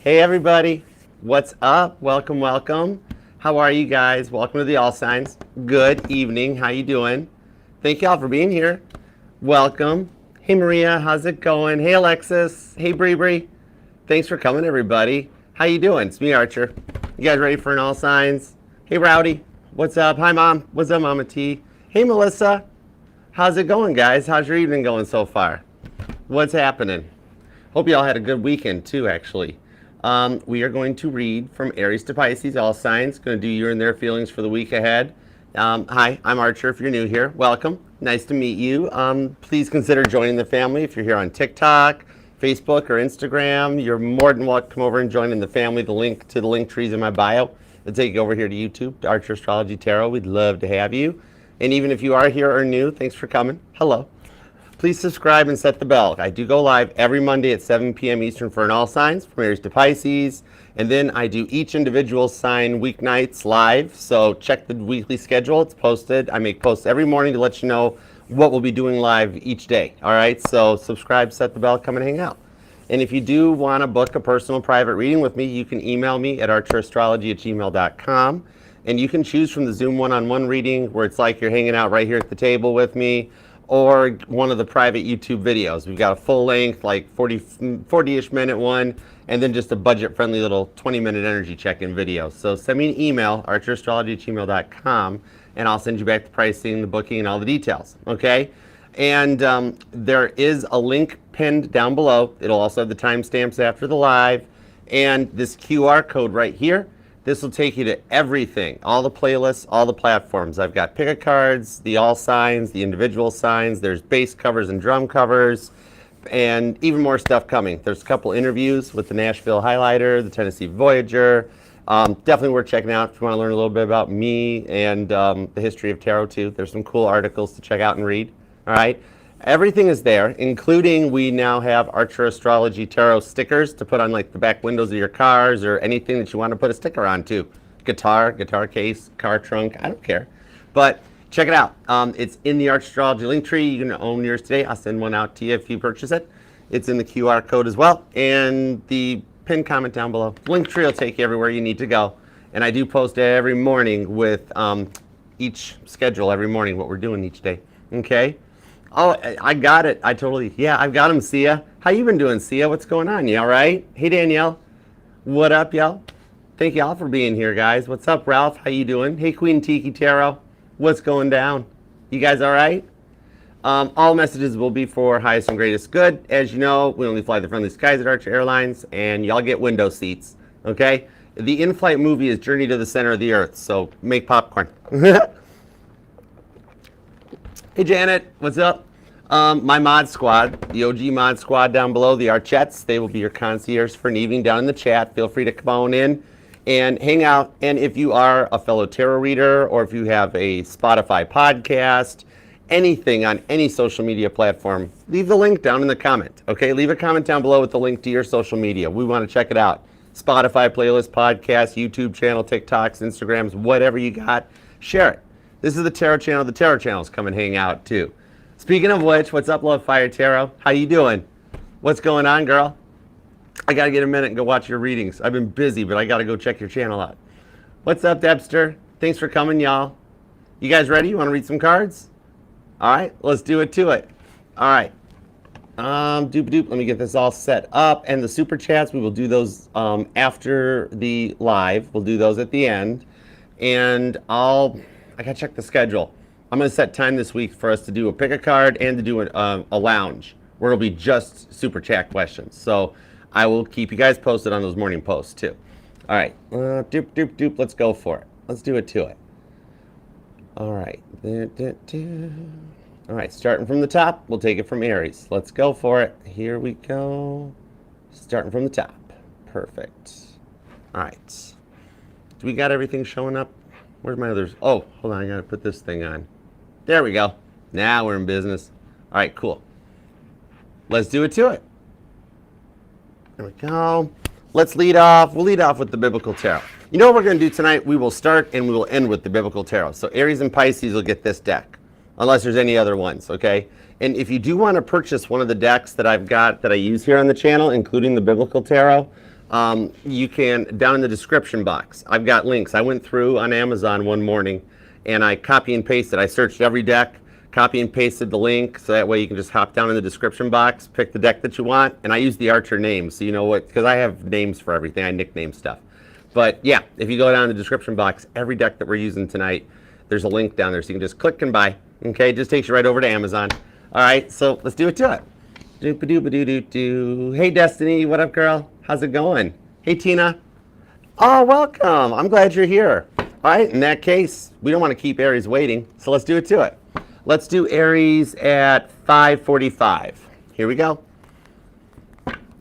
Hey everybody, what's up? Welcome, welcome. How are you guys? Welcome to the All Signs. Good evening. How you doing? Thank y'all for being here. Welcome. Hey Maria, how's it going? Hey Alexis. Hey Bree Bree. Thanks for coming, everybody. How you doing? It's me, Archer. You guys ready for an All Signs? Hey Rowdy, what's up? Hi Mom. What's up, Mama T? Hey Melissa. How's it going, guys? How's your evening going so far? What's happening? Hope you all had a good weekend too, actually. We are going to read from Aries to Pisces, all signs. Going to do your and their feelings for the week ahead. Hi, I'm Archer. If you're new here, welcome. Nice to meet you. Please consider joining the family. If you're here on TikTok, Facebook, or Instagram, you're more than welcome to come over and join in the family. The link to the link trees in my bio will take you over here to YouTube, to Archer Astrology Tarot. We'd love to have you. And even if you are here or new, thanks for coming. Hello. Please subscribe and set the bell. I do go live every Monday at 7 p.m. Eastern for an all signs from Aries to Pisces. And then I do each individual sign weeknights live. So check the weekly schedule. It's posted. I make posts every morning to let you know what we'll be doing live each day. All right. So subscribe, set the bell, come and hang out. And if you do want to book a personal private reading with me, you can email me at archerastrology@gmail.com. And you can choose from the Zoom one-on-one reading where it's like you're hanging out right here at the table with me, or one of the private YouTube videos. We've got a full length, like 40-ish minute one, and then just a budget-friendly little 20-minute energy check-in video. So send me an email, archerastrology@gmail.com, and I'll send you back the pricing, the booking, and all the details, okay? And there is a link pinned down below. It'll also have the timestamps after the live, and this QR code right here. This will take you to everything, all the playlists, all the platforms. I've got pick-a cards, the all signs, the individual signs. There's bass covers and drum covers, and even more stuff coming. There's a couple interviews with the Nashville Highlighter, the Tennessee Voyager. Definitely worth checking out if you want to learn a little bit about me and the history of tarot too. There's some cool articles to check out and read. All right. Everything is there, including we now have Archer Astrology Tarot stickers to put on like the back windows of your cars or anything that you want to put a sticker on to. Guitar case, car trunk, I don't care. But check it out. It's in the Archer Astrology link tree. You can own yours today. I'll send one out to you if you purchase it. It's in the QR code as well. And the pinned comment down below. Link tree will take you everywhere you need to go. And I do post every morning with each schedule every morning, what we're doing each day. Okay? Oh, I got it. I've got him, Sia. How you been doing, Sia? What's going on? You all right? Hey, Danielle. What up, y'all? Thank y'all for being here, guys. What's up, Ralph? How you doing? Hey, Queen Tiki Tarot. What's going down? You guys all right? All messages will be for highest and greatest good. As you know, we only fly the friendly skies at Archer Airlines, and y'all get window seats, okay? The in-flight movie is Journey to the Center of the Earth, so make popcorn. Hey Janet, what's up? My mod squad, the OG mod squad down below, the Archettes, they will be your concierge for an evening down in the chat. Feel free to come on in and hang out. And if you are a fellow tarot reader, or if you have a Spotify podcast, anything on any social media platform, leave the link down in the comment, okay? Leave a comment down below with the link to your social media. We want to check it out. Spotify playlist, podcast, YouTube channel, TikToks, Instagrams, whatever you got, share it. This is the Tarot Channel. The Tarot Channel's come and hang out too. Speaking of which, what's up, Love Fire Tarot? How you doing? What's going on, girl? I gotta get a minute and go watch your readings. I've been busy, but I gotta go check your channel out. What's up, Debster? Thanks for coming, y'all. You guys ready? You want to read some cards? All right, let's do it to it. All right. Let me get this all set up. And the super chats, we will do those after the live. We'll do those at the end. And I gotta check the schedule. I'm gonna set time this week for us to do a pick a card and to do a lounge where it'll be just super chat questions. So I will keep you guys posted on those morning posts too. All right, let's go for it. Let's do it to it. All right. All right, starting from the top, we'll take it from Aries. Let's go for it. Here we go. Starting from the top. Perfect. All right. Do we got everything showing up? Where's my others? Oh, hold on. I got to put this thing on. There we go. Now we're in business. All right, cool. Let's do it to it. There we go. Let's lead off. We'll lead off with the Biblical Tarot. You know what we're going to do tonight? We will start and we will end with the Biblical Tarot. So Aries and Pisces will get this deck, unless there's any other ones, okay? And if you do want to purchase one of the decks that I've got that I use here on the channel, including the Biblical Tarot, You can, down in the description box, I've got links. I went through on Amazon one morning and I copy and pasted. I searched every deck, copy and pasted the link, so that way you can just hop down in the description box, pick the deck that you want, and I use the Archer names, so you know what, because I have names for everything, I nickname stuff. But yeah, if you go down in the description box, every deck that we're using tonight, there's a link down there, so you can just click and buy. Okay, it just takes you right over to Amazon. All right, so let's do it to it. Doop-a-doop-a-doo-doo-doo. Hey, Destiny, what up, girl? How's it going? Hey, Tina. Oh, welcome. I'm glad you're here. All right, in that case, we don't want to keep Aries waiting, so let's do it to it. Let's do Aries at 5:45. Here we go.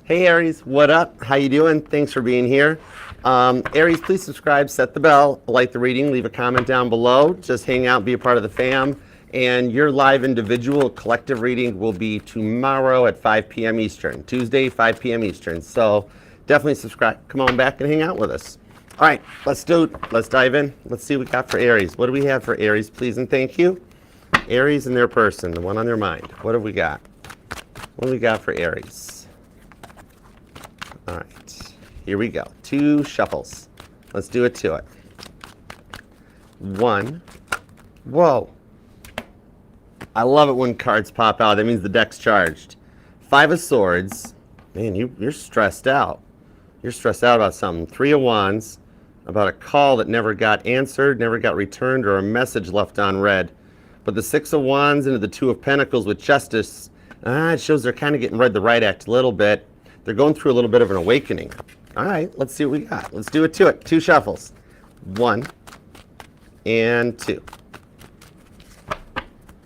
Hey, Aries, what up? How you doing? Thanks for being here. Aries, please subscribe, set the bell, like the reading, leave a comment down below. Just hang out, be a part of the fam. And your live individual collective reading will be tomorrow at 5 p.m. Eastern. Tuesday, 5 p.m. Eastern. So definitely subscribe. Come on back and hang out with us. All right, let's dive in. Let's see what we got for Aries. What do we have for Aries, please and thank you? Aries and their person, the one on their mind. What have we got? What do we got for Aries? All right, here we go. 2 shuffles. Let's do it to it. 1. Whoa. I love it when cards pop out. That means the deck's charged. 5 of Swords. Man, you're stressed out. You're stressed out about something. 3 of Wands. About a call that never got answered, never got returned, or a message left unread. But the 6 of Wands into the 2 of Pentacles with Justice, it shows they're kind of getting read the right act a little bit. They're going through a little bit of an awakening. All right, let's see what we got. Let's do it to it. 2 shuffles. 1 and 2.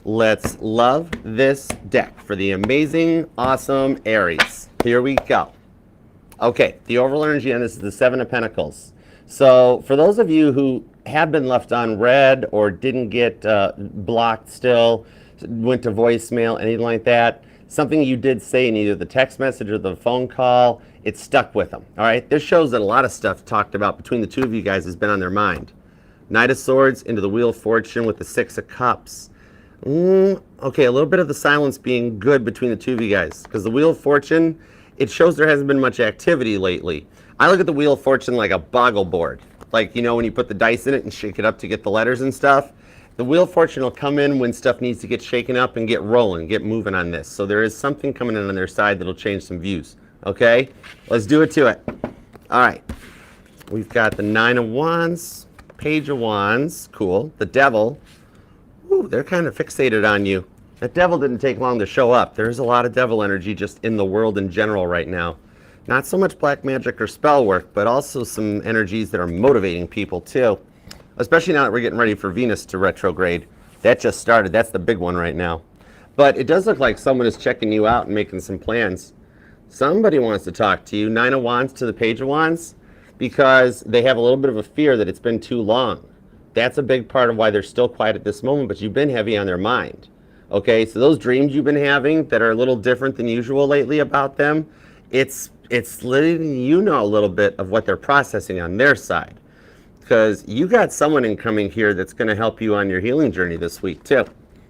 Let's love this deck for the amazing, awesome Aries. Here we go. Okay, the overall energy on this is the 7 of Pentacles. So for those of you who have been left unread or didn't get blocked still, went to voicemail, anything like that, something you did say in either the text message or the phone call, it stuck with them. All right, this shows that a lot of stuff talked about between the 2 of you guys has been on their mind. Knight of Swords into the Wheel of Fortune with the 6 of Cups. Okay, a little bit of the silence being good between the 2 of you guys, because the Wheel of Fortune, it shows there hasn't been much activity lately. I look at the Wheel of Fortune like a boggle board. Like, you know, when you put the dice in it and shake it up to get the letters and stuff. The Wheel of Fortune will come in when stuff needs to get shaken up and get rolling, get moving on this. So there is something coming in on their side that'll change some views. Okay? Let's do it to it. All right. We've got the 9 of Wands, Page of Wands. Cool. The Devil. Ooh, they're kind of fixated on you. That Devil didn't take long to show up. There's a lot of Devil energy just in the world in general right now. Not so much black magic or spell work, but also some energies that are motivating people too. Especially now that we're getting ready for Venus to retrograde. That just started. That's the big one right now. But it does look like someone is checking you out and making some plans. Somebody wants to talk to you. 9 of Wands to the Page of Wands, because they have a little bit of a fear that it's been too long. That's a big part of why they're still quiet at this moment, but you've been heavy on their mind. Okay, so those dreams you've been having that are a little different than usual lately about them, it's letting you know a little bit of what they're processing on their side. Because you got someone incoming here that's going to help you on your healing journey this week too.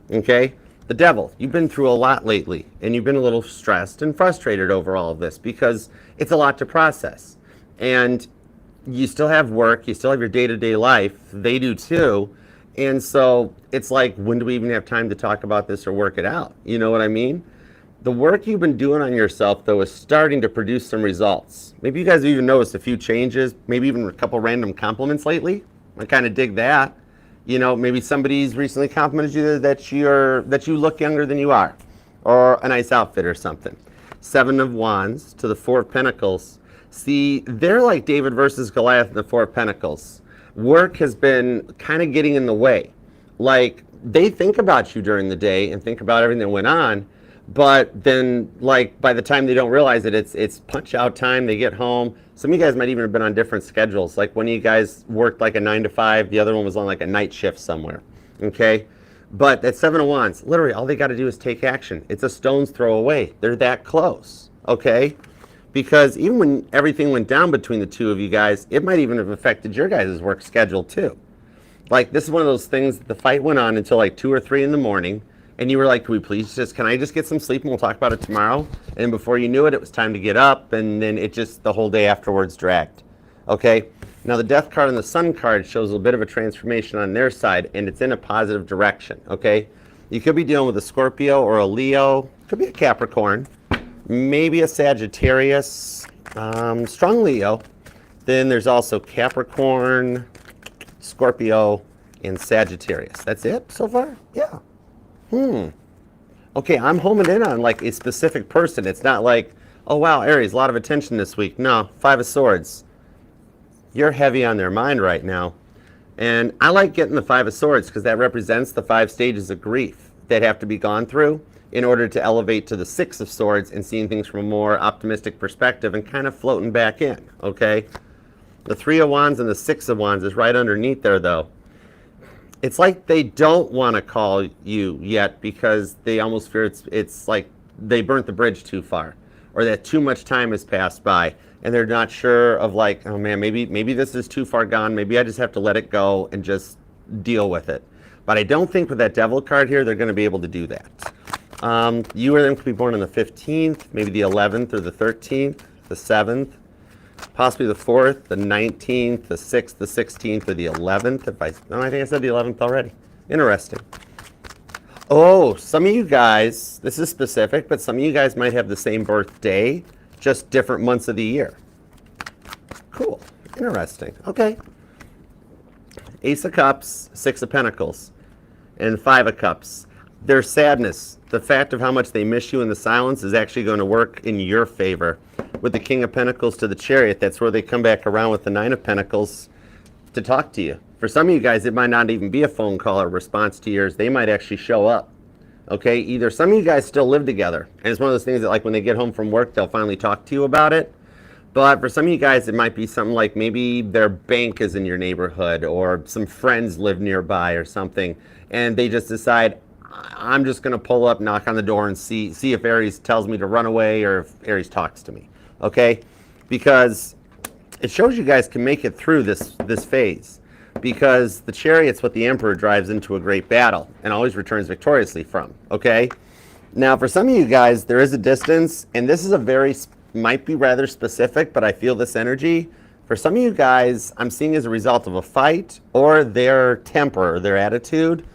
Okay? The Devil, you've been through a lot lately, and you've been a little stressed and frustrated over all of this because it's a lot to process. And you still have work, you still have your day-to-day life, they do too. And so it's like, when do we even have time to talk about this or work it out? You know what I mean? The work you've been doing on yourself, though, is starting to produce some results. Maybe you guys have even noticed a few changes, maybe even a couple random compliments lately. I kind of dig that. You know, maybe somebody's recently complimented you that you look younger than you are, or a nice outfit or something. 7 of Wands to the 4 of Pentacles. See, they're like David versus Goliath in the 4 of Pentacles. Work has been kind of getting in the way. Like, they think about you during the day and think about everything that went on, but then, like, by the time they don't realize it, it's punch out time, they get home. Some of you guys might even have been on different schedules. Like, one of you guys worked like a 9 to 5, the other one was on like a night shift somewhere, okay? But that 7 of Wands, literally all they got to do is take action. It's a stone's throw away. They're that close, okay? Because even when everything went down between the 2 of you guys, it might even have affected your guys' work schedule too. Like, this is one of those things, the fight went on until like 2 or 3 in the morning. and you were like, can I just get some sleep and we'll talk about it tomorrow? And before you knew it, it was time to get up, and then it just, the whole day afterwards dragged. Okay? Now the Death card and the Sun card shows a bit of a transformation on their side, and it's in a positive direction. Okay? You could be dealing with a Scorpio or a Leo, could be a Capricorn, maybe a Sagittarius, strong Leo. Then there's also Capricorn, Scorpio, and Sagittarius. That's it so far? Yeah. Okay, I'm homing in on like a specific person. It's not like, oh wow, Aries, a lot of attention this week. No, Five of Swords. You're heavy on their mind right now. And I like getting the Five of Swords because that represents the 5 stages of grief that have to be gone through in order to elevate to the 6 of Swords and seeing things from a more optimistic perspective and kind of floating back in, okay? The 3 of Wands and the 6 of Wands is right underneath there though. It's like they don't want to call you yet because they almost fear it's like they burnt the bridge too far, or that too much time has passed by and they're not sure of like, oh man, maybe this is too far gone. Maybe I just have to let it go and just deal with it. But I don't think with that Devil card here, they're going to be able to do that. You or them could be born on the 15th, maybe the 11th or the 13th, the 7th, possibly the 4th, the 19th, the 6th, the 16th, or the 11th. I think I said the 11th already. Interesting. Oh, some of you guys, this is specific, but some of you guys might have the same birthday, just different months of the year. Cool. Interesting. Okay. Ace of Cups, 6 of Pentacles, and 5 of Cups. Their sadness, the fact of how much they miss you in the silence is actually going to work in your favor. With the King of Pentacles to the Chariot, that's where they come back around with the 9 of Pentacles to talk to you. For some of you guys, it might not even be a phone call or response to yours. They might actually show up. Okay, either some of you guys still live together, and it's one of those things that like when they get home from work, they'll finally talk to you about it. But for some of you guys, it might be something like maybe their bank is in your neighborhood or some friends live nearby or something, and they just decide, I'm just going to pull up, knock on the door, and see if Aries tells me to run away or if Aries talks to me. Okay? Because it shows you guys can make it through this phase. Because the Chariot's what the Emperor drives into a great battle and always returns victoriously from. Okay? Now, for some of you guys, there is a distance, and this is might be rather specific, but I feel this energy. For some of you guys, I'm seeing as a result of a fight or their temper, or their attitude.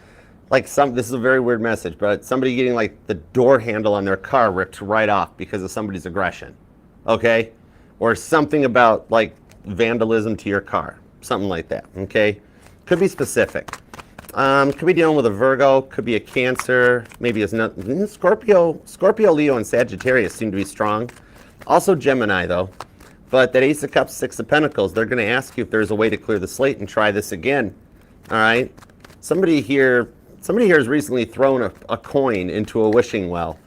This is a very weird message, but somebody getting like the door handle on their car ripped right off because of somebody's aggression. Okay? Or something about like vandalism to your car. Something like that. Okay? Could be specific. Could be dealing with a Virgo, could be a Cancer, maybe it's not Scorpio, Leo, and Sagittarius seem to be strong. Also Gemini though. But that Ace of Cups, 6 of Pentacles, they're going to ask you if there's a way to clear the slate and try this again. All right? Somebody here has recently thrown a coin into a wishing well.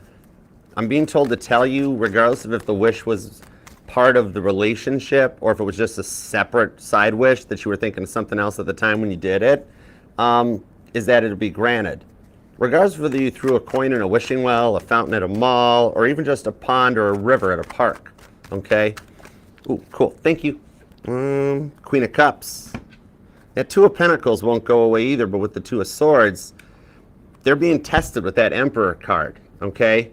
I'm being told to tell you, regardless of if the wish was part of the relationship or if it was just a separate side wish that you were thinking of something else at the time when you did it, is that it'll be granted. Regardless of whether you threw a coin in a wishing well, a fountain at a mall, or even just a pond or a river at a park. Okay? Ooh, cool. Thank you. Queen of Cups. That 2 of Pentacles won't go away either, but with the 2 of Swords, they're being tested with that Emperor card. Okay?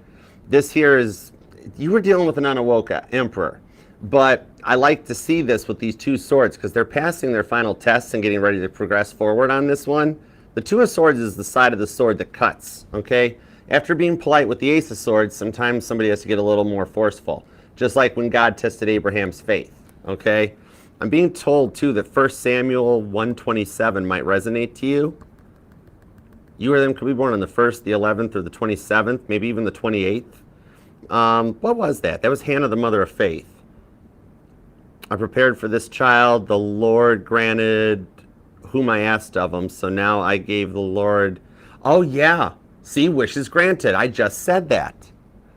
This here is, you were dealing with an unawoke Emperor. But I like to see this with these 2 swords because they're passing their final tests and getting ready to progress forward on this one. The 2 of Swords is the side of the sword that cuts, okay? After being polite with the Ace of Swords, sometimes somebody has to get a little more forceful. Just like when God tested Abraham's faith, okay? I'm being told, too, that 1 Samuel 1:27 might resonate to you. You or them could be born on the 1st, the 11th, or the 27th, maybe even the 28th. What was that? That was Hannah, the mother of faith. I prepared for this child. The Lord granted whom I asked of him. So now I gave the Lord. Oh, yeah. See, wish is granted. I just said that.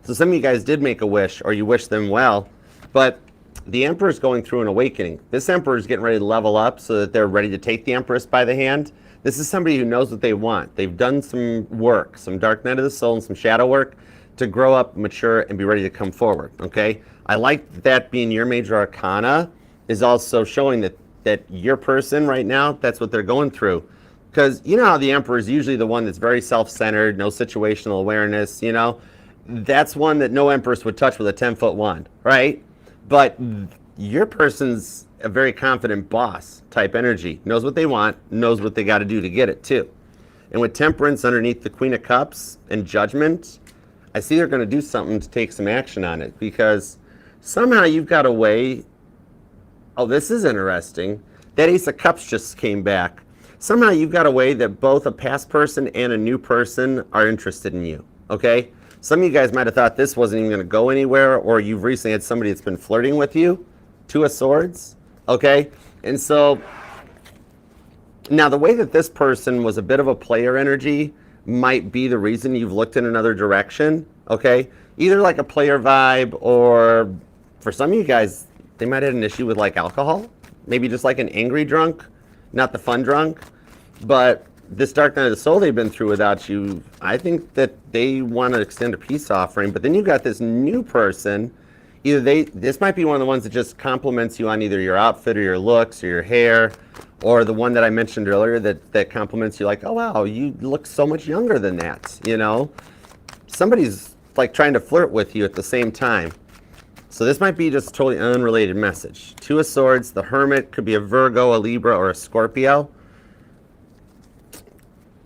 So some of you guys did make a wish, or you wish them well. But the Emperor is going through an awakening. This Emperor is getting ready to level up so that they're ready to take the Empress by the hand. This is somebody who knows what they want. They've done some work, some dark night of the soul and some shadow work to grow up, mature, and be ready to come forward, okay? I like that being your major arcana is also showing that your person right now, that's what they're going through. Because you know how the Emperor is usually the one that's very self-centered, no situational awareness, you know? That's one that no Empress would touch with a 10-foot wand, right? But your person's a very confident boss type energy, knows what they want, knows what they got to do to get it too. And with Temperance underneath the Queen of Cups and Judgment, I see they're going to do something to take some action on it, because somehow you've got a way. Oh, this is interesting. That Ace of Cups just came back. Somehow you've got a way that both a past person and a new person are interested in you, okay? Some of you guys might have thought this wasn't even going to go anywhere, or you've recently had somebody that's been flirting with you. Two of Swords, okay? And so, now the way that this person was a bit of a player energy might be the reason you've looked in another direction, okay? Either like a player vibe, or for some of you guys, they might have an issue with like alcohol. Maybe just like an angry drunk, not the fun drunk. But this dark night of the soul they've been through without you, I think that they want to extend a peace offering. But then you've got this new person. This might be one of the ones that just compliments you on either your outfit or your looks or your hair, or the one that I mentioned earlier that compliments you like, oh wow, you look so much younger than that, you know? Somebody's like trying to flirt with you at the same time. So this might be just a totally unrelated message. Two of Swords, the Hermit, could be a Virgo, a Libra, or a Scorpio.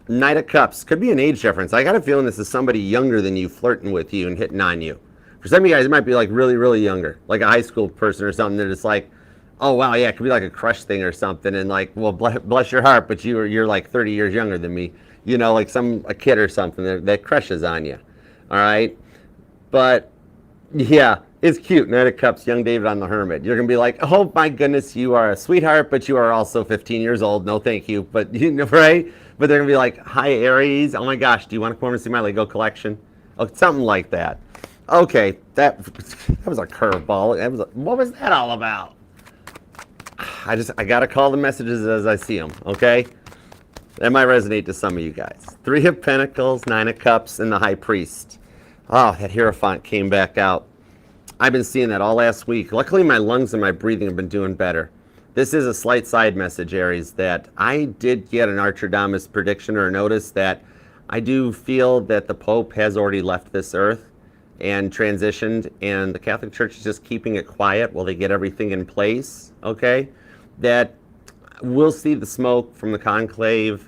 Knight of Cups, could be an age difference. I got a feeling this is somebody younger than you flirting with you and hitting on you. For some of you guys, it might be like really, really younger, like a high school person or something that it's like, oh wow, yeah, it could be like a crush thing or something, and like, well, bless your heart, but you're like 30 years younger than me. You know, like a kid or something that crushes on you. All right? But yeah, it's cute. Knight of Cups, young David on the Hermit. You're going to be like, oh my goodness, you are a sweetheart, but you are also 15 years old. No, thank you. But, you know, right? But they're going to be like, hi, Aries. Oh my gosh, do you want to come over and see my Lego collection? Oh, something like that. Okay, that was a curveball. What was that all about? I got to call the messages as I see them, okay? That might resonate to some of you guys. Three of Pentacles, Nine of Cups, and the High Priest. Oh, that Hierophant came back out. I've been seeing that all last week. Luckily, my lungs and my breathing have been doing better. This is a slight side message, Aries, that I did get an Archadamus prediction or a notice that I do feel that the Pope has already left this earth and transitioned, and the Catholic Church is just keeping it quiet while they get everything in place, okay? That we'll see the smoke from the conclave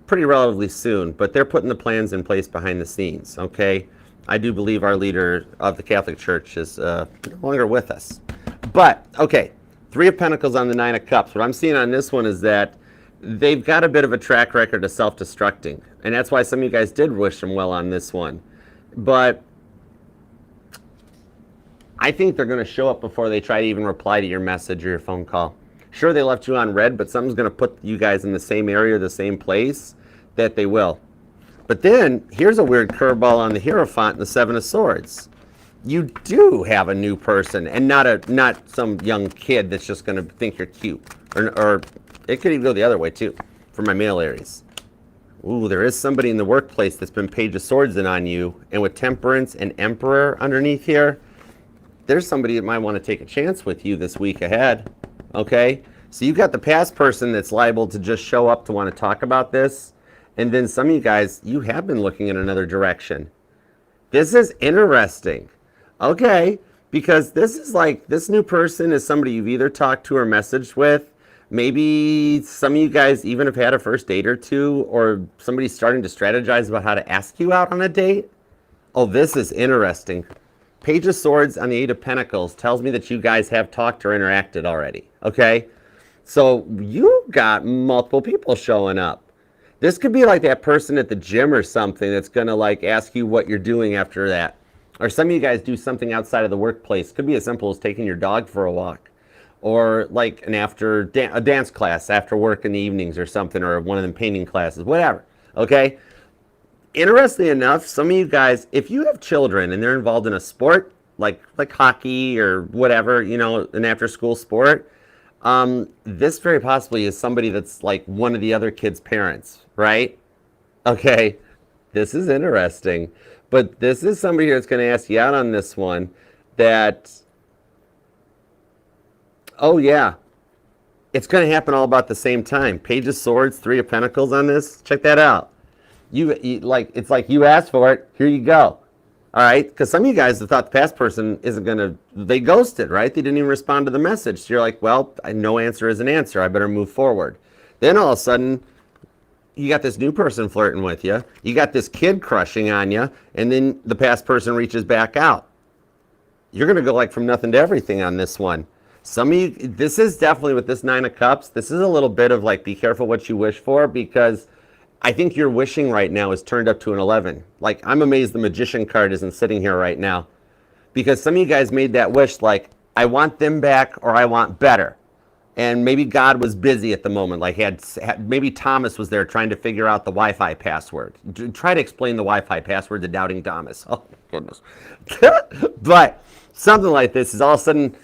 pretty relatively soon, but they're putting the plans in place behind the scenes, okay? I do believe our leader of the Catholic Church is no longer with us. But, okay, Three of Pentacles on the Nine of Cups. What I'm seeing on this one is that they've got a bit of a track record of self-destructing, and that's why some of you guys did wish them well on this one. But I think they're going to show up before they try to even reply to your message or your phone call. Sure, they left you on red, but something's going to put you guys in the same area, the same place, that they will. But then, here's a weird curveball on the Hierophant and the Seven of Swords. You do have a new person, and not some young kid that's just going to think you're cute. Or it could even go the other way, too, for my male Aries. Ooh, there is somebody in the workplace that's been Page of Swords in on you, and with Temperance and Emperor underneath here, there's somebody that might want to take a chance with you this week ahead, okay? So you've got the past person that's liable to just show up to want to talk about this, and then some of you guys, you have been looking in another direction. This is interesting, okay? Because this is like, this new person is somebody you've either talked to or messaged with. Maybe some of you guys even have had a first date or two, or somebody's starting to strategize about how to ask you out on a date. Oh, this is interesting. Page of Swords on the Eight of Pentacles tells me that you guys have talked or interacted already, okay? So you got multiple people showing up. This could be like that person at the gym or something that's going to like ask you what you're doing after that. Or some of you guys do something outside of the workplace. Could be as simple as taking your dog for a walk. Or like a dance class after work in the evenings or something, or one of them painting classes, whatever, okay? Interestingly enough, some of you guys, if you have children and they're involved in a sport, like hockey or whatever, you know, an after-school sport, this very possibly is somebody that's like one of the other kids' parents, right? Okay, this is interesting. But this is somebody that's going to ask you out on this one that, oh yeah, It's going to happen all about the same time. Page of Swords, Three of Pentacles on this. Check that out. It's like you asked for it. Here you go. All right, because some of you guys have thought the past person isn't going to, they ghosted, right? They didn't even respond to the message. So you're like, well, no answer is an answer. I better move forward. Then all of a sudden, you got this new person flirting with you. You got this kid crushing on you. And then the past person reaches back out. You're going to go like from nothing to everything on this one. Some of you, this is definitely with this Nine of Cups, this is a little bit of like, be careful what you wish for, because I think your wishing right now is turned up to an 11. Like, I'm amazed the Magician card isn't sitting here right now. Because some of you guys made that wish like, I want them back or I want better. And maybe God was busy at the moment. Like, maybe Thomas was there trying to figure out the Wi-Fi password. Try to explain the Wi-Fi password to Doubting Thomas. Oh, goodness. But something like this is all of a sudden,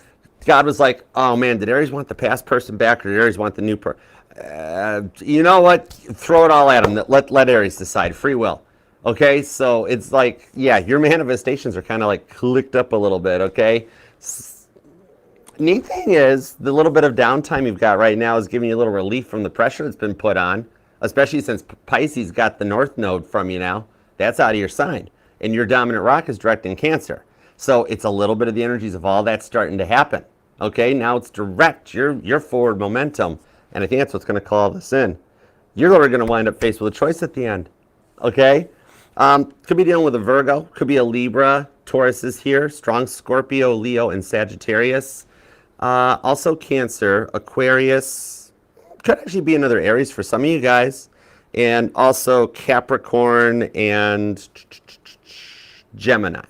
God was like, oh man, did Aries want the past person back or did Aries want the new person? You know what? Throw it all at him. Let Aries decide. Free will. Okay, so it's like, yeah, your manifestations are kind of like clicked up a little bit, okay? Neat thing is, the little bit of downtime you've got right now is giving you a little relief from the pressure that's been put on, especially since Pisces got the North Node from you now. That's out of your sign. And your dominant rock is direct in Cancer. So it's a little bit of the energies of all that starting to happen. Okay, now it's direct, your forward momentum. And I think that's what's going to call this in. You're going to wind up faced with a choice at the end. Okay? Could be dealing with a Virgo. Could be a Libra. Taurus is here. Strong Scorpio, Leo, and Sagittarius. Also Cancer, Aquarius. Could actually be another Aries for some of you guys. And also Capricorn and Gemini.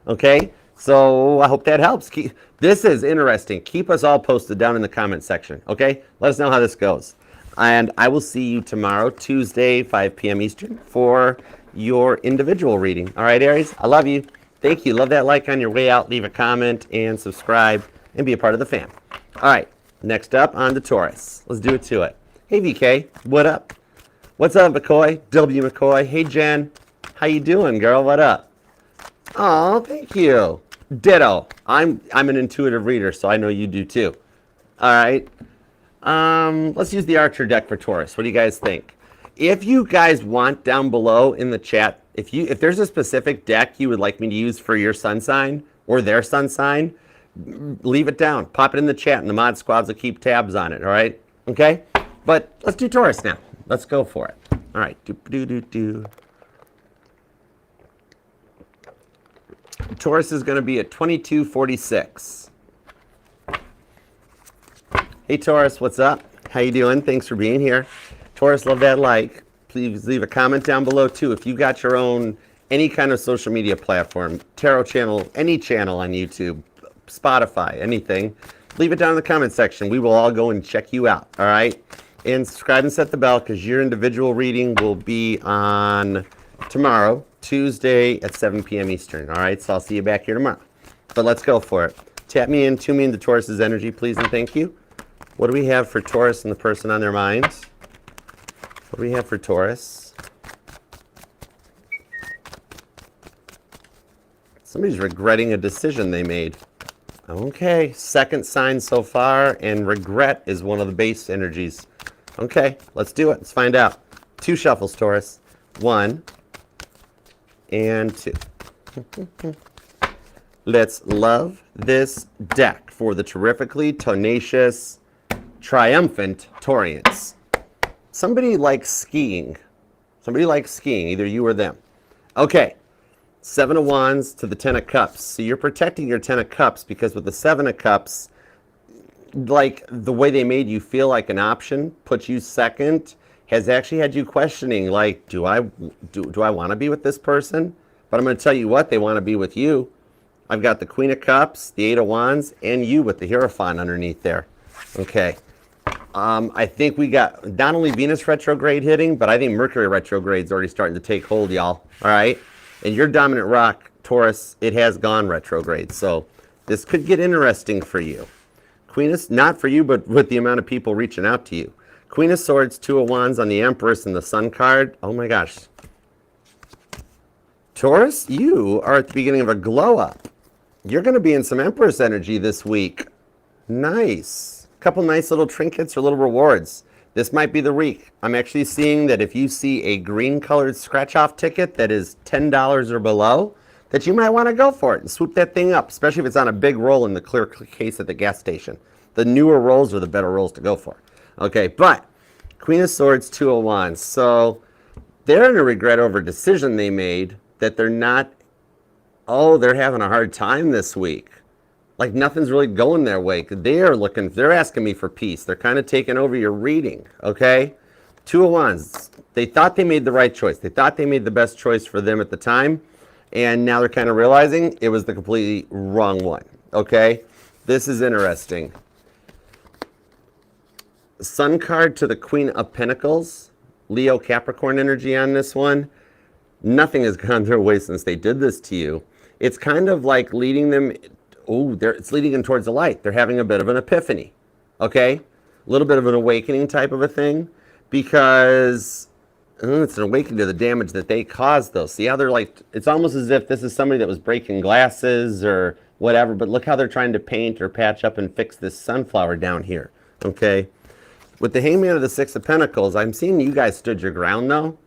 Okay? So I hope that helps. This is interesting. Keep us all posted down in the comment section. Okay? Let us know how this goes. And I will see you tomorrow, Tuesday, 5 p.m. Eastern, for your individual reading. All right, Aries? I love you. Thank you. Love that like on your way out. Leave a comment and subscribe and be a part of the fam. All right. Next up, on to Taurus. Let's do it to it. Hey, VK. What up? What's up, McCoy? W. McCoy. Hey, Jen. How you doing, girl? What up? Oh, thank you. Ditto. I'm an intuitive reader, so I know you do too. All right. Let's use the Archer deck for Taurus. What do you guys think? If you guys want, down below in the chat, if there's a specific deck you would like me to use for your sun sign or their sun sign, leave it down. Pop it in the chat, and the mod squads will keep tabs on it. All right. Okay. But let's do Taurus now. Let's go for it. All right. Taurus is going to be at 2246. Hey Taurus, what's up? How you doing? Thanks for being here. Taurus, love that like. Please leave a comment down below too. If you got your own, any kind of social media platform, tarot channel, any channel on YouTube, Spotify, anything, leave it down in the comment section. We will all go and check you out, all right? And subscribe and set the bell, because your individual reading will be on tomorrow, Tuesday at 7 p.m. Eastern. All right, so I'll see you back here tomorrow. But let's go for it. Tap me in, tune me into Taurus's energy, please, and thank you. What do we have for Taurus and the person on their minds? What do we have for Taurus? Somebody's regretting a decision they made. Okay, second sign so far, and regret is one of the base energies. Okay, let's do it. Let's find out. 2 shuffles, Taurus. 1 and 2. Let's love this deck for the terrifically tenacious, triumphant Taurians. Somebody likes skiing. Somebody likes skiing, either you or them. Okay, 7 of Wands to the 10 of Cups. So you're protecting your 10 of Cups, because with the 7 of Cups, like the way they made you feel like an option, put you second, has actually had you questioning, like, do I want to be with this person? But I'm going to tell you what, they want to be with you. I've got the Queen of Cups, the 8 of Wands, and you with the Hierophant underneath there. Okay. I think we got not only Venus retrograde hitting, but I think Mercury retrograde is already starting to take hold, y'all. All right? And your dominant rock, Taurus, it has gone retrograde. So this could get interesting for you. Queen is not for you, but with the amount of people reaching out to you. Queen of Swords, 2 of Wands on the Empress and the Sun card. Oh my gosh. Taurus, you are at the beginning of a glow up. You're going to be in some Empress energy this week. Nice. couple nice little trinkets or little rewards. This might be the week. I'm actually seeing that if you see a green colored scratch off ticket that is $10 or below, that you might want to go for it and swoop that thing up, especially if it's on a big roll in the clear case at the gas station. The newer rolls are the better rolls to go for. Okay, but Queen of Swords, Two of Wands. So they're in a regret over a decision they made that they're not, oh, they're having a hard time this week. Like nothing's really going their way. They're asking me for peace. They're kind of taking over your reading, okay? Two of Wands. They thought they made the right choice. They thought they made the best choice for them at the time. And now they're kind of realizing it was the completely wrong one, okay? This is interesting. Sun card to the Queen of Pentacles. Leo Capricorn energy on this one. Nothing has gone their way since they did this to you. It's kind of like leading them, it's leading them towards the light. They're having a bit of an epiphany, okay? A little bit of an awakening type of a thing, because it's an awakening to the damage that they caused, though. See how they're like, it's almost as if this is somebody that was breaking glasses or whatever, but look how they're trying to paint or patch up and fix this sunflower down here, okay? With the Hangman of the Six of Pentacles, I'm seeing you guys stood your ground, though.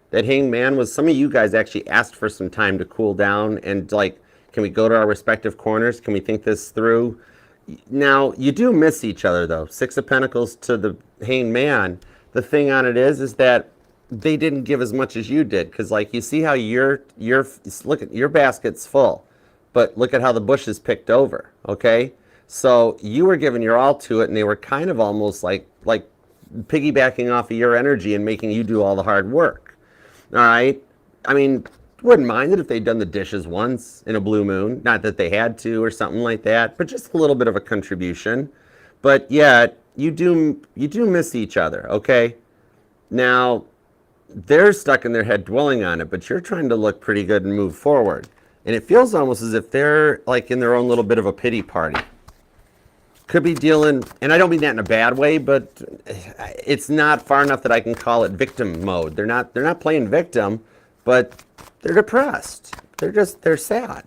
That Hangman was, some of you guys actually asked for some time to cool down and like, can we go to our respective corners? Can we think this through? Now, you do miss each other, though. Six of Pentacles to the Hangman. The thing on it is that they didn't give as much as you did. Because, like, you see how look at your basket's full. But look at how the bush is picked over, okay? So you were giving your all to it, and they were kind of almost like piggybacking off of your energy and making you do all the hard work. All right? I mean, wouldn't mind it if they'd done the dishes once in a blue moon. Not that they had to or something like that, but just a little bit of a contribution. But yet, you do miss each other, okay? Now, they're stuck in their head dwelling on it, but you're trying to look pretty good and move forward. And it feels almost as if they're like in their own little bit of a pity party. Could be dealing, and I don't mean that in a bad way, but it's not far enough that I can call it victim mode. They're not playing victim, but they're depressed. They're sad.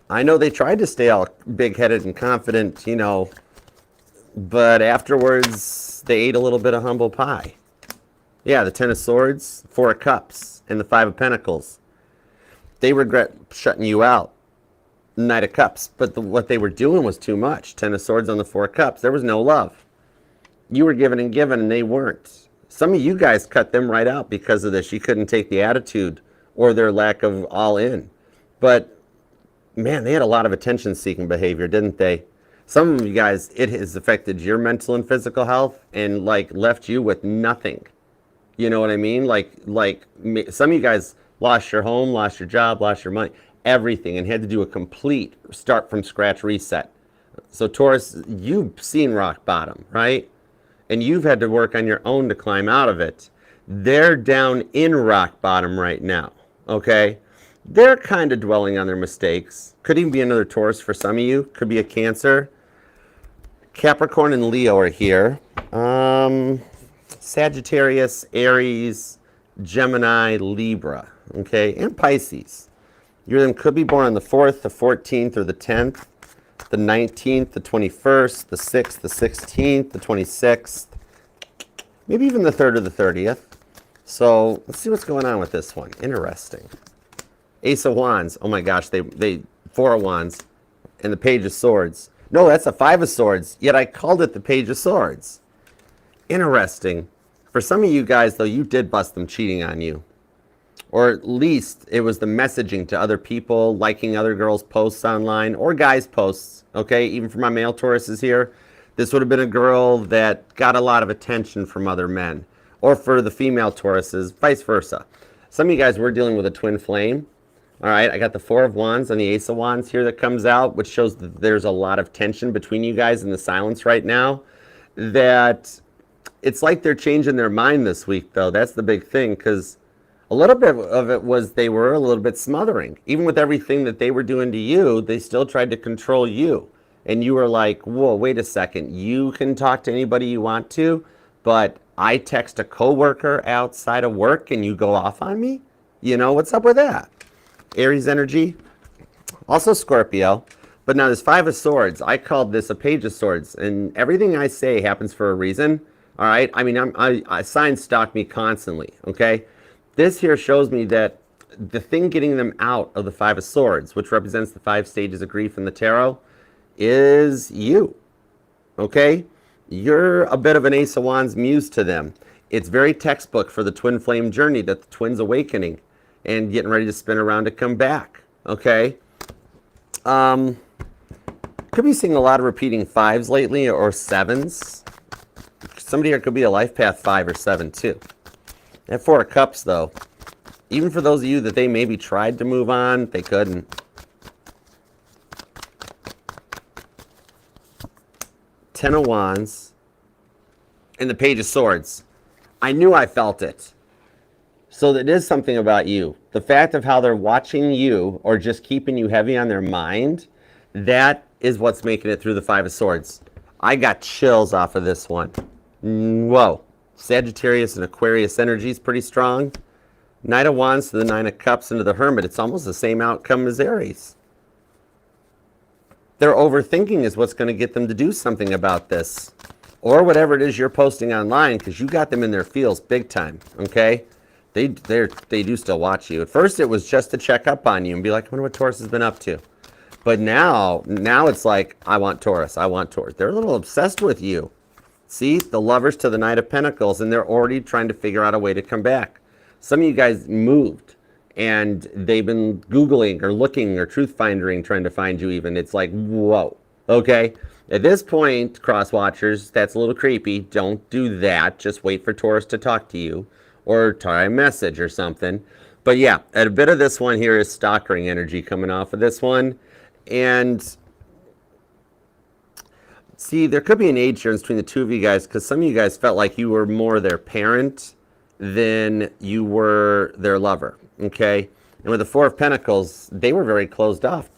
I know they tried to stay all big-headed and confident, you know, but afterwards they ate a little bit of humble pie. Yeah, the Ten of Swords, Four of Cups, and the Five of Pentacles. They regret shutting you out. Knight of Cups, but what they were doing was too much. Ten of Swords on the Four of Cups. There was no love. You were giving and giving, and they weren't. Some of you guys cut them right out because of this. You couldn't take the attitude or their lack of all in. But, man, they had a lot of attention-seeking behavior, didn't they? Some of you guys, it has affected your mental and physical health and, like, left you with nothing. You know what I mean? Like some of you guys lost your home, lost your job, lost your money, everything, and had to do a complete start from scratch reset. So Taurus, you've seen rock bottom, right? And you've had to work on your own to climb out of it. They're down in rock bottom right now, okay? They're kind of dwelling on their mistakes. Could even be another Taurus for some of you. Could be a Cancer. Capricorn and Leo are here. Sagittarius, Aries, Gemini, Libra, okay? And Pisces. You them could be born on the 4th, the 14th, or the 10th, the 19th, the 21st, the 6th, the 16th, the 26th, maybe even the 3rd or the 30th. So let's see what's going on with this one. Interesting. Ace of Wands. Oh my gosh, they Four of Wands and the Page of Swords. No, that's a Five of Swords, yet I called it the Page of Swords. Interesting. For some of you guys, though, you did bust them cheating on you. Or at least it was the messaging to other people, liking other girls' posts online, or guys' posts, okay? Even for my male Tauruses here, this would have been a girl that got a lot of attention from other men. Or for the female Tauruses, vice versa. Some of you guys were dealing with a twin flame. All right, I got the Four of Wands and the Ace of Wands here that comes out, which shows that there's a lot of tension between you guys in the silence right now. That it's like they're changing their mind this week, though. That's the big thing, because a little bit of it was they were a little bit smothering. Even with everything that they were doing to you, they still tried to control you. And you were like, whoa, wait a second. You can talk to anybody you want to, but I text a coworker outside of work and you go off on me? You know, what's up with that? Aries energy. Also Scorpio. But now this Five of Swords, I called this a Page of Swords, and everything I say happens for a reason. All right, I mean, I signs stalk me constantly. Okay, this here shows me that the thing getting them out of the Five of Swords, which represents the 5 stages of grief in the tarot, is you. Okay, you're a bit of an Ace of Wands muse to them. It's very textbook for the twin flame journey, that the twin's awakening and getting ready to spin around to come back. Okay. Could be seeing a lot of repeating 5s lately, or 7s. Somebody here could be a life path 5 or 7 too. That 4 of Cups though, even for those of you that they maybe tried to move on, they couldn't. 10 of Wands and the Page of Swords. I knew I felt it. So it is something about you. The fact of how they're watching you or just keeping you heavy on their mind, that is what's making it through the 5 of Swords. I got chills off of this one. Whoa. Sagittarius and Aquarius energy is pretty strong. Knight of Wands to the 9 of Cups into the Hermit. It's almost the same outcome as Aries. Their overthinking is what's going to get them to do something about this. Or whatever it is you're posting online, because you got them in their feels big time, okay? They do still watch you. At first it was just to check up on you and be like, I wonder what Taurus has been up to. But now it's like, I want Taurus, I want Taurus. They're a little obsessed with you. See, the Lovers to the Knight of Pentacles, and they're already trying to figure out a way to come back. Some of you guys moved, and they've been Googling or looking or truth-finding, trying to find you even. It's like, whoa, okay? At this point, cross-watchers, that's a little creepy. Don't do that. Just wait for Taurus to talk to you or try a message or something. But yeah, a bit of this one here is stalkering energy coming off of this one. And see, there could be an age difference between the two of you guys, because some of you guys felt like you were more their parent than you were their lover, okay? And with the 4 of Pentacles, they were very closed off.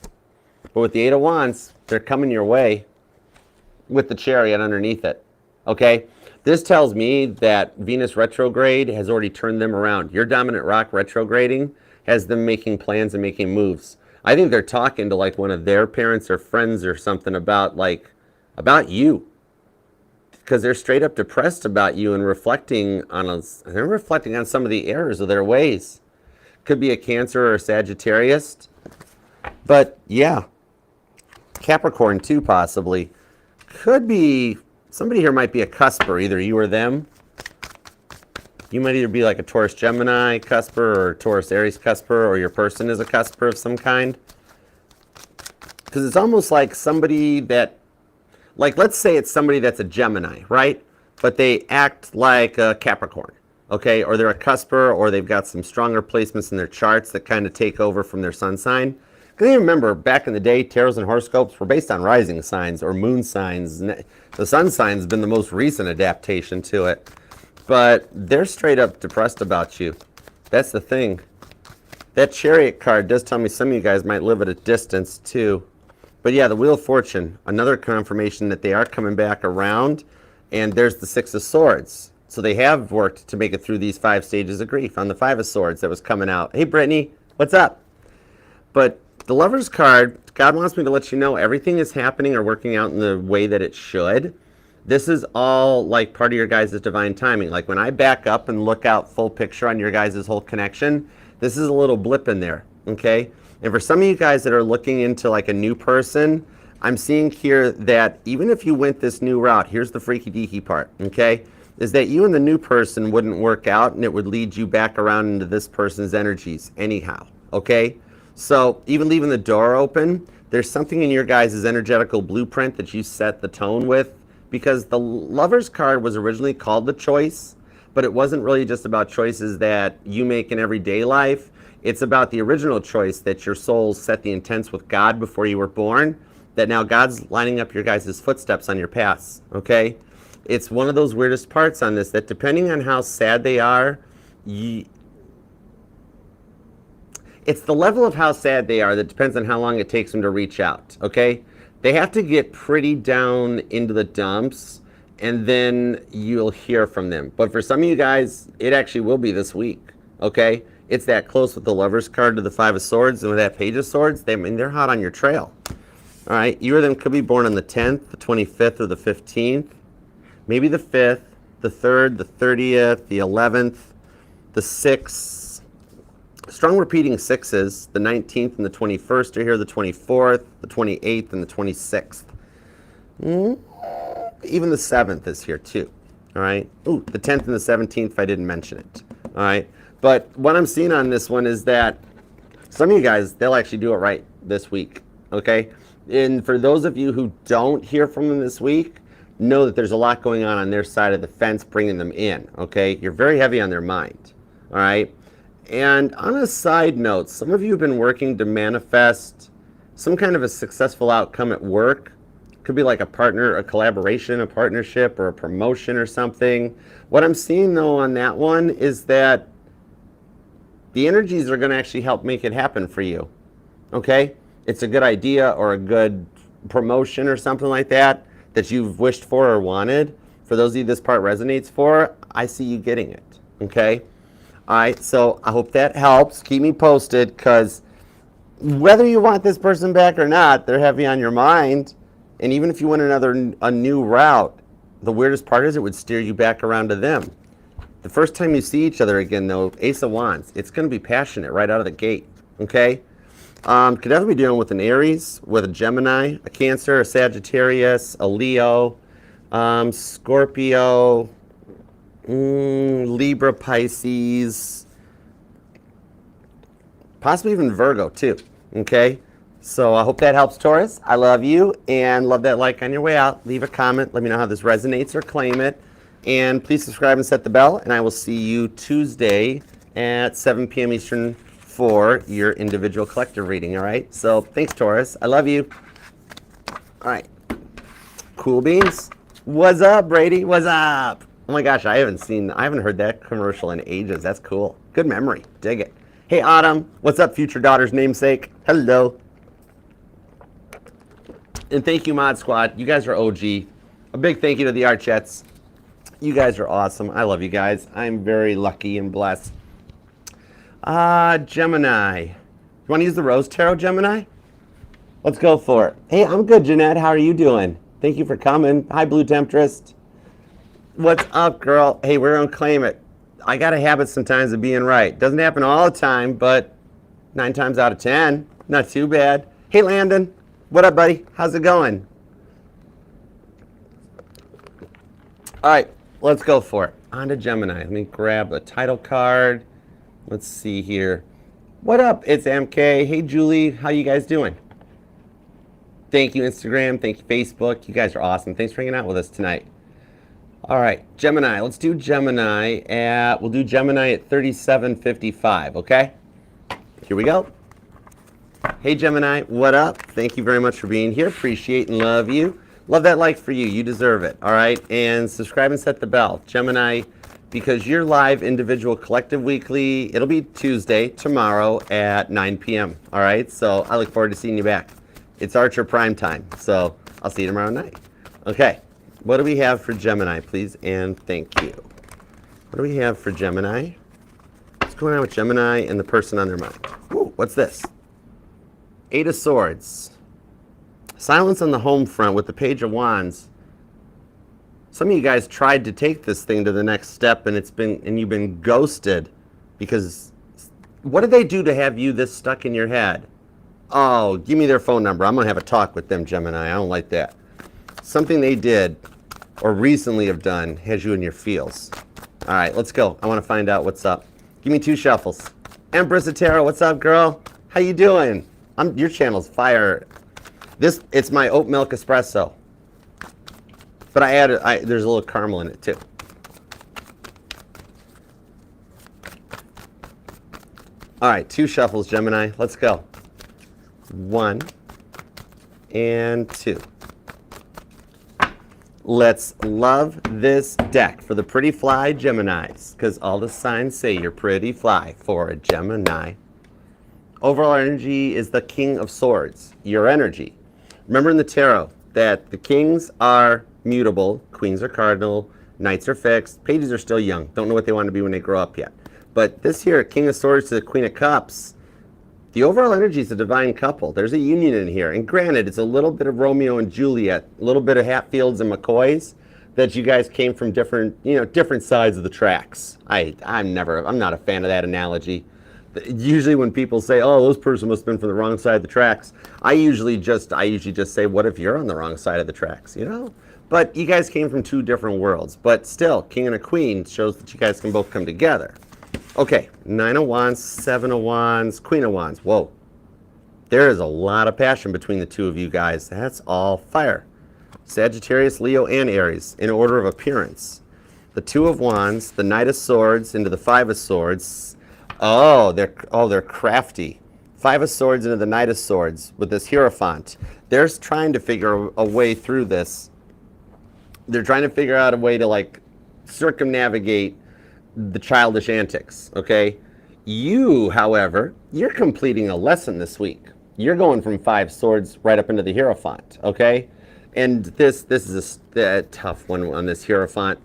But with the 8 of Wands, they're coming your way with the Chariot underneath it, okay? This tells me that Venus retrograde has already turned them around. Your dominant rock retrograding has them making plans and making moves. I think they're talking to like one of their parents or friends or something about you, because they're straight up depressed about you and reflecting on some of the errors of their ways. Could be a Cancer or a Sagittarius, but yeah, Capricorn too possibly. Could be somebody here, might be a cusper, either you or them. You might either be like a Taurus Gemini cusper or Taurus Aries cusper, or your person is a cusper of some kind. Because it's almost like somebody that, like, let's say it's somebody that's a Gemini, right? But they act like a Capricorn, okay? Or they're a cusper, or they've got some stronger placements in their charts that kind of take over from their sun sign. Because you remember, back in the day, tarots and horoscopes were based on rising signs or moon signs. The sun sign's been the most recent adaptation to it. But they're straight up depressed about you. That's the thing. That Chariot card does tell me some of you guys might live at a distance too. But yeah, the Wheel of Fortune, another confirmation that they are coming back around. And there's the 6 of Swords. So they have worked to make it through these 5 stages of grief on the 5 of Swords that was coming out. Hey, Brittany, what's up? But the Lover's card, God wants me to let you know everything is happening or working out in the way that it should. This is all like part of your guys' divine timing. Like when I back up and look out full picture on your guys' whole connection, this is a little blip in there, okay? And for some of you guys that are looking into like a new person, I'm seeing here that even if you went this new route, here's the freaky deaky part, okay? Is that you and the new person wouldn't work out, and it would lead you back around into this person's energies anyhow, okay? So even leaving the door open, there's something in your guys' energetical blueprint that you set the tone with, because the Lover's card was originally called the Choice, but it wasn't really just about choices that you make in everyday life. It's about the original choice that your souls set the intents with God before you were born, that now God's lining up your guys' footsteps on your paths, okay? It's one of those weirdest parts on this, that depending on how sad they are, it's the level of how sad they are that depends on how long it takes them to reach out, okay? They have to get pretty down into the dumps, and then you'll hear from them. But for some of you guys, it actually will be this week, okay? It's that close with the Lover's card to the 5 of Swords, and with that Page of Swords, they're hot on your trail. All right, you or them could be born on the 10th, the 25th, or the 15th. Maybe the 5th, the 3rd, the 30th, the 11th, the 6th. Strong repeating sixes. The 19th and the 21st are here, the 24th, the 28th, and the 26th. Even the 7th is here too. All right. Ooh, the 10th and the 17th, if I didn't mention it. All right. But what I'm seeing on this one is that some of you guys, they'll actually do it right this week. Okay. And for those of you who don't hear from them this week, know that there's a lot going on their side of the fence bringing them in. Okay. You're very heavy on their mind. All right. And on a side note, some of you have been working to manifest some kind of a successful outcome at work. Could be like a partner, a collaboration, a partnership, or a promotion or something. What I'm seeing though on that one is that the energies are going to actually help make it happen for you. Okay? It's a good idea or a good promotion or something like that that you've wished for or wanted. For those of you this part resonates for, I see you getting it. Okay? All right, so I hope that helps. Keep me posted, because whether you want this person back or not, they're heavy on your mind. And even if you went a new route, the weirdest part is it would steer you back around to them. The first time you see each other again, though, Ace of Wands, it's going to be passionate right out of the gate. Okay? Could definitely be dealing with an Aries, with a Gemini, a Cancer, a Sagittarius, a Leo, Scorpio, Libra, Pisces, possibly even Virgo too. Okay, so I hope that helps, Taurus. I love you and love that like on your way out. Leave a comment, let me know how this resonates or claim it, and please subscribe and set the bell, and I will see you Tuesday at 7 p.m. Eastern for your individual collective reading. All right, so thanks, Taurus. I love you. All right, cool beans. What's up, Brady? What's up? Oh my gosh, I haven't heard that commercial in ages. That's cool. Good memory. Dig it. Hey, Autumn. What's up, future daughter's namesake? Hello. And thank you, Mod Squad. You guys are OG. A big thank you to the Archettes. You guys are awesome. I love you guys. I'm very lucky and blessed. Gemini. You want to use the Rose Tarot, Gemini? Let's go for it. Hey, I'm good, Jeanette. How are you doing? Thank you for coming. Hi, Blue Temptress. What's up, girl? Hey, we're going to claim it. I got a habit sometimes of being right. Doesn't happen all the time, but 9 times out of 10, not too bad. Hey, Landon. What up, buddy? How's it going? All right, let's go for it. On to Gemini. Let me grab a title card. Let's see here. What up? It's MK. Hey, Julie. How you guys doing? Thank you, Instagram. Thank you, Facebook. You guys are awesome. Thanks for hanging out with us tonight. All right, Gemini. Let's do Gemini we'll do Gemini at 3755, okay? Here we go. Hey, Gemini, what up? Thank you very much for being here. Appreciate and love you. Love that like for you. You deserve it, all right? And subscribe and set the bell. Gemini, because you're live individual collective weekly, it'll be Tuesday, tomorrow at 9 p.m., all right? So I look forward to seeing you back. It's Archer prime time, so I'll see you tomorrow night. Okay. What do we have for Gemini, please? And thank you. What do we have for Gemini? What's going on with Gemini and the person on their mind? Ooh, what's this? 8 of Swords. Silence on the home front with the Page of Wands. Some of you guys tried to take this thing to the next step, and you've been ghosted because what did they do to have you this stuck in your head? Oh, give me their phone number. I'm going to have a talk with them, Gemini. I don't like that. Something they did or recently have done has you in your feels. All right, let's go. I want to find out what's up. Give me 2 shuffles. Empress of Tarot, what's up, girl? How you doing? Your channel's fire. It's my oat milk espresso. But there's a little caramel in it too. All right, 2 shuffles, Gemini. Let's go. 1 and 2. Let's love this deck for the pretty fly Geminis, because all the signs say you're pretty fly for a Gemini. Overall energy is the King of Swords, your energy. Remember in the tarot that the kings are mutable, queens are cardinal, knights are fixed, pages are still young, don't know what they want to be when they grow up yet. But this here, King of Swords to the Queen of Cups, The overall energy is a divine couple. There's a union in here. And granted, it's a little bit of Romeo and Juliet, a little bit of Hatfields and McCoys, that you guys came from different, different sides of the tracks. I'm not a fan of that analogy. Usually when people say, oh, those person must have been from the wrong side of the tracks, I usually just say, what if you're on the wrong side of the tracks, But you guys came from two different worlds. But still, King and a Queen shows that you guys can both come together. Okay, 9 of Wands, 7 of Wands, Queen of Wands. Whoa. There is a lot of passion between the two of you guys. That's all fire. Sagittarius, Leo, and Aries in order of appearance. The 2 of Wands, the Knight of Swords into the 5 of Swords. Oh, they're crafty. 5 of Swords into the Knight of Swords with this Hierophant. They're trying to figure a way through this. They're trying to figure out a way to circumnavigate the childish antics, okay? You, however, you're completing a lesson this week. You're going from 5 swords right up into the Hierophant, okay? And this is a tough one on this Hierophant.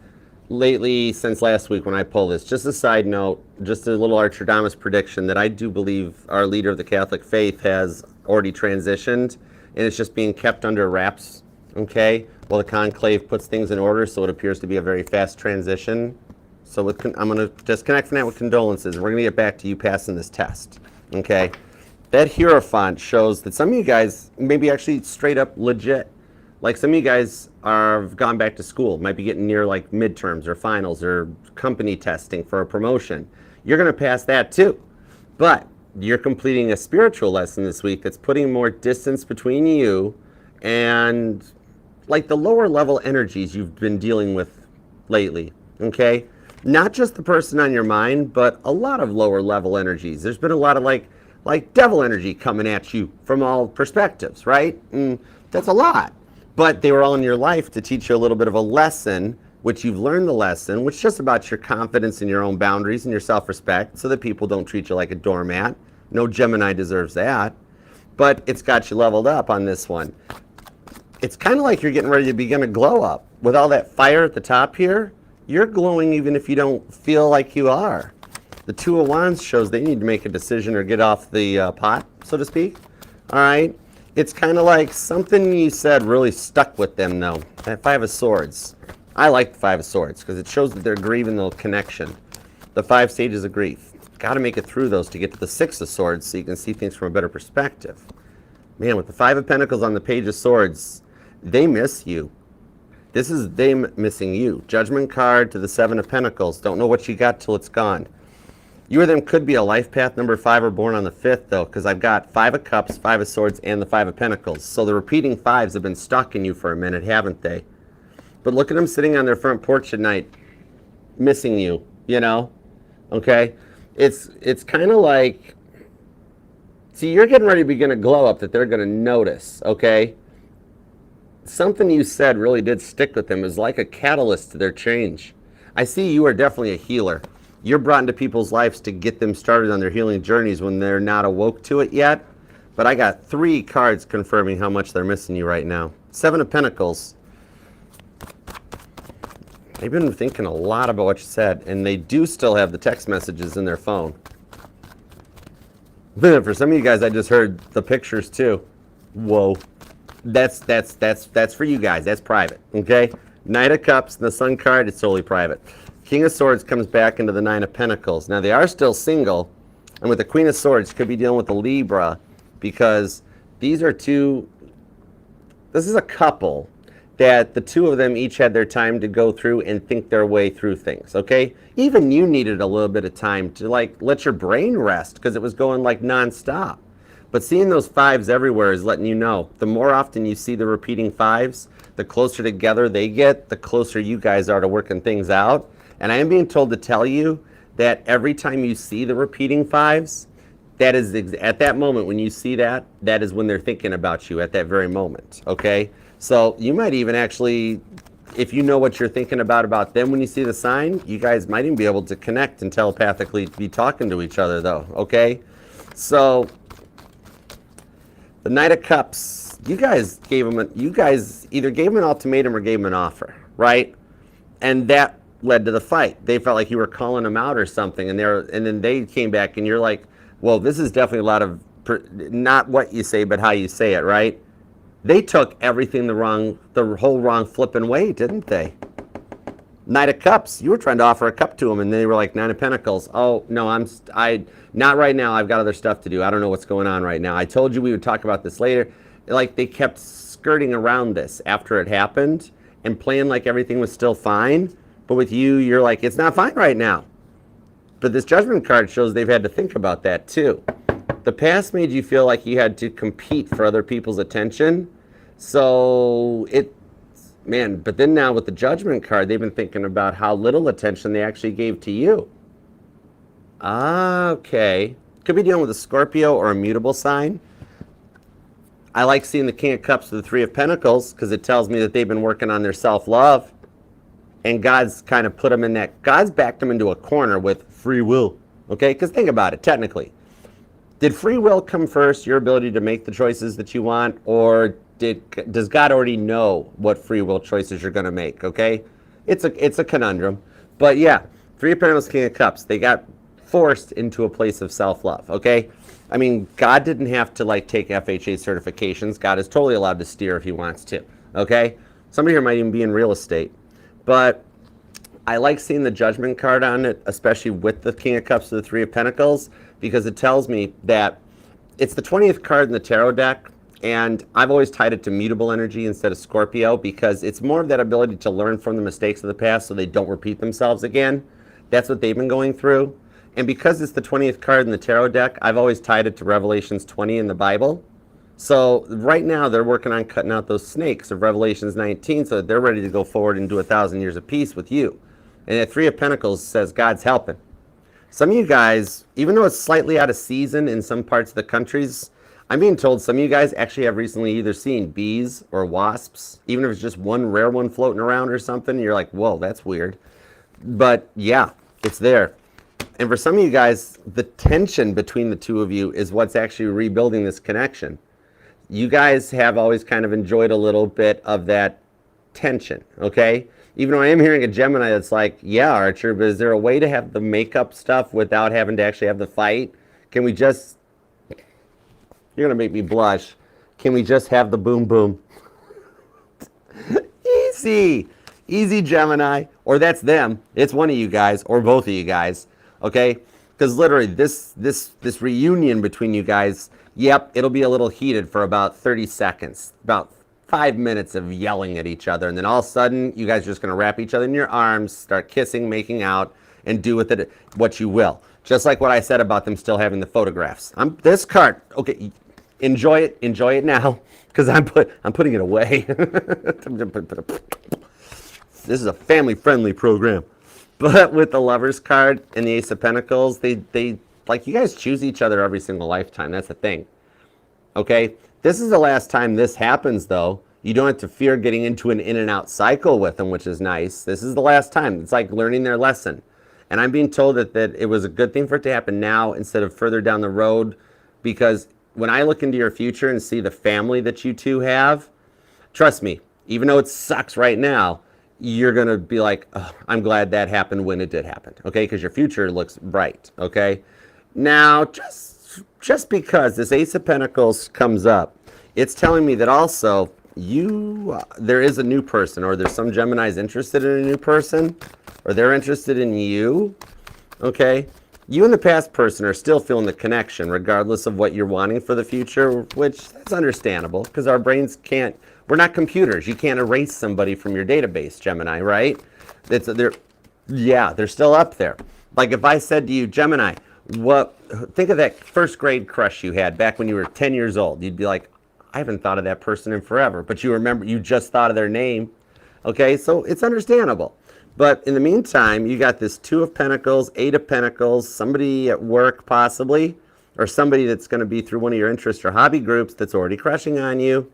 Lately, since last week when I pulled this, just a side note, just a little Archerdamos prediction that I do believe our leader of the Catholic faith has already transitioned, and it's just being kept under wraps, okay? Well, the conclave puts things in order, so it appears to be a very fast transition. So I'm going to disconnect from that with condolences, and we're going to get back to you passing this test, okay? That Hierophant shows that some of you guys maybe actually straight up legit. Like some of you guys have gone back to school, might be getting near like midterms or finals or company testing for a promotion. You're going to pass that too. But you're completing a spiritual lesson this week that's putting more distance between you and like the lower level energies you've been dealing with lately, okay? Not just the person on your mind, but a lot of lower level energies. There's been a lot of like devil energy coming at you from all perspectives, right? And that's a lot. But they were all in your life to teach you a little bit of a lesson, which you've learned the lesson, which is just about your confidence in your own boundaries and your self-respect so that people don't treat you like a doormat. No Gemini deserves that. But it's got you leveled up on this one. It's kind of like you're getting ready to begin a glow up. With all that fire at the top here, you're glowing even if you don't feel like you are. The 2 of Wands shows they need to make a decision or get off the pot, so to speak. All right? It's kind of like something you said really stuck with them, though. That 5 of Swords. I like the 5 of Swords because it shows that they're grieving the connection. The 5 stages of grief. Got to make it through those to get to the 6 of Swords so you can see things from a better perspective. Man, with the 5 of Pentacles on the Page of Swords, they miss you. This is them missing you. Judgment card to the 7 of Pentacles. Don't know what you got till it's gone. You or them could be a life path number 5 or born on the 5th, though, because I've got 5 of Cups, 5 of Swords, and the 5 of Pentacles. So the repeating 5s have been stuck in you for a minute, haven't they? But look at them sitting on their front porch at night, missing you, Okay? It's kind of like, see, you're getting ready to begin a glow up that they're going to notice, okay? Something you said really did stick with them. It was like a catalyst to their change. I see you are definitely a healer. You're brought into people's lives to get them started on their healing journeys when they're not awoke to it yet. But I got 3 cards confirming how much they're missing you right now. 7 of Pentacles. They've been thinking a lot about what you said, and they do still have the text messages in their phone. But for some of you guys, I just heard the pictures too. Whoa. That's for you guys. That's private, okay? Knight of Cups and the Sun card, it's totally private. King of Swords comes back into the 9 of Pentacles. Now, they are still single, and with the Queen of Swords, could be dealing with a Libra, because these are this is a couple that the 2 of them each had their time to go through and think their way through things, okay? Even you needed a little bit of time to, let your brain rest, because it was going, nonstop. But seeing those 5s everywhere is letting you know, the more often you see the repeating 5s, the closer together they get, the closer you guys are to working things out. And I am being told to tell you that every time you see the repeating 5s, that is at that moment when you see that, that is when they're thinking about you at that very moment, okay? So you might even actually, if you know what you're thinking about them when you see the sign, you guys might even be able to connect and telepathically be talking to each other, though, okay? So the Knight of Cups, you guys either gave him an ultimatum or gave him an offer, right? And that led to the fight. They felt like you were calling them out or something, and then they came back, and you're like, well, this is definitely a lot of not what you say, but how you say it, right? They took everything the whole wrong flipping way, didn't they? Knight of Cups. You were trying to offer a cup to them, and they were like, Nine of Pentacles. Oh no, not right now. I've got other stuff to do. I don't know what's going on right now. I told you we would talk about this later. Like, they kept skirting around this after it happened and playing like everything was still fine. But with you, you're like, it's not fine right now. But this Judgment card shows they've had to think about that too. The past made you feel like you had to compete for other people's attention. So but then now with the Judgment card, they've been thinking about how little attention they actually gave to you. Okay. Could be dealing with a Scorpio or a mutable sign. I like seeing the King of Cups to the Three of Pentacles because it tells me that they've been working on their self-love. And God's kind of put them in that. God's backed them into a corner with free will. Okay? Because think about it, technically. Did free will come first, your ability to make the choices that you want, or does God already know what free will choices you're going to make? Okay? It's a conundrum. But yeah, Three of Pentacles, King of Cups. They got forced into a place of self-love. Okay? I mean, God didn't have to take FHA certifications. God is totally allowed to steer if he wants to. Okay? Somebody here might even be in real estate. But I like seeing the Judgment card on it, especially with the King of Cups to the Three of Pentacles, because it tells me that it's the 20th card in the tarot deck, and I've always tied it to mutable energy instead of Scorpio because it's more of that ability to learn from the mistakes of the past so they don't repeat themselves again. That's what they've been going through. And because it's the 20th card in the tarot deck, I've always tied it to Revelations 20 in the Bible. So right now they're working on cutting out those snakes of Revelations 19 so that they're ready to go forward and do 1,000 years of peace with you. And that Three of Pentacles says God's helping. Some of you guys, even though it's slightly out of season in some parts of the countries, I'm being told some of you guys actually have recently either seen bees or wasps, even if it's just one rare one floating around or something. You're like, whoa, that's weird. But yeah, it's there. And for some of you guys, the tension between the two of you is what's actually rebuilding this connection. You guys have always kind of enjoyed a little bit of that tension, okay? Even though I am hearing a Gemini that's like, yeah, Archer, but is there a way to have the makeup stuff without having to actually have the fight? Can we just, you're going to make me blush. Can we just have the boom boom? Easy. Easy, Gemini. Or that's them. It's one of you guys or both of you guys, okay? Because literally this reunion between you guys, yep, it'll be a little heated for about 30 seconds, about 5 minutes of yelling at each other, and then all of a sudden you guys are just going to wrap each other in your arms, start kissing, making out, and do with it what you will. Just like what I said about them still having the photographs. This card, okay, enjoy it now, because I'm putting it away. This is a family-friendly program. But with the Lovers card and the Ace of Pentacles, they like, you guys choose each other every single lifetime. That's the thing. Okay? This is the last time this happens, though. You don't have to fear getting into an in and out cycle with them, which is nice. This is the last time. It's like learning their lesson. And I'm being told that it was a good thing for it to happen now instead of further down the road, because when I look into your future and see the family that you two have, trust me, even though it sucks right now, you're going to be like, oh, I'm glad that happened when it did happen, okay? Because your future looks bright, okay? Now, just because this Ace of Pentacles comes up, it's telling me that also there is a new person, or there's some Geminis interested in a new person, or they're interested in you, okay? You and the past person are still feeling the connection, regardless of what you're wanting for the future, which that's understandable, because our brains can't, we're not computers. You can't erase somebody from your database, Gemini, right? They're still up there. Like if I said to you, Gemini, think of that first grade crush you had back when you were 10 years old. You'd be like, I haven't thought of that person in forever, but you remember, you just thought of their name. Okay, so it's understandable. But in the meantime, you got this Two of Pentacles, Eight of Pentacles, somebody at work possibly, or somebody that's going to be through one of your interest or hobby groups that's already crushing on you.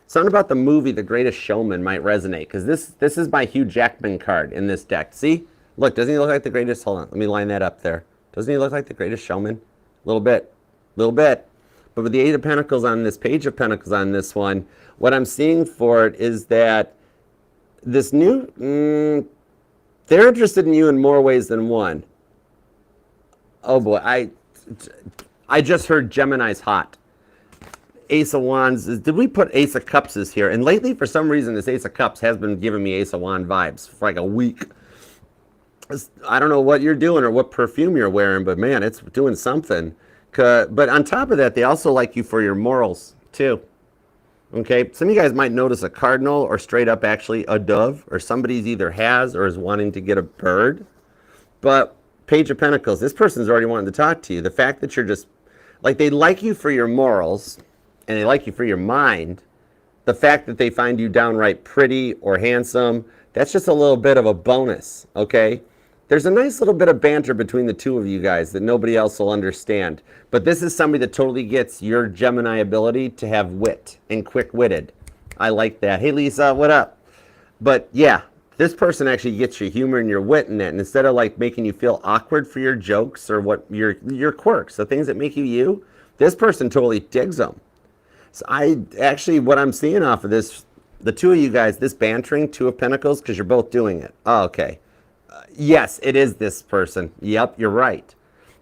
Something about the movie The Greatest Showman might resonate, because this is my Hugh Jackman card in this deck. See? Look, doesn't he look like the greatest? Hold on, let me line that up there. Doesn't he look like the Greatest Showman? A little bit. But with the Eight of Pentacles on this, Page of Pentacles on this one, what I'm seeing for it is that this new, they're interested in you in more ways than one. Oh boy, I just heard Gemini's hot. Ace of Wands did we put Ace of Cups is here? And lately, for some reason, this Ace of Cups has been giving me Ace of Wand vibes for like a week. I don't know what you're doing or what perfume you're wearing, but man, it's doing something. But on top of that, they also like you for your morals, too. Okay, some of you guys might notice a cardinal or straight up actually a dove, or somebody's either has or is wanting to get a bird. But Page of Pentacles, this person's already wanting to talk to you. The fact that you're just, like, they like you for your morals, and they like you for your mind. The fact that they find you downright pretty or handsome, that's just a little bit of a bonus, okay? There's a nice little bit of banter between the two of you guys that nobody else will understand. But this is somebody that totally gets your Gemini ability to have wit and quick-witted. I like that. Hey, Lisa, what up? But yeah, this person actually gets your humor and your wit in it. And instead of like making you feel awkward for your jokes or what your quirks, the things that make you you, this person totally digs them. So what I'm seeing off of this, the two of you guys, this bantering, Two of Pentacles, because you're both doing it. Oh, okay. Yes, it is this person. Yep, you're right.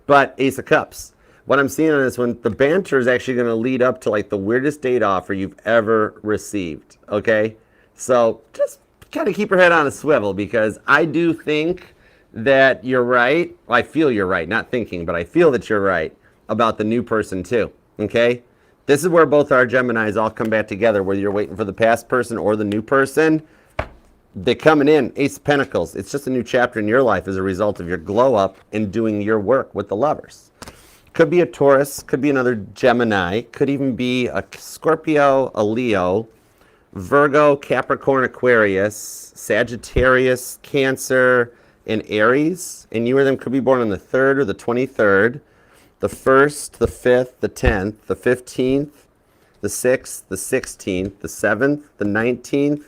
But Ace of Cups. What I'm seeing on this one, the banter is actually going to lead up to like the weirdest date offer you've ever received. Okay? So just kind of keep your head on a swivel, because I do think that you're right. Well, I feel you're right, not thinking, but I feel that you're right about the new person too. Okay? This is where both our Geminis all come back together, whether you're waiting for the past person or the new person. They're coming in, Ace of Pentacles. It's just a new chapter in your life as a result of your glow up and doing your work with the lovers. Could be a Taurus, could be another Gemini, could even be a Scorpio, a Leo, Virgo, Capricorn, Aquarius, Sagittarius, Cancer, and Aries. And you or them could be born on the 3rd or the 23rd. The 1st, the 5th, the 10th, the 15th, the 6th, the 16th, the 7th, the 19th,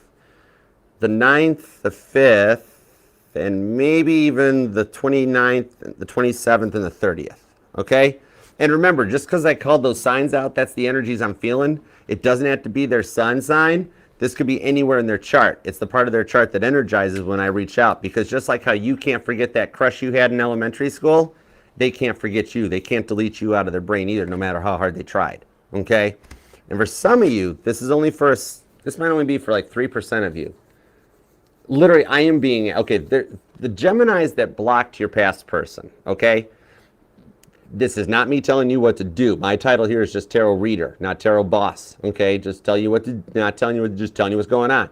the 9th, the 5th, and maybe even the 29th, the 27th, and the 30th. Okay? And remember, just because I called those signs out, that's the energies I'm feeling. It doesn't have to be their sun sign. This could be anywhere in their chart. It's the part of their chart that energizes when I reach out. Because just like how you can't forget that crush you had in elementary school, they can't forget you. They can't delete you out of their brain either, no matter how hard they tried. Okay? And for some of you, this might only be for like 3% of you. Literally, I am being, okay, the Geminis that blocked your past person, okay? This is not me telling you what to do. My title here is just tarot reader, not tarot boss, okay? Just tell you what to, not telling you what, just telling you what's going on.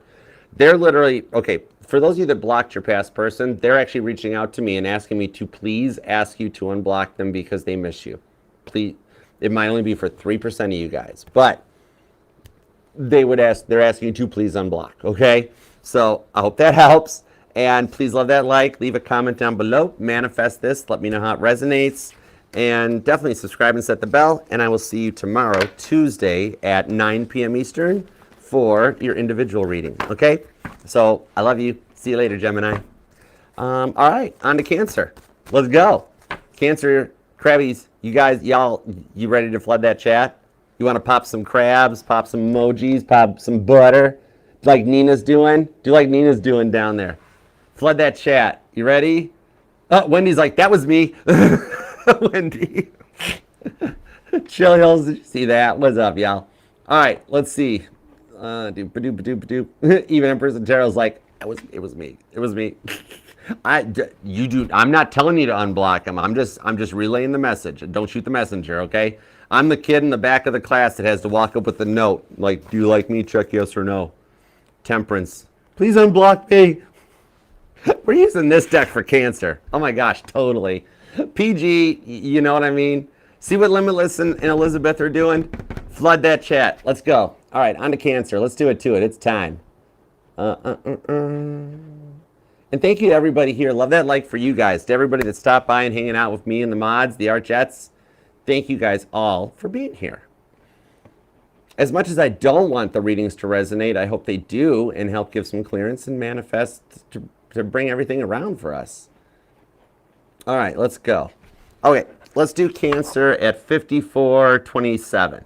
They're literally, okay, for those of you that blocked your past person, they're actually reaching out to me and asking me to please ask you to unblock them because they miss you. Please, it might only be for 3% of you guys, but they're asking you to please unblock, okay? So I hope that helps. And please love that like, leave a comment down below, manifest this, let me know how it resonates, and definitely subscribe and set the bell. And I will see you tomorrow, Tuesday at 9 p.m. Eastern for your individual reading. Okay? So I love you. See you later, Gemini. All right, on to Cancer. Let's go. Cancer, crabbies, you guys, you ready to flood that chat? You want to pop some crabs, pop some emojis, pop some butter? Like Nina's doing? Do like Nina's doing down there. Flood that chat. You ready? Oh, Wendy's like, that was me. Wendy. Chill Hills, did you see that? What's up, y'all? All right, let's see. Even Empress and Tarot's like, it was me. It was me. I'm not telling you to unblock him. I'm just relaying the message. Don't shoot the messenger, okay? I'm the kid in the back of the class that has to walk up with the note. Like, do you like me? Check yes or no. Temperance. Please unblock me. We're using this deck for Cancer. Oh my gosh, totally. PG, you know what I mean? See what Limitless and Elizabeth are doing? Flood that chat. Let's go. All right, on to Cancer. Let's do it to it. It's time. And thank you to everybody here. Love that like for you guys. To everybody that stopped by and hanging out with me and the mods, the Archettes. Thank you guys all for being here. As much as I don't want the readings to resonate, I hope they do and help give some clearance and manifest to bring everything around for us. All right, let's go. Okay, let's do Cancer at 54:27.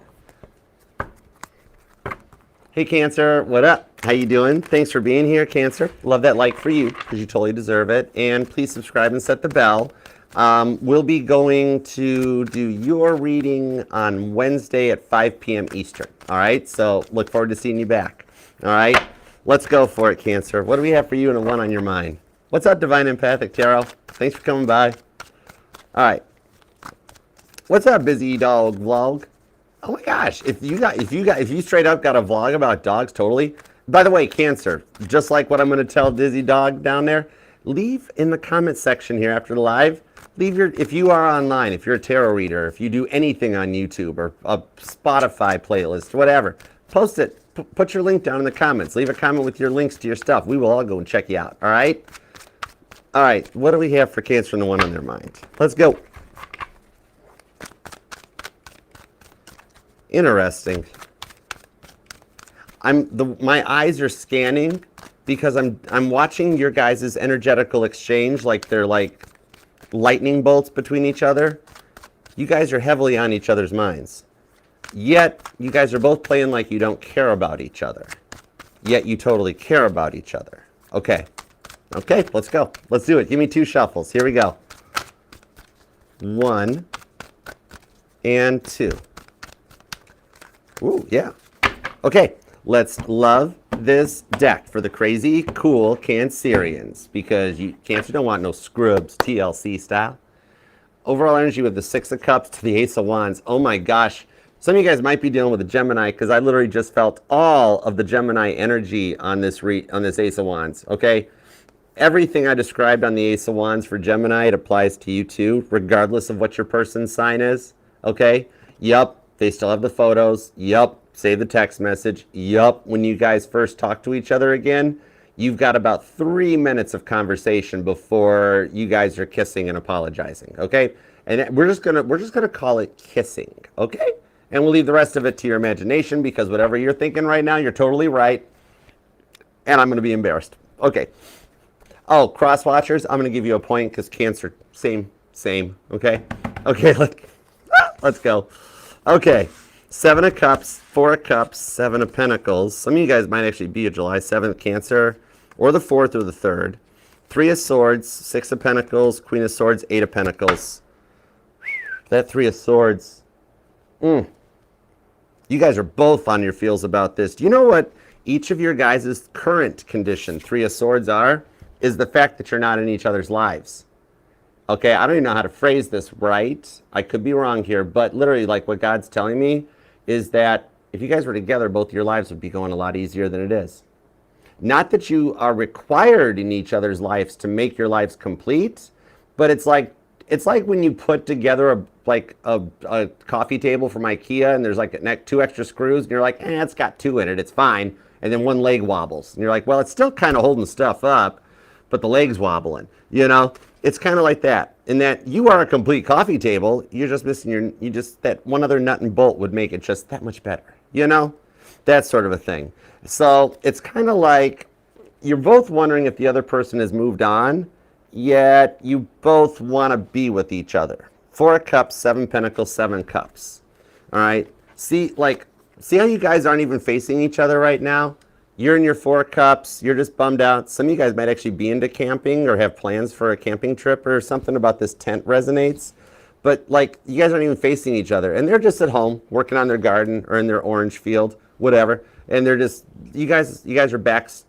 Hey, Cancer, what up? How you doing? Thanks for being here, Cancer. Love that like for you because you totally deserve it. And please subscribe and set the bell. We'll be going to do your reading on Wednesday at 5 p.m. Eastern. All right, so look forward to seeing you back. All right, let's go for it, Cancer. What do we have for you and a one on your mind? What's up, Divine Empathic Tarot? Thanks for coming by. All right. What's up, Busy Dog Vlog? Oh my gosh, if you straight up got a vlog about dogs, totally. By the way, Cancer, just like what I'm going to tell Dizzy Dog down there, leave in the comment section here after the live. Leave your, if you are online, if you're a tarot reader, if you do anything on YouTube or a Spotify playlist, whatever, post it. Put your link down in the comments. Leave a comment with your links to your stuff. We will all go and check you out. All right. All right. What do we have for Cancer and the one on their mind? Let's go. Interesting. My eyes are scanning because I'm watching your guys' energetical exchange like they're like lightning bolts between each other. You guys are heavily on each other's minds. Yet you guys are both playing like you don't care about each other. Yet you totally care about each other. Okay. Okay, let's go. Let's do it. Give me 2 shuffles. Here we go. 1 and 2. Ooh, yeah. Okay, let's love this deck for the crazy, cool Cancerians, because Cancer don't want no scrubs, TLC style. Overall energy with the 6 of Cups to the Ace of Wands. Oh my gosh. Some of you guys might be dealing with a Gemini, because I literally just felt all of the Gemini energy on this Ace of Wands, okay? Everything I described on the Ace of Wands for Gemini, it applies to you too, regardless of what your person's sign is, okay? Yup. They still have the photos. Yup. Save the text message. Yup. When you guys first talk to each other again, you've got about 3 minutes of conversation before you guys are kissing and apologizing. Okay? And we're just gonna call it kissing. Okay? And we'll leave the rest of it to your imagination, because whatever you're thinking right now, you're totally right. And I'm gonna be embarrassed. Okay. Oh, cross watchers, I'm gonna give you a point because Cancer, same. Okay? Okay, let's go. Okay, 7 of Cups, 4 of Cups, 7 of Pentacles. Some of you guys might actually be a July 7th Cancer, or the 4th or the 3rd. 3 of Swords, 6 of Pentacles, Queen of Swords, 8 of Pentacles. That 3 of Swords. You guys are both on your feels about this. Do you know what each of your guys' current condition, 3 of Swords, are? Is the fact that you're not in each other's lives. Okay, I don't even know how to phrase this right. I could be wrong here, but literally like what God's telling me is that if you guys were together, both your lives would be going a lot easier than it is. Not that you are required in each other's lives to make your lives complete, but it's like when you put together a coffee table from IKEA and there's like 2 extra screws and you're like, it's got 2 in it, it's fine. And then 1 leg wobbles. And you're like, well, it's still kind of holding stuff up, but the leg's wobbling, you know? It's kind of like that, in that you are a complete coffee table. You're just missing that one other nut and bolt would make it just that much better, you know? That sort of a thing. So it's kind of like you're both wondering if the other person has moved on, yet you both want to be with each other. 4 of Cups, 7 Pentacles, 7 Cups. All right? See how you guys aren't even facing each other right now? You're in your 4 Cups, you're just bummed out. Some of you guys might actually be into camping or have plans for a camping trip or something about this tent resonates. But like, you guys aren't even facing each other. And they're just at home working on their garden or in their orange field, whatever. And they're just, you guys are backs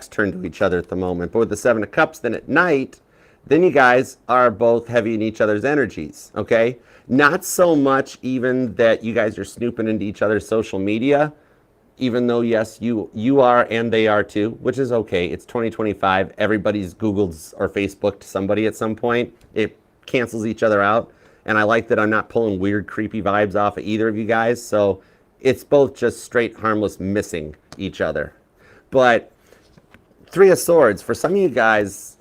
turned to each other at the moment. But with the 7 of Cups, then at night, then you guys are both heavy in each other's energies, okay? Not so much even that you guys are snooping into each other's social media, even though, yes, you are and they are too, which is okay. It's 2025. Everybody's Googled or Facebooked somebody at some point. It cancels each other out. And I like that I'm not pulling weird, creepy vibes off of either of you guys. So it's both just straight harmless missing each other. But 3 of Swords, for some of you guys,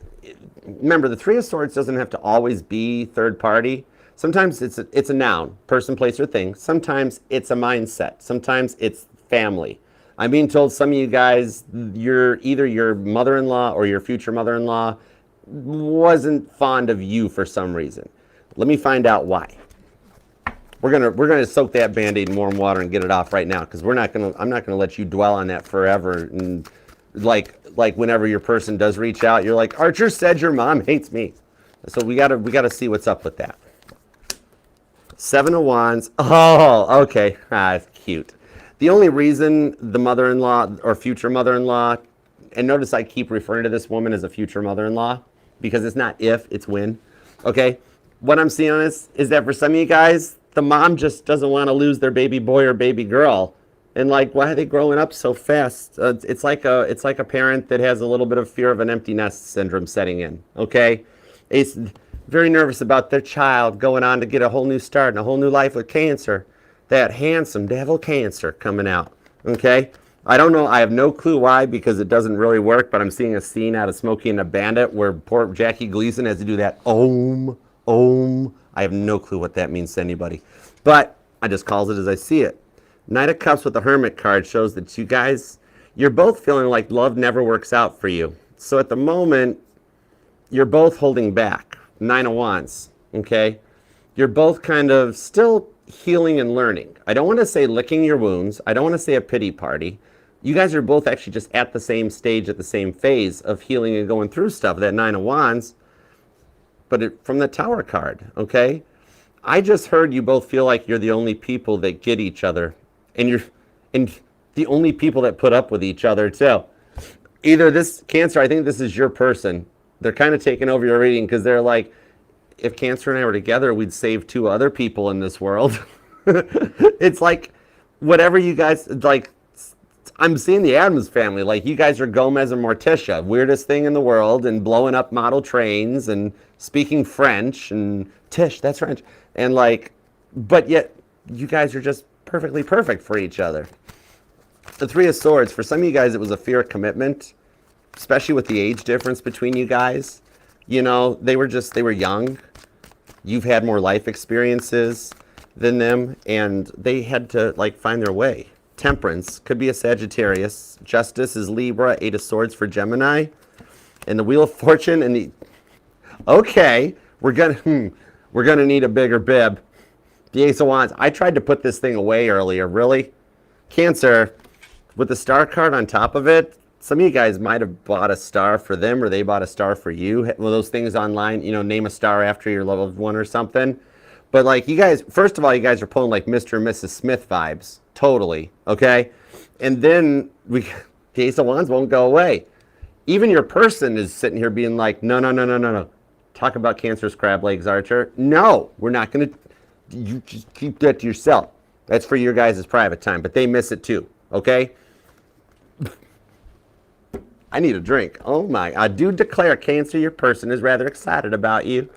remember the 3 of Swords doesn't have to always be third party. Sometimes it's a noun, person, place, or thing. Sometimes it's a mindset. Sometimes it's family. I'm being told some of you guys, either your mother-in-law or your future mother-in-law wasn't fond of you for some reason. Let me find out why. We're gonna soak that Band-Aid in warm water and get it off right now, because I'm not gonna let you dwell on that forever. And like whenever your person does reach out, you're like, Archer said your mom hates me. So we gotta see what's up with that. Seven of Wands. Oh, okay. That's cute. The only reason the mother-in-law or future mother-in-law, and notice I keep referring to this woman as a future mother-in-law because it's not if, it's when. Okay? What I'm seeing on this is that for some of you guys, the mom just doesn't want to lose their baby boy or baby girl. And like, why are they growing up so fast? It's like a parent that has a little bit of fear of an empty nest syndrome setting in. Okay? It's very nervous about their child going on to get a whole new start and a whole new life with Cancer. That handsome devil Cancer coming out. Okay? I don't know. I have no clue why because it doesn't really work, but I'm seeing a scene out of Smokey and the Bandit where poor Jackie Gleason has to do that Om. I have no clue what that means to anybody. But I just calls it as I see it. Knight of Cups with the Hermit card shows that you guys, you're both feeling like love never works out for you. So at the moment, you're both holding back. Nine of Wands, okay? You're both kind of still healing and learning. I don't want to say licking your wounds. I don't want to say a pity party. You guys are both actually just at the same stage, at the same phase of healing and going through stuff, that Nine of Wands. But from the Tower card, okay? I just heard you both feel like you're the only people that get each other. And the only people that put up with each other, too. Either this, Cancer, I think this is your person. They're kind of taking over your reading because they're like, if Cancer and I were together, we'd save two other people in this world. It's like, whatever you guys, like, I'm seeing the Addams family. Like, you guys are Gomez and Morticia, weirdest thing in the world, and blowing up model trains and speaking French, and Tish, that's French. And like, but yet, you guys are just perfectly perfect for each other. The Three of Swords, for some of you guys, it was a fear of commitment, especially with the age difference between you guys. You know, they were young. You've had more life experiences than them, and they had to, like, find their way. Temperance could be a Sagittarius. Justice is Libra. Eight of Swords for Gemini. And the Wheel of Fortune and the... Okay, we're gonna need a bigger bib. The Ace of Wands. I tried to put this thing away earlier. Really? Cancer, with the star card on top of it, some of you guys might have bought a star for them or they bought a star for you. One of those things online, you know, name a star after your loved one or something. But like, you guys, first of all, you guys are pulling like Mr. and Mrs. Smith vibes. Totally. Okay? And then the Ace of Wands won't go away. Even your person is sitting here being like, no. Talk about Cancer's crab legs, Archer. No, we're not going to. You just keep that to yourself. That's for your guys' private time, but they miss it too, okay? I need a drink. Oh my, I do declare, Cancer, your person is rather excited about you.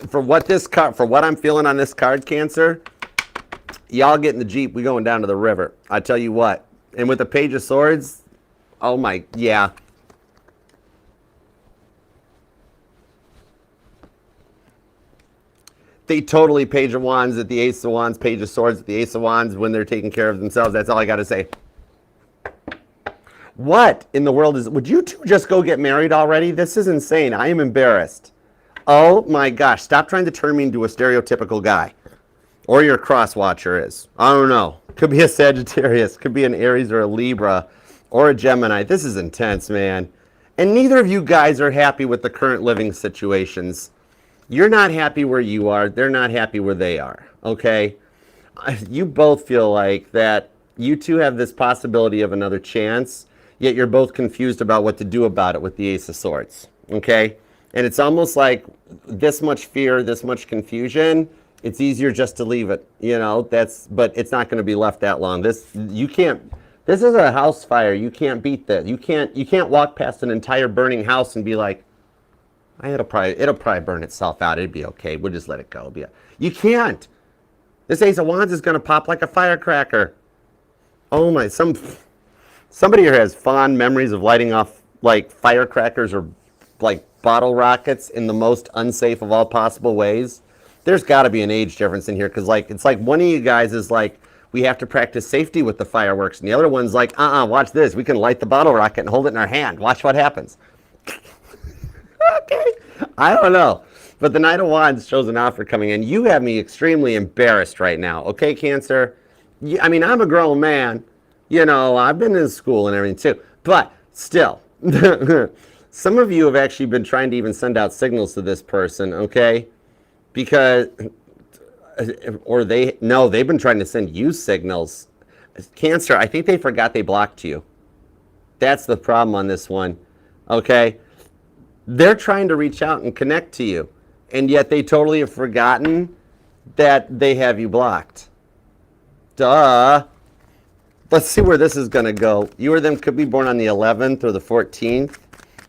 For what I'm feeling on this card, Cancer, y'all get in the Jeep, we going down to the river. I tell you what. And with the Page of Swords, oh my, yeah. They totally Page of Wands at the Ace of Wands, Page of Swords at the Ace of Wands when they're taking care of themselves. That's all I got to say. What in the world is... Would you two just go get married already? This is insane. I am embarrassed. Oh my gosh. Stop trying to turn me into a stereotypical guy. Or your cross watcher is. I don't know. Could be a Sagittarius. Could be an Aries or a Libra. Or a Gemini. This is intense, man. And neither of you guys are happy with the current living situations. You're not happy where you are. They're not happy where they are. Okay? You both feel like that you two have this possibility of another chance, yet you're both confused about what to do about it with the Ace of Swords. Okay? And it's almost like this much fear, this much confusion, it's easier just to leave it. You know, but it's not going to be left that long. This is a house fire. You can't beat that. You can't walk past an entire burning house and be like, it'll probably burn itself out. It'd be okay. We'll just let it go. You can't. This Ace of Wands is going to pop like a firecracker. Oh my, somebody here has fond memories of lighting off like firecrackers or like bottle rockets in the most unsafe of all possible ways. There's got to be an age difference in here because like it's like one of you guys is like, we have to practice safety with the fireworks, and the other one's like, watch this. We can light the bottle rocket and hold it in our hand. Watch what happens. Okay, I don't know. But the Knight of Wands shows an offer coming in. You have me extremely embarrassed right now. Okay, Cancer? I mean, I'm a grown man. You know, I've been in school and everything too. But still, Some of you have actually been trying to even send out signals to this person, okay? Because, or they've been trying to send you signals. Cancer, I think they forgot they blocked you. That's the problem on this one, okay? They're trying to reach out and connect to you, and yet they totally have forgotten that they have you blocked. Duh. Let's see where this is going to go. You or them could be born on the 11th or the 14th,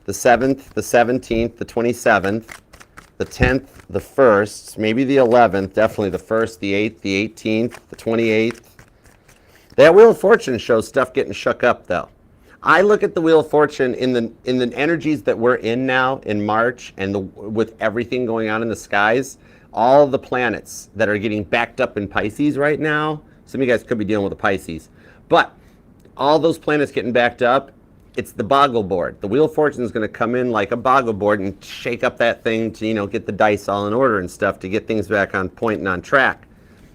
the 7th, the 17th, the 27th, the 10th, the 1st, maybe the 11th, definitely the 1st, the 8th, the 18th, the 28th. That Wheel of Fortune shows stuff getting shook up, though. I look at the Wheel of Fortune in the energies that we're in now in March, and with everything going on in the skies, all the planets that are getting backed up in Pisces right now. Some of you guys could be dealing with the Pisces, but all those planets getting backed up, it's the boggle board. The Wheel of Fortune is going to come in like a boggle board and shake up that thing to, get the dice all in order and stuff to get things back on point and on track.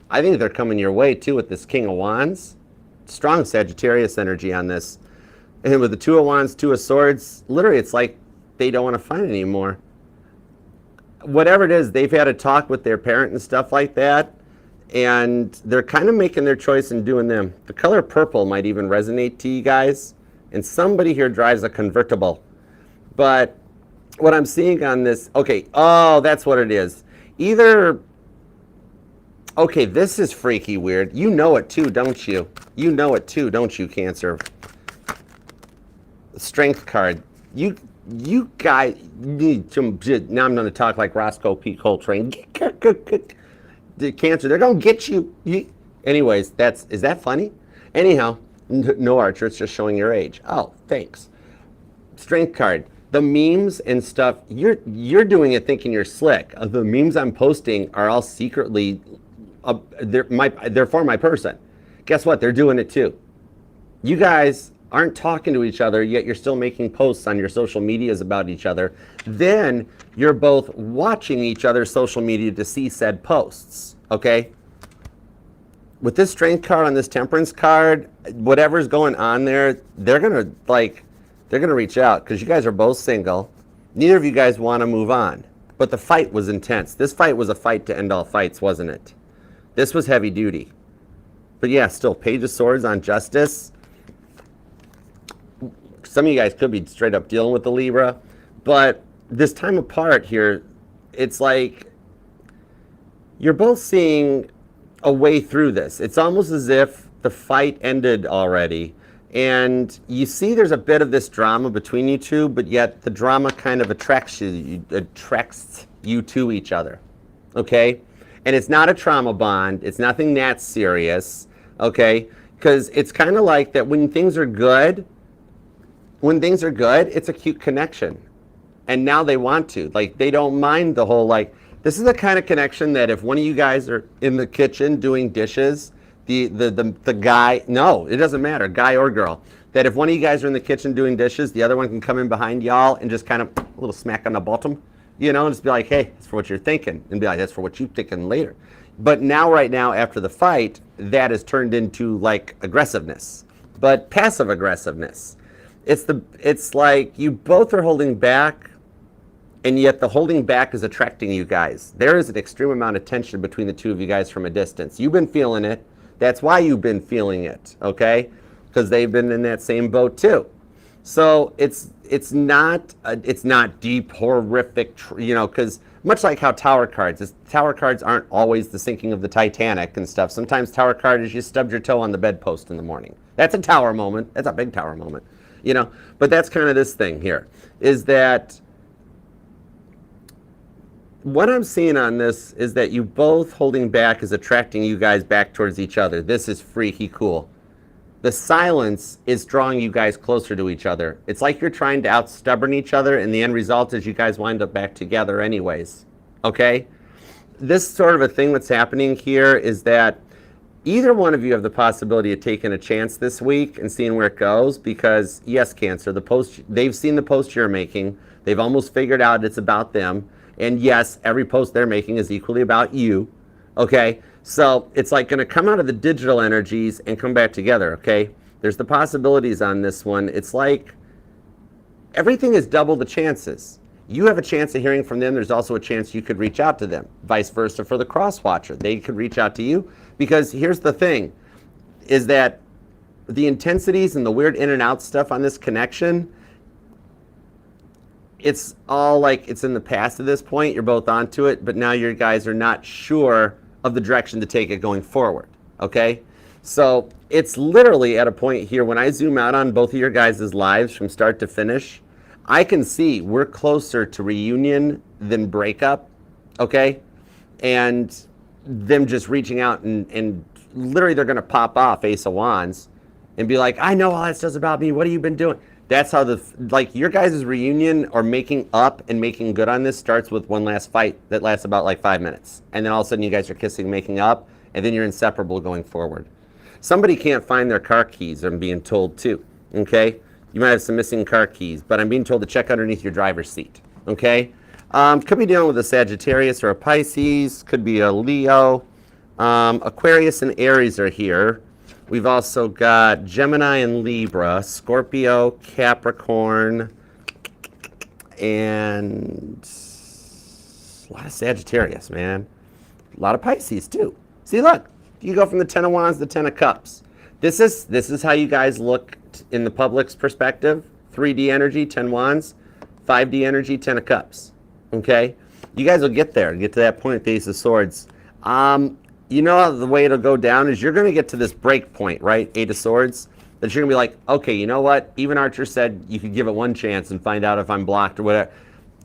I think they're coming your way too with this King of Wands. Strong Sagittarius energy on this. And with the Two of Wands, Two of Swords, literally it's like they don't want to fight anymore. Whatever it is, they've had a talk with their parent and stuff like that, and they're kind of making their choice and doing them. The color purple might even resonate to you guys, and somebody here drives a convertible. But what I'm seeing on this, okay, oh, that's what it is. Either, okay, this is freaky weird. You know it too, don't you? You know it too, don't you, Cancer? Strength card. You guys need some. Now I'm going to talk like Roscoe P. Coltrane. The Cancer, they're going to get you. Anyways, is that funny? Anyhow, no, Archer, it's just showing your age. Oh, thanks. Strength card. The memes and stuff, you're doing it thinking you're slick. The memes I'm posting are all secretly, they're for my person. Guess what? They're doing it too. You guys aren't talking to each other, yet you're still making posts on your social medias about each other. Then you're both watching each other's social media to see said posts, okay? With this Strength card on this Temperance card, whatever's going on there, they're gonna reach out because you guys are both single. Neither of you guys want to move on, but the fight was intense. This fight was a fight to end all fights, wasn't it? This was heavy duty. But yeah, still, Page of Swords on Justice. Some of you guys could be straight up dealing with the Libra, but this time apart here, it's like you're both seeing a way through this. It's almost as if the fight ended already, and you see there's a bit of this drama between you two, but yet the drama kind of attracts you to each other, okay? And it's not a trauma bond. It's nothing that serious, okay? Because it's kind of like that when things are good, it's a cute connection. And now they want to. Like, they don't mind the whole, like, this is the kind of connection that if one of you guys are in the kitchen doing dishes, the guy, no, it doesn't matter, guy or girl, that if one of you guys are in the kitchen doing dishes, the other one can come in behind y'all and just kind of a little smack on the bottom, and just be like, hey, that's for what you're thinking. And be like, that's for what you're thinking later. But now, right now, after the fight, that has turned into, like, aggressiveness. But passive aggressiveness. It's like you both are holding back, and yet the holding back is attracting you guys. There is an extreme amount of tension between the two of you guys from a distance. You've been feeling it. That's why you've been feeling it, okay? Because they've been in that same boat too. So it's not deep, horrific, because much like how tower cards aren't always the sinking of the Titanic and stuff. Sometimes tower card is you stubbed your toe on the bedpost in the morning. That's a tower moment. That's a big tower moment. But that's kind of this thing here, is that what I'm seeing on this is that you both holding back is attracting you guys back towards each other. This is freaky cool. The silence is drawing you guys closer to each other. It's like you're trying to out-stubborn each other, and the end result is you guys wind up back together anyways, okay? This sort of a thing that's happening here is that either one of you have the possibility of taking a chance this week and seeing where it goes, because yes, Cancer, they've seen the post you're making. They've almost figured out it's about them. And yes, every post they're making is equally about you, okay? So it's like going to come out of the digital energies and come back together, okay? There's the possibilities on this one. It's like everything is double the chances. You have a chance of hearing from them. There's also a chance you could reach out to them. Vice versa for the cross watcher. They could reach out to you, because here's the thing, is that the intensities and the weird in and out stuff on this connection, it's all like it's in the past at this point. You're both onto it, but now you guys are not sure of the direction to take it going forward, okay? So it's literally at a point here, when I zoom out on both of your guys' lives from start to finish, I can see we're closer to reunion than breakup, okay? And them just reaching out and literally they're gonna pop off Ace of Wands and be like, I know all that stuff's about me, what have you been doing? That's how like your guys' reunion or making up and making good on this starts with one last fight that lasts about like 5 minutes. And then all of a sudden you guys are kissing, making up, and then you're inseparable going forward. Somebody can't find their car keys, I'm being told too, okay? You might have some missing car keys, but I'm being told to check underneath your driver's seat, okay? Could be dealing with a Sagittarius or a Pisces, could be a Leo. Aquarius and Aries are here. We've also got Gemini and Libra, Scorpio, Capricorn, and a lot of Sagittarius, man. A lot of Pisces too. See, look, you go from the 10 of Wands to the 10 of Cups. This is how you guys look in the public's perspective. 3D energy, 10 Wands. 5D energy, 10 of Cups. Okay? You guys will get there, get to that point at the Ace of Swords. You know the way it'll go down is you're going to get to this break point, right? 8 of Swords. That you're going to be like, okay, you know what? Even Archer said you could give it one chance and find out if I'm blocked or whatever.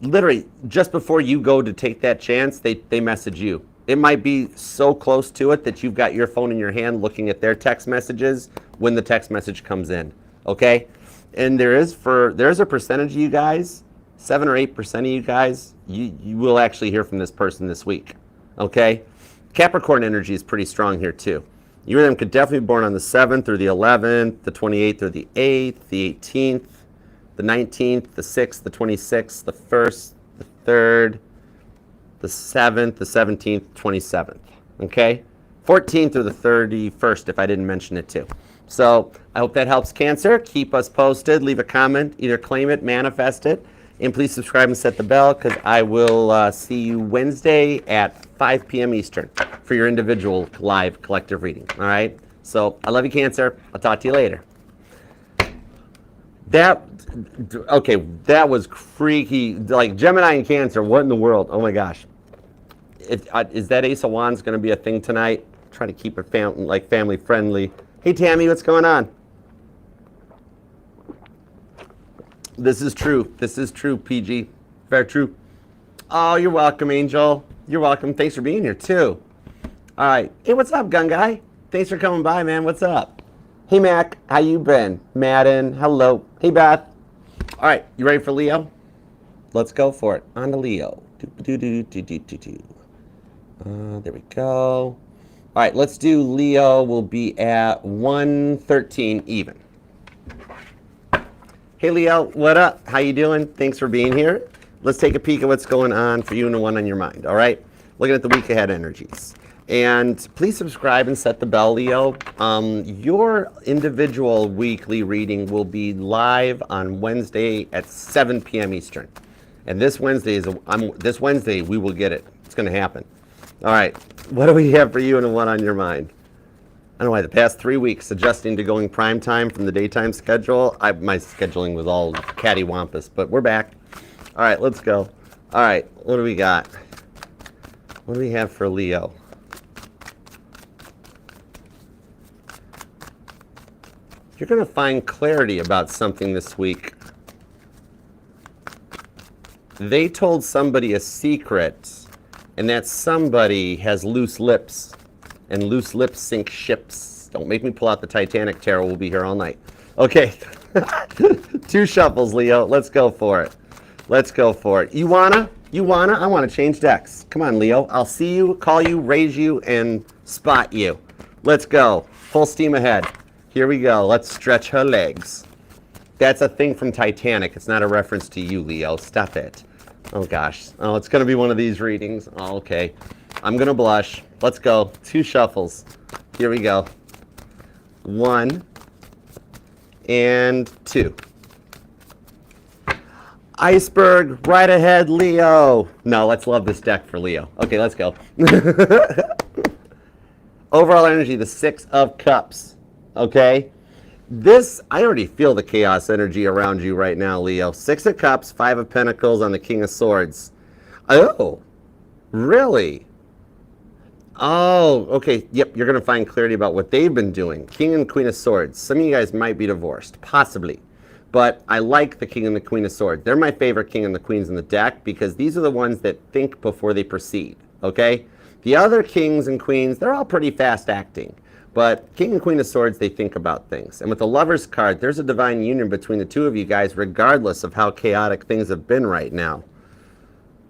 Literally, just before you go to take that chance, they message you. It might be so close to it that you've got your phone in your hand looking at their text messages when the text message comes in, okay? And there is a percentage of you guys, 7 or 8% of you guys, you will actually hear from this person this week, okay? Capricorn energy is pretty strong here too. You and them could definitely be born on the 7th or the 11th, the 28th or the 8th, the 18th, the 19th, the 6th, the 26th, the 1st, the 3rd, the 7th, the 17th, 27th, okay? 14th or the 31st if I didn't mention it too. So I hope that helps, Cancer. Keep us posted. Leave a comment. Either claim it, manifest it. And please subscribe and set the bell, because I will see you Wednesday at 5 p.m. Eastern for your individual live collective reading, all right? So I love you, Cancer. I'll talk to you later. That was freaky. Like Gemini and Cancer, what in the world? Oh my gosh. Is that Ace of Wands going to be a thing tonight? Try to keep it family friendly. Hey Tammy, what's going on? This is true. This is true, PG. Very true. Oh, you're welcome, Angel. You're welcome. Thanks for being here, too. All right. Hey, what's up, Gun Guy? Thanks for coming by, man. What's up? Hey, Mac. How you been? Madden. Hello. Hey, Beth. All right. You ready for Leo? Let's go for it. On to Leo. There we go. All right. Let's do Leo. We'll be at 113 even. Hey Leo, what up? How you doing? Thanks for being here. Let's take a peek at what's going on for you and the one on your mind, all right? Looking at the week ahead energies. And please subscribe and set the bell, Leo. Your individual weekly reading will be live on Wednesday at 7 p.m. Eastern. And this Wednesday we will get it. It's going to happen. All right. What do we have for you and the one on your mind? I don't know why the past 3 weeks adjusting to going prime time from the daytime schedule. My scheduling was all cattywampus, but we're back. All right, let's go. All right, what do we got? What do we have for Leo? You're going to find clarity about something this week. They told somebody a secret, and that somebody has loose lips. And loose lips sink ships. Don't make me pull out the Titanic tarot. We'll be here all night. Okay. 2 shuffles, Leo. Let's go for it. Let's go for it. You wanna? I want to change decks. Come on, Leo. I'll see you, call you, raise you, and spot you. Let's go. Full steam ahead. Here we go. Let's stretch her legs. That's a thing from Titanic. It's not a reference to you, Leo. Stop it. Oh, gosh. Oh, it's going to be one of these readings. Oh, okay. I'm going to blush. Let's go. 2 shuffles. Here we go. 1 and 2. Iceberg, right ahead, Leo. No, let's love this deck for Leo. Okay, let's go. Overall energy, the Six of Cups. Okay? This, I already feel the chaos energy around you right now, Leo. Six of Cups, Five of Pentacles on the King of Swords. Oh, really? Oh, okay. Yep, you're going to find clarity about what they've been doing. King and Queen of Swords. Some of you guys might be divorced, possibly. But I like the King and the Queen of Swords. They're my favorite King and the Queens in the deck because these are the ones that think before they proceed, okay? The other Kings and Queens, they're all pretty fast acting. But King and Queen of Swords, they think about things. And with the Lover's card, there's a divine union between the two of you guys regardless of how chaotic things have been right now.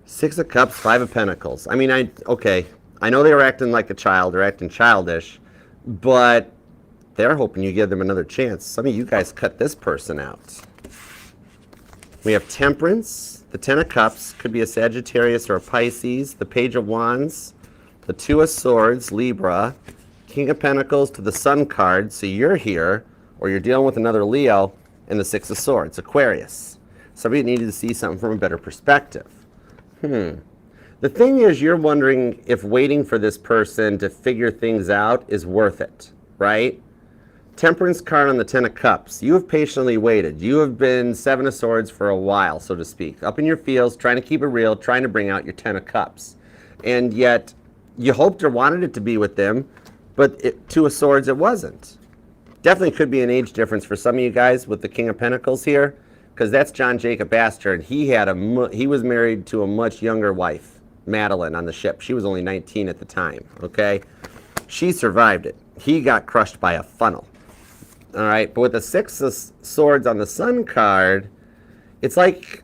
Six of Cups, Five of Pentacles. I mean, okay. I know they were acting like a child, or acting childish, but they're hoping you give them another chance. Some of you guys cut this person out. We have Temperance, the Ten of Cups, could be a Sagittarius or a Pisces, the Page of Wands, the Two of Swords, Libra, King of Pentacles to the Sun card, so you're here, or you're dealing with another Leo, and the Six of Swords, Aquarius. Somebody needed to see something from a better perspective. The thing is, you're wondering if waiting for this person to figure things out is worth it, right? Temperance card on the Ten of Cups. You have patiently waited. You have been Seven of Swords for a while, so to speak. Up in your feels, trying to keep it real, trying to bring out your Ten of Cups. And yet, you hoped or wanted it to be with them, but Two of Swords, it wasn't. Definitely could be an age difference for some of you guys with the King of Pentacles here, because that's John Jacob Astor, and he was married to a much younger wife. Madeline on the ship. She was only 19 at the time, okay? She survived it. He got crushed by a funnel. All right, but with the Six of Swords on the Sun card, it's like,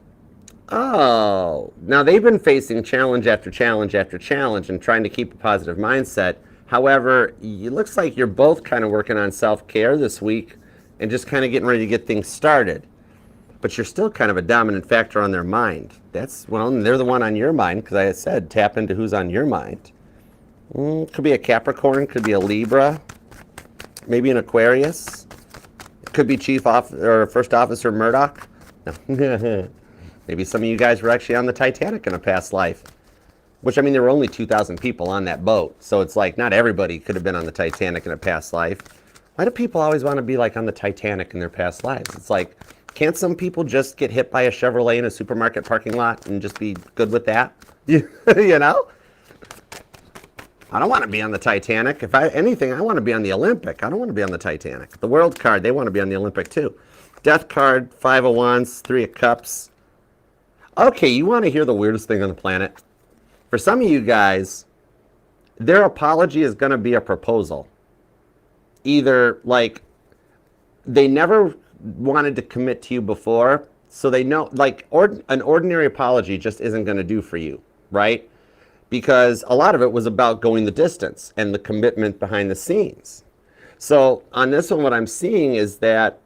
oh, now they've been facing challenge after challenge after challenge and trying to keep a positive mindset. However, it looks like you're both kind of working on self-care this week and just kind of getting ready to get things started. But you're still kind of a dominant factor on their mind. Well, they're the one on your mind, because I said tap into who's on your mind. Could be a Capricorn, could be a Libra, maybe an Aquarius. Could be First Officer Murdoch. No. Maybe some of you guys were actually on the Titanic in a past life. Which, I mean, there were only 2,000 people on that boat. So it's like, not everybody could have been on the Titanic in a past life. Why do people always want to be like on the Titanic in their past lives? It's like, can't some people just get hit by a Chevrolet in a supermarket parking lot and just be good with that? You know? I don't want to be on the Titanic. If anything, I want to be on the Olympic. I don't want to be on the Titanic. The World card, they want to be on the Olympic too. Death card, Five of Wands, Three of Cups. Okay, you want to hear the weirdest thing on the planet? For some of you guys, their apology is going to be a proposal. Either like they never wanted to commit to you before, so they know, like, an ordinary apology just isn't going to do for you, right? Because a lot of it was about going the distance and the commitment behind the scenes. So on this one, what I'm seeing is that,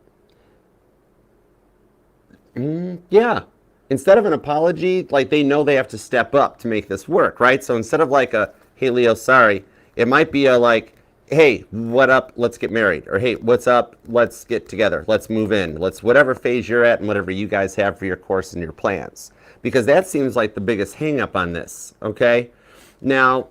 instead of an apology, like, they know they have to step up to make this work, right? So instead of like a, hey, Leo, sorry, it might be a like, hey, what up? Let's get married. Or, hey, what's up? Let's get together. Let's move in. Let's whatever phase you're at and whatever you guys have for your course and your plans. Because that seems like the biggest hang up on this, okay? Now,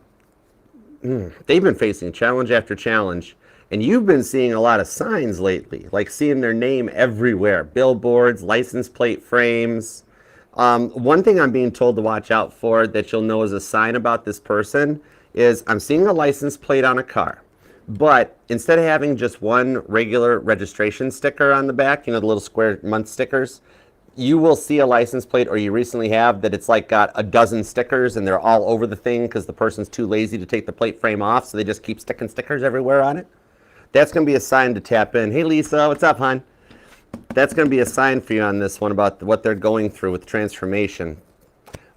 they've been facing challenge after challenge, and you've been seeing a lot of signs lately, like seeing their name everywhere. Billboards, license plate frames. One thing I'm being told to watch out for that you'll know as a sign about this person is I'm seeing a license plate on a car. But instead of having just one regular registration sticker on the back, you know, the little square month stickers, you will see a license plate, or you recently have, that it's like got a dozen stickers and they're all over the thing because the person's too lazy to take the plate frame off, so they just keep sticking stickers everywhere on it. That's going to be a sign to tap in. Hey, Lisa, what's up, hon? That's going to be a sign for you on this one about what they're going through with transformation.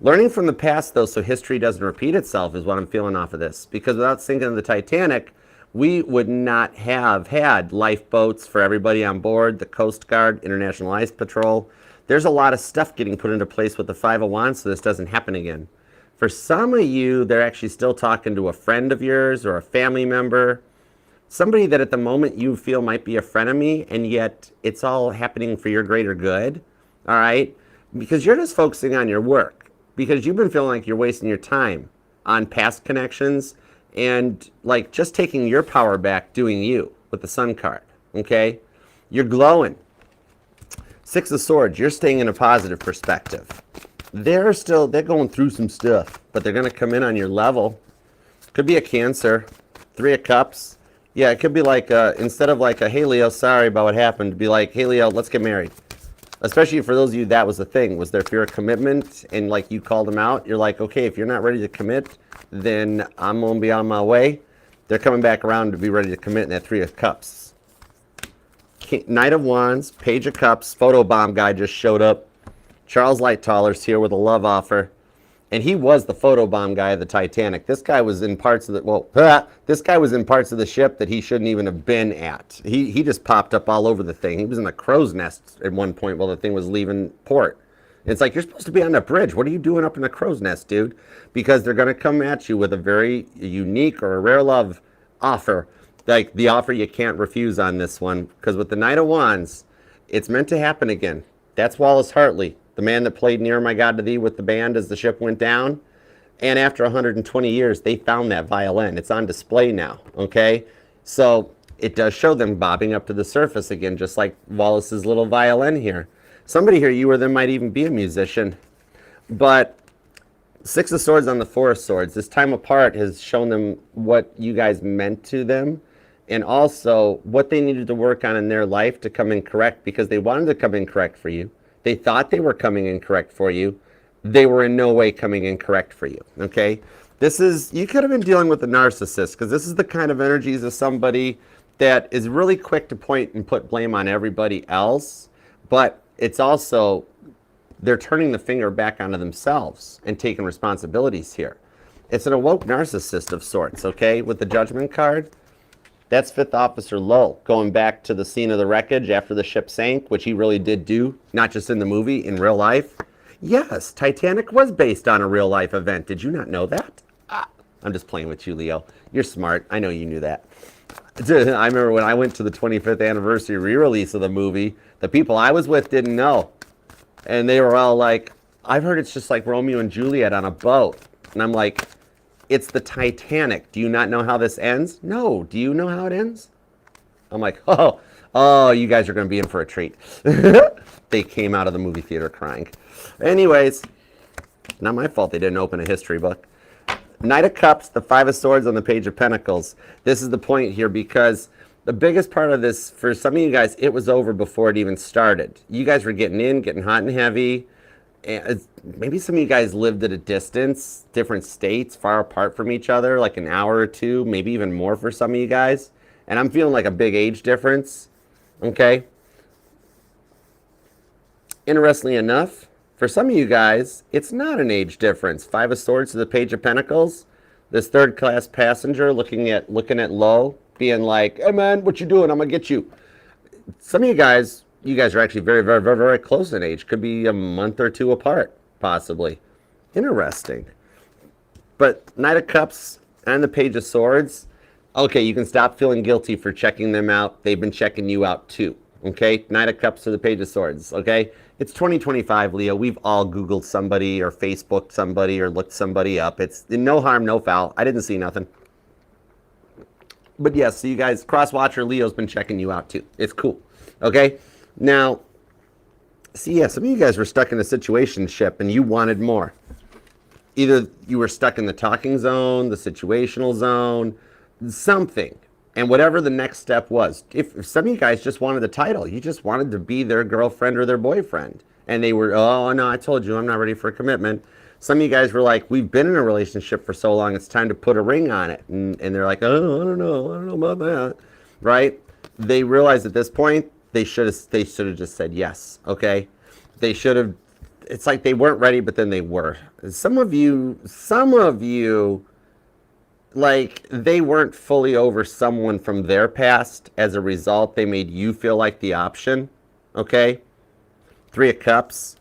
Learning from the past, though, so history doesn't repeat itself is what I'm feeling off of this. Because without sinking the Titanic, we would not have had lifeboats for everybody on board, the Coast Guard, International Ice Patrol. There's a lot of stuff getting put into place with the Five of Wands so this doesn't happen again. For some of you, they're actually still talking to a friend of yours or a family member, somebody that at the moment you feel might be a frenemy, and yet it's all happening for your greater good, all right? because you're just focusing on your work, because you've been feeling like you're wasting your time on past connections and like just taking your power back doing you with the Sun card, okay? You're glowing. Six of Swords, you're staying in a positive perspective. They're going through some stuff, but they're going to come in on your level. Could be a Cancer. Three of Cups. Yeah, it could be like, instead of like a, hey, Leo, sorry about what happened, to be like, hey, Leo, let's get married. Especially for those of you, that was the thing, was their fear of commitment, and like you called them out. You're like, okay, if you're not ready to commit, then I'm going to be on my way. They're coming back around to be ready to commit in that Three of Cups. Knight of Wands, Page of Cups, photobomb guy just showed up. Charles Lighttoller's here with a love offer. And he was the photobomb guy of the Titanic. This guy was in parts of the, this guy was in parts of the ship that he shouldn't even have been at. He just popped up all over the thing. He was in the crow's nest at one point while the thing was leaving port. It's like, you're supposed to be on the bridge. What are you doing up in the crow's nest, dude? Because they're going to come at you with a very unique or a rare love offer. Like the offer you can't refuse on this one. Because with the Knight of Wands, it's meant to happen again. That's Wallace Hartley, the man that played Near My God to Thee with the band as the ship went down. And after 120 years, they found that violin. It's on display now, okay? So it does show them bobbing up to the surface again, just like Wallace's little violin here. Somebody here, you or them, might even be a musician. But Six of Swords on the Four of Swords, this time apart has shown them what you guys meant to them, and also what they needed to work on in their life to come in correct, because they wanted to come in correct for you. They thought they were coming in correct for you. They were in no way coming in correct for you, okay? This is, you could have been dealing with a narcissist, because this is the kind of energies of somebody that is really quick to point and put blame on everybody else, but it's also, they're turning the finger back onto themselves and taking responsibilities here. It's an awoke narcissist of sorts, okay? With the Judgment card, that's Fifth Officer Lowe, going back to the scene of the wreckage after the ship sank, which he really did do, not just in the movie, in real life. Yes, Titanic was based on a real life event. Did you not know that? I'm just playing with you, Leo. You're smart. I know you knew that. I remember when I went to the 25th anniversary re-release of the movie, the people I was with didn't know. And they were all like, I've heard it's just like Romeo and Juliet on a boat. And I'm like, it's the Titanic. Do you not know how this ends? No. Do you know how it ends? I'm like, oh, you guys are going to be in for a treat. They came out of the movie theater crying. Anyways, not my fault they didn't open a history book. Knight of Cups, the Five of Swords on the Page of Pentacles. This is the point here, because the biggest part of this, for some of you guys, it was over before it even started. You guys were getting hot and heavy. And maybe some of you guys lived at a distance, different states, far apart from each other, like an hour or two, maybe even more for some of you guys. And I'm feeling like a big age difference, okay? Interestingly enough, for some of you guys, it's not an age difference. Five of Swords to the Page of Pentacles. This third-class passenger looking at Lowe, being like, hey, man, what you doing? I'm going to get you. Some of you guys are actually very, very, very, very close in age. Could be a month or two apart, possibly. Interesting. But Knight of Cups and the Page of Swords, okay, you can stop feeling guilty for checking them out. They've been checking you out too, okay? Knight of Cups to the Page of Swords, okay? It's 2025, Leo. We've all Googled somebody or Facebooked somebody or looked somebody up. It's no harm, no foul. I didn't see nothing. But yes, so you guys, Crosswatcher Leo's been checking you out too. It's cool, okay? Now, see, yeah, some of you guys were stuck in a situationship and you wanted more. Either you were stuck in the talking zone, the situational zone, something. And whatever the next step was, if some of you guys just wanted the title, you just wanted to be their girlfriend or their boyfriend. And they were, oh, no, I told you, I'm not ready for a commitment. Some of you guys were like, we've been in a relationship for so long, it's time to put a ring on it. And they're like, oh, I don't know about that, right? They realized at this point, they should have just said yes, okay? They should have, it's like they weren't ready, but then they were. Some of you, like, they weren't fully over someone from their past. As a result, they made you feel like the option, okay? Three of Cups.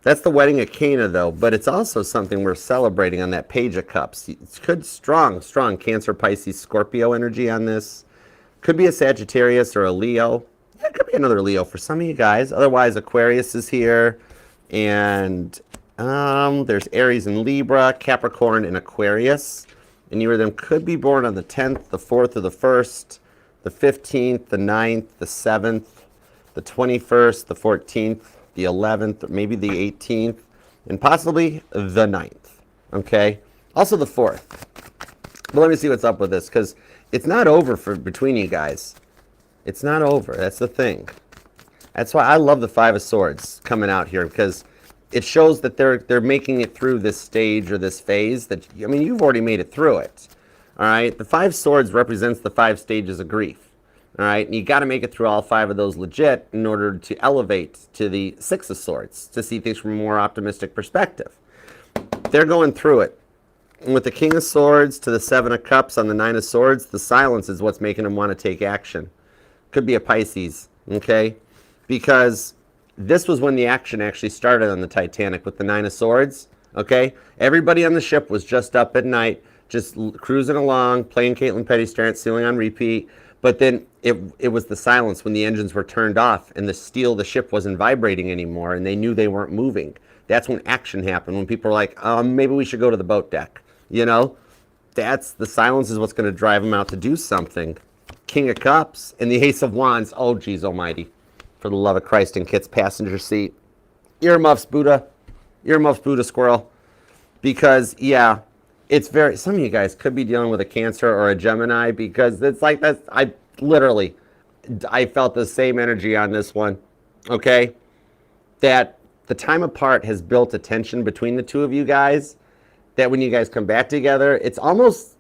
That's the wedding of Cana, though, but it's also something we're celebrating on that Page of Cups. It's good, strong Cancer, Pisces, Scorpio energy on this. Could be a Sagittarius or a Leo. Yeah, it could be another Leo for some of you guys. Otherwise, Aquarius is here. And there's Aries and Libra, Capricorn and Aquarius. And you or them could be born on the 10th, the 4th, or the 1st, the 15th, the 9th, the 7th, the 21st, the 14th, the 11th, or maybe the 18th, and possibly the 9th. Okay? Also the 4th. But let me see what's up with this, because it's not over for between you guys. It's not over. That's the thing. That's why I love the Five of Swords coming out here, because it shows that they're making it through this stage or this phase that, I mean, you've already made it through it. All right? The Five Swords represents the 5 stages of grief. All right? And you got to make it through all 5 of those legit in order to elevate to the Six of Swords, to see things from a more optimistic perspective. They're going through it. And with the King of Swords to the Seven of Cups on the Nine of Swords, the silence is what's making them want to take action. Could be a Pisces, okay? Because this was when the action actually started on the Titanic with the Nine of Swords, okay? Everybody on the ship was just up at night, just cruising along, playing Caitlin Petty, staring at the ceiling on repeat. But then it was the silence when the engines were turned off and the steel of the ship wasn't vibrating anymore and they knew they weren't moving. That's when action happened, when people were like, maybe we should go to the boat deck. You know, that's the silence is what's going to drive them out to do something. King of Cups and the Ace of Wands. Oh, geez almighty. For the love of Christ in Kit's passenger seat. Earmuffs, Buddha. Earmuffs, Buddha squirrel. Because, yeah, it's very, some of you guys could be dealing with a Cancer or a Gemini, because it's like that. I felt the same energy on this one. Okay? That the time apart has built a tension between the two of you guys, that when you guys come back together, it's almost,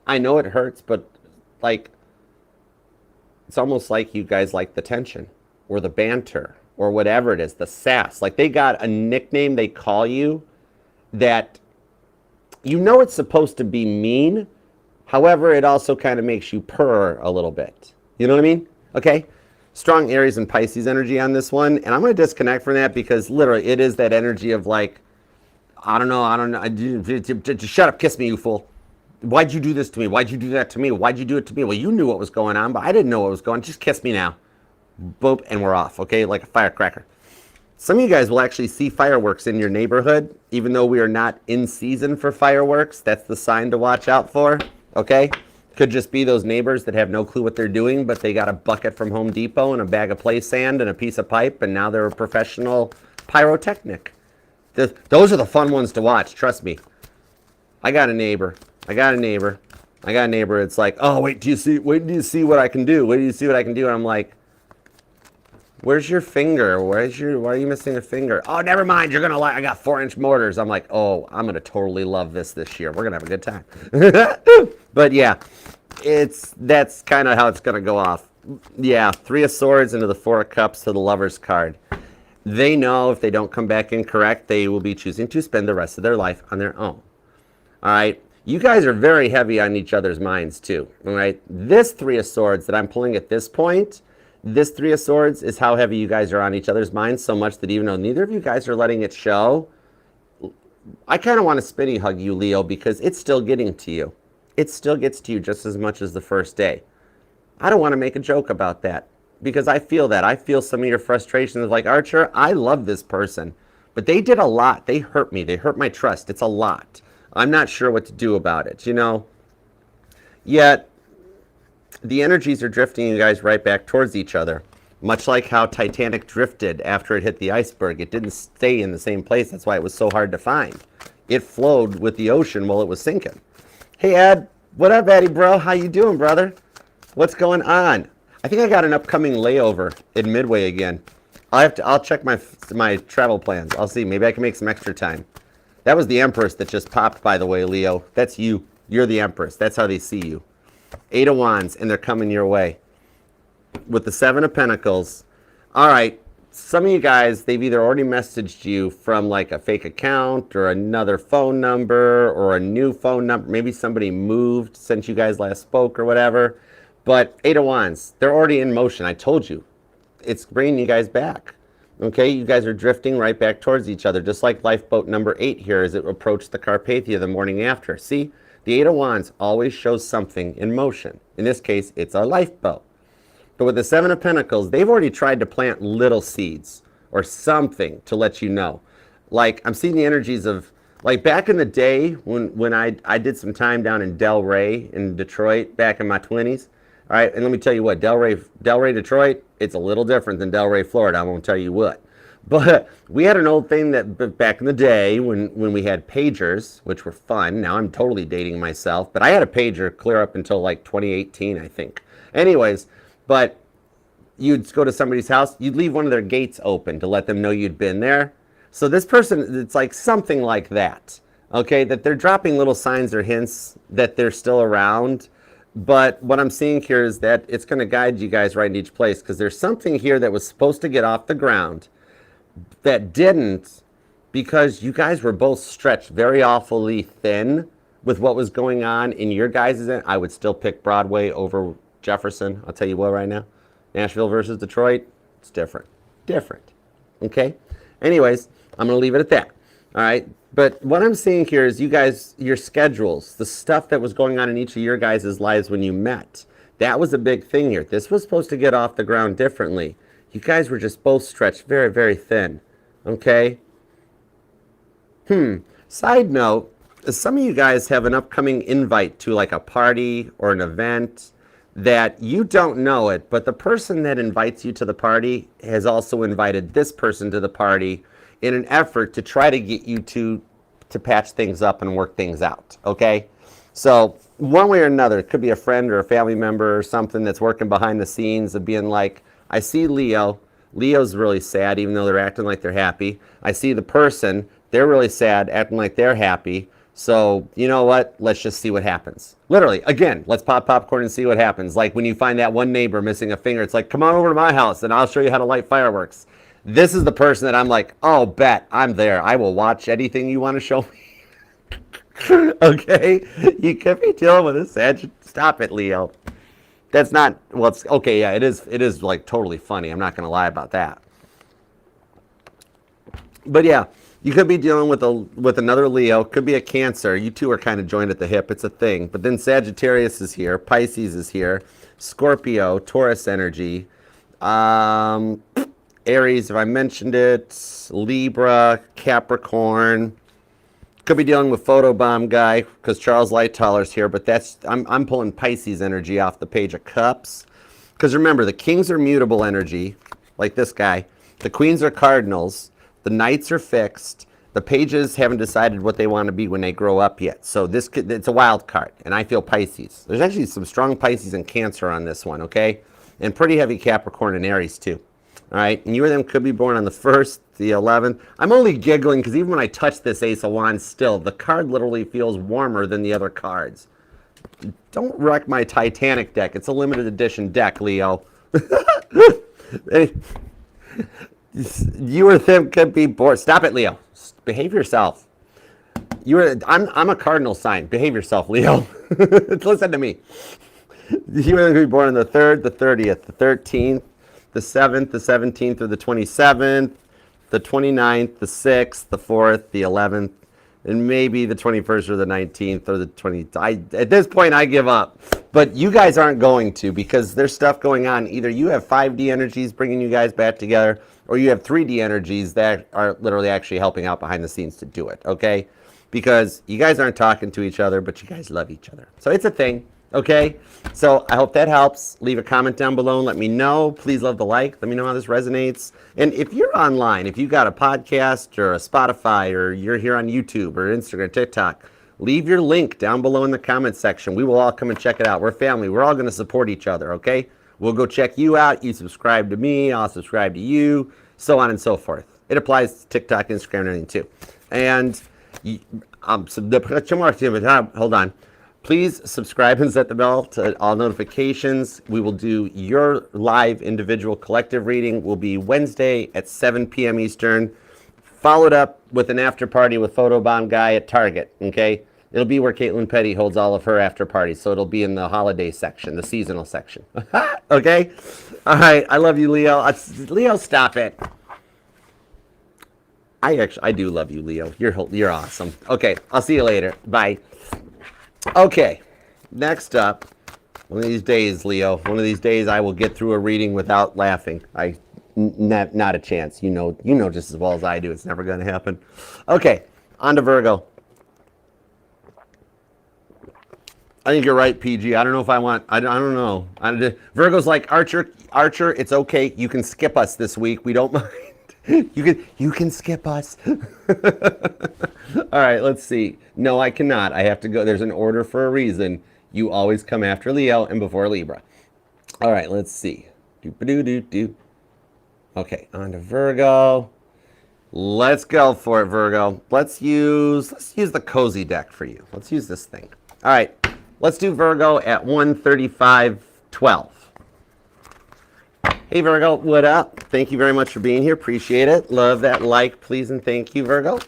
I know it hurts, but like, it's almost like you guys like the tension or the banter or whatever it is, the sass. Like, they got a nickname they call you that you know it's supposed to be mean. However, it also kind of makes you purr a little bit. You know what I mean? Okay? Strong Aries and Pisces energy on this one. And I'm going to disconnect from that, because literally it is that energy of like, I don't know. Just shut up, kiss me, you fool. Why'd you do this to me? Why'd you do that to me? Why'd you do it to me? Well, you knew what was going on, but I didn't know what was going on. Just kiss me now. Boop, and we're off, okay? Like a firecracker. Some of you guys will actually see fireworks in your neighborhood, even though we are not in season for fireworks. That's the sign to watch out for, okay? Could just be those neighbors that have no clue what they're doing, but they got a bucket from Home Depot and a bag of play sand and a piece of pipe, and now they're a professional pyrotechnic. Those are the fun ones to watch, trust me. I got a neighbor. It's like, oh, wait do you see what I can do? And I'm like, where's your finger? Why are you missing a finger? Oh, never mind. You're going to like, I got 4-inch mortars. I'm like, oh, I'm going to totally love this year. We're going to have a good time. But yeah, that's kind of how it's going to go off. Yeah, 3 of Swords into the 4 of Cups to the Lover's card. They know if they don't come back incorrect, they will be choosing to spend the rest of their life on their own. All right? You guys are very heavy on each other's minds too. All right? This 3 of Swords that I'm pulling at this point, this 3 of Swords is how heavy you guys are on each other's minds, so much that even though neither of you guys are letting it show, I kind of want to spinny hug you, Leo, because it's still getting to you. It still gets to you just as much as the first day. I don't want to make a joke about that, because I feel that. I feel some of your frustrations, like, Archer, I love this person, but they did a lot. They hurt me. They hurt my trust. It's a lot. I'm not sure what to do about it, you know? Yet, the energies are drifting you guys right back towards each other, much like how Titanic drifted after it hit the iceberg. It didn't stay in the same place. That's why it was so hard to find. It flowed with the ocean while it was sinking. Hey, Ed. What up, Eddie, bro? How you doing, brother? What's going on? I think I got an upcoming layover in Midway again. I'll check my travel plans. I'll see. Maybe I can make some extra time. That was the Empress that just popped, by the way, Leo. That's you. You're the Empress. That's how they see you. 8 of Wands, and they're coming your way. With the 7 of Pentacles. All right. Some of you guys, they've either already messaged you from like a fake account or another phone number or a new phone number. Maybe somebody moved since you guys last spoke or whatever. But 8 of Wands, they're already in motion. I told you. It's bringing you guys back. Okay, you guys are drifting right back towards each other, just like lifeboat number 8 here as it approached the Carpathia the morning after. See, the 8 of Wands always shows something in motion. In this case, it's a lifeboat. But with the 7 of Pentacles, they've already tried to plant little seeds. or something to let you know. Like, I'm seeing the energies of, like, back in the day when I did some time down in Delray in Detroit back in my 20s. All right, and let me tell you what, Delray, Detroit, it's a little different than Delray, Florida. I won't tell you what. But we had an old thing that back in the day when we had pagers, which were fun. Now I'm totally dating myself, but I had a pager clear up until like 2018, I think. Anyways, but you'd go to somebody's house, you'd leave one of their gates open to let them know you'd been there. So this person, it's like something like that, okay, that they're dropping little signs or hints that they're still around. But what I'm seeing here is that it's going to guide you guys right in each place, because there's something here that was supposed to get off the ground that didn't, because you guys were both stretched very awfully thin with what was going on in your guys' end. I would still pick Broadway over Jefferson. I'll tell you what right now. Nashville versus Detroit, it's different. Different. Okay? Anyways, I'm going to leave it at that. All right? But what I'm seeing here is you guys, your schedules, the stuff that was going on in each of your guys' lives when you met, that was a big thing here. This was supposed to get off the ground differently. You guys were just both stretched very, very thin. Okay? Side note, some of you guys have an upcoming invite to like a party or an event that you don't know it, but the person that invites you to the party has also invited this person to the party in an effort to try to get you to patch things up and work things out, okay? So one way or another, it could be a friend or a family member or something that's working behind the scenes of being like, I see Leo. Leo's really sad, even though they're acting like they're happy. I see the person, they're really sad, acting like they're happy. So, you know what? Let's just see what happens. Literally, again, let's pop popcorn and see what happens. Like when you find that one neighbor missing a finger, it's like, come on over to my house and I'll show you how to light fireworks. This is the person that I'm like, oh, bet, I'm there. I will watch anything you want to show me. Okay? You could be dealing with this. Stop it, Leo. That's not, well, it's, okay, yeah, it is like totally funny. I'm not going to lie about that. But yeah, you could be dealing with another Leo. Could be a Cancer. You two are kind of joined at the hip. It's a thing. But then Sagittarius is here. Pisces is here. Scorpio, Taurus energy. Aries, if I mentioned it. Libra, Capricorn. Could be dealing with Photobomb guy because Charles Lighttoller's here. But that's I'm pulling Pisces energy off the Page of Cups. Because remember, the Kings are mutable energy, like this guy. The Queens are cardinals. The Knights are fixed. The Pages haven't decided what they want to be when they grow up yet. So it's a wild card, and I feel Pisces. There's actually some strong Pisces and Cancer on this one, okay? And pretty heavy Capricorn and Aries, too. All right? And you or them could be born on the 1st, the 11th. I'm only giggling because even when I touch this Ace of Wands still, the card literally feels warmer than the other cards. Don't wreck my Titanic deck. It's a limited edition deck, Leo. You or them could be born. Stop it, Leo. Behave yourself. I'm a cardinal sign. Behave yourself, Leo. Listen to me. You or them could be born on the 3rd, the 30th, the 13th, the 7th, the 17th, or the 27th, the 29th, the 6th, the 4th, the 11th, and maybe the 21st or the 19th or the 20th. At this point, I give up. But you guys aren't going to, because there's stuff going on. Either you have 5D energies bringing you guys back together, or you have 3D energies that are literally actually helping out behind the scenes to do it, okay? Because you guys aren't talking to each other, but you guys love each other. So it's a thing, okay? So I hope that helps. Leave a comment down below and let me know. Please love the like. Let me know how this resonates. And if you're online, if you got a podcast or a Spotify, or you're here on YouTube or Instagram, TikTok, leave your link down below in the comment section. We will all come and check it out. We're family. We're all going to support each other, okay? We'll go check you out. You subscribe to me. I'll subscribe to you, so on and so forth. It applies to TikTok, Instagram, and everything too. And hold on. Please subscribe and set the bell to all notifications. We will do your live individual collective reading. Will be Wednesday at 7 p.m. Eastern, followed up with an after party with Photobomb guy at Target, okay? It'll be where Caitlin Petty holds all of her after parties, so it'll be in the holiday section, the seasonal section. Okay? All right, I love you, Leo. Leo, stop it. I do love you, Leo. You're awesome. Okay, I'll see you later. Bye. Okay, next up, one of these days, Leo, one of these days I will get through a reading without laughing. Not a chance. You know just as well as I do. It's never going to happen. Okay, on to Virgo. I think you're right, PG. I don't know if I want. I don't know. Virgo's like Archer. Archer, it's okay. You can skip us this week. We don't mind. You can skip us. All right, let's see. No, I cannot. I have to go. There's an order for a reason. You always come after Leo and before Libra. All right, let's see. Do. Okay, on to Virgo. Let's go for it, Virgo. Let's use the cozy deck for you. Let's use this thing. All right, let's do Virgo at 135.12. Hey Virgo, what up? Thank you very much for being here. Appreciate it. Love that like, please, and thank you, Virgo.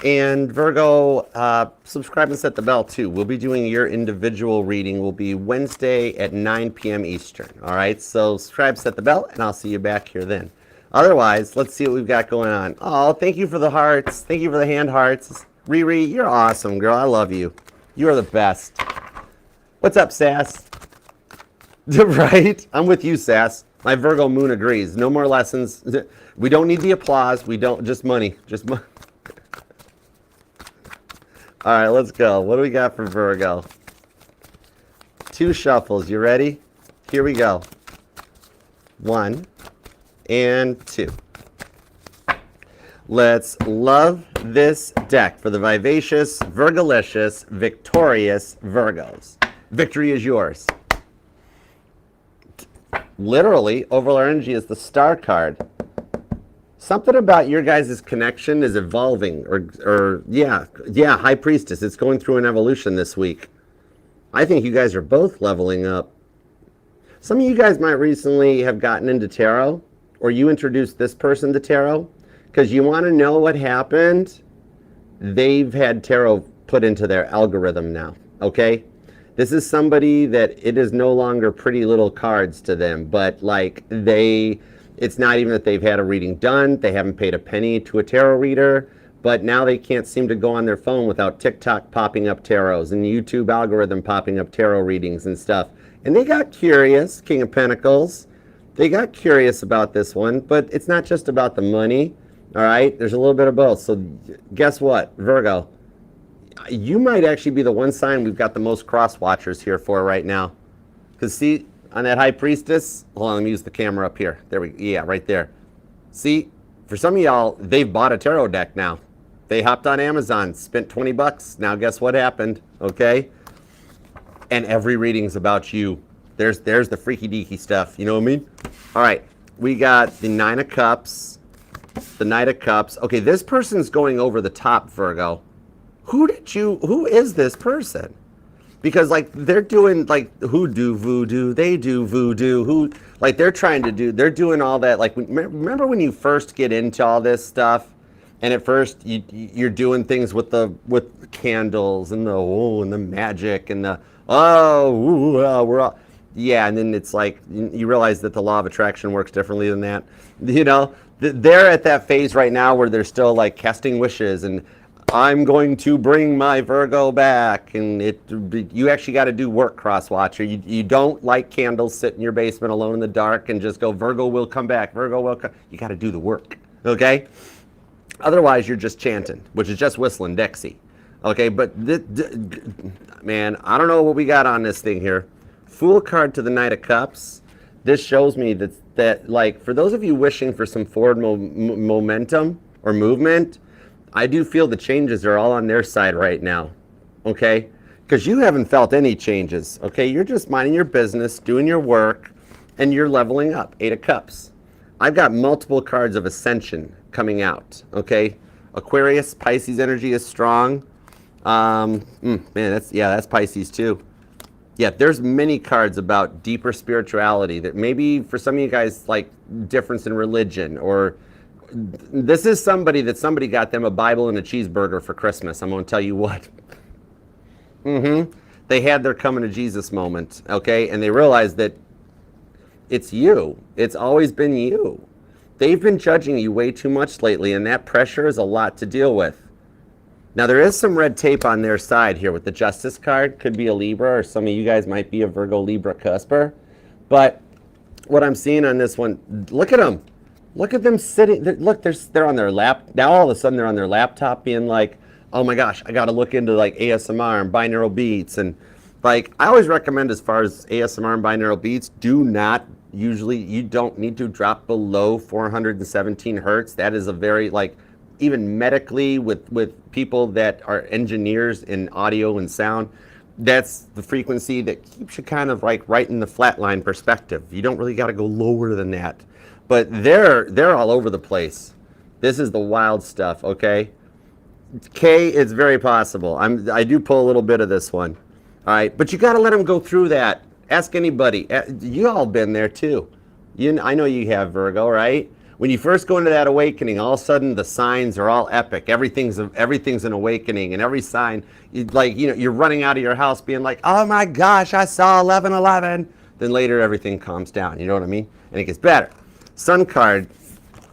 And Virgo, subscribe and set the bell too. We'll be doing your individual reading. Will be Wednesday at 9 p.m. Eastern. All right, so subscribe, set the bell, and I'll see you back here then. Otherwise, let's see what we've got going on. Oh, thank you for the hearts. Thank you for the hand hearts. Riri, you're awesome, girl. I love you. You are the best. What's up, Sass? Right? I'm with you, Sass. My Virgo moon agrees. No more lessons. We don't need the applause. We don't, just money. Just money. All right, let's go. What do we got for Virgo? 2 shuffles. You ready? Here we go. 1 and 2. Let's love this deck for the vivacious, Virgolicious, victorious Virgos. Victory is yours. Literally, overall energy is the star card. Something about your guys' connection is evolving, or High Priestess. It's going through an evolution this week. I think you guys are both leveling up. Some of you guys might recently have gotten into tarot, or you introduced this person to tarot, because you want to know what happened. They've had tarot put into their algorithm now, okay? This is somebody that it is no longer pretty little cards to them, but like it's not even that they've had a reading done. They haven't paid a penny to a tarot reader, but now they can't seem to go on their phone without TikTok popping up tarots and YouTube algorithm popping up tarot readings and stuff. And they got curious, King of Pentacles. They got curious about this one, but it's not just about the money, all right? There's a little bit of both. So guess what, Virgo? You might actually be the one sign we've got the most cross watchers here for right now. Because see, on that High Priestess, hold on, let me use the camera up here. There we go. Yeah, right there. See, for some of y'all, they've bought a tarot deck now. They hopped on Amazon, spent 20 bucks. Now guess what happened, okay? And every reading's about you. There's the freaky deaky stuff, you know what I mean? All right, we got the 9 of Cups, the Knight of Cups. Okay, this person's going over the top, Virgo. Who is this person? Because like they're doing like who do voodoo, they do voodoo, they're doing all that. Like remember when you first get into all this stuff, and at first you're doing things with candles and the magic and we're all, yeah, and then it's like you realize that the law of attraction works differently than that. You know, they're at that phase right now where they're still like casting wishes and I'm going to bring my Virgo back, and you actually got to do work, cross-watcher. You don't like candles, sit in your basement alone in the dark and just go, Virgo will come back, Virgo will come. You got to do the work, okay? Otherwise, you're just chanting, which is just whistling Dixie, okay? But, man, I don't know what we got on this thing here. Fool card to the Knight of Cups. This shows me that like, for those of you wishing for some forward momentum or movement, I do feel the changes are all on their side right now, okay? Because you haven't felt any changes, okay? You're just minding your business, doing your work, and you're leveling up. 8 of Cups. I've got multiple cards of ascension coming out, okay? Aquarius, Pisces energy is strong. Man, that's Pisces too. Yeah, there's many cards about deeper spirituality that maybe for some of you guys like difference in religion, or this is somebody got them a Bible and a cheeseburger for Christmas. I'm going to tell you what. They had their coming to Jesus moment, okay? And they realized that it's you. It's always been you. They've been judging you way too much lately, and that pressure is a lot to deal with. Now, there is some red tape on their side here with the Justice card. Could be a Libra, or some of you guys might be a Virgo Libra cusper. But what I'm seeing on this one, look at them. Look at them sitting. Look, they're on their lap. Now all of a sudden they're on their laptop being like, oh my gosh, I got to look into like ASMR and binaural beats. And like, I always recommend as far as ASMR and binaural beats, you don't need to drop below 417 hertz. That is a very like, even medically with people that are engineers in audio and sound, that's the frequency that keeps you kind of like right in the flatline perspective. You don't really got to go lower than that. But they're all over the place. This is the wild stuff, okay? K, it's very possible. I do pull a little bit of this one. All right, but you got to let them go through that. Ask anybody. You all been there too. I know you have, Virgo, right? When you first go into that awakening, all of a sudden the signs are all epic. Everything's an awakening, and every sign, you're running out of your house being like, oh my gosh, I saw 1111. Then later everything calms down. You know what I mean? And it gets better. Sun card,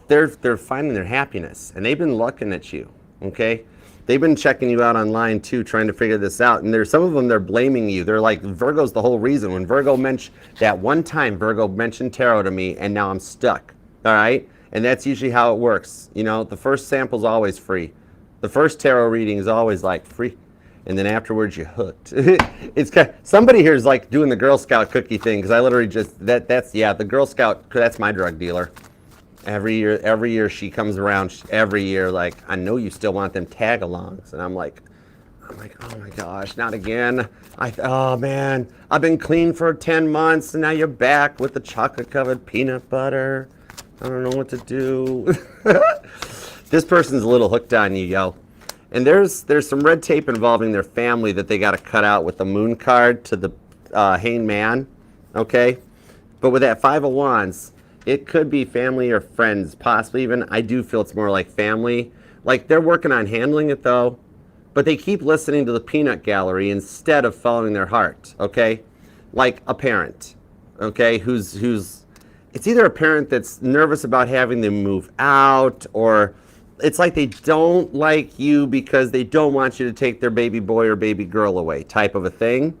they're finding their happiness, and they've been looking at you. Okay, they've been checking you out online too, trying to figure this out. And there's some of them, they're blaming you. They're like, Virgo's the whole reason. When Virgo mentioned that one time, Virgo mentioned tarot to me, and now I'm stuck. All right, and that's usually how it works. You know, the first sample's always free. The first tarot reading is always like free, and then afterwards you're hooked. It's kind of, somebody here is like doing the Girl Scout cookie thing, because I literally just the Girl Scout, that's my drug dealer. Every year she comes around, every year, like, I know you still want them tag-alongs. And I'm like, oh my gosh, not again. Oh man, I've been clean for 10 months and now you're back with the chocolate-covered peanut butter. I don't know what to do. This person's a little hooked on you, yo. And there's some red tape involving their family that they got to cut out with the moon card to the hanged man, okay? But with that Five of Wands, it could be family or friends, possibly even. I do feel it's more like family. Like, they're working on handling it though, but they keep listening to the peanut gallery instead of following their heart, okay? Like a parent, okay, who's it's either a parent that's nervous about having them move out, or it's like they don't like you because they don't want you to take their baby boy or baby girl away, type of a thing,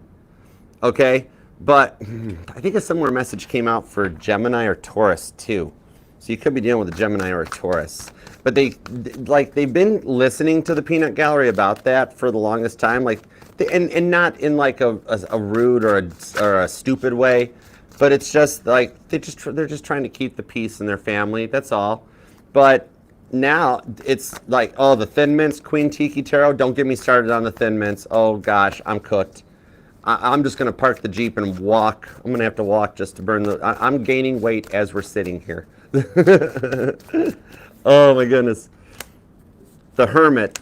okay? But I think a similar message came out for Gemini or Taurus too. So you could be dealing with a Gemini or a Taurus. But they've been listening to the peanut gallery about that for the longest time, and not in like a rude or a stupid way, but it's just like they're just trying to keep the peace in their family. That's all. But now it's like, oh, the Thin Mints, Queen Tiki Tarot. Don't get me started on the Thin Mints. Oh gosh, I'm cooked. I'm just going to park the Jeep and walk. I'm going to have to walk just to burn I'm gaining weight as we're sitting here. Oh my goodness. The Hermit,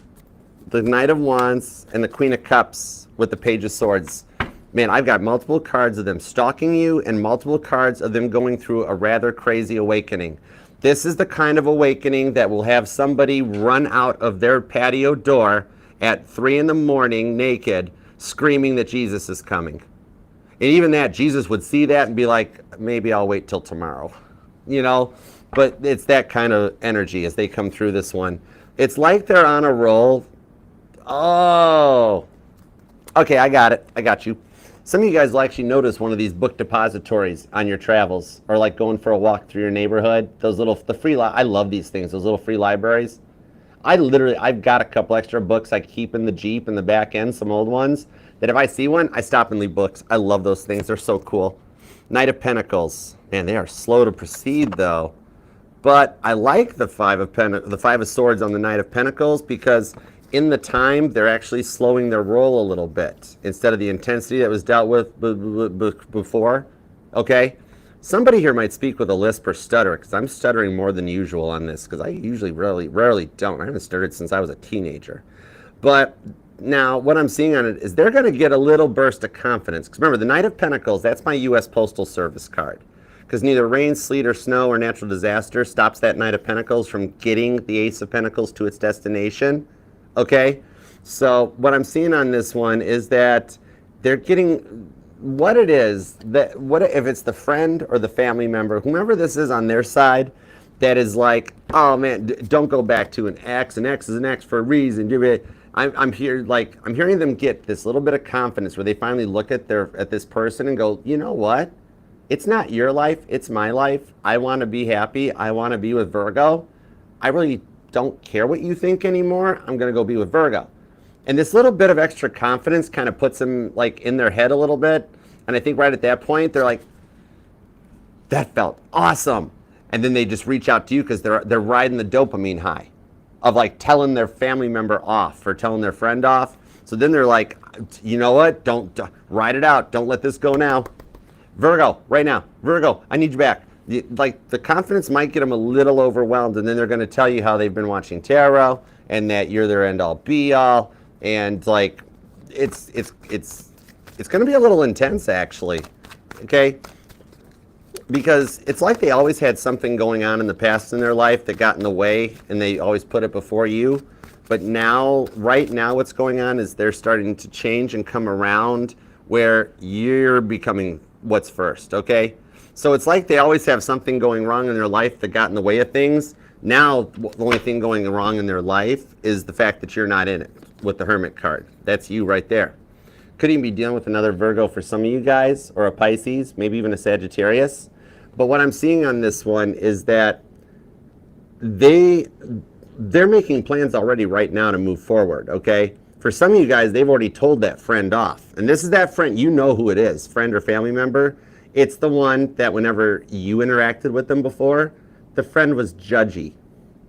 the Knight of Wands, and the Queen of Cups with the Page of Swords. Man, I've got multiple cards of them stalking you and multiple cards of them going through a rather crazy awakening. This is the kind of awakening that will have somebody run out of their patio door at 3 a.m. naked, screaming that Jesus is coming. And even that, Jesus would see that and be like, maybe I'll wait till tomorrow. You know, but it's that kind of energy as they come through this one. It's like they're on a roll. Oh, okay, I got it. I got you. Some of you guys will actually notice one of these book depositories on your travels, or like going for a walk through your neighborhood. I love these things, those little free libraries. I've got a couple extra books I keep in the Jeep in the back end, some old ones, that if I see one, I stop and leave books. I love those things. They're so cool. Knight of Pentacles. Man, they are slow to proceed though. But I like the Five of Swords on the Knight of Pentacles, because in the time, they're actually slowing their roll a little bit instead of the intensity that was dealt with before, okay? Somebody here might speak with a lisp or stutter, because I'm stuttering more than usual on this, because I usually rarely don't. I haven't stuttered since I was a teenager. But now what I'm seeing on it is they're going to get a little burst of confidence. Because remember, the Knight of Pentacles, that's my U.S. Postal Service card. Because neither rain, sleet, or snow or natural disaster stops that Knight of Pentacles from getting the Ace of Pentacles to its destination. Okay? So what I'm seeing on this one is that they're getting... what it is, if it's the friend or the family member, whomever this is on their side, that is like, oh man, don't go back to an X, and X is an X for a reason. I'm hearing them get this little bit of confidence where they finally look at this person and go, you know what? it's not your life, it's my life. I want to be happy. I want to be with Virgo. I really don't care what you think anymore. I'm going to go be with Virgo. And this little bit of extra confidence kind of puts them like in their head a little bit. And I think right at that point, they're like, that felt awesome. And then they just reach out to you because they're riding the dopamine high of like telling their family member off or telling their friend off. So then they're like, you know what? Don't ride it out. Don't let this go now. Virgo, right now. Virgo, I need you back. Like the confidence might get them a little overwhelmed, and then they're going to tell you how they've been watching tarot and that you're their end all be all, and like it's going to be a little intense actually. Okay? Because it's like they always had something going on in the past in their life that got in the way, and they always put it before you. But now, right now, what's going on is they're starting to change and come around where you're becoming what's first, okay? So it's like they always have something going wrong in their life that got in the way of things. Now, the only thing going wrong in their life is the fact that you're not in it with the Hermit card. That's you right there. Could even be dealing with another Virgo for some of you guys, or a Pisces, maybe even a Sagittarius. But what I'm seeing on this one is that they're making plans already right now to move forward, okay? For some of you guys, they've already told that friend off. And this is that friend, you know who it is, friend or family member. It's the one that whenever you interacted with them before, the friend was judgy.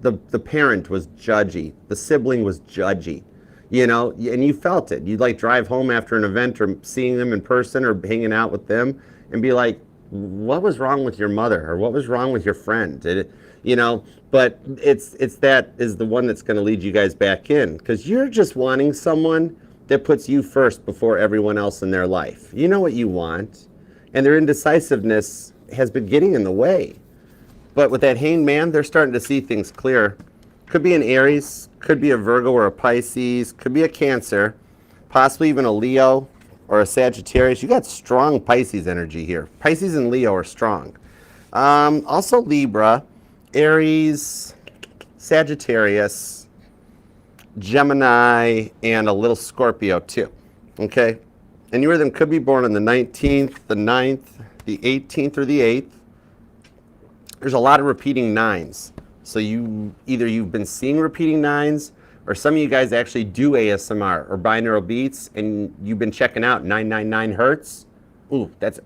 The parent was judgy. The sibling was judgy. You know, and you felt it. You'd like drive home after an event or seeing them in person or hanging out with them and be like, what was wrong with your mother, or what was wrong with your friend? Did it, you know? But it's that is the one that's going to lead you guys back in, because you're just wanting someone that puts you first before everyone else in their life. You know what you want, and their indecisiveness has been getting in the way. But with that Hanged Man, they're starting to see things clear. Could be an Aries, could be a Virgo or a Pisces, could be a Cancer, possibly even a Leo or a Sagittarius. You got strong Pisces energy here. Pisces and Leo are strong. Also Libra, Aries, Sagittarius, Gemini, and a little Scorpio too. Okay? And you or them could be born on the 19th, the 9th, the 18th, or the 8th. There's a lot of repeating nines. So you've been seeing repeating nines, or some of you guys actually do ASMR or binaural beats, and you've been checking out 999 hertz. Ooh, that's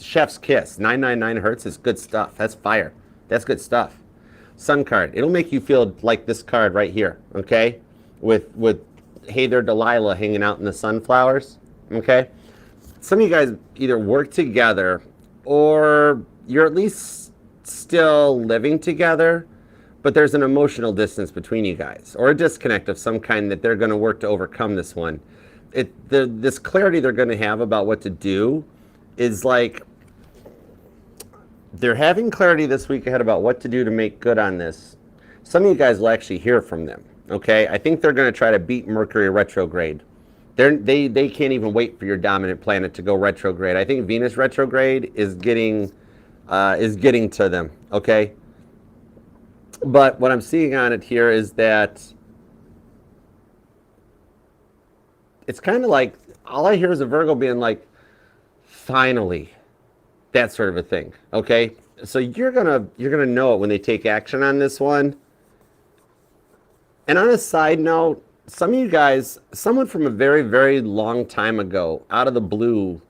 chef's kiss. 999 hertz is good stuff. That's fire. That's good stuff. Sun card. It'll make you feel like this card right here, okay? With Hey There Delilah hanging out in the sunflowers, okay? Some of you guys either work together or you're at least still living together, but there's an emotional distance between you guys, or a disconnect of some kind that they're going to work to overcome this one. This clarity they're going to have about what to do is like, they're having clarity this week ahead about what to do to make good on this. Some of you guys will actually hear from them, okay? I think they're going to try to beat Mercury retrograde. They can't even wait for your dominant planet to go retrograde. I think Venus retrograde is getting to them, okay? But what I'm seeing on it here is that it's kind of like, all I hear is a Virgo being like, finally, that sort of a thing, okay? So you're gonna know it when they take action on this one. And on a side note, some of you guys, someone from a very, very long time ago, out of the blue,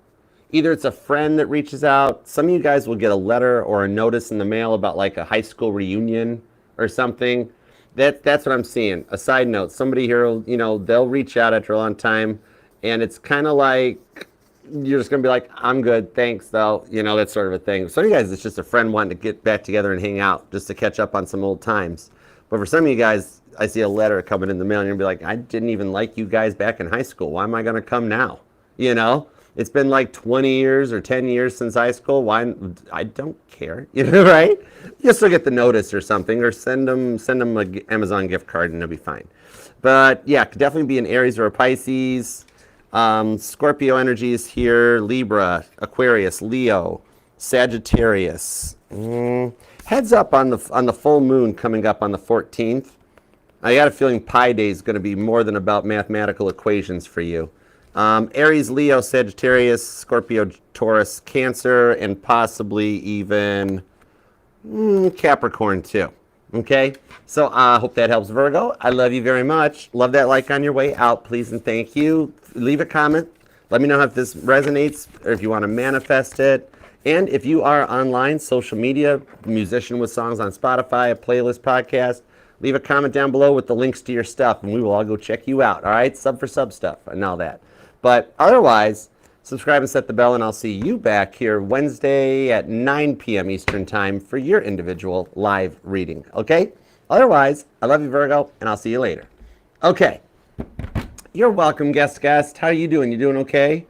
either it's a friend that reaches out, some of you guys will get a letter or a notice in the mail about like a high school reunion or something. That's what I'm seeing. A side note, somebody here, you know, they'll reach out after a long time, and it's kind of like, you're just going to be like, I'm good, thanks, though. You know, that sort of a thing. Some of you guys, it's just a friend wanting to get back together and hang out, just to catch up on some old times. But for some of you guys, I see a letter coming in the mail, and you'll be like, I didn't even like you guys back in high school. Why am I going to come now? You know? It's been like 20 years or 10 years since high school. Why? I don't care. You know, right? You still get the notice or something, or send them an Amazon gift card, and it'll be fine. But yeah, could definitely be an Aries or a Pisces. Scorpio energy is here. Libra, Aquarius, Leo, Sagittarius. Heads up on the full moon coming up on the 14th. I got a feeling Pi Day is going to be more than about mathematical equations for you. Aries, Leo, Sagittarius, Scorpio, Taurus, Cancer, and possibly even Capricorn too. Okay, so I hope that helps, Virgo. I love you very much. Love that like on your way out, please and thank you. Leave a comment. Let me know if this resonates or if you want to manifest it. And if you are online, social media, musician with songs on Spotify, a playlist podcast, leave a comment down below with the links to your stuff and we will all go check you out. All right, sub for sub stuff and all that. But otherwise, subscribe and set the bell, and I'll see you back here Wednesday at 9 p.m. Eastern Time for your individual live reading, okay? Otherwise, I love you, Virgo, and I'll see you later. Okay. You're welcome, guest. How are you doing? You doing okay?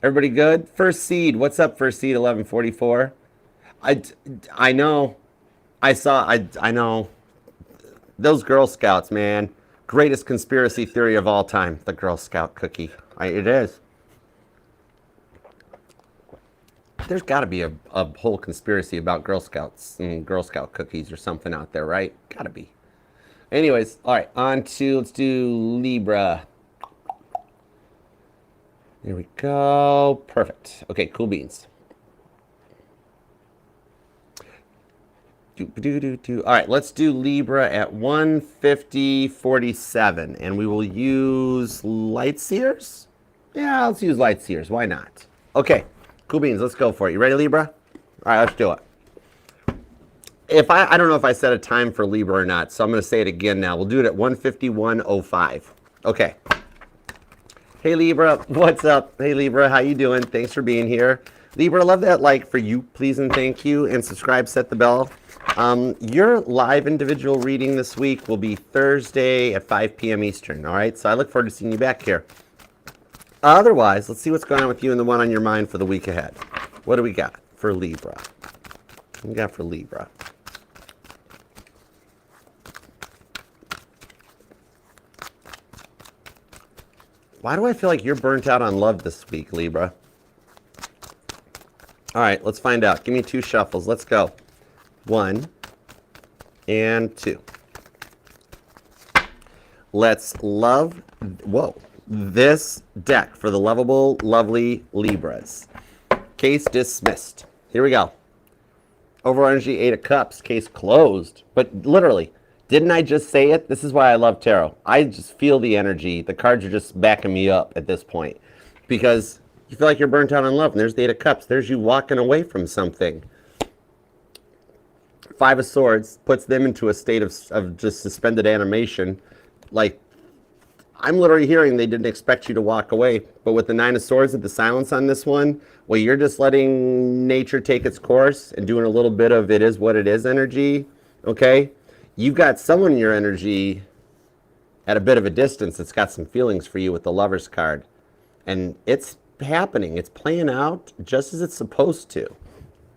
Everybody good? First Seed. What's up, First Seed 1144? I know. I know. Those Girl Scouts, man. Greatest conspiracy theory of all time. The Girl Scout cookie. It is. There's got to be a whole conspiracy about Girl Scouts and Girl Scout cookies or something out there, right? Got to be. Anyways, all right, let's do Libra. There we go. Perfect. Okay, cool beans. All right, let's do Libra at 150.47, and we will use Light Seers? Yeah, let's use Light Seers. Why not? Okay. Cool beans, let's go for it. You ready, Libra? All right, let's do it. I don't know if I set a time for Libra or not, so I'm going to say it again now. We'll do it at 151.05. Okay. Hey, Libra, what's up? Hey, Libra, how you doing? Thanks for being here. Libra, love that like for you, please and thank you, and subscribe, set the bell. Your live individual reading this week will be Thursday at 5 p.m. Eastern, all right? So I look forward to seeing you back here. Otherwise, let's see what's going on with you and the one on your mind for the week ahead. What do we got for Libra? What do we got for Libra? Why do I feel like you're burnt out on love this week, Libra? All right, let's find out. Give me 2 shuffles. Let's go. 1 and 2. Let's love. Whoa. This deck for the lovable, lovely Libras. Case dismissed. Here we go. Overall energy, 8 of Cups. Case closed. But literally, didn't I just say it? This is why I love tarot. I just feel the energy. The cards are just backing me up at this point. Because you feel like you're burnt out on love. And there's the 8 of Cups. There's you walking away from something. 5 of Swords puts them into a state of just suspended animation. Like, I'm literally hearing they didn't expect you to walk away. But with the 9 of Swords and the silence on this one, well, you're just letting nature take its course and doing a little bit of it is what it is energy, okay? You've got someone in your energy at a bit of a distance that's got some feelings for you with the Lover's card. And it's happening. It's playing out just as it's supposed to,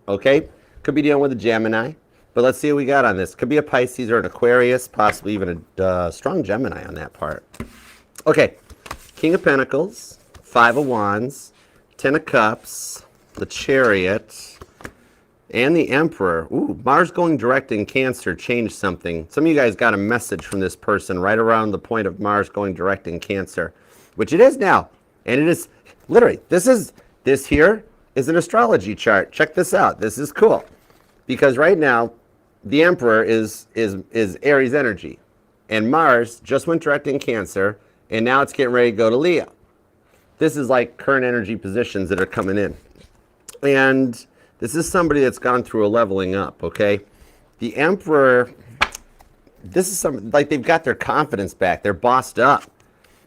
okay? Could be dealing with a Gemini. But let's see what we got on this. Could be a Pisces or an Aquarius, possibly even a strong Gemini on that part. Okay, King of Pentacles, 5 of Wands, 10 of Cups, the Chariot, and the Emperor. Ooh, Mars going direct in Cancer changed something. Some of you guys got a message from this person right around the point of Mars going direct in Cancer, which it is now. And it is, literally, this here is an astrology chart. Check this out. This is cool. Because right now, the Emperor is Aries energy. And Mars just went direct in Cancer, and now it's getting ready to go to Leo. This is like current energy positions that are coming in. And this is somebody that's gone through a leveling up, okay? The Emperor, this is like they've got their confidence back. They're bossed up.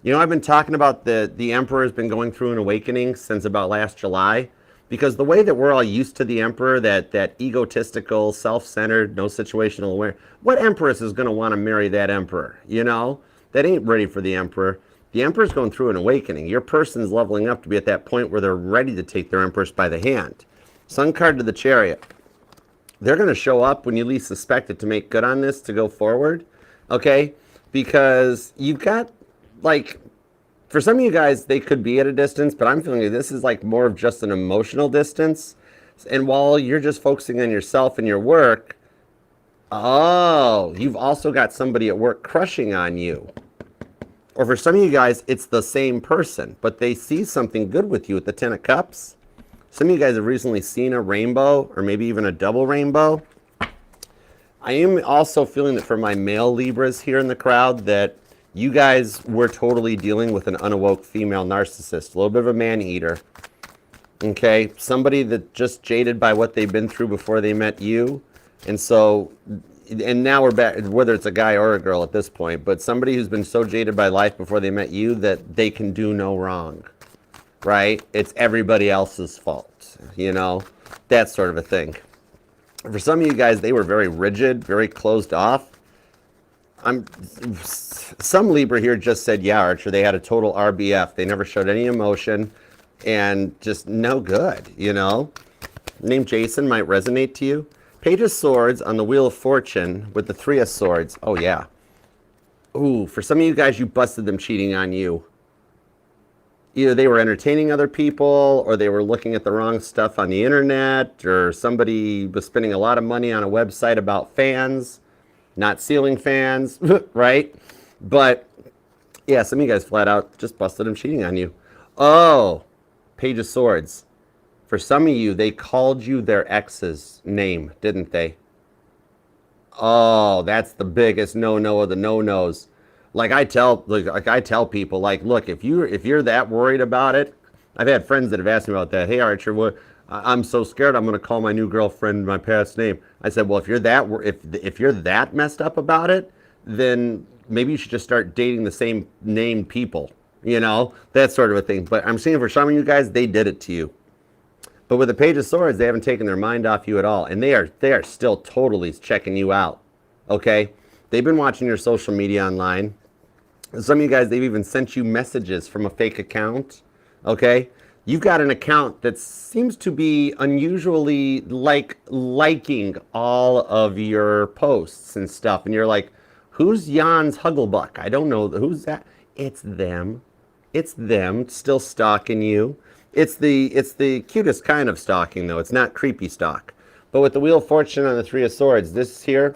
You know, I've been talking about the Emperor has been going through an awakening since about last July. Because the way that we're all used to the Emperor, that egotistical, self-centered, no situational awareness, what Empress is going to want to marry that Emperor? You know, that ain't ready for the Emperor. The Emperor's going through an awakening. Your person's leveling up to be at that point where they're ready to take their Empress by the hand. Sun card to the Chariot. They're going to show up when you least suspect it to make good on this, to go forward, okay? Because you've got, like, for some of you guys, they could be at a distance, but I'm feeling like this is like more of just an emotional distance. And while you're just focusing on yourself and your work, oh, you've also got somebody at work crushing on you. Or for some of you guys, it's the same person, but they see something good with you with the Ten of Cups. Some of you guys have recently seen a rainbow or maybe even a double rainbow. I am also feeling that for my male Libras here in the crowd that you guys were totally dealing with an unawoke female narcissist, a little bit of a man-eater. Okay, somebody that just jaded by what they've been through before they met you. And so, and now we're back, whether it's a guy or a girl at this point, but somebody who's been so jaded by life before they met you that they can do no wrong, right? It's everybody else's fault, you know, that sort of a thing. For some of you guys, they were very rigid, very closed off. Some Libra here just said, yeah, Archer, they had a total RBF. They never showed any emotion and just no good, you know. Name Jason might resonate to you. Page of Swords on the Wheel of Fortune with the Three of Swords. Oh, yeah. Ooh, for some of you guys, you busted them cheating on you. Either they were entertaining other people or they were looking at the wrong stuff on the internet or somebody was spending a lot of money on a website about fans, not ceiling fans, right? But yeah, some of you guys flat out just busted them cheating on you. Oh, Page of Swords. For some of you, they called you their ex's name, didn't they? Oh, that's the biggest no-no of the no-nos. Like I tell people, like, look, if you're that worried about it, I've had friends that have asked me about that. Hey, Archer, I'm so scared I'm going to call my new girlfriend my past name. I said, well, if you're that messed up about it, then maybe you should just start dating the same named people, you know, that sort of a thing. But I'm seeing for some of you guys, they did it to you. But with the Page of Swords, they haven't taken their mind off you at all, and they are still totally checking you out. Okay, they've been watching your social media online. Some of you guys, they've even sent you messages from a fake account, okay? You've got an account that seems to be unusually liking all of your posts and stuff. And you're like, who's Jan's Hugglebuck? I don't know. Who's that? It's them. It's them still stalking you. It's the cutest kind of stalking, though. It's not creepy stalk. But with the Wheel of Fortune on the Three of Swords, this here,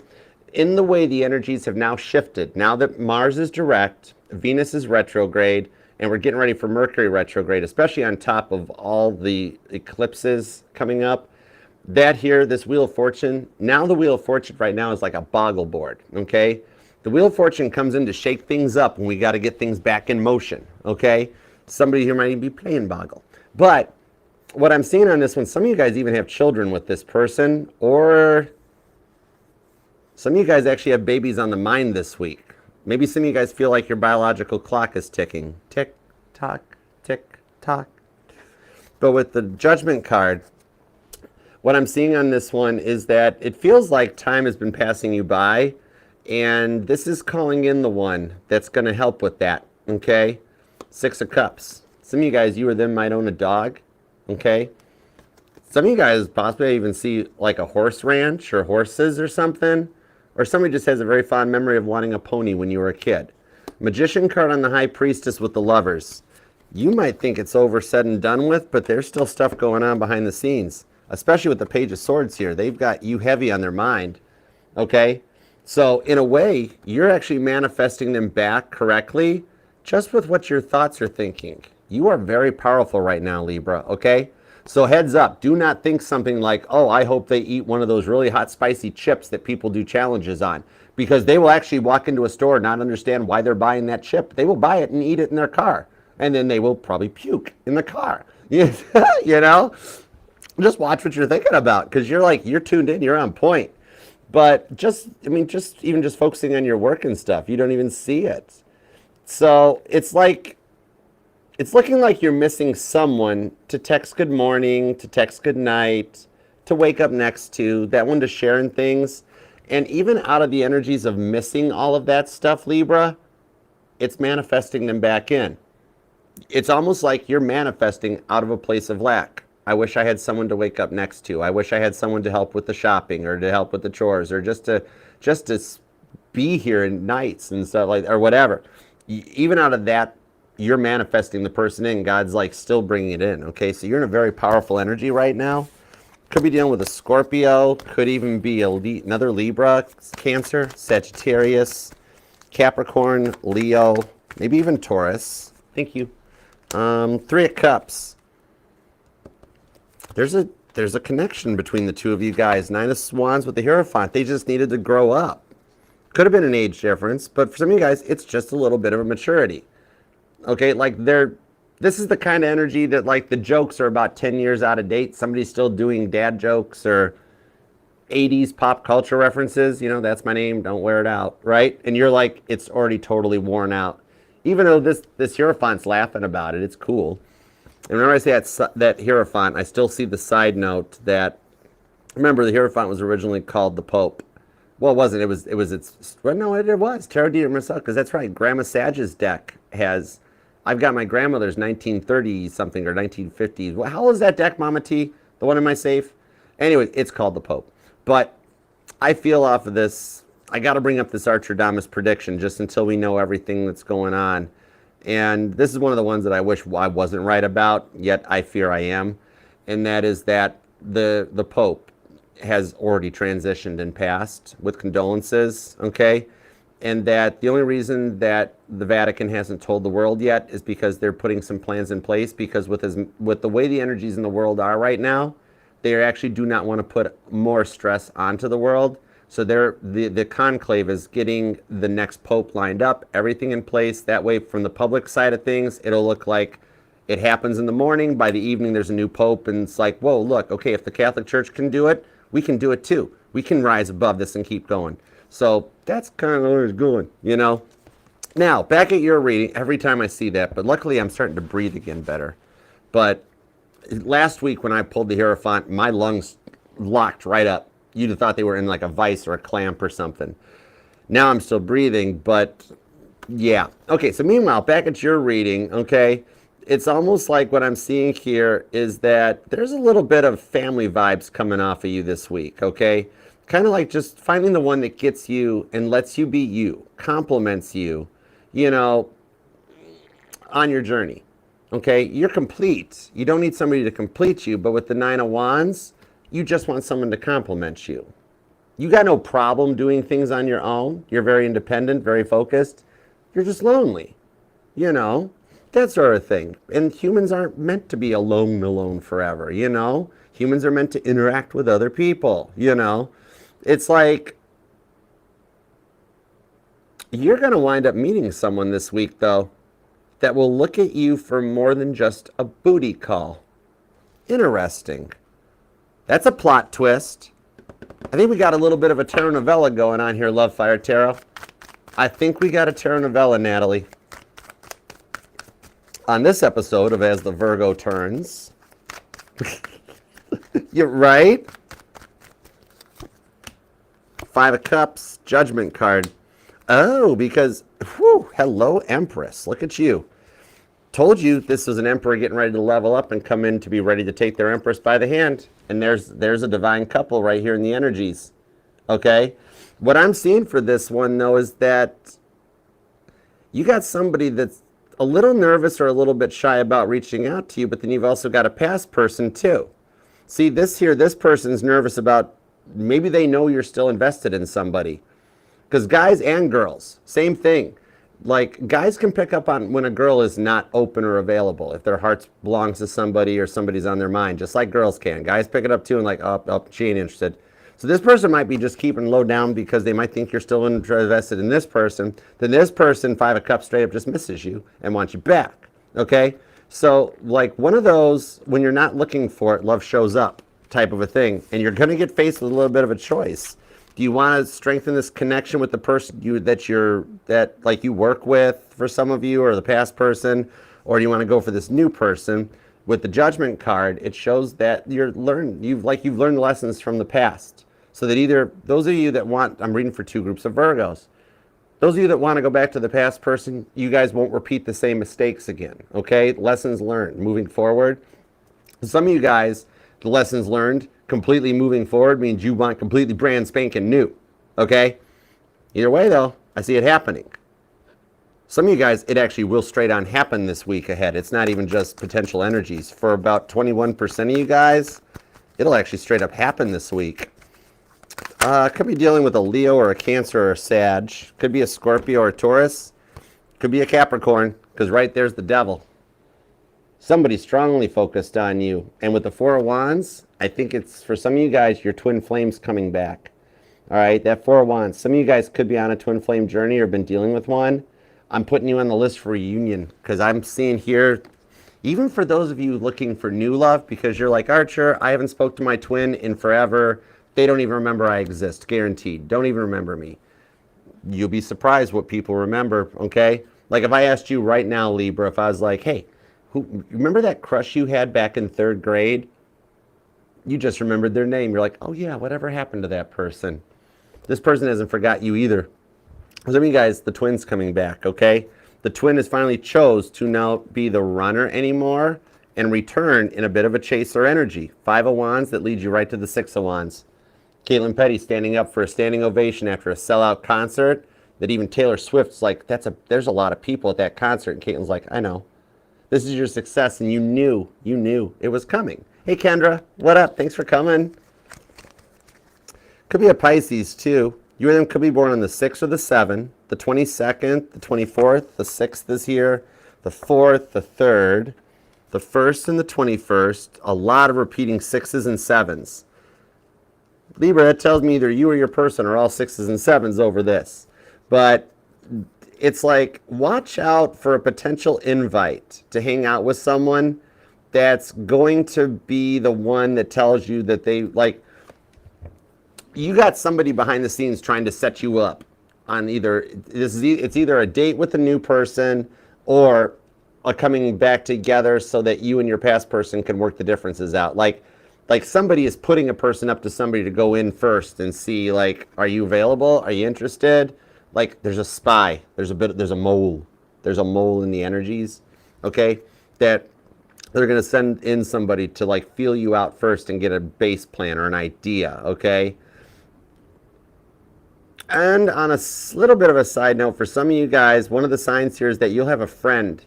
in the way the energies have now shifted, now that Mars is direct, Venus is retrograde, and we're getting ready for Mercury retrograde, especially on top of all the eclipses coming up, that here, this Wheel of Fortune, now the Wheel of Fortune right now is like a boggle board, okay? The Wheel of Fortune comes in to shake things up when we got to get things back in motion, okay? Somebody here might even be playing boggle. But what I'm seeing on this one, some of you guys even have children with this person, or some of you guys actually have babies on the mind this week. Maybe some of you guys feel like your biological clock is ticking. Tick, tock, tick, tock. But with the Judgment card, what I'm seeing on this one is that it feels like time has been passing you by, and this is calling in the one that's going to help with that, okay? Six of Cups. Some of you guys, you or them might own a dog, okay? Some of you guys possibly even see like a horse ranch or horses or something. Or somebody just has a very fond memory of wanting a pony when you were a kid. Magician card on the High Priestess with the Lovers. You might think it's over, said and done with, but there's still stuff going on behind the scenes. Especially with the Page of Swords here. They've got you heavy on their mind. Okay? So in a way, you're actually manifesting them back correctly just with what your thoughts are thinking. You are very powerful right now, Libra. Okay? So heads up, do not think something like, oh, I hope they eat one of those really hot, spicy chips that people do challenges on. Because they will actually walk into a store and not understand why they're buying that chip. They will buy it and eat it in their car. And then they will probably puke in the car. You know? Just watch what you're thinking about. Because you're tuned in, you're on point. But just focusing on your work and stuff, you don't even see it. So it's looking like you're missing someone to text good morning, to text good night, to wake up next to, that one to sharing things. And even out of the energies of missing all of that stuff, Libra, it's manifesting them back in. It's almost like you're manifesting out of a place of lack. I wish I had someone to wake up next to. I wish I had someone to help with the shopping or to help with the chores or just to be here at nights and stuff like, or whatever. Even out of that, you're manifesting the person in. God's like still bringing it in. Okay, so you're in a very powerful energy right now. Could be dealing with a Scorpio. Could even be another Libra, Cancer, Sagittarius, Capricorn, Leo, maybe even Taurus. Thank you. Three of Cups. There's a connection between the two of you guys. Nine of Swands with the Hierophant. They just needed to grow up. Could have been an age difference, but for some of you guys, it's just a little bit of a maturity. Okay, like this is the kind of energy that like the jokes are about 10 years out of date. Somebody's still doing dad jokes or 80s pop culture references. You know, that's my name, don't wear it out, right? And you're like, it's already totally worn out. Even though this Hierophant's laughing about it, it's cool. And whenever I say that Hierophant, I still see the side note that, remember, the Hierophant was originally called the Pope. Well, it wasn't. It was Tarot de Marcel, because that's right. Grandma Sage's deck has, I've got my grandmother's 1930 something or 1950s. Well, how old is that deck, Mama T? The one in my safe? Anyway, it's called the Pope. But I feel off of this, I got to bring up this Archerdammus prediction just until we know everything that's going on. And this is one of the ones that I wish I wasn't right about, yet I fear I am. And that is that the Pope has already transitioned and passed with condolences, okay? And that the only reason that the Vatican hasn't told the world yet is because they're putting some plans in place, because with the way the energies in the world are right now, they actually do not want to put more stress onto the world. So the conclave is getting the next Pope lined up, everything in place. That way, from the public side of things, it'll look like it happens in the morning. By the evening, there's a new Pope, and it's like, whoa, look, okay, if the Catholic Church can do it, we can do it too. We can rise above this and keep going. So that's kind of where it's going, you know? Now, back at your reading, every time I see that, but luckily I'm starting to breathe again better. But last week when I pulled the Hierophant, my lungs locked right up. You'd have thought they were in like a vice or a clamp or something. Now I'm still breathing, but yeah. Okay, so meanwhile, back at your reading, okay, it's almost like what I'm seeing here is that there's a little bit of family vibes coming off of you this week, okay? Kind of like just finding the one that gets you and lets you be you, compliments you, you know, on your journey, okay? You're complete. You don't need somebody to complete you, but with the Nine of Wands, you just want someone to compliment you. You got no problem doing things on your own. You're very independent, very focused. You're just lonely, you know, that sort of thing. And humans aren't meant to be alone forever, you know. Humans are meant to interact with other people, you know. It's like you're going to wind up meeting someone this week, though, that will look at you for more than just a booty call. Interesting. That's a plot twist. I think we got a little bit of a tarot novella going on here, Love Fire Tarot. I think we got a tarot novella, Natalie. On this episode of As the Virgo Turns. You're right. Five of Cups, Judgment card. Oh, because, whew, hello, Empress. Look at you. Told you this was an emperor getting ready to level up and come in to be ready to take their empress by the hand. And there's a divine couple right here in the energies. Okay? What I'm seeing for this one, though, is that you got somebody that's a little nervous or a little bit shy about reaching out to you, but then you've also got a past person, too. See, this person's nervous about, maybe they know you're still invested in somebody. Because guys and girls, same thing. Like, guys can pick up on when a girl is not open or available, if their heart belongs to somebody or somebody's on their mind, just like girls can. Guys pick it up too and like, oh, she ain't interested. So this person might be just keeping low down because they might think you're still invested in this person. Then this person, Five of Cups, straight up just misses you and wants you back, okay? So, like, one of those, when you're not looking for it, love shows up type of a thing. And you're going to get faced with a little bit of a choice. Do you want to strengthen this connection with the person that you work with, for some of you, or the past person, or do you want to go for this new person? With the Judgment card, it shows that you've learned the lessons from the past. So that either those of you that want, I'm reading for two groups of Virgos. Those of you that want to go back to the past person, you guys won't repeat the same mistakes again. Okay, lessons learned moving forward. Some of you guys, the lessons learned completely moving forward means you want completely brand spanking new, okay? Either way, though, I see it happening. Some of you guys, it actually will straight on happen this week ahead. It's not even just potential energies. For about 21% of you guys, it'll actually straight up happen this week. Could be dealing with a Leo or a Cancer or a Sag. Could be a Scorpio or a Taurus. Could be a Capricorn, because right there's the devil. Somebody strongly focused on you. And with the Four of Wands, I think it's, for some of you guys, your twin flames coming back. All right, that Four of Wands. Some of you guys could be on a twin flame journey or been dealing with one. I'm putting you on the list for reunion, because I'm seeing here, even for those of you looking for new love, because you're like, Archer, I haven't spoke to my twin in forever. They don't even remember I exist, guaranteed. Don't even remember me. You'll be surprised what people remember, okay? Like if I asked you right now, Libra, if I was like, hey, remember that crush you had back in 3rd grade? You just remembered their name. You're like, oh yeah, whatever happened to that person? This person hasn't forgot you either. Some of you guys, the twin's coming back, okay? The twin has finally chose to now be the runner anymore and return in a bit of a chaser energy. 5 of Wands that leads you right to the 6 of Wands. Caitlin Petty standing up for a standing ovation after a sellout concert that even Taylor Swift's like, there's a lot of people at that concert. And Caitlin's like, I know. This is your success, and you knew it was coming. Hey, Kendra, what up? Thanks for coming. Could be a Pisces, too. You and them could be born on the 6th or the 7th, the 22nd, the 24th, the 6th is here, the 4th, the 3rd, the 1st, and the 21st. A lot of repeating 6s and 7s. Libra, that tells me either you or your person are all 6s and 7s over this. But it's like, watch out for a potential invite to hang out with someone that's going to be the one that tells you that they, like, you got somebody behind the scenes trying to set you up on it's either a date with a new person or a coming back together so that you and your past person can work the differences out. Like somebody is putting a person up to somebody to go in first and see, like, are you available? Are you interested? Like, there's a spy. There's a mole. There's a mole in the energies, okay? That they're going to send in somebody to, like, feel you out first and get a base plan or an idea, okay? And on a little bit of a side note, for some of you guys, one of the signs here is that you'll have a friend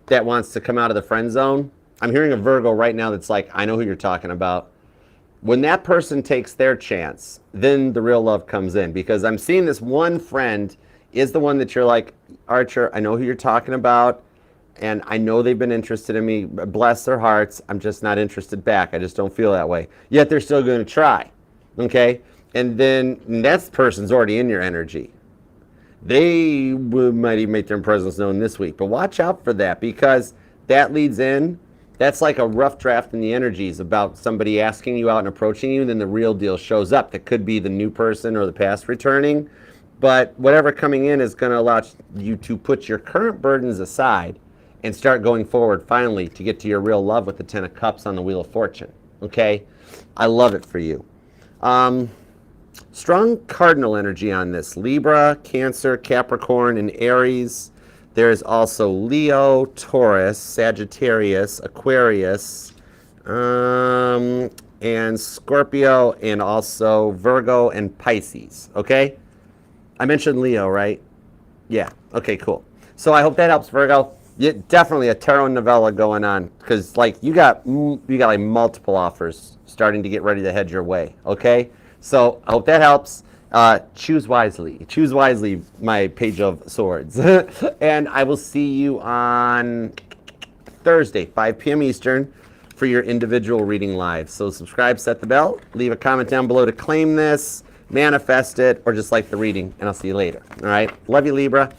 that wants to come out of the friend zone. I'm hearing a Virgo right now that's like, I know who you're talking about. When that person takes their chance, then the real love comes in. Because I'm seeing this one friend is the one that you're like, Archer, I know who you're talking about, and I know they've been interested in me. Bless their hearts. I'm just not interested back. I just don't feel that way. Yet they're still going to try, okay? And then that person's already in your energy. They might even make their presence known this week. But watch out for that, because that leads in. That's like a rough draft in the energies about somebody asking you out and approaching you, and then the real deal shows up. That could be the new person or the past returning. But whatever coming in is going to allow you to put your current burdens aside and start going forward finally to get to your real love with the 10 of Cups on the Wheel of Fortune. Okay? I love it for you. Strong cardinal energy on this. Libra, Cancer, Capricorn, and Aries. There's also Leo, Taurus, Sagittarius, Aquarius, and Scorpio, and also Virgo and Pisces, okay? I mentioned Leo, right? Yeah, okay, cool. So I hope that helps, Virgo. Yeah, definitely a tarot novella going on, because like you got like multiple offers starting to get ready to head your way, okay? So I hope that helps. Choose wisely. Choose wisely, my Page of Swords. And I will see you on Thursday, 5 p.m. Eastern, for your individual reading live. So subscribe, set the bell, leave a comment down below to claim this, manifest it, or just like the reading, and I'll see you later. All right? Love you, Libra.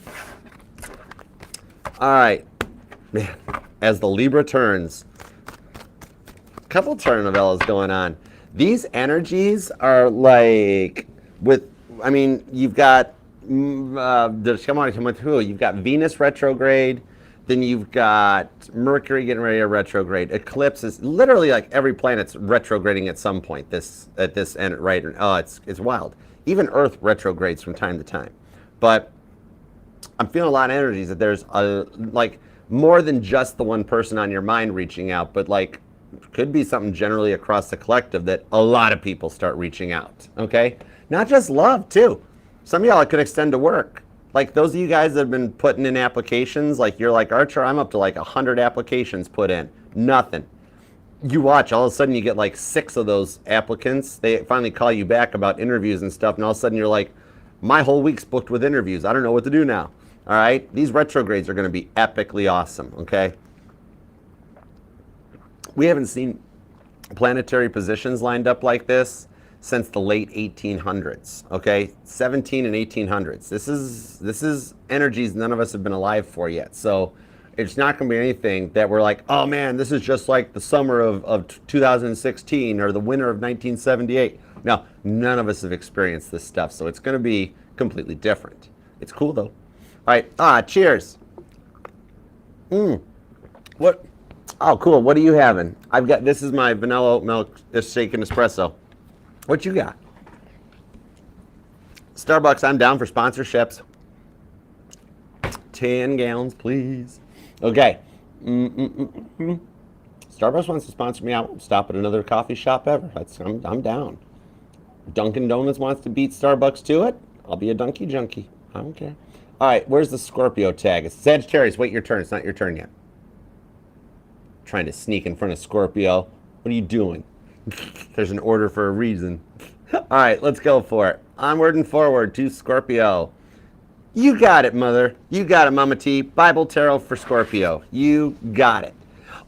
All right. Man, as the Libra turns, a couple telenovelas going on. These energies are like, you've got, you've got Venus retrograde, then you've got Mercury getting ready to retrograde. Eclipse is literally like every planet's retrograding at some point at this end, right? Oh, it's wild. Even Earth retrogrades from time to time. But I'm feeling a lot of energies that there's more than just the one person on your mind reaching out, but like could be something generally across the collective that a lot of people start reaching out, okay? Not just love, too. Some of y'all, it could extend to work. Like those of you guys that have been putting in applications, like you're like, Archer, I'm up to like 100 applications put in. Nothing. You watch, all of a sudden you get like 6 of those applicants. They finally call you back about interviews and stuff, and all of a sudden you're like, my whole week's booked with interviews. I don't know what to do now. All right? These retrogrades are going to be epically awesome, okay? We haven't seen planetary positions lined up like this since the late 1800s, okay? 17 and 1800s. This is energies none of us have been alive for yet. So it's not going to be anything that we're like, oh man, this is just like the summer of 2016 or the winter of 1978. No, none of us have experienced this stuff. So it's going to be completely different. It's cool though. All right, cheers. What? Oh, cool. What are you having? This is my vanilla oat milk shaken espresso. What you got? Starbucks, I'm down for sponsorships. 10 gallons, please. Okay. Starbucks wants to sponsor me. I won't stop at another coffee shop ever. I'm down. Dunkin' Donuts wants to beat Starbucks to it. I'll be a donkey junkie. I don't care. All right, where's the Scorpio tag? It's Sagittarius. Wait your turn. It's not your turn yet. Trying to sneak in front of Scorpio. What are you doing? There's an order for a reason. All right, let's go for it. Onward and forward to Scorpio. You got it, mother. You got it, Mama T. Bible Tarot for Scorpio. You got it.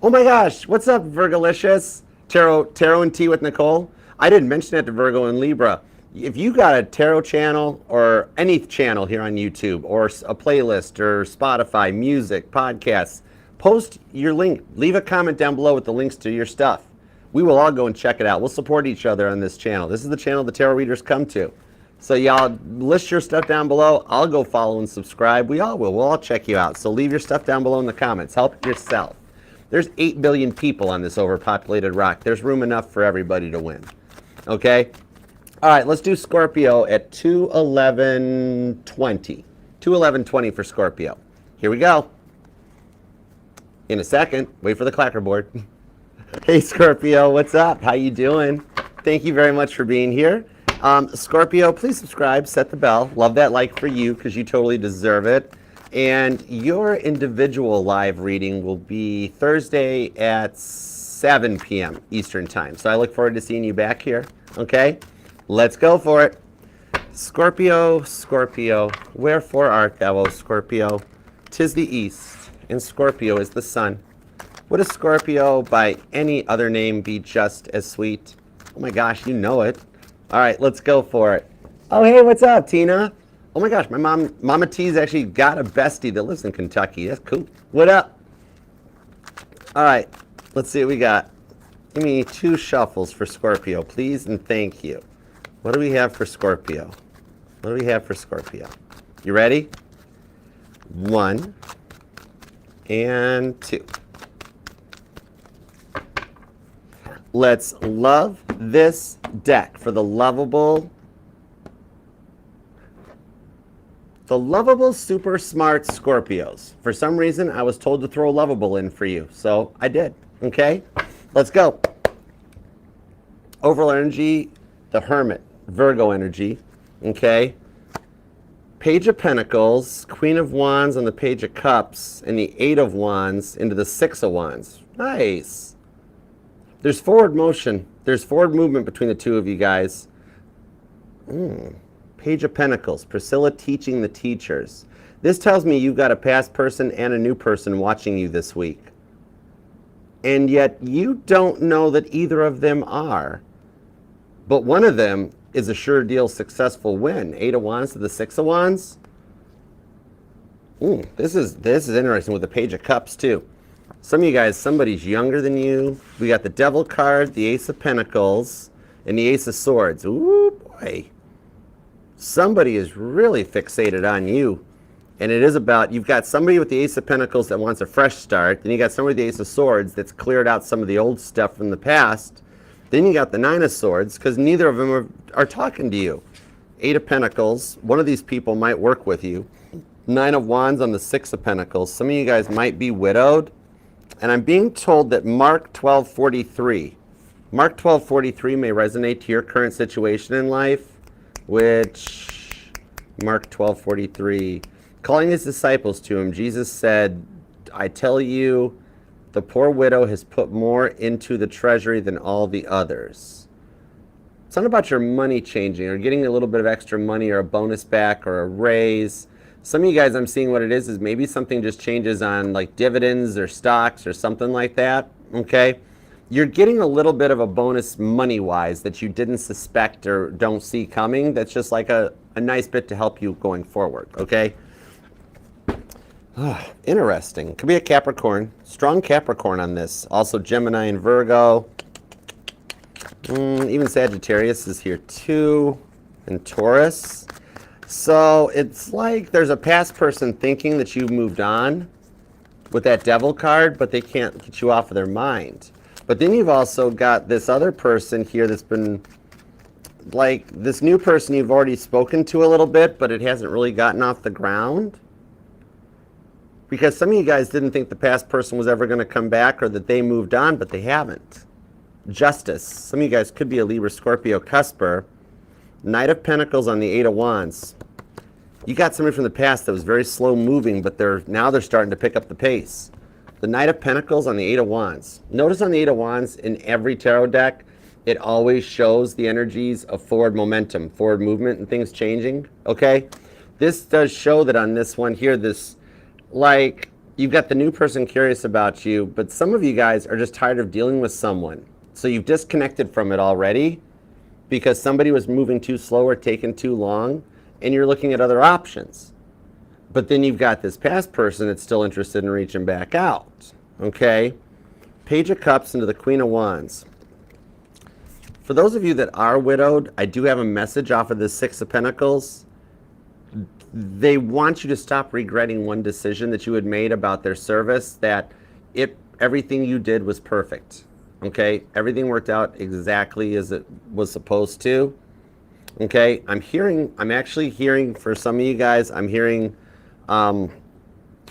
Oh my gosh, what's up, Virgolicious? Tarot and Tea with Nicole. I didn't mention that to Virgo and Libra. If you got a tarot channel or any channel here on YouTube or a playlist or Spotify, music, podcasts, post your link. Leave a comment down below with the links to your stuff. We will all go and check it out. We'll support each other on this channel. This is the channel the tarot readers come to. So y'all list your stuff down below. I'll go follow and subscribe. We all will. We'll all check you out. So leave your stuff down below in the comments. Help yourself. There's 8 billion people on this overpopulated rock. There's room enough for everybody to win. Okay? All right, let's do Scorpio at 2/11/20. 2/11/20 for Scorpio. Here we go. In a second, wait for the clackerboard. Hey Scorpio, what's up? How you doing? Thank you very much for being here. Scorpio, please subscribe, set the bell. Love that like for you because you totally deserve it. And your individual live reading will be Thursday at 7 p.m. Eastern Time. So I look forward to seeing you back here. Okay? Let's go for it. Scorpio, Scorpio, wherefore art thou, O Scorpio? 'Tis the east, and Scorpio is the sun. Would a Scorpio by any other name be just as sweet? Oh my gosh, you know it. All right, let's go for it. Oh, hey, what's up, Tina? Oh my gosh, my Mama T's actually got a bestie that lives in Kentucky. That's cool. What up? All right, let's see what we got. Give me 2 shuffles for Scorpio, please, and thank you. What do we have for Scorpio? What do we have for Scorpio? You ready? 1 and 2. Let's love this deck for the lovable super smart Scorpios. For some reason, I was told to throw lovable in for you, so I did. Okay? Let's go. Overall energy, the Hermit, Virgo energy. Okay? Page of Pentacles, Queen of Wands on the Page of Cups, and the 8 of Wands into the 6 of Wands. Nice. There's forward motion. There's forward movement between the two of you guys. Page of Pentacles, Priscilla teaching the teachers. This tells me you've got a past person and a new person watching you this week. And yet you don't know that either of them are. But one of them is a sure deal successful win. 8 of Wands to the 6 of Wands. This is interesting with the Page of Cups too. Some of you guys, somebody's younger than you. We got the Devil card, the Ace of Pentacles, and the Ace of Swords. Ooh, boy. Somebody is really fixated on you. And it is about, you've got somebody with the Ace of Pentacles that wants a fresh start. Then you got somebody with the Ace of Swords that's cleared out some of the old stuff from the past. Then you got the 9 of Swords, because neither of them are talking to you. 8 of Pentacles, one of these people might work with you. 9 of Wands on the 6 of Pentacles. Some of you guys might be widowed. And I'm being told that Mark 12:43 may resonate to your current situation in life, which, Mark 12:43, calling his disciples to him, Jesus said, I tell you, the poor widow has put more into the treasury than all the others. It's not about your money changing or getting a little bit of extra money or a bonus back or a raise. Some of you guys, I'm seeing what it is maybe something just changes on like dividends or stocks or something like that, okay? You're getting a little bit of a bonus money-wise that you didn't suspect or don't see coming. That's just like a nice bit to help you going forward, okay? Interesting. Could be a Capricorn. Strong Capricorn on this. Also Gemini and Virgo. Even Sagittarius is here too. And Taurus. So it's like there's a past person thinking that you've moved on with that Devil card, but they can't get you off of their mind. But then you've also got this other person here that's been like this new person you've already spoken to a little bit, but it hasn't really gotten off the ground. Because some of you guys didn't think the past person was ever going to come back or that they moved on, but they haven't. Justice. Some of you guys could be a Libra, Scorpio, Cusper. Knight of Pentacles on the Eight of Wands. You got somebody from the past that was very slow moving, but now they're starting to pick up the pace. The Knight of Pentacles on the Eight of Wands. Notice on the Eight of Wands in every tarot deck, it always shows the energies of forward momentum, forward movement, and things changing. Okay? This does show that on this one here, like, you've got the new person curious about you, but some of you guys are just tired of dealing with someone. So you've disconnected from it already because somebody was moving too slow or taking too long, and you're looking at other options. But then you've got this past person that's still interested in reaching back out. Okay? Page of Cups into the Queen of Wands. For those of you that are widowed, I do have a message off of the Six of Pentacles. They want you to stop regretting one decision that you had made about their service, that everything you did was perfect. Okay? Everything worked out exactly as it was supposed to. Okay? I'm actually hearing, for some of you guys, I'm hearing, oh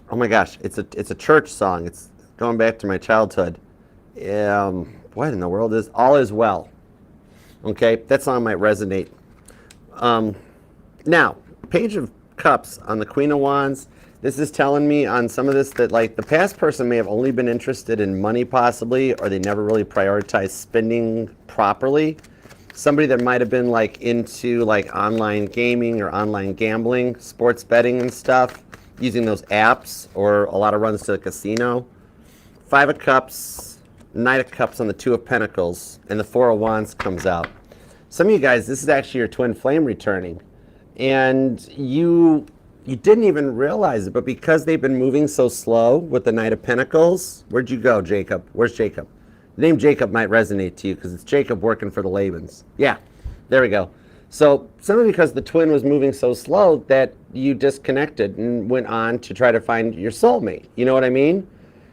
my gosh, it's a church song. It's going back to my childhood. What in the world is All Is Well? Okay? That song might resonate. Now, Page of Cups on the Queen of Wands. This is telling me on some of this that like the past person may have only been interested in money possibly, or they never really prioritized spending properly. Somebody that might have been like into like online gaming or online gambling, sports betting and stuff, using those apps, or a lot of runs to the casino. Five of Cups, Knight of Cups on the Two of Pentacles, and the Four of Wands comes out. Some of you guys, this is actually your twin flame returning. And you didn't even realize it, but because they've been moving so slow with the Knight of Pentacles, where'd you go, Jacob? Where's Jacob? The name Jacob might resonate to you because it's Jacob working for the Labans. Yeah, there we go. So simply because the twin was moving so slow that you disconnected and went on to try to find your soulmate. You know what I mean?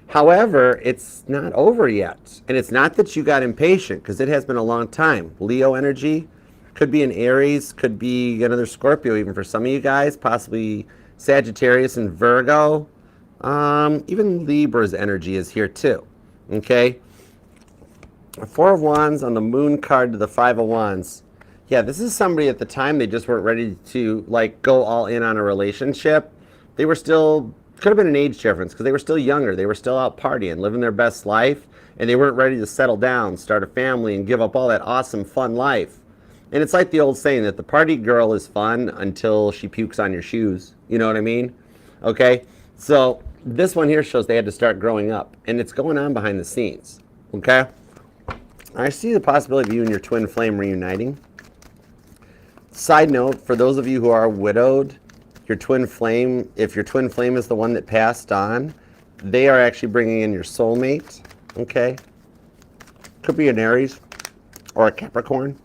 However, it's not over yet. And it's not that you got impatient, because it has been a long time. Leo energy. Could be an Aries, could be another Scorpio even for some of you guys, possibly Sagittarius and Virgo. Even Libra's energy is here too, okay? Four of Wands on the Moon card to the Five of Wands. Yeah, this is somebody at the time they just weren't ready to like go all in on a relationship. They were still, could have been an age difference because they were still younger. They were still out partying, living their best life, and they weren't ready to settle down, start a family, and give up all that awesome, fun life. And it's like the old saying that the party girl is fun until she pukes on your shoes. You know what I mean? Okay? So this one here shows they had to start growing up. And it's going on behind the scenes. Okay? I see the possibility of you and your twin flame reuniting. Side note, for those of you who are widowed, your twin flame, if your twin flame is the one that passed on, they are actually bringing in your soulmate. Okay? Could be an Aries or a Capricorn.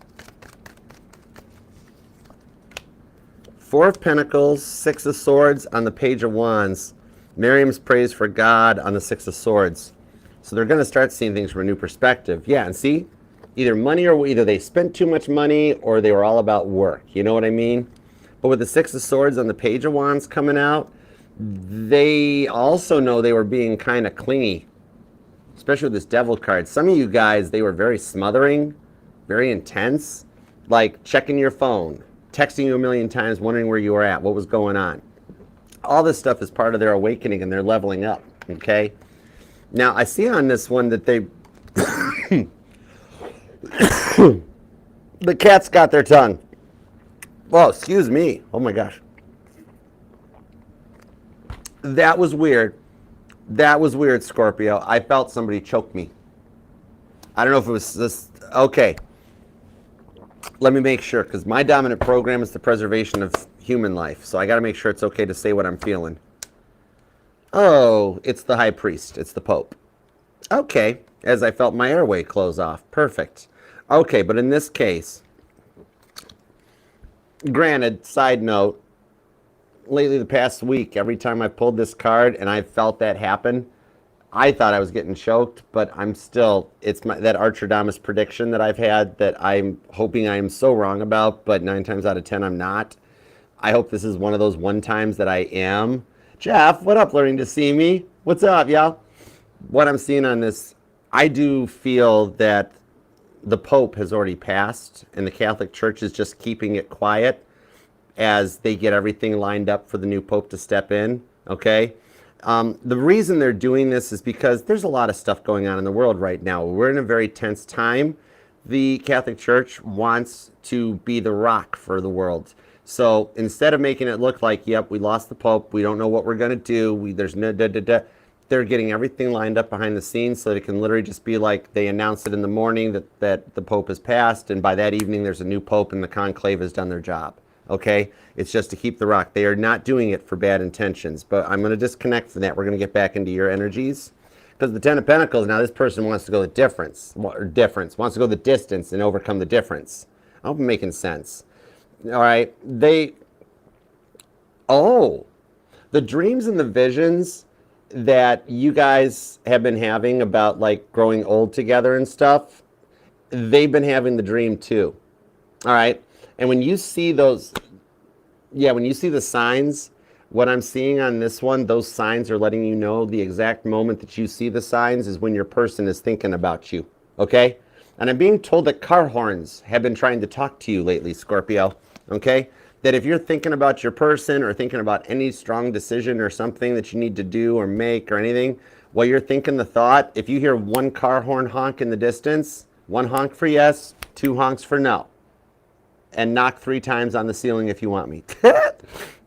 Four of Pentacles, Six of Swords on the Page of Wands. Miriam's praise for God on the Six of Swords. So they're going to start seeing things from a new perspective. Yeah, and see, either they spent too much money or they were all about work. You know what I mean? But with the Six of Swords on the Page of Wands coming out, they also know they were being kind of clingy, especially with this Devil card. Some of you guys, they were very smothering, very intense, like checking your phone, texting you a million times, wondering where you were at, what was going on. All this stuff is part of their awakening and their leveling up, okay? Now, I see on this one that they... the cat's got their tongue. Oh, excuse me. Oh, my gosh. That was weird. That was weird, Scorpio. I felt somebody choke me. I don't know if it was this. Okay. Let me make sure, because my dominant program is the preservation of human life. So I got to make sure it's okay to say what I'm feeling. Oh, it's the high priest. It's the Pope. Okay. As I felt my airway close off. Perfect. Okay, but in this case, granted, side note, lately the past week, every time I pulled this card and I felt that happen, I thought I was getting choked, but I'm still, it's that Archerdammus prediction that I've had that I'm hoping I am so wrong about, but 9 times out of 10 I'm not. I hope this is one of those one times that I am. Jeff, what up, learning to see me? What's up, y'all? What I'm seeing on this, I do feel that the Pope has already passed and the Catholic Church is just keeping it quiet as they get everything lined up for the new Pope to step in, okay? The reason they're doing this is because there's a lot of stuff going on in the world right now. We're in a very tense time. The Catholic Church wants to be the rock for the world. So instead of making it look like, yep, we lost the Pope, we don't know what we're going to do, there's no they're getting everything lined up behind the scenes so that it can literally just be like they announce it in the morning that the Pope has passed, and by that evening there's a new Pope and the conclave has done their job. Okay? It's just to keep the rock. They are not doing it for bad intentions, but I'm going to disconnect from that. We're going to get back into your energies. Because the Ten of Pentacles, now this person wants to go the difference, wants to go the distance and overcome the difference. I hope I'm making sense. All right? The dreams and the visions that you guys have been having about like growing old together and stuff, they've been having the dream too. All right? And when you see those, when you see the signs, what I'm seeing on this one, those signs are letting you know the exact moment that you see the signs is when your person is thinking about you, okay? And I'm being told that car horns have been trying to talk to you lately, Scorpio, okay? That if you're thinking about your person or thinking about any strong decision or something that you need to do or make or anything, while you're thinking the thought, if you hear one car horn honk in the distance, 1 honk for yes, 2 honks for no. And knock 3 times on the ceiling if you want me.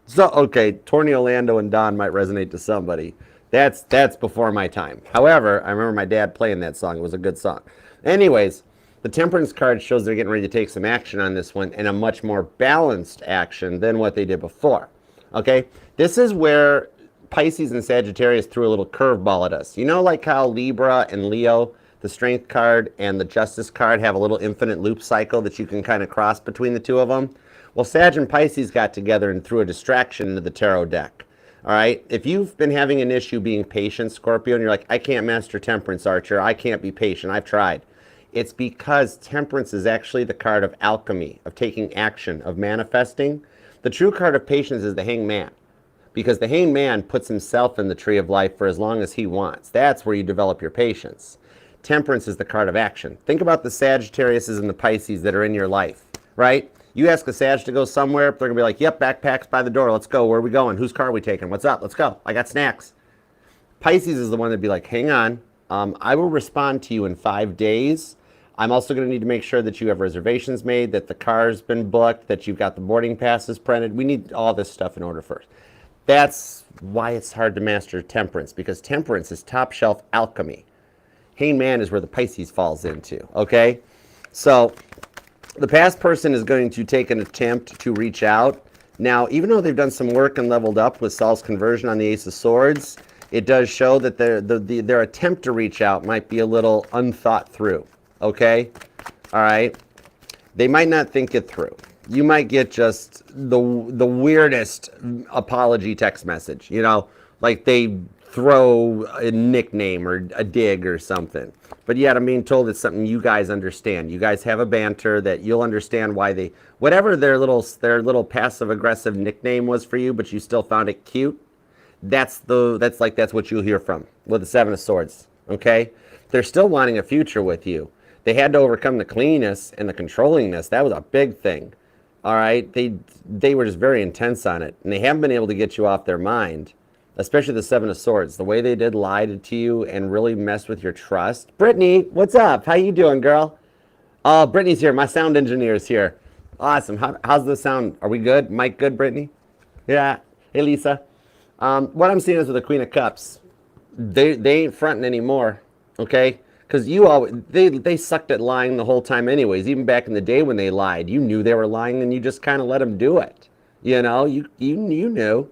So, okay, Torney Orlando and Don might resonate to somebody. That's before my time. However, I remember my dad playing that song. It was a good song. Anyways, the Temperance card shows they're getting ready to take some action on this one, and a much more balanced action than what they did before. Okay? This is where Pisces and Sagittarius threw a little curveball at us. You know, like how Libra and Leo, the Strength card and the Justice card, have a little infinite loop cycle that you can kind of cross between the two of them? Well, Sag and Pisces got together and threw a distraction into the tarot deck. All right? If you've been having an issue being patient, Scorpio, and you're like, I can't master Temperance, Archer, I can't be patient, I've tried. It's because Temperance is actually the card of alchemy, of taking action, of manifesting. The true card of patience is the Hanged Man, because the Hanged Man puts himself in the tree of life for as long as he wants. That's where you develop your patience. Temperance is the card of action. Think about the Sagittariuses and the Pisces that are in your life, right? You ask a Sag to go somewhere, they're going to be like, yep, backpacks by the door, let's go, where are we going? Whose car are we taking? What's up? Let's go. I got snacks. Pisces is the one that'd be like, hang on, I will respond to you in 5 days. I'm also going to need to make sure that you have reservations made, that the car's been booked, that you've got the boarding passes printed. We need all this stuff in order first. That's why it's hard to master Temperance, because Temperance is top shelf alchemy. Hanged Man is where the Pisces falls into, okay? So the past person is going to take an attempt to reach out. Now, even though they've done some work and leveled up with Saul's conversion on the Ace of Swords, it does show that their attempt to reach out might be a little unthought through, okay? All right? They might not think it through. You might get just the weirdest apology text message, you know, like they throw a nickname or a dig or something. But yet I'm being told it's something you guys understand. You guys have a banter that you'll understand why they, whatever their little passive aggressive nickname was for you, but you still found it cute. That's what you'll hear from with the Seven of Swords. Okay? They're still wanting a future with you. They had to overcome the cleanness and the controllingness. That was a big thing. All right? They were just very intense on it, and they haven't been able to get you off their mind. Especially the Seven of Swords, the way they did lie to you and really mess with your trust. Brittany, what's up? How you doing, girl? Oh, Brittany's here. My sound engineer's here. Awesome. How's the sound? Are we good? Mic good, Brittany? Yeah. Hey, Lisa. What I'm seeing is with the Queen of Cups, they ain't fronting anymore, okay? Because you always they sucked at lying the whole time, anyways. Even back in the day when they lied, you knew they were lying, and you just kind of let them do it. You know, you knew.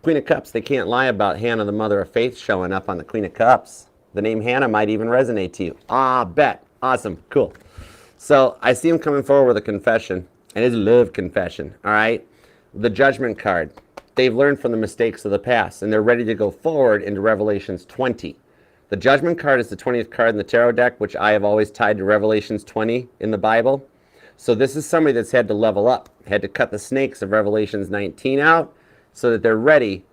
Queen of Cups, they can't lie about Hannah, the mother of faith, showing up on the Queen of Cups. The name Hannah might even resonate to you. Ah, bet. Awesome. Cool. So I see him coming forward with a confession, and his love confession, all right? The Judgment card. They've learned from the mistakes of the past, and they're ready to go forward into Revelations 20. The Judgment card is the 20th card in the tarot deck, which I have always tied to Revelations 20 in the Bible. So this is somebody that's had to level up, had to cut the snakes of Revelations 19 out, so that they're ready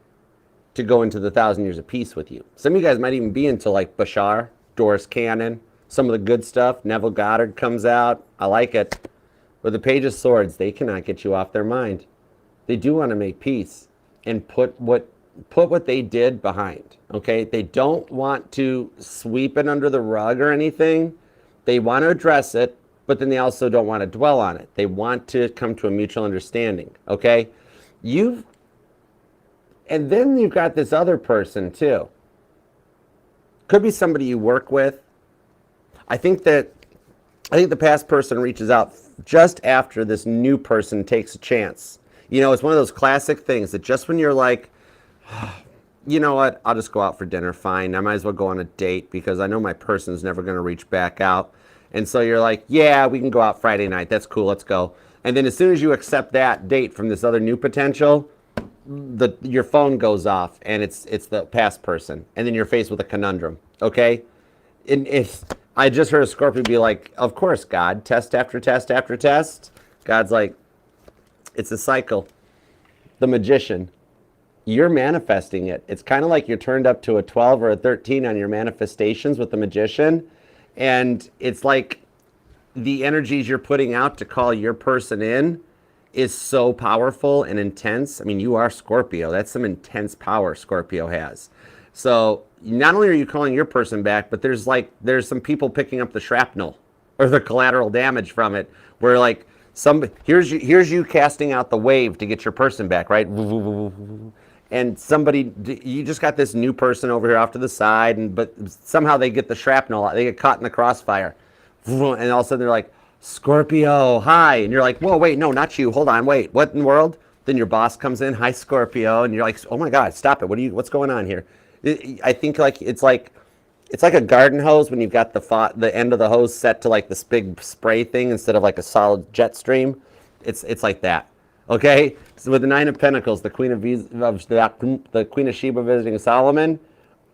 to go into the 1,000 years of peace with you. Some of you guys might even be into like Bashar, Doris Cannon, some of the good stuff. Neville Goddard comes out. I like it. With the Page of Swords, they cannot get you off their mind. They do want to make peace and put what they did behind. Okay? They don't want to sweep it under the rug or anything. They want to address it, but then they also don't want to dwell on it. They want to come to a mutual understanding. Okay? And then you've got this other person too. Could be somebody you work with. I think the past person reaches out just after this new person takes a chance. You know, it's one of those classic things that just when you're like, you know what, I'll just go out for dinner, fine. I might as well go on a date because I know my person's never going to reach back out. And so you're like, yeah, we can go out Friday night. That's cool, let's go. And then as soon as you accept that date from this other new potential, your phone goes off and it's the past person, and then you're faced with a conundrum. Okay, and if I just heard a Scorpio be like, of course, God, test after test after test. God's like, it's a cycle. The Magician, you're manifesting it. It's kind of like you're turned up to a 12 or a 13 on your manifestations with the Magician, and it's like the energies you're putting out to call your person in is so powerful and intense. I mean, you are Scorpio. That's some intense power Scorpio has. So not only are you calling your person back, but there's some people picking up the shrapnel or the collateral damage from it, where like here's you casting out the wave to get your person back, right? And you just got this new person over here off to the side, but somehow they get the shrapnel, they get caught in the crossfire, and all of a sudden they're like, Scorpio, hi. And you're like, whoa, wait, no, not you. Hold on, wait, what in the world? Then your boss comes in, hi, Scorpio. And you're like, oh my God, stop it. What's going on here? I think it's like a garden hose when you've got the end of the hose set to like this big spray thing instead of like a solid jet stream. It's like that. Okay? So with the Nine of Pentacles, the Queen of Sheba visiting Solomon,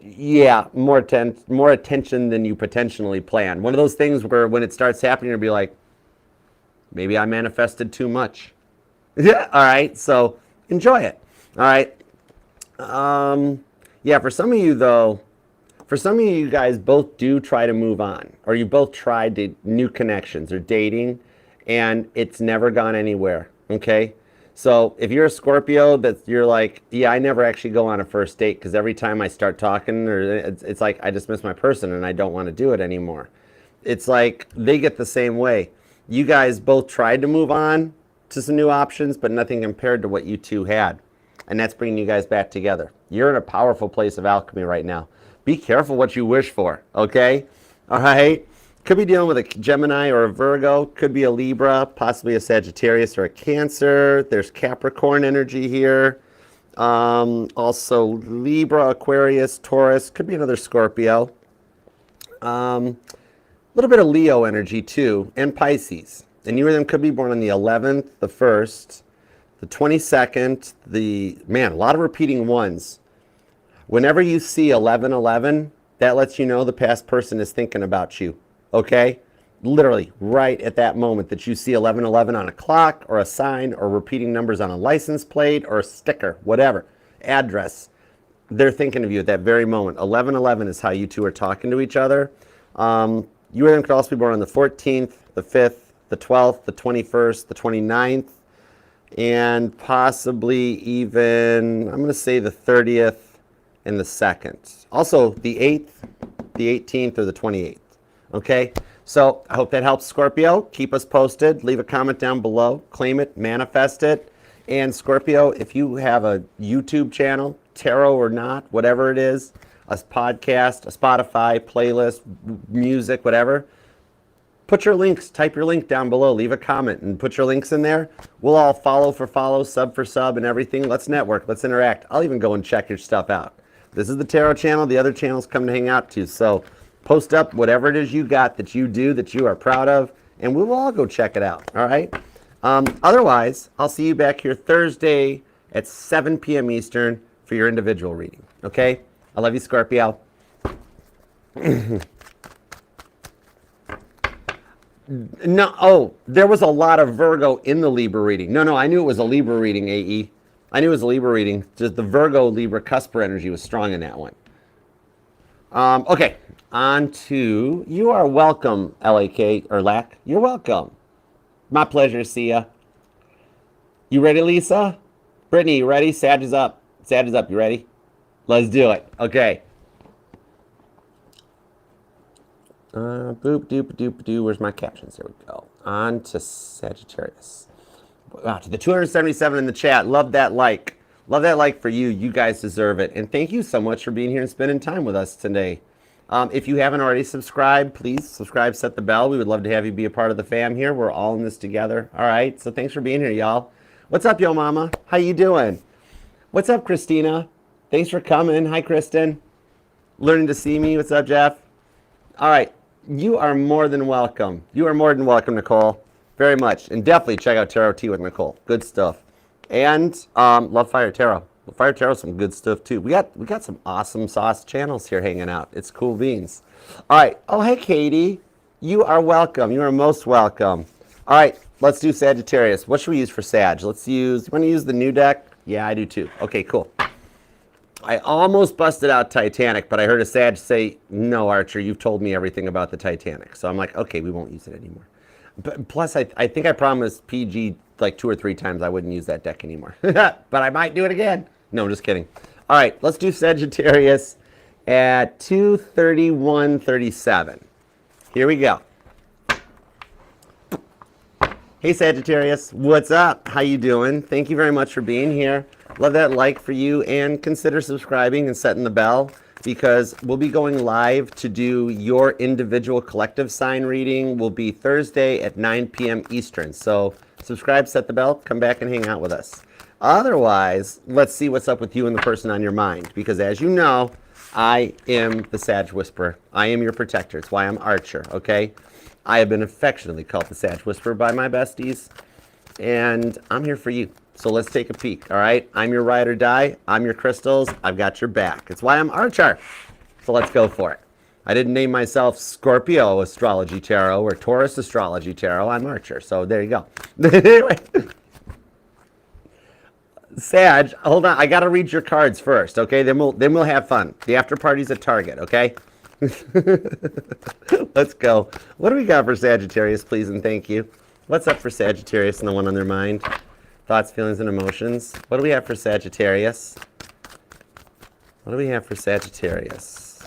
yeah, more attention than you potentially planned. One of those things where when it starts happening, you'll be like, maybe I manifested too much. Yeah, all right, so enjoy it. All right. Yeah, for some of you guys both do try to move on, or you both tried new connections or dating, and it's never gone anywhere, okay? So if you're a Scorpio that you're like, yeah, I never actually go on a first date because every time I start talking, or it's like I just miss my person and I don't want to do it anymore. It's like they get the same way. You guys both tried to move on to some new options, but nothing compared to what you two had. And that's bringing you guys back together. You're in a powerful place of alchemy right now. Be careful what you wish for, okay? All right? Could be dealing with a Gemini or a Virgo. Could be a Libra, possibly a Sagittarius or a Cancer. There's Capricorn energy here. Also Libra, Aquarius, Taurus. Could be another Scorpio. A little bit of Leo energy too, and Pisces. And you or them could be born on the 11th, the 1st, the 22nd, a lot of repeating ones. Whenever you see 1111, that lets you know the past person is thinking about you. Okay? Literally, right at that moment that you see 1111 on a clock or a sign or repeating numbers on a license plate or a sticker, whatever, address, they're thinking of you at that very moment. 1111 is how you two are talking to each other. You or them could also be born on the 14th, the 5th, the 12th, the 21st, the 29th, and possibly even, I'm going to say the 30th and the 2nd. Also, the 8th, the 18th, or the 28th. Okay, so I hope that helps, Scorpio. Keep us posted. Leave a comment down below. Claim it, manifest it. And Scorpio, if you have a YouTube channel, tarot or not, whatever it is, a podcast, a Spotify, playlist, music, whatever, put your links, type your link down below, leave a comment and put your links in there. We'll all follow for follow, sub for sub and everything. Let's network, let's interact. I'll even go and check your stuff out. This is the tarot channel, the other channels come to hang out too. So post up whatever it is you got that you do, that you are proud of, and we will all go check it out, all right? Otherwise, I'll see you back here Thursday at 7 p.m. Eastern for your individual reading, okay? I love you, Scorpio. No, oh, there was a lot of Virgo in the Libra reading. No, I knew it was a Libra reading, AE. I knew it was a Libra reading. Just the Virgo Libra cusper energy was strong in that one. Okay, on to, you are welcome, LAK, or LAC. You're welcome. My pleasure to see ya. You ready, Lisa? Brittany, you ready? Sag is up. Sag is up. You ready? Let's do it. Okay. Boop, doop, doop, doo. Where's my captions? There we go. On to Sagittarius. Wow, to the 277 in the chat. Love that like. Love that like for you. You guys deserve it. And thank you so much for being here and spending time with us today. If you haven't already subscribed, please subscribe, set the bell. We would love to have you be a part of the fam here. We're all in this together. All right, so thanks for being here, y'all. What's up, yo mama? How you doing? What's up, Christina? Thanks for coming. Hi, Kristen. Learning to see me. What's up, Jeff? All right, you are more than welcome. You are more than welcome, Nicole. Very much. And definitely check out Tarot Tea with Nicole. Good stuff. And Love Fire Tarot. Fire Tarot, some good stuff too. We got some awesome sauce channels here hanging out. It's cool beans. All right. Oh, hey, Katie. You are welcome. You are most welcome. All right. Let's do Sagittarius. What should we use for Sag? Let's use, you want to use the new deck? Yeah, I do too. Okay, cool. I almost busted out Titanic, but I heard a Sag say, no, Archer, you've told me everything about the Titanic. So I'm like, okay, we won't use it anymore. But plus, I think I promised PG like 2 or 3 times I wouldn't use that deck anymore. But I might do it again. No, I'm just kidding. All right, let's do Sagittarius at 231.37. Here we go. Hey, Sagittarius. What's up? How you doing? Thank you very much for being here. Love that like for you, and consider subscribing and setting the bell, because we'll be going live to do your individual collective sign reading. Will be Thursday at 9 p.m. Eastern. So subscribe, set the bell, come back and hang out with us. Otherwise, let's see what's up with you and the person on your mind, because as you know, I am the Sag Whisperer. I am your protector. It's why I'm Archer, okay? I have been affectionately called the Sag Whisperer by my besties, and I'm here for you. So let's take a peek, all right? I'm your ride or die. I'm your crystals. I've got your back. It's why I'm Archer. So let's go for it. I didn't name myself Scorpio Astrology Tarot or Taurus Astrology Tarot. I'm Archer. So there you go. Anyway. Sag, hold on. I got to read your cards first, okay? Then we'll have fun. The after party's at Target, okay? Let's go. What do we got for Sagittarius, please and thank you? What's up for Sagittarius and the one on their mind? Thoughts, feelings, and emotions. What do we have for Sagittarius? What do we have for Sagittarius?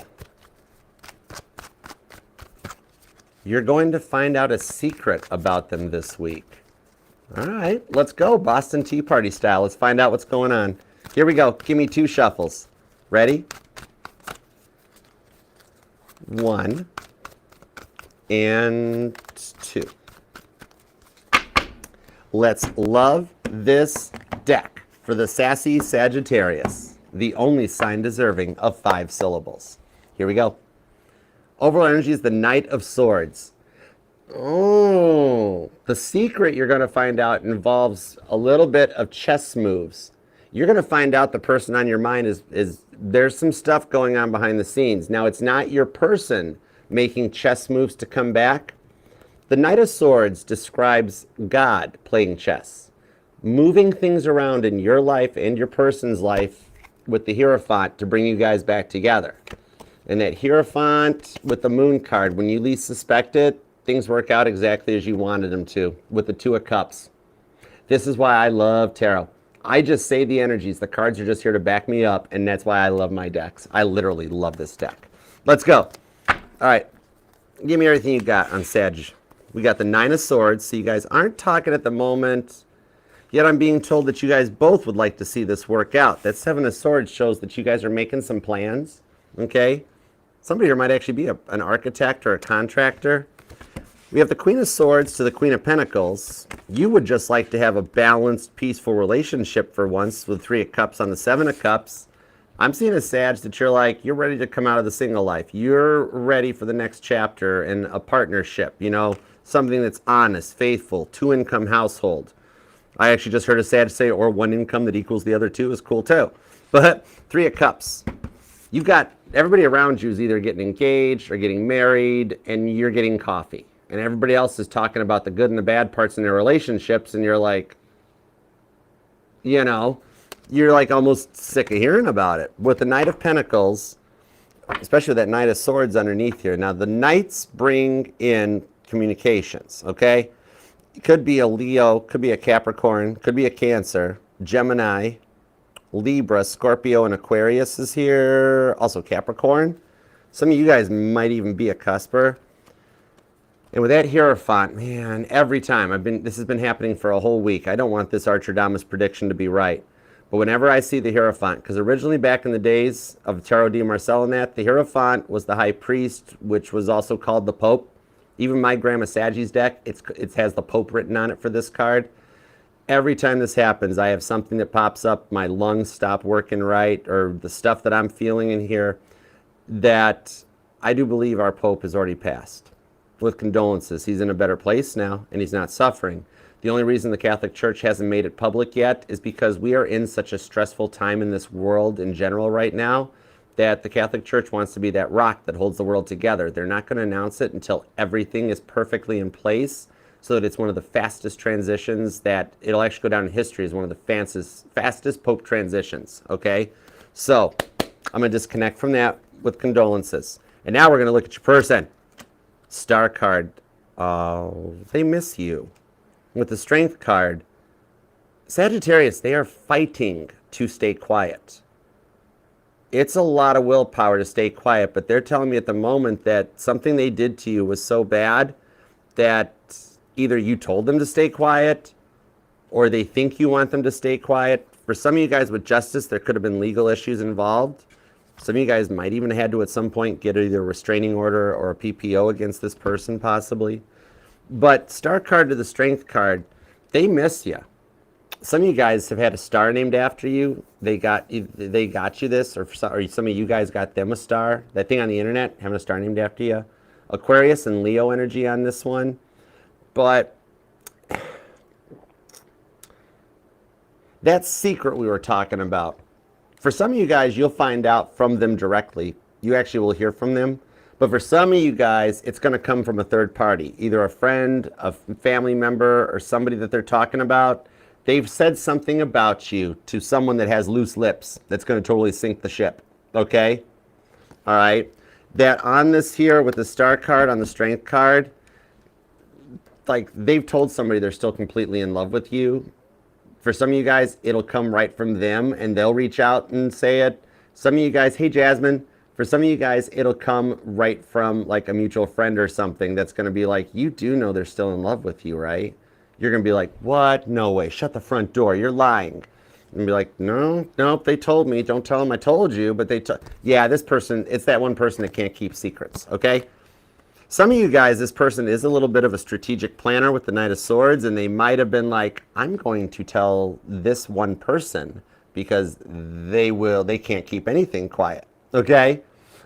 You're going to find out a secret about them this week. All right, let's go. Boston Tea Party style. Let's find out what's going on. Here we go. Give me 2 shuffles. Ready? 1 and 2. Let's love this deck for the sassy Sagittarius, the only sign deserving of 5 syllables. Here we go. Overall energy is the Knight of Swords. Oh, the secret you're going to find out involves a little bit of chess moves. You're going to find out the person on your mind is there's some stuff going on behind the scenes. Now, it's not your person making chess moves to come back. The Knight of Swords describes God playing chess, moving things around in your life and your person's life with the Hierophant to bring you guys back together. And that Hierophant with the Moon card, when you least suspect it, things work out exactly as you wanted them to with the 2 of Cups. This is why I love tarot. I just say the energies. The cards are just here to back me up, and that's why I love my decks. I literally love this deck. Let's go. All right. Give me everything you got on Sag. We got the 9 of Swords, so you guys aren't talking at the moment. Yet I'm being told that you guys both would like to see this work out. That Seven of Swords shows that you guys are making some plans, okay? Somebody here might actually be an architect or a contractor. We have the Queen of Swords to the Queen of Pentacles. You would just like to have a balanced, peaceful relationship for once with Three of Cups on the Seven of Cups. I'm seeing a Sag that you're ready to come out of the single life. You're ready for the next chapter in a partnership, something that's honest, faithful, two-income household. I actually just heard a Sag say, or one income that equals the other two is cool too. But Three of Cups. You've got everybody around you is either getting engaged or getting married, and you're getting coffee. And everybody else is talking about the good and the bad parts in their relationships, and you're like, you're like almost sick of hearing about it. With the Knight of Pentacles, especially with that Knight of Swords underneath here. Now, the Knights bring in communications, okay? It could be a Leo, could be a Capricorn, could be a Cancer, Gemini, Libra, Scorpio, and Aquarius is here. Also Capricorn. Some of you guys might even be a cusper. And with that Hierophant, man, every time this has been happening for a whole week. I don't want this Archerdamus prediction to be right. But whenever I see the Hierophant, because originally back in the days of Tarot de Marcel and that, the Hierophant was the High Priest, which was also called the Pope. Even my Grandma Sagi's deck, it has the Pope written on it for this card. Every time this happens, I have something that pops up, my lungs stop working right, or the stuff that I'm feeling in here, that I do believe our Pope has already passed. With condolences, he's in a better place now, and he's not suffering. The only reason the Catholic Church hasn't made it public yet is because we are in such a stressful time in this world in general right now that the Catholic Church wants to be that rock that holds the world together. They're not going to announce it until everything is perfectly in place, so that it's one of the fastest transitions, that it'll actually go down in history as one of the fastest Pope transitions, okay? So I'm going to disconnect from that with condolences. And now we're going to look at your person. Star card. Oh, they miss you. With the Strength card, Sagittarius, they are fighting to stay quiet. It's a lot of willpower to stay quiet, but they're telling me at the moment that something they did to you was so bad that either you told them to stay quiet or they think you want them to stay quiet. For some of you guys with justice, there could have been legal issues involved. Some of you guys might even have had to at some point get either a restraining order or a PPO against this person possibly. But Star card to the Strength card, they miss you. Some of you guys have had a star named after you. They got you this, or some of you guys got them a star. That thing on the internet, having a star named after you. Aquarius and Leo energy on this one. But that secret we were talking about, for some of you guys, you'll find out from them directly. You actually will hear from them. But for some of you guys, it's going to come from a third party, either a friend, a family member, or somebody that they're talking about. They've said something about you to someone that has loose lips that's going to totally sink the ship, okay? All right? That on this here with the Star card, on the Strength card, like they've told somebody they're still completely in love with you. For some of you guys, it'll come right from them, and they'll reach out and say it. Some of you guys, hey, Jasmine. For some of you guys, it'll come right from like a mutual friend or something that's going to be like, you do know they're still in love with you, right? You're going to be like, what? No way. Shut the front door. You're lying. And be like, no, nope, they told me. Don't tell them I told you, but yeah, this person, it's that one person that can't keep secrets, okay? Some of you guys, this person is a little bit of a strategic planner with the Knight of Swords, and they might have been like, I'm going to tell this one person because they can't keep anything quiet, okay?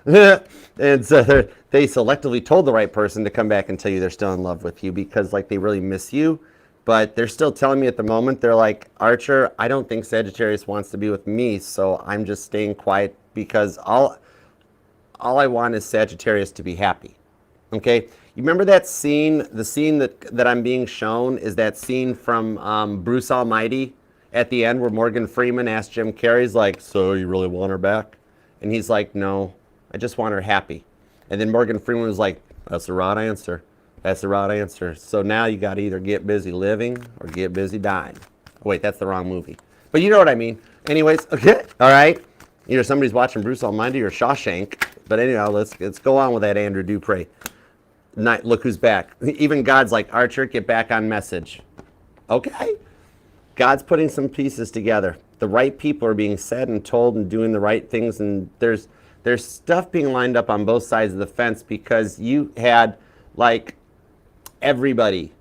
And so they selectively told the right person to come back and tell you they're still in love with you because like they really miss you, but they're still telling me at the moment, they're like, Archer, I don't think Sagittarius wants to be with me, so I'm just staying quiet because all I want is Sagittarius to be happy. Okay, you remember that scene? The scene that I'm being shown is that scene from Bruce Almighty at the end where Morgan Freeman asked Jim Carrey, he's like, so you really want her back? And he's like, no, I just want her happy. And then Morgan Freeman was like, that's the right answer. That's the right answer. So now you got to either get busy living or get busy dying. Oh, wait, that's the wrong movie. But you know what I mean. Anyways, okay, all right. Either somebody's watching Bruce Almighty or Shawshank. But anyhow, let's go on with that Andrew Dupre. Look who's back. Even God's like, Archer, get back on message. Okay. God's putting some pieces together. The right people are being said and told and doing the right things, and there's stuff being lined up on both sides of the fence because you had like everybody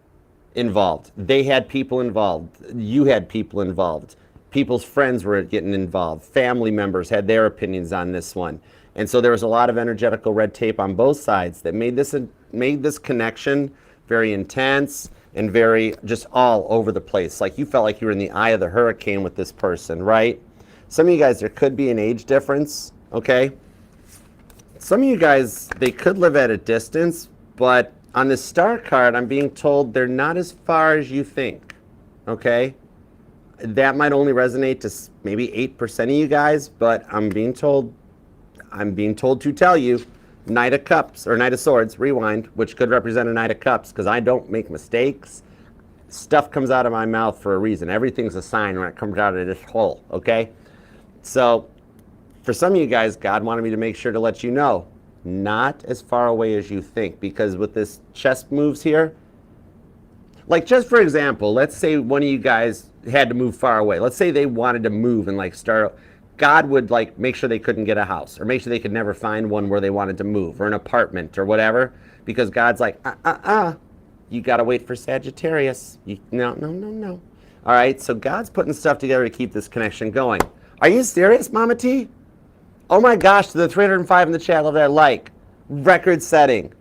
involved. They had people involved. You had people involved. People's friends were getting involved. Family members had their opinions on this one. And so there was a lot of energetical red tape on both sides that made this connection very intense and very just all over the place. Like you felt like you were in the eye of the hurricane with this person, right? Some of you guys, there could be an age difference, okay? Some of you guys, they could live at a distance, but on the star card, I'm being told they're not as far as you think, okay? That might only resonate to maybe 8% of you guys, but I'm being told to tell you, Knight of Cups, or Knight of Swords, rewind, which could represent a Knight of Cups, because I don't make mistakes. Stuff comes out of my mouth for a reason. Everything's a sign when it comes out of this hole, okay? So, for some of you guys, God wanted me to make sure to let you know, not as far away as you think, because with this chest moves here, like just for example, let's say one of you guys had to move far away. Let's say they wanted to move and like start, God would like make sure they couldn't get a house or make sure they could never find one where they wanted to move or an apartment or whatever, because God's like, you got to wait for Sagittarius. No. All right, so God's putting stuff together to keep this connection going. Are you serious, Mama T? Oh my gosh, to the 305 in the chat, love that like. Record setting.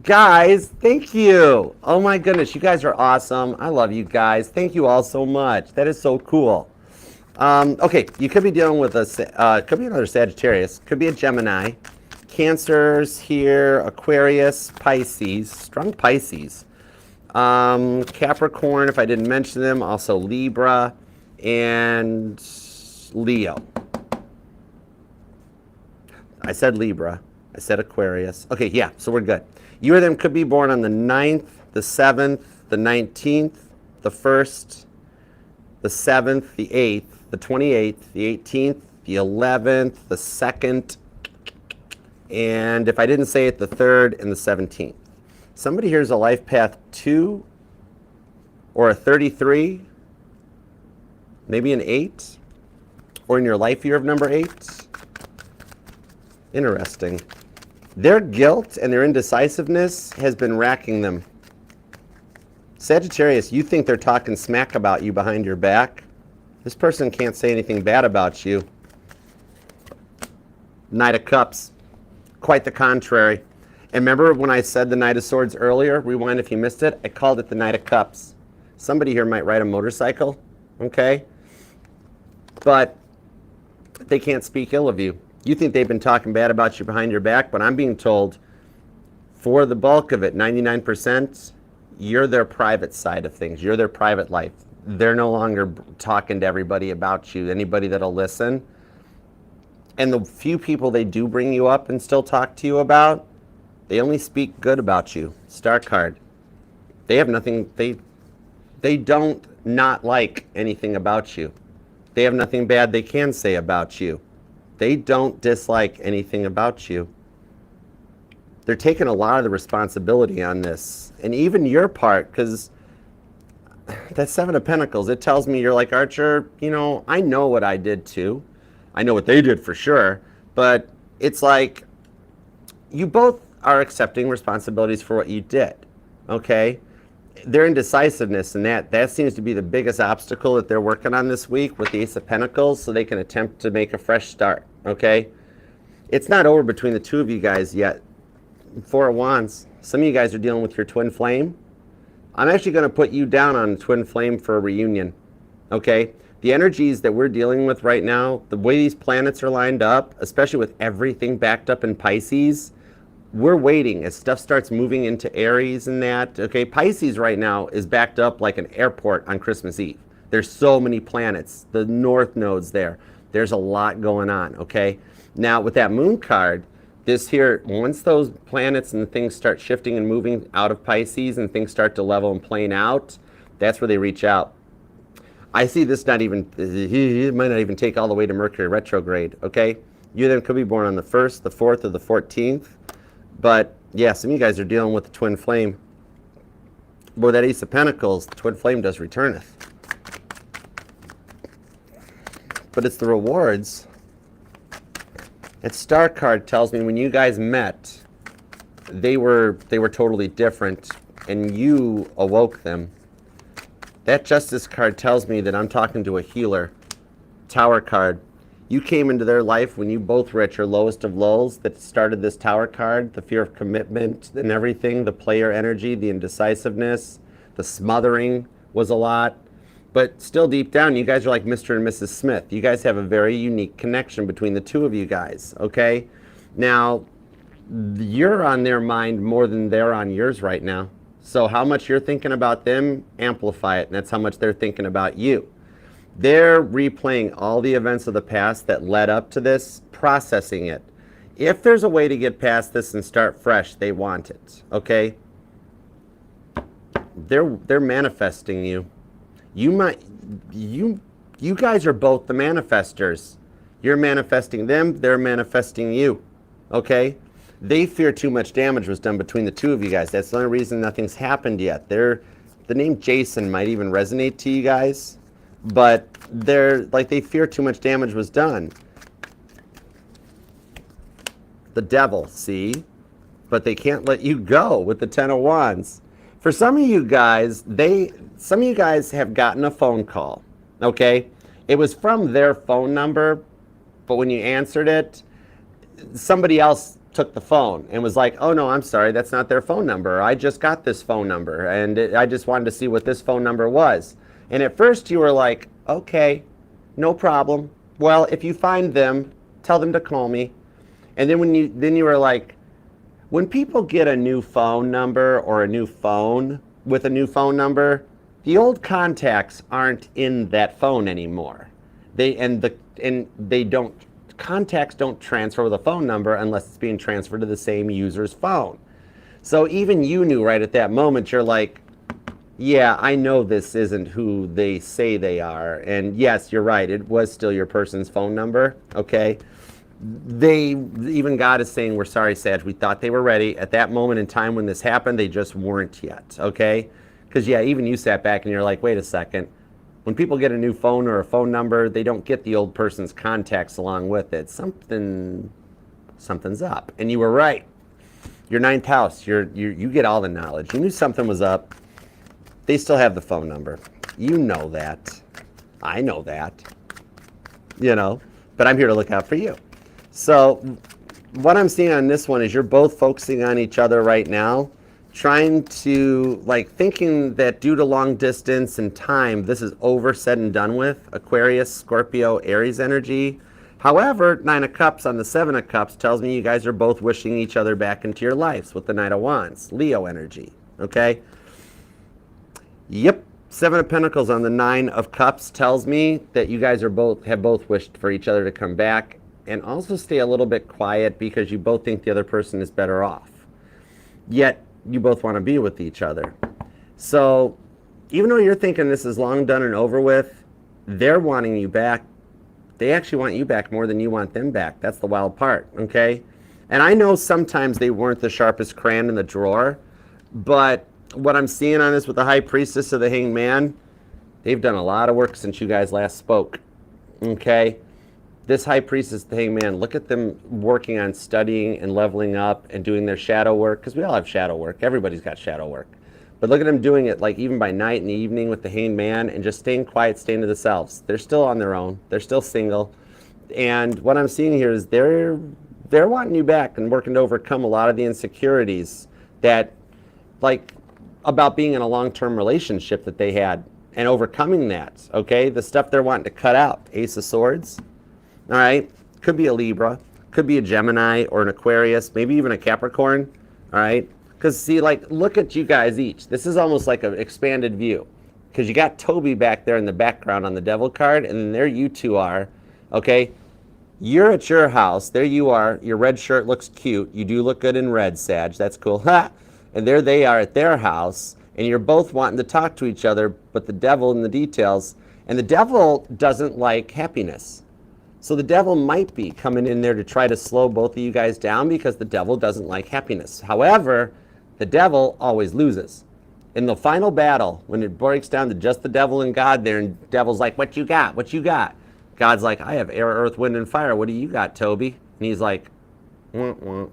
Guys, thank you. Oh my goodness, you guys are awesome. I love you guys. Thank you all so much. That is so cool. Okay, you could be dealing with could be another Sagittarius. Could be a Gemini. Cancers here, Aquarius, Pisces, strong Pisces. Capricorn, if I didn't mention them, also Libra, and Leo. I said Libra. I said Aquarius. Okay, yeah, so we're good. You or them could be born on the 9th, the 7th, the 19th, the 1st, the 7th, the 8th, the 28th, the 18th, the 11th, the 2nd, and if I didn't say it, the 3rd and the 17th. Somebody here is a life path 2 or a 33, maybe an 8, or in your life year of number 8. Interesting. Their guilt and their indecisiveness has been racking them. Sagittarius, you think they're talking smack about you behind your back. This person can't say anything bad about you. Knight of Cups. Quite the contrary. And remember when I said the Knight of Swords earlier? Rewind if you missed it. I called it the Knight of Cups. Somebody here might ride a motorcycle, okay? But they can't speak ill of you. You think they've been talking bad about you behind your back, but I'm being told for the bulk of it, 99%, you're their private side of things. You're their private life. They're no longer talking to everybody about you, anybody that'll listen. And the few people they do bring you up and still talk to you about, they only speak good about you. Star card. They have nothing, they don't not like anything about you. They have nothing bad they can say about you. They don't dislike anything about you. They're taking a lot of the responsibility on this. And even your part, because that 7 of Pentacles, it tells me you're like, Archer, you know, I know what I did too. I know what they did for sure. But it's like, you both are accepting responsibilities for what you did, okay? Their indecisiveness and that seems to be the biggest obstacle that they're working on this week with the Ace of Pentacles, so they can attempt to make a fresh start, okay? It's not over between the two of you guys yet. 4 of Wands. Some of you guys are dealing with your twin flame. I'm actually going to put you down on twin flame for a reunion, okay? The energies that we're dealing with right now, the way these planets are lined up, especially with everything backed up in Pisces, we're waiting as stuff starts moving into Aries and that, okay? Pisces right now is backed up like an airport on Christmas Eve. There's so many planets, the north nodes there. There's a lot going on, okay? Now with that moon card, this here, once those planets and things start shifting and moving out of Pisces and things start to level and plane out, that's where they reach out. I see this not even, it might not even take all the way to Mercury retrograde, okay? You then could be born on the 1st, the 4th, or the 14th. But yeah, some of you guys are dealing with the twin flame. Boy, that Ace of Pentacles, the twin flame does returneth. but it's the rewards. That star card tells me when you guys met, they were totally different, and you awoke them. That Justice card tells me that I'm talking to a healer. Tower card. You came into their life when you both were at your lowest of lows that started this Tower card, the fear of commitment and everything, the player energy, the indecisiveness, the smothering was a lot. But still deep down, you guys are like Mr. and Mrs. Smith. You guys have a very unique connection between the two of you guys, okay? Now, you're on their mind more than they're on yours right now. So how much you're thinking about them, amplify it, and that's how much they're thinking about you. They're replaying all the events of the past that led up to this, processing it. If there's a way to get past this and start fresh, they want it, okay? They're manifesting you. You guys are both the manifestors. You're manifesting them, they're manifesting you, okay? They fear too much damage was done between the two of you guys. That's the only reason nothing's happened yet. The name Jason might even resonate to you guys, but they fear too much damage was done. The devil, see? But they can't let you go with the Ten of Wands. For some of you guys, some of you guys have gotten a phone call, okay? It was from their phone number, but when you answered it, somebody else took the phone and was like, oh no, I'm sorry, that's not their phone number. I just got this phone number and I just wanted to see what this phone number was. And at first you were like, okay, no problem. Well, if you find them, tell them to call me. And then you were like, when people get a new phone number or a new phone with a new phone number, the old contacts aren't in that phone anymore. Contacts don't transfer with a phone number unless it's being transferred to the same user's phone. So even you knew right at that moment, you're like, yeah, I know this isn't who they say they are. And yes, you're right, it was still your person's phone number, okay? Even God is saying, we're sorry, Sag, we thought they were ready. At that moment in time when this happened, they just weren't yet, okay? Because yeah, even you sat back and you're like, wait a second. When people get a new phone or a phone number, they don't get the old person's contacts along with it. Something's up. And you were right. Your ninth house, you get all the knowledge. You knew something was up. They still have the phone number. You know that. I know that. You know, but I'm here to look out for you. So what I'm seeing on this one is you're both focusing on each other right now, trying to, thinking that due to long distance and time, this is over, said and done with. Aquarius, Scorpio, Aries energy. However, Nine of Cups on the Seven of Cups tells me you guys are both wishing each other back into your lives with the Knight of Wands, Leo energy, okay? Yep, Seven of Pentacles on the Nine of Cups tells me that you guys have both wished for each other to come back and also stay a little bit quiet because you both think the other person is better off. Yet, you both want to be with each other. So, even though you're thinking this is long done and over with, they're wanting you back. They actually want you back more than you want them back. That's the wild part, okay? And I know sometimes they weren't the sharpest crayon in the drawer, but what I'm seeing on this with the High Priestess of the Hanged Man, they've done a lot of work since you guys last spoke, okay? This High Priestess, the Hanged Man, look at them working on studying and leveling up and doing their shadow work, because we all have shadow work. Everybody's got shadow work. But look at them doing it even by night and the evening with the Hanged Man and just staying quiet, staying to themselves. They're still on their own. They're still single. And what I'm seeing here is they're wanting you back and working to overcome a lot of the insecurities that, about being in a long-term relationship that they had and overcoming that, okay? The stuff they're wanting to cut out. Ace of Swords. All right, could be a Libra, could be a Gemini or an Aquarius, maybe even a Capricorn, all right? Because see, look at you guys each. This is almost like an expanded view because you got Toby back there in the background on the Devil card, and then there you two are, okay? You're at your house. There you are. Your red shirt looks cute. You do look good in red, Sag. That's cool. Ha! And there they are at their house, and you're both wanting to talk to each other, but the devil in the details, and the devil doesn't like happiness. So the devil might be coming in there to try to slow both of you guys down because the devil doesn't like happiness. However, the devil always loses. In the final battle, when it breaks down to just the devil and God there, and devil's like, what you got? What you got? God's like, I have air, earth, wind, and fire. What do you got, Toby? And he's like, wah, wah.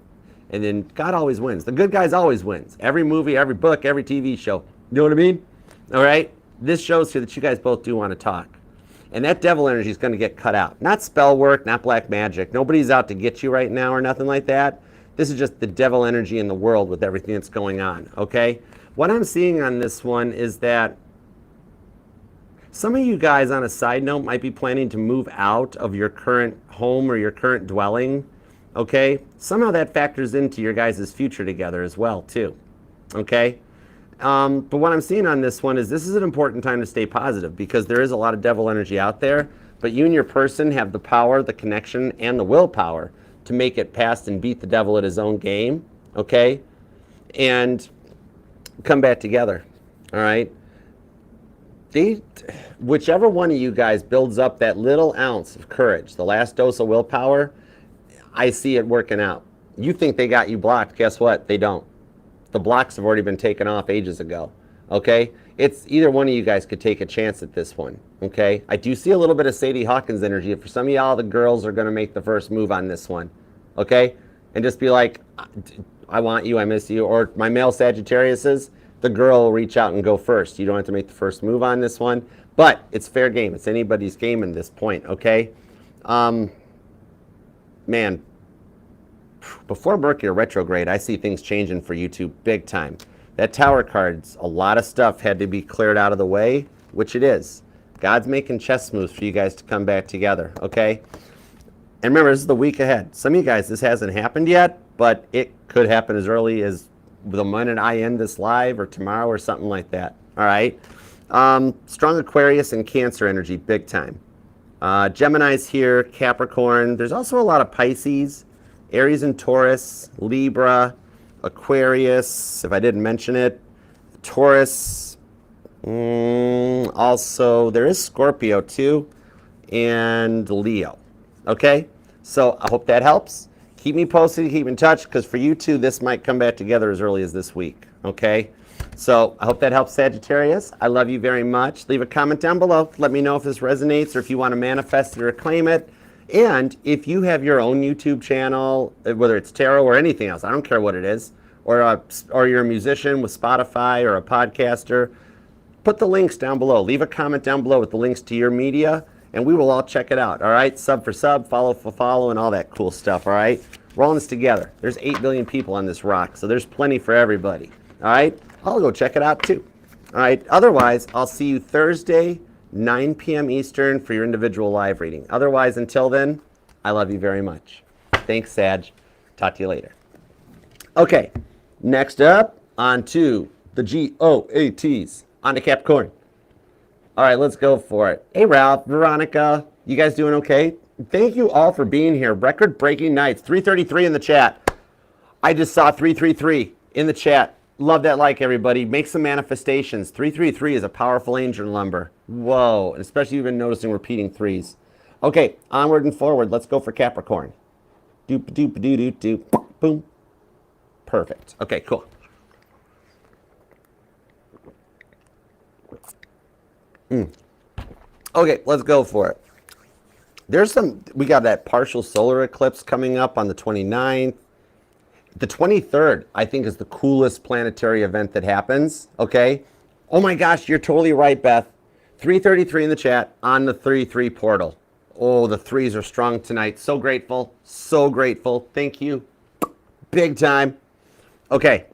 And then God always wins. The good guys always wins. Every movie, every book, every TV show. You know what I mean? All right? This shows here that you guys both do want to talk. And that devil energy is going to get cut out. Not spell work, not black magic. Nobody's out to get you right now or nothing like that. This is just the devil energy in the world with everything that's going on, okay? What I'm seeing on this one is that some of you guys, on a side note, might be planning to move out of your current home or your current dwelling, okay? Somehow that factors into your guys' future together as well, too, okay? But what I'm seeing on this one is this is an important time to stay positive because there is a lot of devil energy out there, but you and your person have the power, the connection, and the willpower to make it past and beat the devil at his own game, okay? And come back together, all right? Whichever one of you guys builds up that little ounce of courage, the last dose of willpower, I see it working out. You think they got you blocked. Guess what? They don't. The blocks have already been taken off ages ago, okay? It's either one of you guys could take a chance at this one, okay? I do see a little bit of Sadie Hawkins energy. For some of y'all, the girls are going to make the first move on this one, okay? And just be like, I want you, I miss you. Or my male Sagittariuses, the girl will reach out and go first. You don't have to make the first move on this one. But it's fair game. It's anybody's game at this point, okay? Man, before Mercury retrograde, I see things changing for you two big time. That Tower card's a lot of stuff had to be cleared out of the way, which it is. God's making chess moves for you guys to come back together, okay? And remember, this is the week ahead. Some of you guys, this hasn't happened yet, but it could happen as early as the minute I end this live or tomorrow or something like that, all right? Strong Aquarius and Cancer energy, big time. Gemini's here, Capricorn. There's also a lot of Pisces, Aries and Taurus, Libra, Aquarius, if I didn't mention it, Taurus. Also, there is Scorpio too, and Leo. Okay? So I hope that helps. Keep me posted, keep in touch, because for you two, this might come back together as early as this week. Okay? So I hope that helps, Sagittarius. I love you very much. Leave a comment down below. Let me know if this resonates or if you want to manifest it or claim it. And if you have your own YouTube channel, whether it's tarot or anything else, I don't care what it is, or you're a musician with Spotify or a podcaster, put the links down below. Leave a comment down below with the links to your media, and we will all check it out, all right? Sub for sub, follow for follow, and all that cool stuff, all right? We're all in this together. There's 8 billion people on this rock, so there's plenty for everybody, all right? I'll go check it out too, all right? Otherwise, I'll see you Thursday, 9 p.m. Eastern for your individual live reading. Otherwise, until then, I love you very much. Thanks, Sag. Talk to you later. Okay, next up, on to the GOATs, on to Capricorn. All right, let's go for it. Hey, Ralph, Veronica, you guys doing okay? Thank you all for being here. Record-breaking nights, 333 in the chat. I just saw 333 in the chat. Love that like, everybody. Make some manifestations. 333 is a powerful angel number. Whoa, and especially you've been noticing repeating threes. Okay, onward and forward. Let's go for Capricorn. Doop, doop, doop, doop, doop. Boom. Perfect. Okay, cool. Okay, let's go for it. We got that partial solar eclipse coming up on the 29th. The 23rd, I think, is the coolest planetary event that happens, okay? Oh my gosh, you're totally right, Beth. 333 in the chat on the 3-3 portal. Oh, the threes are strong tonight. So grateful. So grateful. Thank you. Big time. Okay,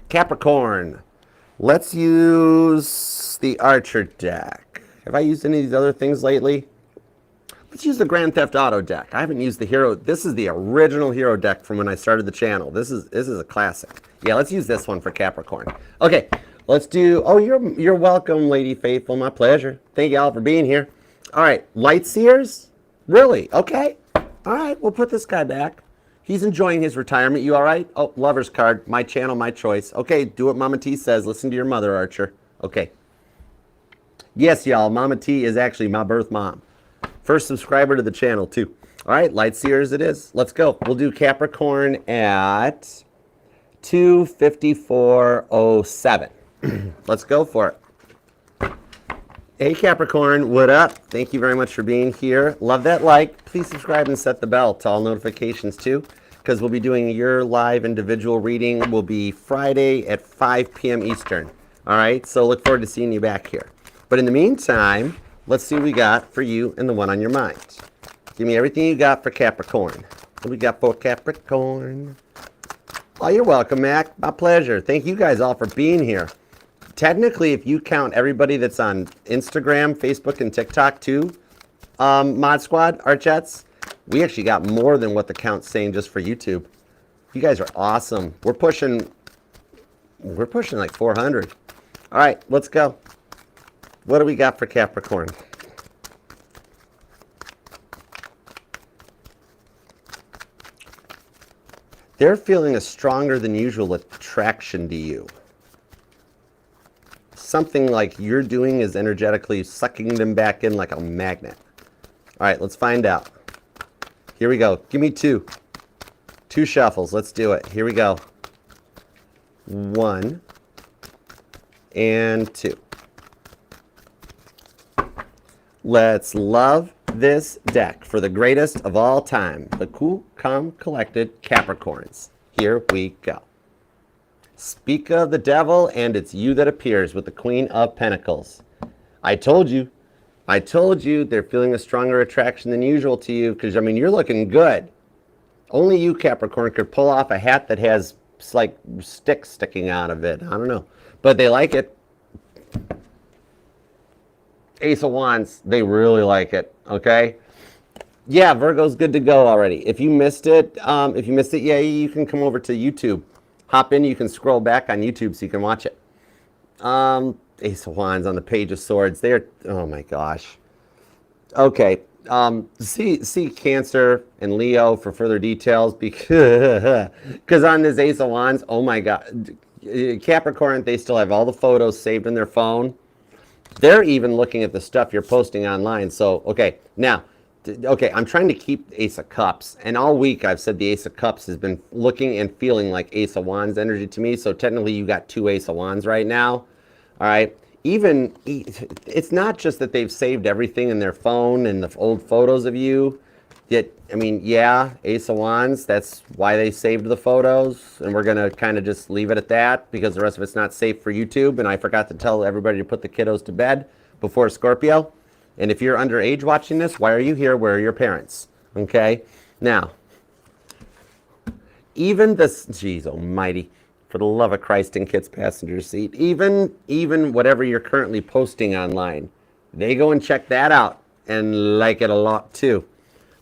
Capricorn. Let's use the Archer deck. Have I used any of these other things lately? Let's use the Grand Theft Auto deck. I haven't used the Hero. This is the original Hero deck from when I started the channel. This is a classic. Yeah, let's use this one for Capricorn. Okay, let's do. Oh, you're welcome, Lady Faithful. My pleasure. Thank you all for being here. All right, Light Seers. Really? Okay. All right, we'll put this guy back. He's enjoying his retirement. You all right? Oh, Lover's card. My channel, my choice. Okay, do what Mama T says. Listen to your mother, Archer. Okay. Yes, y'all. Mama T is actually my birth mom. First subscriber to the channel, too. All right, Light Seers it is. Let's go. We'll do Capricorn at 254.07. Let's go for it. Hey Capricorn, what up? Thank you very much for being here. Love that like. Please subscribe and set the bell to all notifications too, because we'll be doing your live individual reading. Will be Friday at 5 p.m. Eastern. All right, so look forward to seeing you back here. But in the meantime, let's see what we got for you and the one on your mind. Give me everything you got for Capricorn. What we got for Capricorn? Oh, you're welcome, Mac. My pleasure. Thank you guys all for being here. Technically, if you count everybody that's on Instagram, Facebook, and TikTok too, Mod Squad, our chats, we actually got more than what the count's saying just for YouTube. You guys are awesome. We're pushing like 400. All right, let's go. What do we got for Capricorn? They're feeling a stronger than usual attraction to you. Something like you're doing is energetically sucking them back in like a magnet. All right, let's find out. Here we go. Give me two. Two shuffles. Let's do it. Here we go. 1 and 2. Let's love this deck for the greatest of all time, the cool, calm, collected Capricorns. Here we go. Speak of the devil, and it's you that appears with the Queen of Pentacles. I told you they're feeling a stronger attraction than usual to you because, I mean, you're looking good. Only you, Capricorn, could pull off a hat that has, like, sticks sticking out of it. I don't know. But they like it. Ace of Wands, they really like it, okay? Yeah, Virgo's good to go already. If you missed it, yeah, you can come over to YouTube. Hop in, you can scroll back on YouTube so you can watch it. Ace of Wands on the Page of Swords. They're, oh my gosh. Okay, see Cancer and Leo for further details because on this Ace of Wands, oh my God. Capricorn, they still have all the photos saved in their phone. They're even looking at the stuff you're posting online. So, okay, now, I'm trying to keep Ace of Cups, and all week I've said the Ace of Cups has been looking and feeling like Ace of Wands energy to me, so technically you got two Ace of Wands right now, all right? Even, it's not just that they've saved everything in their phone and the old photos of you, yet, I mean, yeah, Ace of Wands, that's why they saved the photos, and we're going to kind of just leave it at that because the rest of it's not safe for YouTube, and I forgot to tell everybody to put the kiddos to bed before Scorpio. And if you're underage watching this, why are you here? Where are your parents? Okay? Now, even this, geez almighty, for the love of Christ in Kit's passenger seat, even whatever you're currently posting online, they go and check that out and like it a lot too.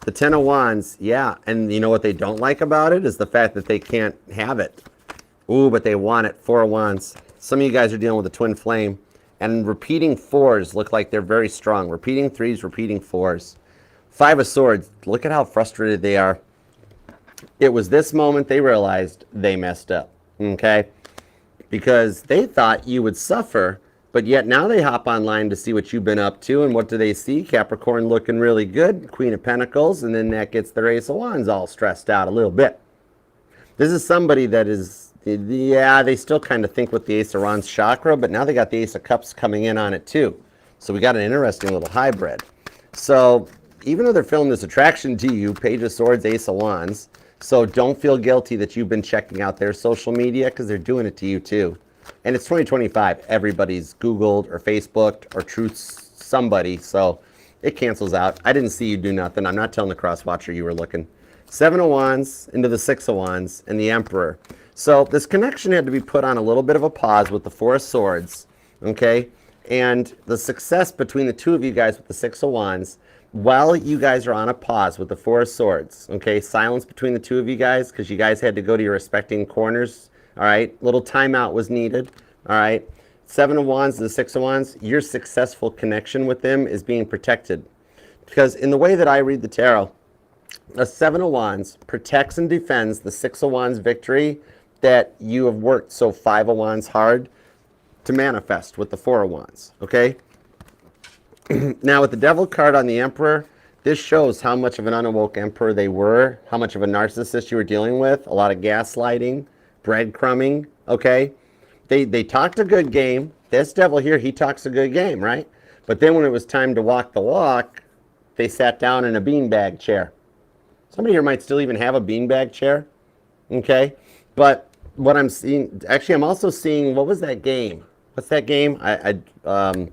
The Ten of Wands, yeah, and you know what they don't like about it is the fact that they can't have it. Ooh, but they want it. Four of Wands. Some of you guys are dealing with a twin flame. And repeating fours look like they're very strong. Repeating threes, repeating fours. Five of Swords, look at how frustrated they are. It was this moment they realized they messed up, okay? Because they thought you would suffer, but yet now they hop online to see what you've been up to, and what do they see? Capricorn looking really good, Queen of Pentacles, and then that gets their Ace of Wands all stressed out a little bit. This is somebody that is... yeah, they still kind of think with the Ace of Wands chakra, but now they got the Ace of Cups coming in on it too. So we got an interesting little hybrid. So even though they're feeling this attraction to you, Page of Swords, Ace of Wands, so don't feel guilty that you've been checking out their social media because they're doing it to you too. And it's 2025. Everybody's Googled or Facebooked or truths somebody, so it cancels out. I didn't see you do nothing. I'm not telling the cross-watcher you were looking. Seven of Wands into the Six of Wands and the Emperor. So this connection had to be put on a little bit of a pause with the Four of Swords, okay? And the success between the two of you guys with the Six of Wands, while you guys are on a pause with the Four of Swords, okay? Silence between the two of you guys because you guys had to go to your respecting corners, all right? Little timeout was needed, all right? Seven of Wands and the Six of Wands, your successful connection with them is being protected. Because in the way that I read the tarot, a Seven of Wands protects and defends the Six of Wands victory that you have worked so Five of Wands hard to manifest with the Four of Wands, okay? Now, with the Devil card on the Emperor, this shows how much of an unawoke Emperor they were, how much of a narcissist you were dealing with, a lot of gaslighting, breadcrumbing, okay? They talked a good game. This Devil here, he talks a good game, right? But then when it was time to walk the walk, they sat down in a beanbag chair. Somebody here might still even have a beanbag chair. Okay. But what I'm seeing, actually, I'm also seeing, what was that game? What's that game? Cornhole?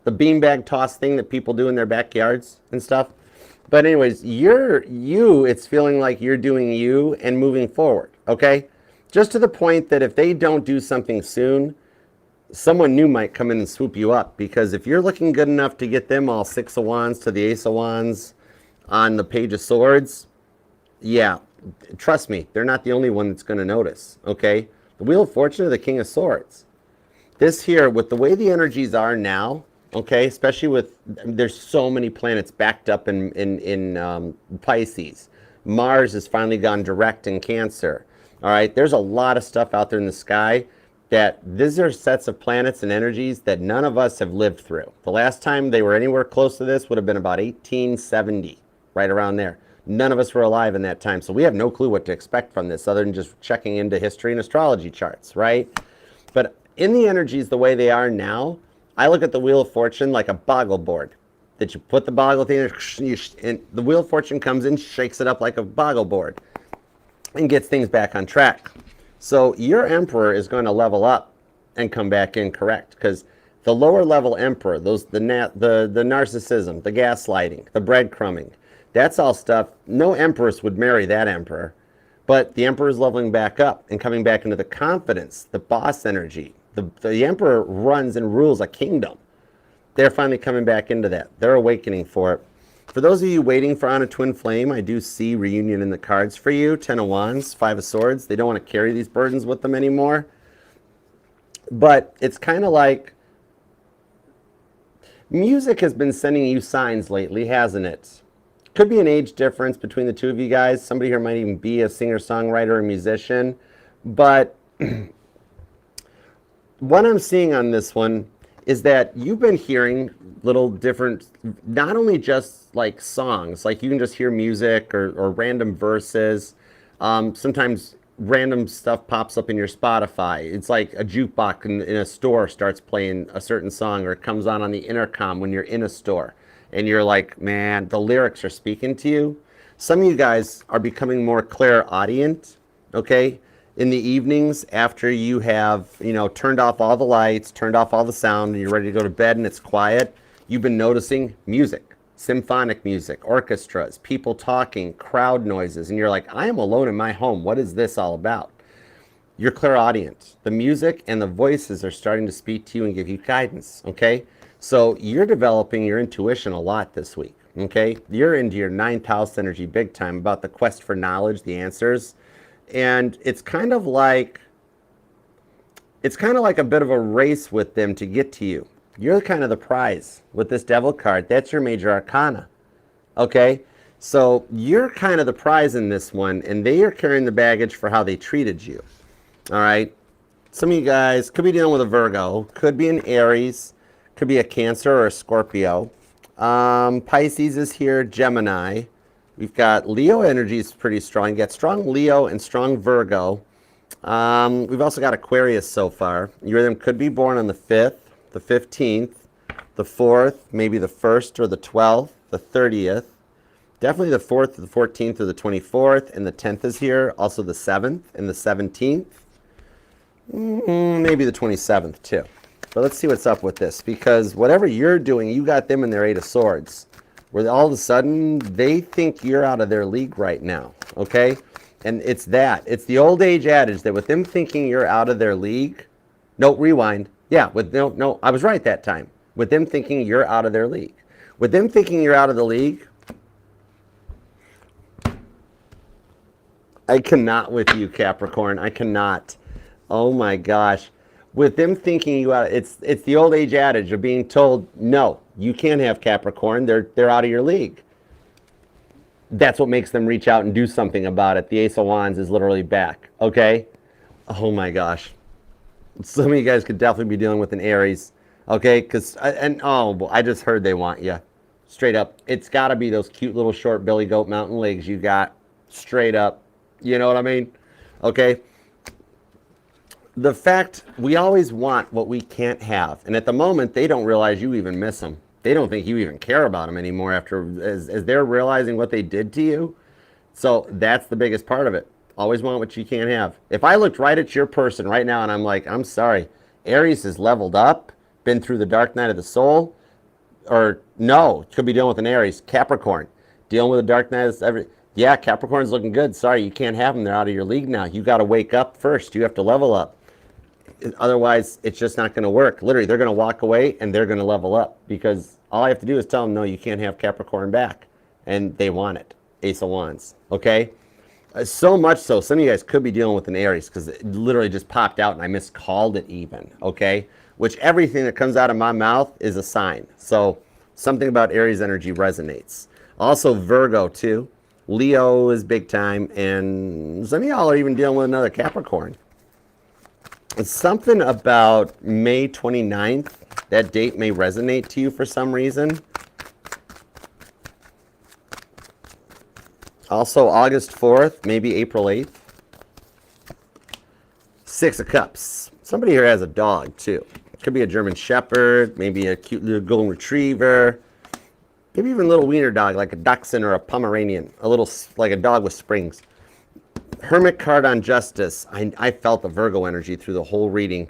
The beanbag toss thing that people do in their backyards and stuff. But anyways, it's feeling like you're doing you and moving forward, okay? Just to the point that if they don't do something soon, someone new might come in and swoop you up. Because if you're looking good enough to get them all 6 of Wands to the Ace of Wands on the Page of Swords, yeah, trust me, they're not the only one that's going to notice, okay? The Wheel of Fortune or the King of Swords. This here, with the way the energies are now, okay, especially with, there's so many planets backed up in Pisces. Mars has finally gone direct in Cancer. All right, there's a lot of stuff out there in the sky that these are sets of planets and energies that none of us have lived through. The last time they were anywhere close to this would have been about 1870, right around there. None of us were alive in that time, so we have no clue what to expect from this other than just checking into history and astrology charts, right? But in the energies the way they are now, I look at the Wheel of Fortune like a boggle board. That you put the boggle thing and the Wheel of Fortune comes in, shakes it up like a boggle board, and gets things back on track. So your Emperor is going to level up and come back in correct, because the lower level Emperor, the narcissism, the gaslighting, the breadcrumbing, that's all stuff. No Empress would marry that Emperor, but the Emperor is leveling back up and coming back into the confidence, the boss energy. The Emperor runs and rules a kingdom. They're finally coming back into that. They're awakening for it. For those of you waiting for On a Twin Flame, I do see reunion in the cards for you. 10 of Wands, 5 of Swords. They don't want to carry these burdens with them anymore. But it's kind of like music has been sending you signs lately, hasn't it? Could be an age difference between the two of you guys. Somebody here might even be a singer-songwriter or musician. But what I'm seeing on this one is that you've been hearing little different, not only just like songs, like you can just hear music or random verses. Sometimes random stuff pops up in your Spotify. It's like a jukebox in a store starts playing a certain song, or it comes on the intercom when you're in a store. And you're like, man, the lyrics are speaking to you. Some of you guys are becoming more clairaudient, okay? In the evenings, after you have, turned off all the lights, turned off all the sound, and you're ready to go to bed and it's quiet, you've been noticing music, symphonic music, orchestras, people talking, crowd noises, and you're like, I am alone in my home. What is this all about? You're clairaudient. The music and the voices are starting to speak to you and give you guidance, okay? So you're developing your intuition a lot this week, okay? You're into your 9th house energy big time about the quest for knowledge, the answers. And it's kind of like a bit of a race with them to get to you. You're kind of the prize with this Devil card. That's your major arcana. Okay? So you're kind of the prize in this one, and they are carrying the baggage for how they treated you. All right? Some of you guys could be dealing with a Virgo, could be an Aries, could be a Cancer or a Scorpio. Pisces is here, Gemini. We've got Leo energy is pretty strong. You got strong Leo and strong Virgo. We've also got Aquarius so far. You of them could be born on the 5th, the 15th, the 4th, maybe the 1st or the 12th, the 30th. Definitely the 4th, the 14th, or the 24th, and the 10th is here. Also the 7th and the 17th. Maybe the 27th too. But let's see what's up with this, because whatever you're doing, you got them in their 8 of Swords, where all of a sudden they think you're out of their league right now, okay? And it's the old age adage that with them thinking you're out of their league, no, rewind. Yeah, no, I was right that time. With them thinking you're out of their league. With them thinking you're out of the league, I cannot with you, Capricorn. I cannot. Oh my gosh. With them thinking you out, it's the old age adage of being told, no, you can't have Capricorn. They're out of your league. That's what makes them reach out and do something about it. The Ace of Wands is literally back. Okay? Oh my gosh. Some of you guys could definitely be dealing with an Aries. Okay? I just heard they want you. Straight up. It's got to be those cute little short billy goat mountain legs you got. Straight up. You know what I mean? Okay? the fact we always want what we can't have. And at the moment, they don't realize you even miss them. They don't think you even care about them anymore as they're realizing what they did to you. So that's the biggest part of it. Always want what you can't have. If I looked right at your person right now and I'm like, I'm sorry, Aries has leveled up, been through the dark night of the soul, or no, could be dealing with an Aries, Capricorn, dealing with a dark night of yeah, Capricorn's looking good. Sorry, you can't have them. They're out of your league now. You got to wake up first. You have to level up. Otherwise, it's just not going to work. Literally, they're going to walk away and they're going to level up because all I have to do is tell them, no, you can't have Capricorn back. And they want it. Ace of Wands. Okay? So much so, some of you guys could be dealing with an Aries because it literally just popped out and I miscalled it even. Okay? Which everything that comes out of my mouth is a sign. So something about Aries energy resonates. Also, Virgo, too. Leo is big time. And some of y'all are even dealing with another Capricorn. It's something about May 29th. That date may resonate to you for some reason. Also, August 4th, maybe April 8th. Six of Cups. Somebody here has a dog, too. Could be a German Shepherd, maybe a cute little Golden Retriever. Maybe even a little wiener dog, like a Dachshund or a Pomeranian. A little, like a dog with springs. Hermit card on Justice. I felt the Virgo energy through the whole reading.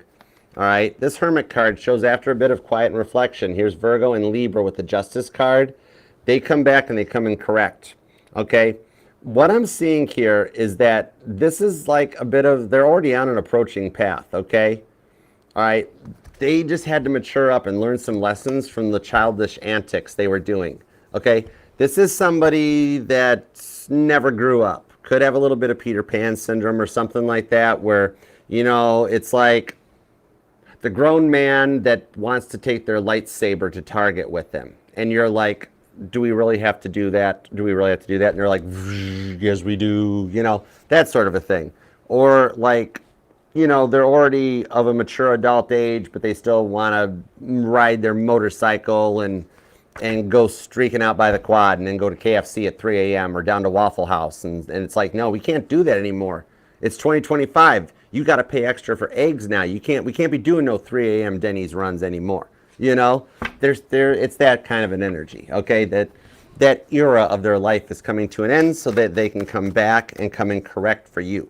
All right. This Hermit card shows after a bit of quiet and reflection. Here's Virgo and Libra with the Justice card. They come back and they come in correct. Okay. What I'm seeing here is that this is like a bit of, they're already on an approaching path. Okay. All right. They just had to mature up and learn some lessons from the childish antics they were doing. Okay. This is somebody that never grew up. Could have a little bit of Peter Pan syndrome or something like that where, you know, it's like the grown man that wants to take their lightsaber to Target with them. And you're like, do we really have to do that? Do we really have to do that? And they're like, yes, we do. You know, that sort of a thing. Or like, you know, they're already of a mature adult age, but they still want to ride their motorcycle and go streaking out by the quad and then go to KFC at 3 a.m. or down to Waffle House. And it's like, no, we can't do that anymore. It's 2025. You got to pay extra for eggs now. We can't be doing no 3 a.m. Denny's runs anymore. You know, it's that kind of an energy. Okay, that era of their life is coming to an end so that they can come back and come in correct for you.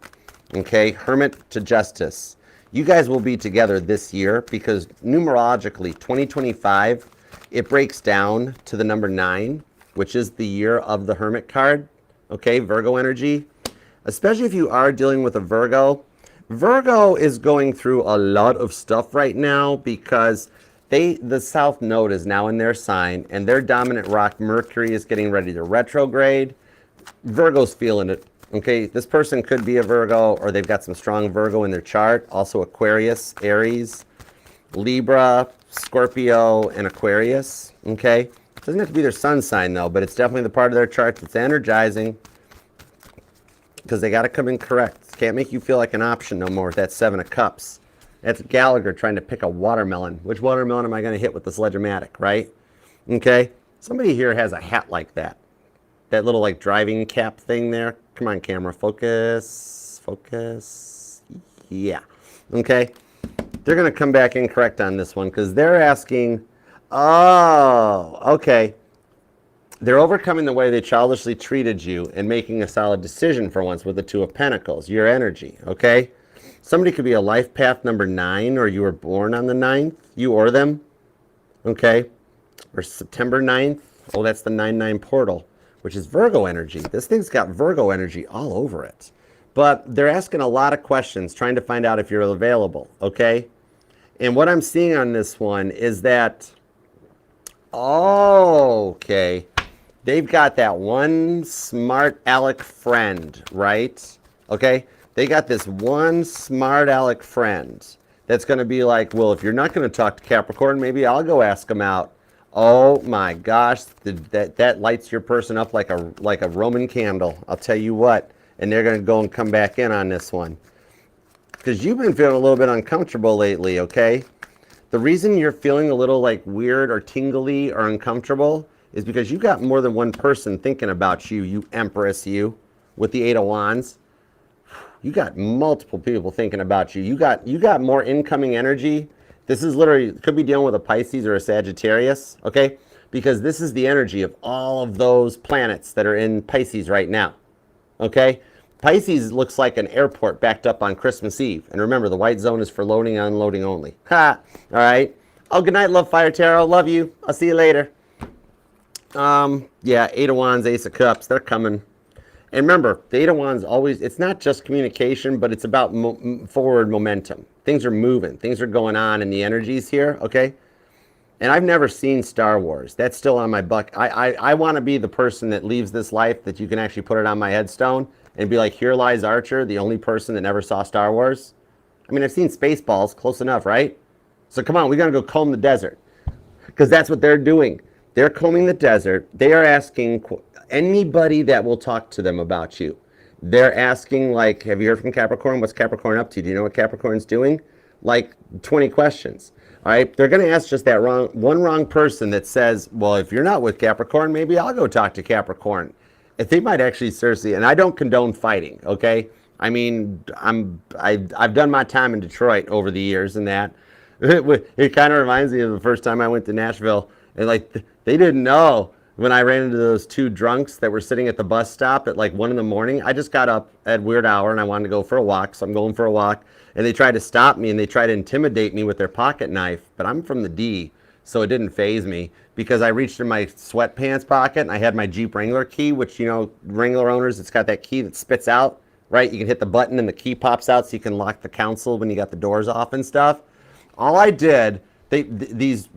Okay, Hermit to Justice. You guys will be together this year because numerologically, 2025, it breaks down to the number 9, which is the year of the Hermit card. Okay, Virgo energy. Especially if you are dealing with a Virgo. Virgo is going through a lot of stuff right now because the South Node is now in their sign and their dominant rock Mercury is getting ready to retrograde. Virgo's feeling it. Okay, this person could be a Virgo or they've got some strong Virgo in their chart. Also Aquarius, Aries, Libra, Scorpio, and Aquarius. Okay, it doesn't have to be their sun sign though, but it's definitely the part of their chart that's energizing because they got to come in correct. Can't make you feel like an option no more with that 7 of Cups. That's Gallagher trying to pick a watermelon. Which watermelon am I going to hit with this Ledger-matic, right? Okay, somebody here has a hat like that. That little like driving cap thing there. Come on, camera, focus, focus. Yeah, okay. They're going to come back incorrect on this one because they're asking, oh, okay. They're overcoming the way they childishly treated you and making a solid decision for once with the 2 of Pentacles, your energy, okay? Somebody could be a life path number 9 or you were born on the 9th, you or them, okay? Or September 9th, oh, that's the 9/9 portal, which is Virgo energy. This thing's got Virgo energy all over it. But they're asking a lot of questions, trying to find out if you're available, okay? And what I'm seeing on this one is that, okay, they've got that one smart aleck friend, right? Okay, they got this one smart aleck friend that's going to be like, well, if you're not going to talk to Capricorn, maybe I'll go ask him out. Oh my gosh, that lights your person up like a Roman candle. I'll tell you what. And they're going to go and come back in on this one. Because you've been feeling a little bit uncomfortable lately, okay? The reason you're feeling a little like weird or tingly or uncomfortable is because you got more than one person thinking about you, you Empress, you, with the 8 of Wands. You got multiple people thinking about you. You got more incoming energy. This is literally, could be dealing with a Pisces or a Sagittarius, okay? Because this is the energy of all of those planets that are in Pisces right now, okay? Pisces looks like an airport backed up on Christmas Eve. And remember, the white zone is for loading and unloading only. Ha! All right. Oh, good night, Love Fire Tarot. Love you. I'll see you later. Yeah, Eight of Wands, Ace of Cups. They're coming. And remember, the Eight of Wands always, it's not just communication, but it's about forward momentum. Things are moving. Things are going on in the energies here, okay? And I've never seen Star Wars. That's still on my bucket. I want to be the person that leaves this life that you can actually put it on my headstone and be like, here lies Archer, the only person that never saw Star Wars. I mean, I've seen Spaceballs, close enough, right? So come on, we got to go comb the desert. Because that's what they're doing. They're combing the desert. They are asking anybody that will talk to them about you. They're asking, like, have you heard from Capricorn? What's Capricorn up to? Do you know what Capricorn's doing? Like 20 questions. All right, they're going to ask just that one wrong person that says, well, if you're not with Capricorn, maybe I'll go talk to Capricorn. If they might actually seriously, and I don't condone fighting, okay? I mean, I've done my time in Detroit over the years and that. It kind of reminds me of the first time I went to Nashville, and like they didn't know when I ran into those two drunks that were sitting at the bus stop at like 1 a.m. I just got up at a weird hour and I wanted to go for a walk, so I'm going for a walk. And they tried to stop me and they tried to intimidate me with their pocket knife, but I'm from the D, so it didn't faze me because I reached in my sweatpants pocket and I had my Jeep Wrangler key, which, you know, Wrangler owners, it's got that key that spits out, right? You can hit the button and the key pops out so you can lock the console when you got the doors off and stuff. All I did, these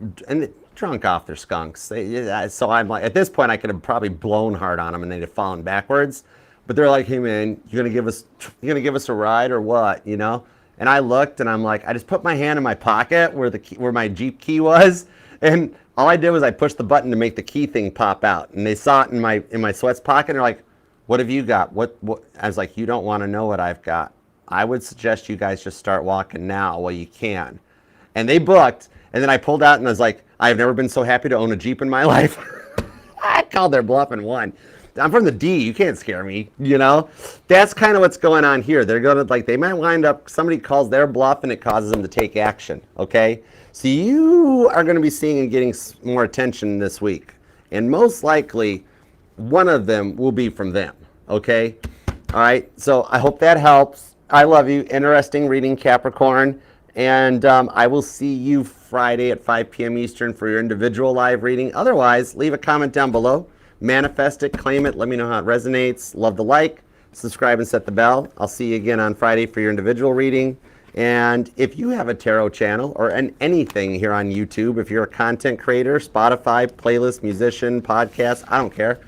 drunk off their skunks. So I'm like, at this point, I could have probably blown hard on them and they'd have fallen backwards. But they're like, hey man, you're gonna give us a ride or what, you know? And I looked and I'm like, I just put my hand in my pocket where my Jeep key was, and all I did was I pushed the button to make the key thing pop out. And they saw it in my sweats pocket and they're like, what have you got? What? I was like, you don't want to know what I've got. I would suggest you guys just start walking now while you can. And they booked, and then I pulled out and I was like, I've never been so happy to own a Jeep in my life. I called their bluff and won. I'm from the D, you can't scare me, you know? That's kind of what's going on here. They're going to, like, they might wind up, somebody calls their bluff and it causes them to take action, okay? So you are going to be seeing and getting more attention this week. And most likely, one of them will be from them, okay? All right, so I hope that helps. I love you. Interesting reading, Capricorn. And I will see you Friday at 5 p.m. Eastern for your individual live reading. Otherwise, leave a comment down below. Manifest it, claim it, let me know how it resonates. Love the like, subscribe, and set the bell. I'll see you again on Friday for your individual reading. And if you have a tarot channel or anything here on YouTube, if you're a content creator, Spotify, playlist, musician, podcast, I don't care.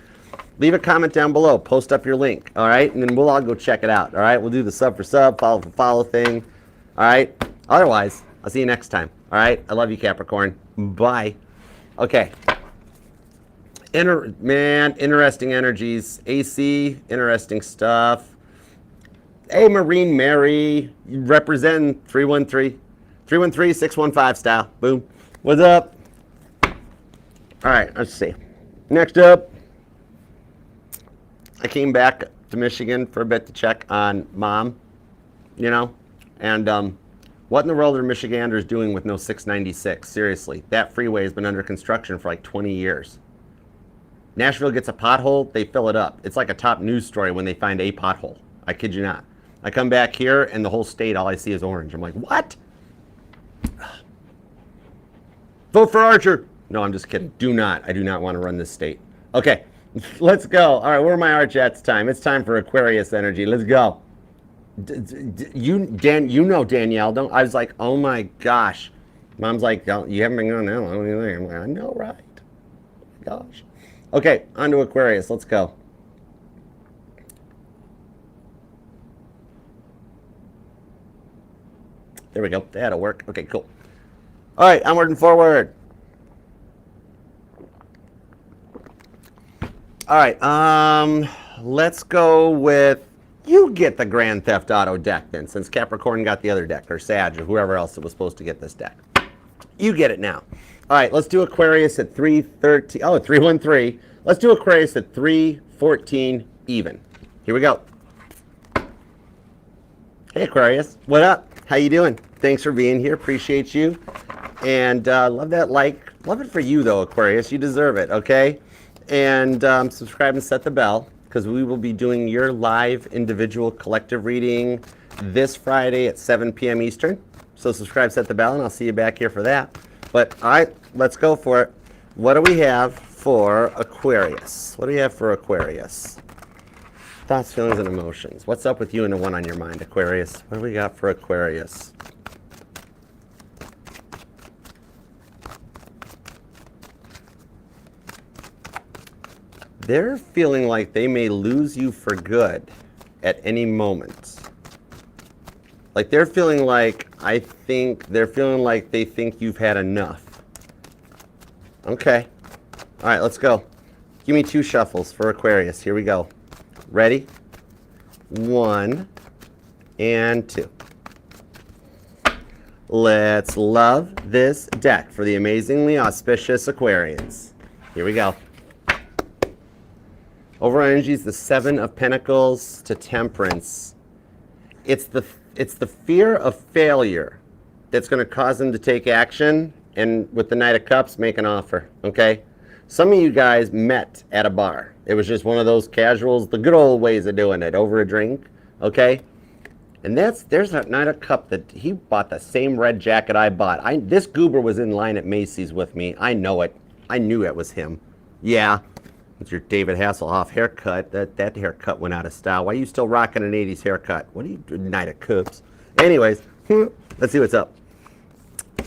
Leave a comment down below. Post up your link, all right? And then we'll all go check it out, all right? We'll do the sub for sub, follow for follow thing, all right? Otherwise, I'll see you next time, all right? I love you, Capricorn. Bye. Okay. Interesting energies. AC, interesting stuff. Hey, Marine Mary, representing 313. 313-615 style. Boom. What's up? All right, let's see. Next up, I came back to Michigan for a bit to check on Mom, you know, and what in the world are Michiganders doing with no 696? Seriously, that freeway has been under construction for like 20 years. Nashville gets a pothole, they fill it up. It's like a top news story when they find a pothole. I kid you not. I come back here and the whole state, all I see is orange. I'm like, what? Vote for Archer. No, I'm just kidding. I do not want to run this state. Okay, let's go. All right, where are my Arch at? It's time for Aquarius energy. Let's go. You know Danielle, don't? I was like, oh my gosh. Mom's like, oh, you haven't been going that long. I'm like, I know, right? Oh my gosh. Okay, on to Aquarius. Let's go. There we go. That'll work. Okay, cool. All right, onward and forward. All right, let's go with, you get the Grand Theft Auto deck then, since Capricorn got the other deck, or Sag, or whoever else that was supposed to get this deck. You get it now. All right, let's do Aquarius at 313. Oh, 313. Let's do Aquarius at 314 even. Here we go. Hey Aquarius, what up? How you doing? Thanks for being here. Appreciate you. And love that like. Love it for you though, Aquarius. You deserve it, okay? And subscribe and set the bell because we will be doing your live individual collective reading this Friday at 7 p.m. Eastern. So subscribe, set the bell, and I'll see you back here for that. But all right, let's go for it. What do we have for Aquarius? What do we have for Aquarius? Thoughts, feelings, and emotions. What's up with you and the one on your mind, Aquarius? What do we got for Aquarius? They're feeling like they may lose you for good at any moment. Like they're feeling like, they're feeling like they think you've had enough. Okay. All right, let's go. Give me 2 shuffles for Aquarius. Here we go. Ready? 1 and 2. Let's love this deck for the amazingly auspicious Aquarians. Here we go. Overall energy is the 7 of Pentacles to Temperance. It's the fear of failure that's going to cause them to take action, and with the Knight of Cups, make an offer. Okay? Some of you guys met at a bar. It was just one of those casuals, the good old ways of doing it, over a drink, okay? And there's that Knight of Cup that he bought the same red jacket I bought. This goober was in line at Macy's with me. I know it. I knew it was him. Yeah, it's your David Hasselhoff haircut. That haircut went out of style. Why are you still rocking an 80s haircut? What are you doing, Knight of Cups? Anyways, let's see what's up.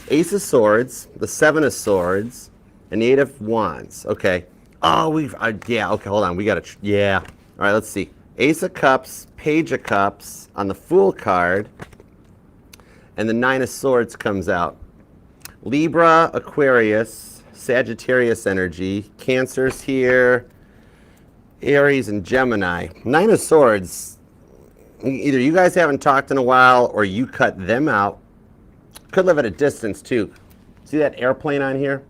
Ace of Swords, the 7 of Swords, and the 8 of Wands. Okay. Oh, yeah, okay, hold on. We got to, yeah. All right, let's see. Ace of Cups, Page of Cups on the Fool card, and the 9 of Swords comes out. Libra, Aquarius, Sagittarius energy, Cancer's here, Aries, and Gemini. 9 of Swords, either you guys haven't talked in a while or you cut them out. Could live at a distance, too. See that airplane on here?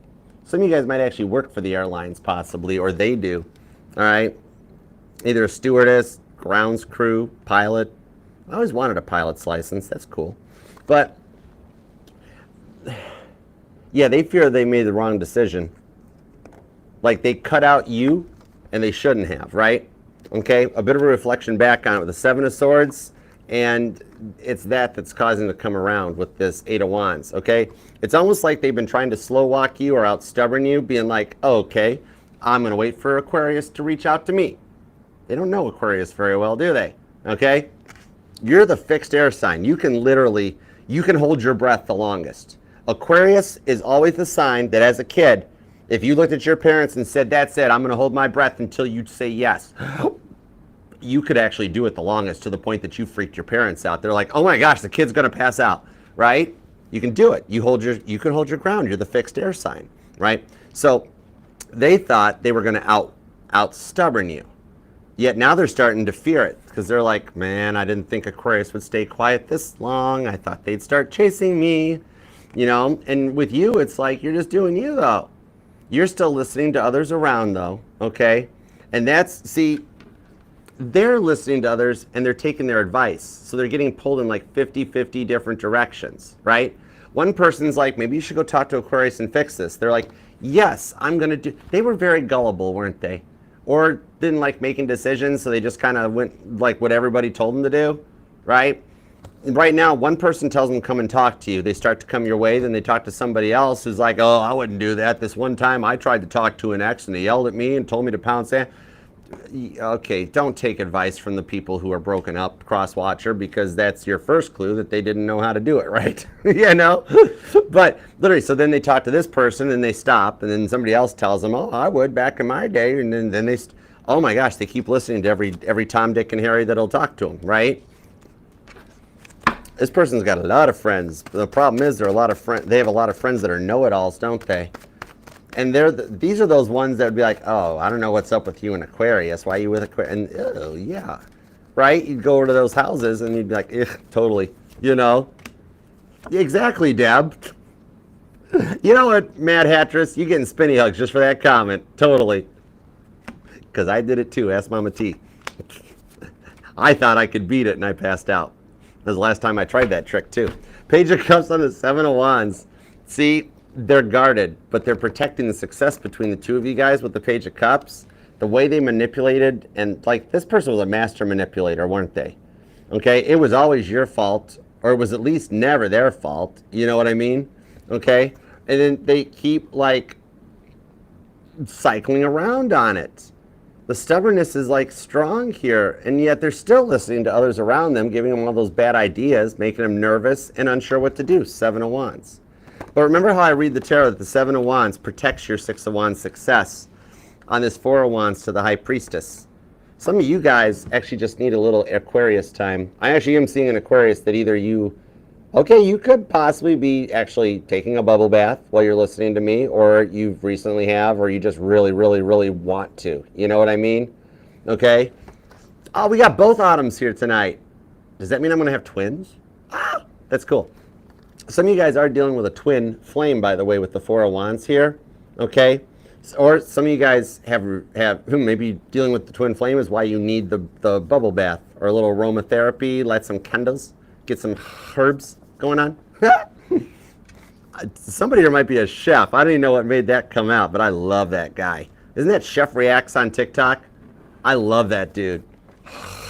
Some of you guys might actually work for the airlines, possibly, or they do, all right? Either a stewardess, grounds crew, pilot. I always wanted a pilot's license. That's cool. But, yeah, they fear they made the wrong decision. Like, they cut out you, and they shouldn't have, right? Okay, a bit of a reflection back on it with the 7 of Swords, and it's that's causing to come around with this 8 of Wands, okay? It's almost like they've been trying to slow walk you or out stubborn you, being like, oh, okay, I'm going to wait for Aquarius to reach out to me. They don't know Aquarius very well, do they? Okay? You're the fixed air sign. You can hold your breath the longest. Aquarius is always the sign that as a kid, if you looked at your parents and said, that's it, I'm going to hold my breath until you say yes, you could actually do it the longest, to the point that you freaked your parents out. They're like, oh my gosh, the kid's going to pass out, right? You can do it. You can hold your ground. You're the fixed air sign, right? So they thought they were going to out stubborn you. Yet now they're starting to fear it, because they're like, man, I didn't think Aquarius would stay quiet this long. I thought they'd start chasing me, you know? And with you, it's like you're just doing you, though. You're still listening to others around, though, okay? And they're listening to others and they're taking their advice. So they're getting pulled in like 50-50 different directions, right? One person's like, maybe you should go talk to Aquarius and fix this. They're like, yes, I'm going to do. They were very gullible, weren't they? Or didn't like making decisions, so they just kind of went like what everybody told them to do, right? And right now, one person tells them come and talk to you. They start to come your way, then they talk to somebody else who's like, oh, I wouldn't do that. This one time I tried to talk to an ex and they yelled at me and told me to pound sand. Okay, don't take advice from the people who are broken up, cross-watcher, because that's your first clue that they didn't know how to do it, right? You know? But literally, so then they talk to this person and they stop, and then somebody else tells them, oh, I would back in my day, and then they, oh my gosh, they keep listening to every Tom, Dick, and Harry that'll talk to them, right? This person's got a lot of friends. The problem is they have a lot of friends that are know-it-alls, don't they? And these are those ones that would be like, oh, I don't know what's up with you in Aquarius. Why are you with Aquarius? And, oh, yeah. Right? You'd go over to those houses and you'd be like, ugh, totally. You know? Exactly, Deb. You know what, Mad Hattress? You getting spinny hugs just for that comment. Totally. Because I did it too. Ask Mama T. I thought I could beat it and I passed out. was the last time I tried that trick too. Page of Cups on the Seven of Wands. See, they're guarded, but they're protecting the success between the two of you guys with the Page of Cups. The way they manipulated, and like this person was a master manipulator, weren't they? Okay, it was always your fault, or it was at least never their fault. You know what I mean? Okay, and then they keep like cycling around on it. The stubbornness is like strong here, and yet they're still listening to others around them, giving them all those bad ideas, making them nervous and unsure what to do. Seven of Wands. But remember how I read the tarot that the Seven of Wands protects your Six of Wands success on this Four of Wands to the High Priestess. Some of you guys actually just need a little Aquarius time. I actually am seeing an Aquarius that either you could possibly be actually taking a bubble bath while you're listening to me, or you recently have, or you just really, really, really want to. You know what I mean? Okay? Oh, we got both autumns here tonight. Does that mean I'm going to have twins? Ah, that's cool. Some of you guys are dealing with a twin flame, by the way, with the Four of Wands here. Okay? Or some of you guys have who maybe dealing with the twin flame is why you need the bubble bath or a little aromatherapy, light some candles, get some herbs going on. Somebody here might be a chef. I don't even know what made that come out, but I love that guy. Isn't that Chef Reacts on TikTok? I love that dude.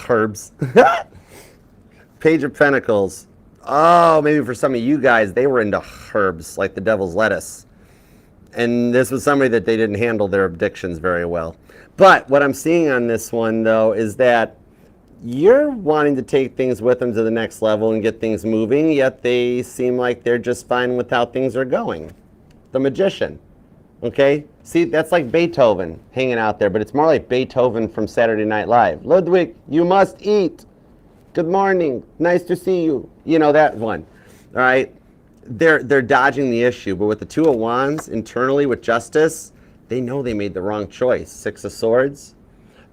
Herbs. Page of Pentacles. Oh, maybe for some of you guys, they were into herbs like the devil's lettuce. And this was somebody that they didn't handle their addictions very well. But what I'm seeing on this one, though, is that you're wanting to take things with them to the next level and get things moving, yet they seem like they're just fine with how things are going. The Magician. Okay? See, that's like Beethoven hanging out there, but it's more like Beethoven from Saturday Night Live. Ludwig, you must eat. Good morning. Nice to see you. You know that one. All right? They're dodging the issue, but with the Two of Wands internally with Justice, they know they made the wrong choice. Six of Swords.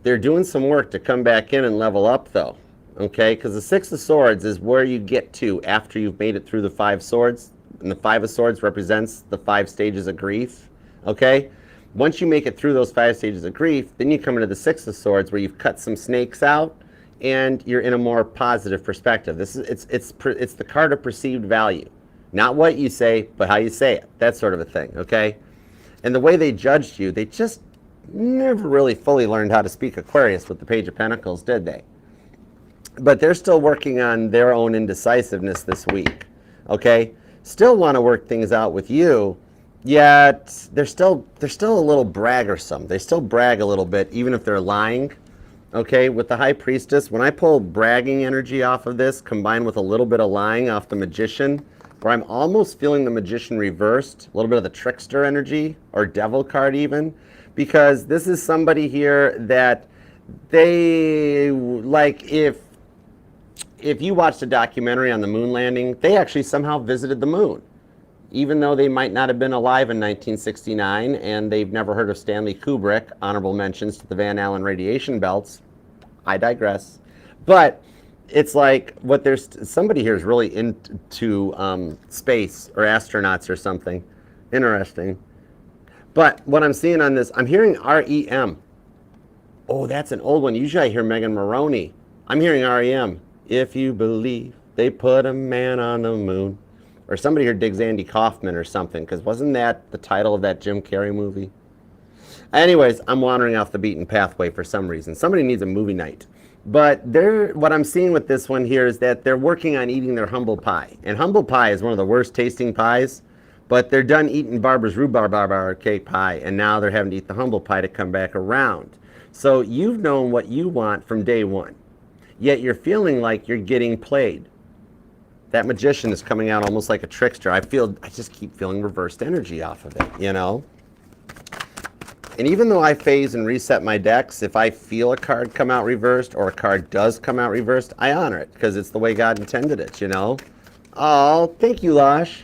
They're doing some work to come back in and level up, though. Okay? Because the Six of Swords is where you get to after you've made it through the Five Swords. And the Five of Swords represents the 5 stages of grief. Okay? Once you make it through those 5 stages of grief, then you come into the Six of Swords where you've cut some snakes out and you're in a more positive perspective. This is it's the card of perceived value. Not what you say, but how you say it. That sort of a thing, okay? And the way they judged you, they just never really fully learned how to speak Aquarius with the Page of Pentacles, did they? But they're still working on their own indecisiveness this week, okay? Still want to work things out with you, yet they're still a little braggersome. They still brag a little bit, even if they're lying, okay? With the High Priestess, when I pull bragging energy off of this, combined with a little bit of lying off the Magician, where I'm almost feeling the Magician reversed, a little bit of the trickster energy, or devil card even, because this is somebody here that they, like, if you watched a documentary on the moon landing, they actually somehow visited the moon, even though they might not have been alive in 1969, and they've never heard of Stanley Kubrick, honorable mentions to the Van Allen radiation belts. I digress. But it's like somebody here is really into space or astronauts or something. Interesting. But what I'm seeing on this, I'm hearing REM. Oh, that's an old one. Usually I hear Megan Maroney. I'm hearing REM. If you believe they put a man on the moon. Or somebody here digs Andy Kaufman or something, because wasn't that the title of that Jim Carrey movie? Anyways, I'm wandering off the beaten pathway for some reason. Somebody needs a movie night. But what I'm seeing with this one here is that they're working on eating their humble pie. And humble pie is one of the worst tasting pies, but they're done eating Barbara's rhubarb cake pie, and now they're having to eat the humble pie to come back around. So you've known what you want from day one, yet you're feeling like you're getting played. That Magician is coming out almost like a trickster. I just keep feeling reversed energy off of it, you know? And even though I phase and reset my decks, if I feel a card come out reversed or a card does come out reversed, I honor it because it's the way God intended it, you know? Oh, thank you, Losh.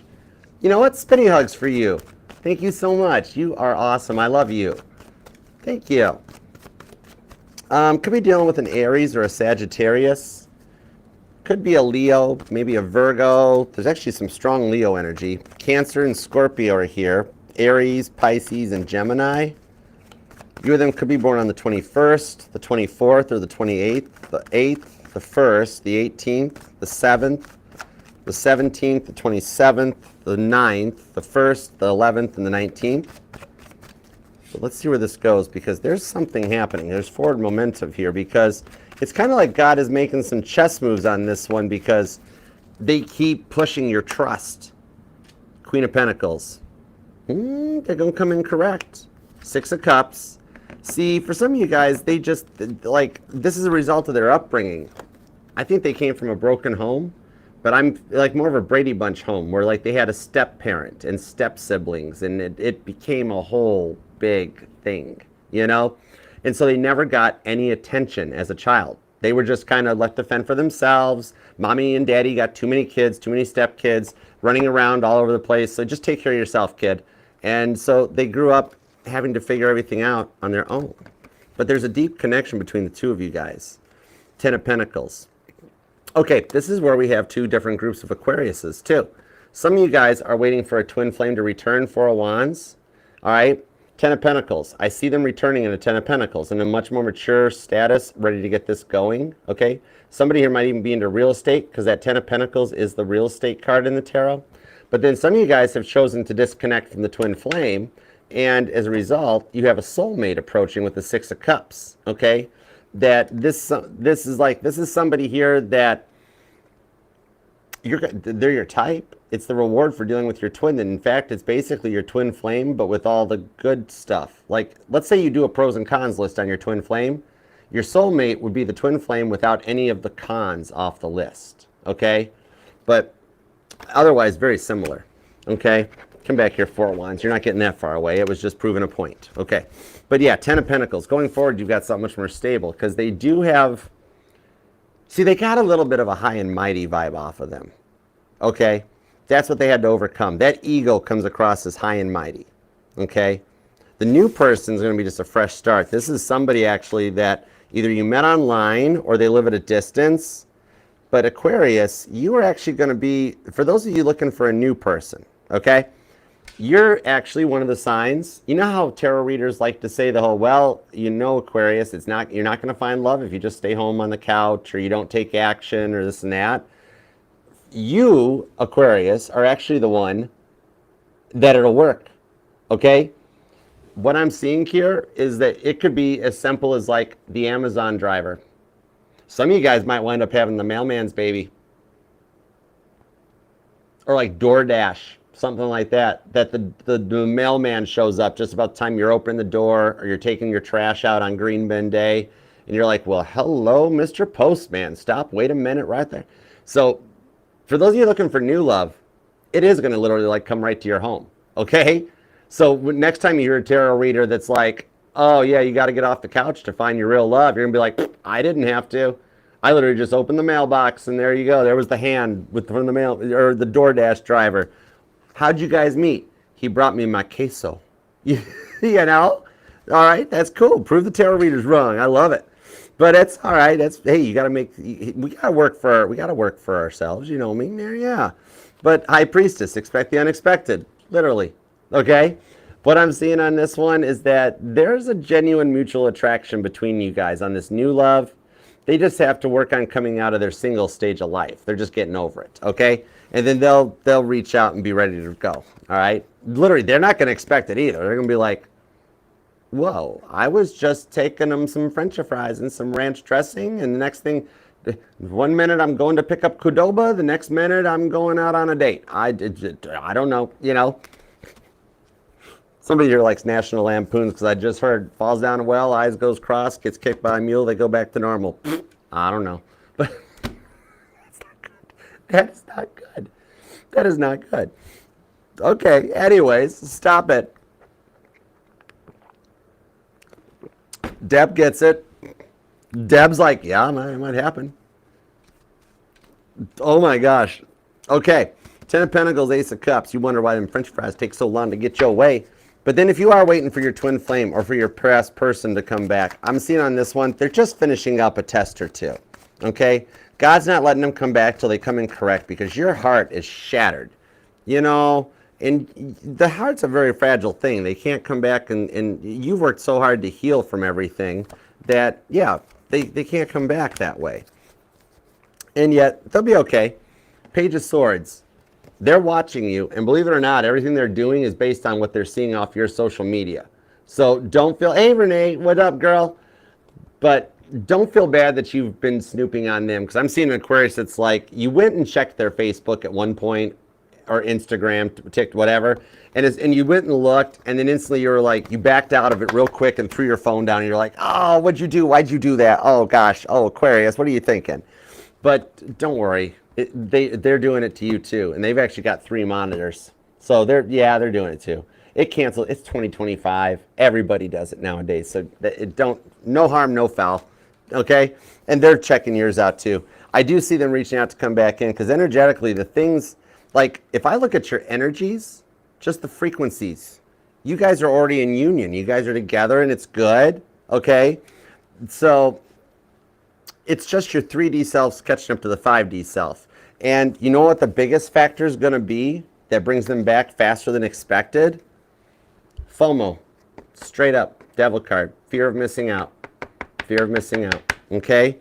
You know what? Spinny hugs for you. Thank you so much. You are awesome. I love you. Thank you. Could be dealing with an Aries or a Sagittarius. Could be a Leo, maybe a Virgo. There's actually some strong Leo energy. Cancer and Scorpio are here. Aries, Pisces, and Gemini. You of them could be born on the 21st, the 24th, or the 28th, the 8th, the 1st, the 18th, the 7th, the 17th, the 27th, the 9th, the 1st, the 11th, and the 19th. So let's see where this goes, because there's something happening. There's forward momentum here, because it's kind of like God is making some chess moves on this one, because they keep pushing your trust. Queen of Pentacles. They're going to come in correct. 6 of Cups. See, for some of you guys, they just, like, this is a result of their upbringing. I think they came from a broken home, but I'm like more of a Brady Bunch home, where like they had a step parent and step siblings, and it became a whole big thing, you know? And so they never got any attention as a child. They were just kind of left to fend for themselves. Mommy and daddy got too many kids, too many step kids, running around all over the place. So just take care of yourself, kid. And so they grew up having to figure everything out on their own. But there's a deep connection between the two of you guys. 10 of Pentacles. Okay, this is where we have two different groups of Aquariuses too. Some of you guys are waiting for a twin flame to return, 4 of Wands. All right, 10 of Pentacles. I see them returning in a 10 of Pentacles in a much more mature status, ready to get this going, okay? Somebody here might even be into real estate, because that 10 of Pentacles is the real estate card in the tarot. But then some of you guys have chosen to disconnect from the twin flame, and as a result, you have a soulmate approaching with the 6 of Cups, okay? That this is somebody here that they're your type. It's the reward for dealing with your twin. And in fact, it's basically your twin flame, but with all the good stuff. Like, let's say you do a pros and cons list on your twin flame. Your soulmate would be the twin flame without any of the cons off the list, okay? But otherwise, very similar, okay? Come back here, 4 of Wands. You're not getting that far away. It was just proving a point, okay? But yeah, 10 of Pentacles. Going forward, you've got something much more stable, because they do have... See, they got a little bit of a high and mighty vibe off of them, okay? That's what they had to overcome. That ego comes across as high and mighty, okay? The new person is going to be just a fresh start. This is somebody actually that either you met online or they live at a distance. But Aquarius, you are actually going to be, for those of you looking for a new person, okay? You're actually one of the signs. You know how tarot readers like to say the whole, well, you know, Aquarius, you're not going to find love if you just stay home on the couch, or you don't take action, or this and that. You, Aquarius, are actually the one that it'll work, okay? What I'm seeing here is that it could be as simple as like the Amazon driver. Some of you guys might wind up having the mailman's baby. Or like DoorDash, something like that. That the mailman shows up just about the time you're opening the door, or you're taking your trash out on Green Bin Day. And you're like, well, hello, Mr. Postman. Stop, wait a minute right there. So for those of you looking for new love, it is going to literally like come right to your home, okay? So next time you hear a tarot reader that's like, oh yeah, you got to get off the couch to find your real love, you're going to be like, I didn't have to. I literally just opened the mailbox, and there you go. There was the hand from the mail, or the DoorDash driver. How'd you guys meet? He brought me my queso. You know? All right, that's cool. Prove the tarot reader's wrong. I love it. But it's all right. Hey, we gotta work for ourselves. You know me, yeah. But High Priestess, expect the unexpected, literally. Okay. What I'm seeing on this one is that there's a genuine mutual attraction between you guys on this new love. They just have to work on coming out of their single stage of life. They're just getting over it. Okay. And then they'll reach out and be ready to go. All right. Literally, they're not going to expect it either. They're going to be like, whoa, I was just taking them some French fries and some ranch dressing, and the next thing, 1 minute I'm going to pick up Qdoba, the next minute I'm going out on a date. I don't know, you know. Somebody here likes National Lampoons, because I just heard, falls down a well, eyes goes cross, gets kicked by a mule, they go back to normal. I don't know. But that's not good. That is not good. Okay, anyways, stop it. Deb gets it. Deb's like, yeah, it might happen. Oh my gosh. Okay. 10 of Pentacles, Ace of Cups. You wonder why them French fries take so long to get your way. But then if you are waiting for your twin flame or for your past person to come back, I'm seeing on this one, they're just finishing up a test or two. Okay? God's not letting them come back till they come in correct, because your heart is shattered. You know, and the heart's a very fragile thing. They can't come back, and you've worked so hard to heal from everything that, yeah, they can't come back that way. And yet, they'll be okay. Page of Swords. They're watching you, and believe it or not, everything they're doing is based on what they're seeing off your social media. So don't feel, hey, Renee, what up, girl? But don't feel bad that you've been snooping on them, because I'm seeing an Aquarius that's like, you went and checked their Facebook at one point, or Instagram, TikTok, whatever, and you went and looked, and then instantly you were like, you backed out of it real quick and threw your phone down, and you're like, oh, what'd you do? Why'd you do that? Oh, gosh. Oh, Aquarius, what are you thinking? But don't worry. They're doing it to you too, and they've actually got 3 monitors. So they're doing it too. It canceled. It's 2025. Everybody does it nowadays. So no harm, no foul. Okay, and they're checking yours out too. I do see them reaching out to come back in because energetically, the things like if I look at your energies, just the frequencies, you guys are already in union. You guys are together, and it's good. Okay, so it's just your 3D selves catching up to the 5D self. And you know what the biggest factor is going to be that brings them back faster than expected? FOMO. Straight up. Devil card. Fear of missing out. Fear of missing out. Okay?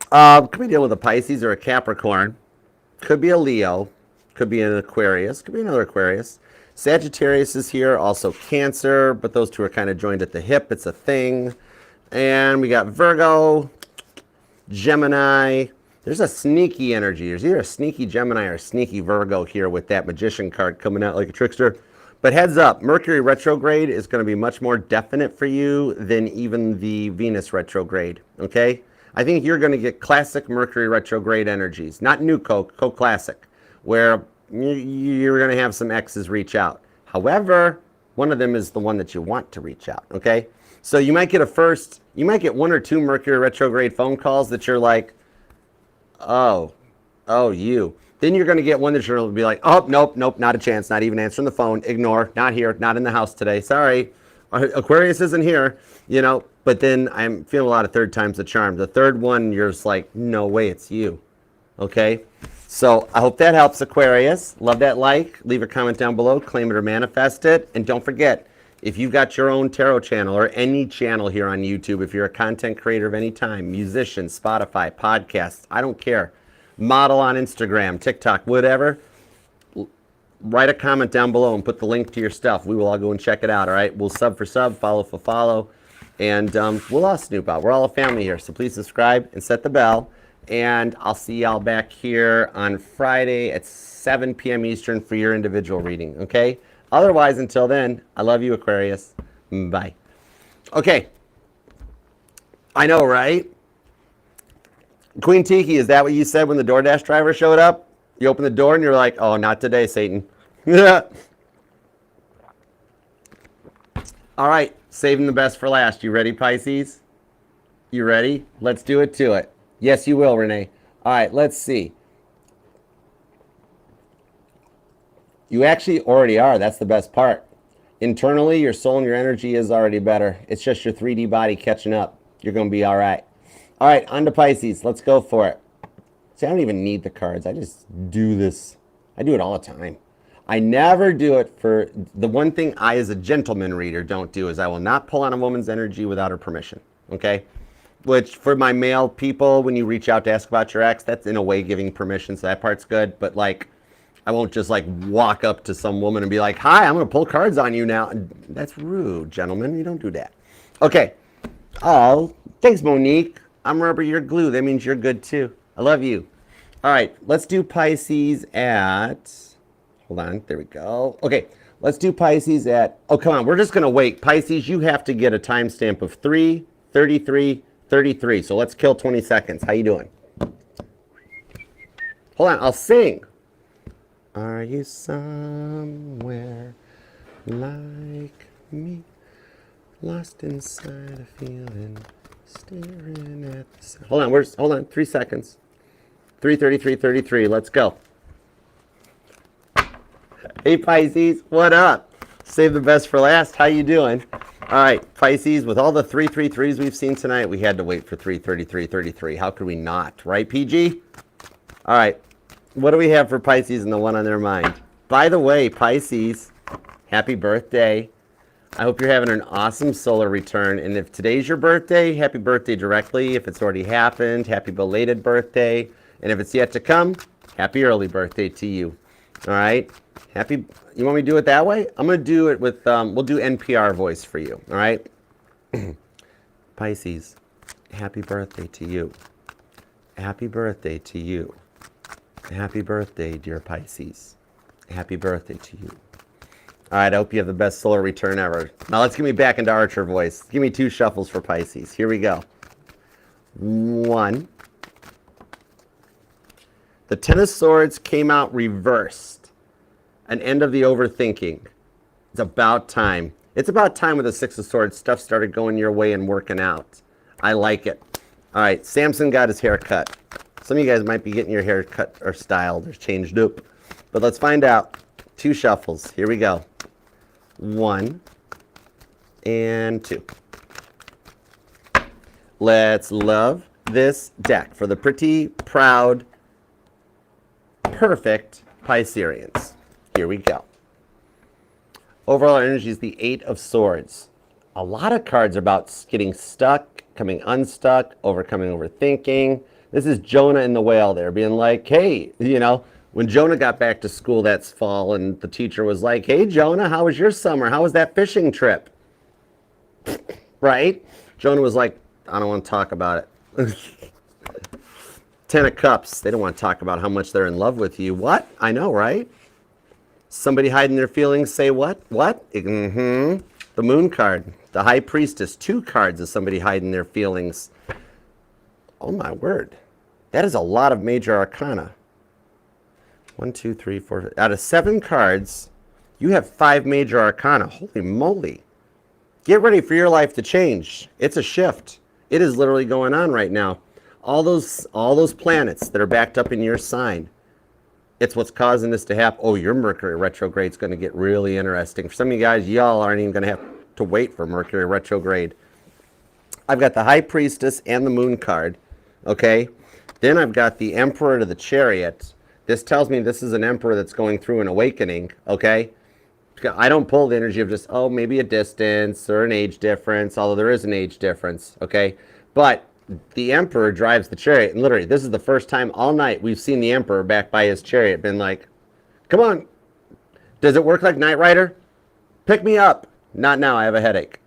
Could be dealing with a Pisces or a Capricorn. Could be a Leo. Could be an Aquarius. Could be another Aquarius. Sagittarius is here. Also Cancer. But those two are kind of joined at the hip. It's a thing. And we got Virgo. Gemini. There's a sneaky energy. There's either a sneaky Gemini or a sneaky Virgo here with that Magician card coming out like a trickster. But heads up, Mercury retrograde is going to be much more definite for you than even the Venus retrograde, okay? I think you're going to get classic Mercury retrograde energies, not new Coke Classic, where you're going to have some exes reach out. However, one of them is the one that you want to reach out, okay? So you might get 1 or 2 Mercury retrograde phone calls that you're like, oh, you. Then you're going to get one that you're going to be like, oh, nope, not a chance, not even answering the phone, ignore, not here, not in the house today, sorry. Aquarius isn't here, you know, but then I'm feeling a lot of third time's the charm. The third one, you're just like, no way, it's you, okay? So I hope that helps, Aquarius. Love that like. Leave a comment down below, claim it or manifest it. And don't forget, if you've got your own tarot channel or any channel here on YouTube, if you're a content creator of any time, musician, Spotify, podcasts, I don't care, model on Instagram, TikTok, whatever, write a comment down below and put the link to your stuff. We will all go and check it out, all right? We'll sub for sub, follow for follow, and we'll all snoop out. We're all a family here, so please subscribe and set the bell. And I'll see y'all back here on Friday at 7 p.m. Eastern for your individual reading, okay? Otherwise, until then, I love you, Aquarius. Bye. Okay. I know, right? Queen Tiki, is that what you said when the DoorDash driver showed up? You open the door and you're like, oh, not today, Satan. All right, saving the best for last. You ready, Pisces? You ready? Let's do it to it. Yes, you will, Renee. All right, let's see. You actually already are. That's the best part. Internally, your soul and your energy is already better. It's just your 3D body catching up. You're going to be all right. All right, on to Pisces. Let's go for it. See, I don't even need the cards. I just do this. I do it all the time. I never do it for... The one thing I, as a gentleman reader, don't do is I will not pull on a woman's energy without her permission, okay? Which, for my male people, when you reach out to ask about your ex, that's in a way giving permission, so that part's good. But, like, I won't just, like, walk up to some woman and be like, hi, I'm going to pull cards on you now. That's rude, gentlemen. You don't do that. Okay. Oh, thanks, Monique. I'm rubber, you're glue. That means you're good, too. I love you. All right, let's do Pisces at... Hold on. There we go. Okay, let's do Pisces at... Oh, come on. We're just going to wait. Pisces, you have to get a timestamp of 3:33:33. So let's kill 20 seconds. How you doing? Hold on. I'll sing. Are you somewhere like me? Lost inside a feeling, staring at the sun. Hold on, 3 seconds. 3:33:33. Let's go. Hey Pisces, what up? Save the best for last. How you doing? All right, Pisces, with all the 333s we've seen tonight, we had to wait for 3:33:33. How could we not, right, PG? All right, what do we have for Pisces and the one on their mind? By the way, Pisces, happy birthday. I hope you're having an awesome solar return. And if today's your birthday, happy birthday directly. If it's already happened, happy belated birthday. And if it's yet to come, happy early birthday to you. All right? Happy. You want me to do it that way? I'm going to do it with, we'll do NPR voice for you. All right? Pisces, happy birthday to you. Happy birthday to you. Happy birthday, dear Pisces. Happy birthday to you. All right, I hope you have the best solar return ever. Now let's get me back into Archer voice. Give me 2 shuffles for Pisces. Here we go. 1. The Ten of Swords came out reversed. An end of the overthinking. It's about time. It's about time with the Six of Swords. Stuff started going your way and working out. I like it. All right, Samson got his hair cut. Some of you guys might be getting your hair cut or styled or changed up. But let's find out. 2 shuffles. Here we go. 1 and 2. Let's love this deck for the pretty, proud, perfect Pisceans. Here we go. Overall energy is the 8 of Swords. A lot of cards are about getting stuck, coming unstuck, overcoming overthinking. This is Jonah and the whale there being like, hey, you know, when Jonah got back to school that fall and the teacher was like, hey, Jonah, how was your summer? How was that fishing trip? Right? Jonah was like, I don't want to talk about it. 10 of Cups. They don't want to talk about how much they're in love with you. What? I know, right? Somebody hiding their feelings, say what? What? The Moon card. The High Priestess. 2 cards of somebody hiding their feelings. Oh, my word. That is a lot of major arcana. 1, 2, 3, 4. Out of 7 cards, you have 5 major arcana. Holy moly. Get ready for your life to change. It's a shift. It is literally going on right now. All those planets that are backed up in your sign. It's what's causing this to happen. Oh, your Mercury retrograde is going to get really interesting. For some of you guys, y'all aren't even going to have to wait for Mercury retrograde. I've got the High Priestess and the Moon card. Okay? Then I've got the Emperor to the Chariot. This tells me this is an emperor that's going through an awakening, okay? I don't pull the energy of just, oh, maybe a distance or an age difference, although there is an age difference, okay? But the emperor drives the chariot, and literally, this is the first time all night we've seen the emperor back by his chariot, been like, come on, does it work like Knight Rider? Pick me up. Not now, I have a headache.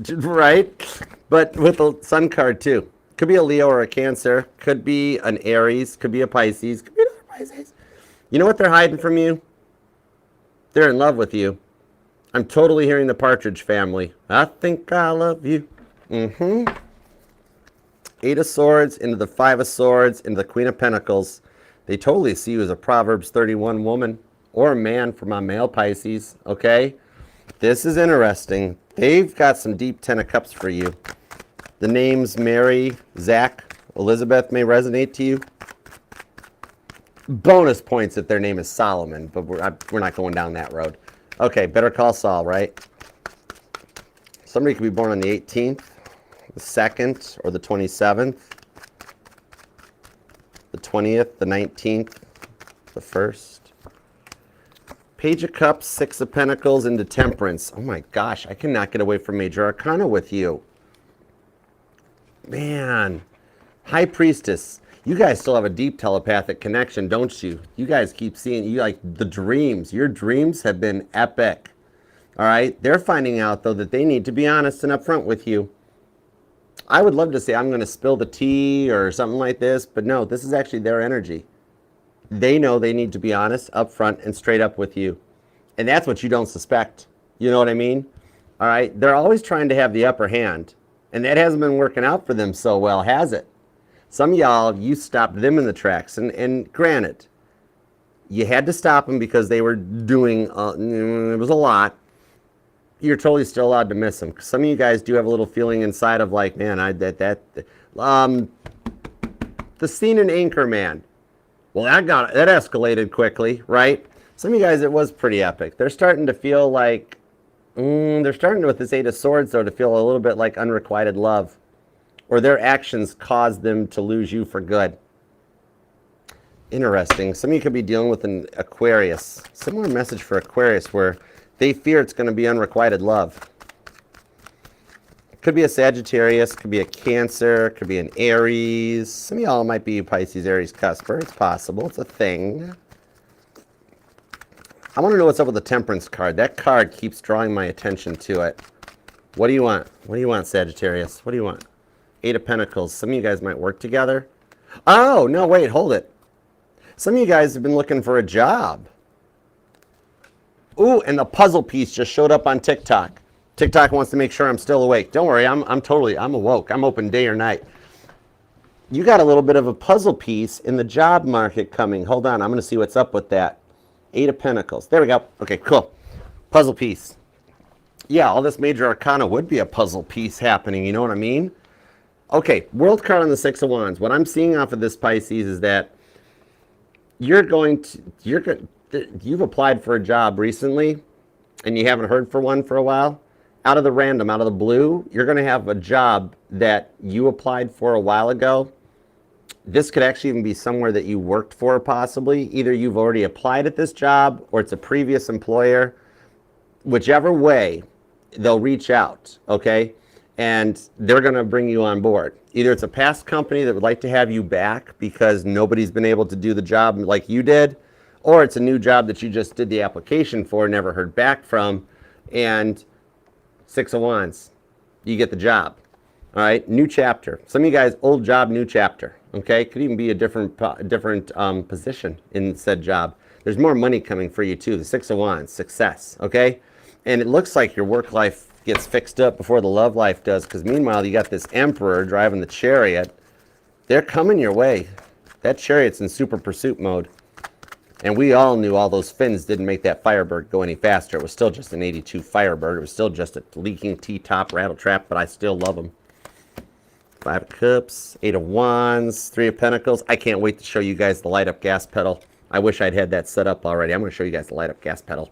Right? But with the Sun card, too. Could be a Leo or a Cancer. Could be an Aries. Could be a Pisces. Could be another Pisces. You know what they're hiding from you? They're in love with you. I'm totally hearing the Partridge Family. I think I love you. 8 of Swords into the 5 of Swords into the Queen of Pentacles. They totally see you as a Proverbs 31 woman or a man for my male Pisces. Okay? This is interesting. They've got some deep 10 of Cups for you. The names Mary, Zach, Elizabeth may resonate to you. Bonus points if their name is Solomon, but we're not going down that road. Okay, Better Call Saul, right? Somebody could be born on the 18th, the 2nd, or the 27th, the 20th, the 19th, the 1st. Page of Cups, 6 of Pentacles into Temperance. Oh my gosh, I cannot get away from Major Arcana with you. Man, High Priestess, you guys still have a deep telepathic connection, don't you? You guys keep seeing, you like the dreams. Your dreams have been epic. All right? They're finding out, though, that they need to be honest and upfront with you. I would love to say I'm going to spill the tea or something like this, but no, this is actually their energy. They know they need to be honest, upfront, and straight up with you. And that's what you don't suspect. You know what I mean? All right? They're always trying to have the upper hand. And that hasn't been working out for them so well, has it? Some of y'all, you stopped them in the tracks. And granted, you had to stop them because they were doing, it was a lot. You're totally still allowed to miss them. Some of you guys do have a little feeling inside of like, man, the scene in Anchorman. Well, that escalated quickly, right? Some of you guys, it was pretty epic. They're starting to feel like, they're starting with this 8 of Swords, though, to feel a little bit like unrequited love. Or their actions caused them to lose you for good. Interesting. Some of you could be dealing with an Aquarius. Similar message for Aquarius where They fear it's going to be unrequited love. Could be a Sagittarius, could be a Cancer, could be an Aries. Some of y'all might be Pisces, Aries, cusper. It's possible. It's a thing. I want to know what's up with the Temperance card. That card keeps drawing my attention to it. What do you want? What do you want, Sagittarius? What do you want? Eight of Pentacles. Some of you guys might work together. Oh, no, wait, hold it. Some of you guys have been looking for a job. Ooh, and the puzzle piece just showed up on TikTok. TikTok wants to make sure I'm still awake. Don't worry, I'm awoke. I'm open day or night. You got a little bit of a puzzle piece in the job market coming. Hold on, I'm going to see what's up with that. Eight of Pentacles. There we go. Okay, cool. Puzzle piece. Yeah, all this major arcana would be a puzzle piece happening. You know what I mean? Okay, world card on the Six of Wands. What I'm seeing off of this, Pisces, is that you've applied for a job recently and you haven't heard for one for a while. Out of the random, out of the blue, you're going to have a job that you applied for a while ago. This could actually even be somewhere that you worked for, possibly. Either you've already applied at this job or it's a previous employer. Whichever way, they'll reach out, okay? And they're going to bring you on board. Either it's a past company that would like to have you back because nobody's been able to do the job like you did, or it's a new job that you just did the application for, never heard back from, and Six of Wands, you get the job. All right, new chapter. Some of you guys, old job, new chapter. Okay, could even be a different position in said job. There's more money coming for you too. The Six of Wands, success. Okay, and it looks like your work life gets fixed up before the love life does. Because meanwhile, you got this Emperor driving the chariot. They're coming your way. That chariot's in super pursuit mode. And we all knew all those fins didn't make that Firebird go any faster. It was still just an 82 Firebird. It was still just a leaking T-top rattle trap, but I still love them. Five of Cups, Eight of Wands, Three of Pentacles. I can't wait to show you guys the light up gas pedal. I wish I'd had that set up already. I'm going to show you guys the light up gas pedal.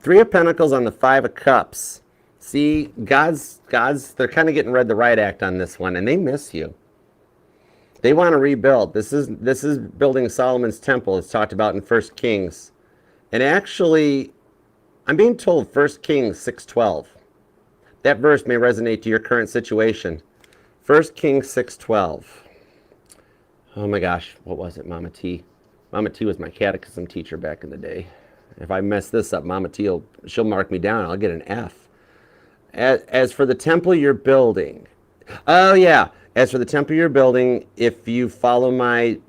Three of Pentacles on the Five of Cups. See, God's, they're kind of getting read the right act on this one, and they miss you. They want to rebuild. This is building Solomon's temple. It's talked about in 1 Kings. And actually, I'm being told 1 Kings 6:12. That verse may resonate to your current situation. 1 Kings 6:12. Oh my gosh, what was it, Mama T? Mama T was my catechism teacher back in the day. If I mess this up, Mama T, she'll mark me down. I'll get an F. As for the temple you're building. Oh yeah. As for the temple you're building, if you follow my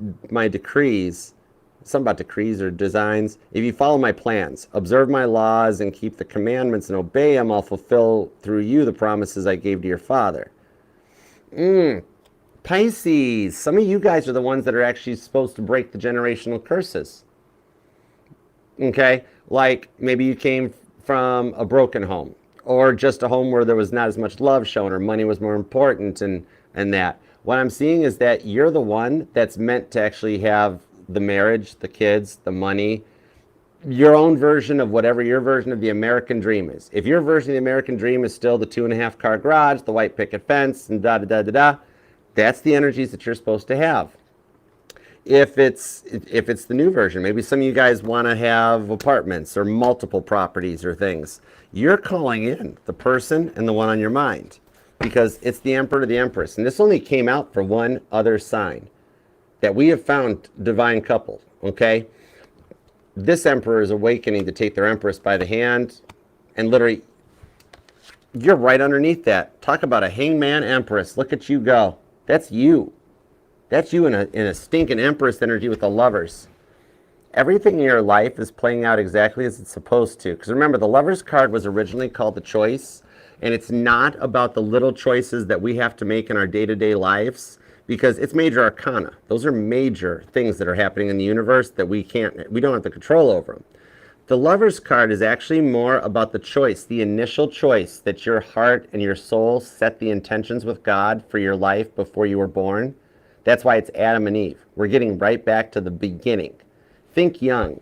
decrees, something about decrees or designs, if you follow my plans, observe my laws, and keep the commandments and obey them, I'll fulfill through you the promises I gave to your father. Pisces, some of you guys are the ones that are actually supposed to break the generational curses. Okay? Like maybe you came from a broken home, or just a home where there was not as much love shown, or money was more important, and that. What I'm seeing is that you're the one that's meant to actually have the marriage, the kids, the money, your own version of whatever your version of the American dream is. If your version of the American dream is still the 2.5 car garage, the white picket fence, and da-da-da-da-da, that's the energies that you're supposed to have. If it's the new version, maybe some of you guys want to have apartments or multiple properties or things. You're calling in the person and the one on your mind. Because it's the Emperor to the Empress. And this only came out for one other sign. That we have found divine couple. Okay? This Emperor is awakening to take their Empress by the hand. And literally, you're right underneath that. Talk about a hangman Empress. Look at you go. That's you. That's you in a stinking Empress energy with the Lovers. Everything in your life is playing out exactly as it's supposed to. Because remember, the Lovers card was originally called the Choice. And it's not about the little choices that we have to make in our day-to-day lives, because it's major arcana. Those are major things that are happening in the universe that we don't have the control over them. The Lover's card is actually more about the choice, the initial choice that your heart and your soul set the intentions with God for your life before you were born. That's why it's Adam and Eve. We're getting right back to the beginning. Think young.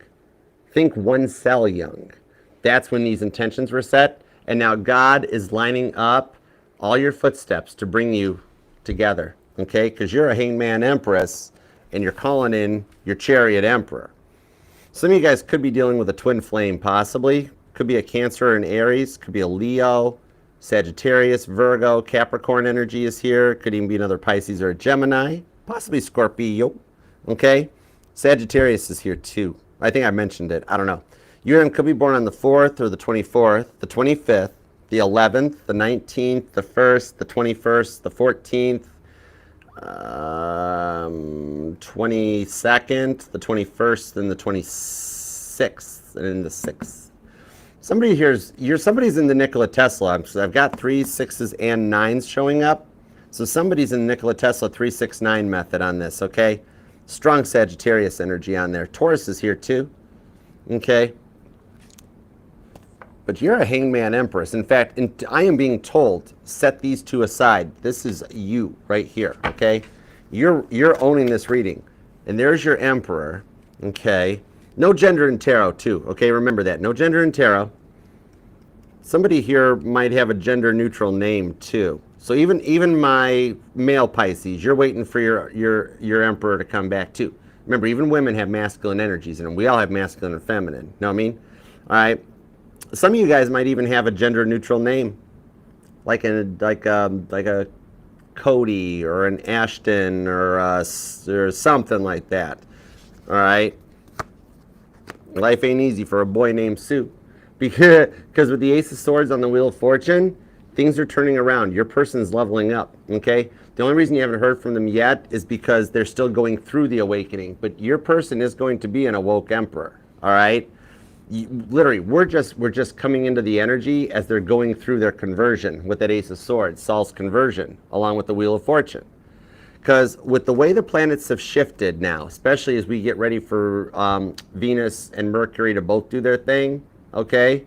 Think one cell young. That's when these intentions were set. And now God is lining up all your footsteps to bring you together, okay? Because you're a hangman Empress, and you're calling in your chariot Emperor. Some of you guys could be dealing with a twin flame, possibly. Could be a Cancer or an Aries. Could be a Leo, Sagittarius, Virgo, Capricorn energy is here. Could even be another Pisces or a Gemini. Possibly Scorpio. Okay? Sagittarius is here too. I think I mentioned it. I don't know. You could be born on the 4th or the 24th, the 25th, the 11th, the 19th, the 1st, the 21st, the 14th, 22nd, the 21st, and the 26th, and then the 6th. Somebody here's, somebody's in the Nikola Tesla. I've got 3, 6s, and 9s showing up. So somebody's in the Nikola Tesla 369 method on this, okay? Strong Sagittarius energy on there. Taurus is here too, okay? But you're a hangman empress. In fact, I am being told, set these two aside. This is you right here, okay? You're owning this reading. And there's your emperor, okay? No gender in tarot too, okay? Remember that. No gender in tarot. Somebody here might have a gender neutral name too. So even my male Pisces, you're waiting for your emperor to come back too. Remember, even women have masculine energies in them. We all have masculine and feminine. Know what I mean? All right. Some of you guys might even have a gender neutral name, like a Cody or an Ashton or something like that. All right. Life ain't easy for a boy named Sue, because with the Ace of Swords on the Wheel of Fortune, things are turning around. Your person's leveling up. Okay. The only reason you haven't heard from them yet is because they're still going through the awakening. But your person is going to be an awoke emperor. All right. Literally, we're just coming into the energy as they're going through their conversion with that Ace of Swords, Saul's conversion, along with the Wheel of Fortune. Because with the way the planets have shifted now, especially as we get ready for Venus and Mercury to both do their thing, okay,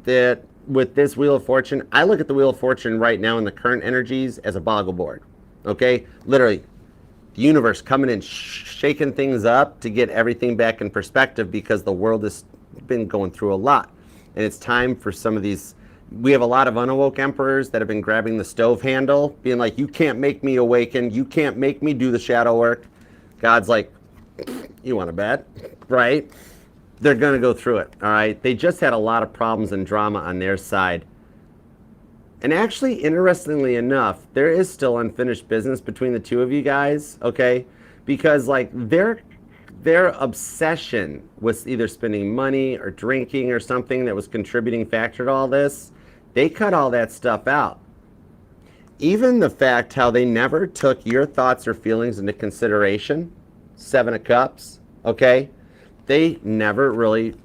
that with this Wheel of Fortune, I look at the Wheel of Fortune right now in the current energies as a boggle board, okay? Literally, the universe coming in, shaking things up to get everything back in perspective, because the world has been going through a lot. And it's time for some of these. We have a lot of unawoke emperors that have been grabbing the stove handle, being like, you can't make me awaken. You can't make me do the shadow work. God's like, you want to bet, right? They're going to go through it, all right? They just had a lot of problems and drama on their side. And actually, interestingly enough, there is still unfinished business between the two of you guys, okay? Because like their obsession was either spending money or drinking or something that was contributing factor to all this. They cut all that stuff out. Even the fact how they never took your thoughts or feelings into consideration, 7 of Cups, okay? They never really,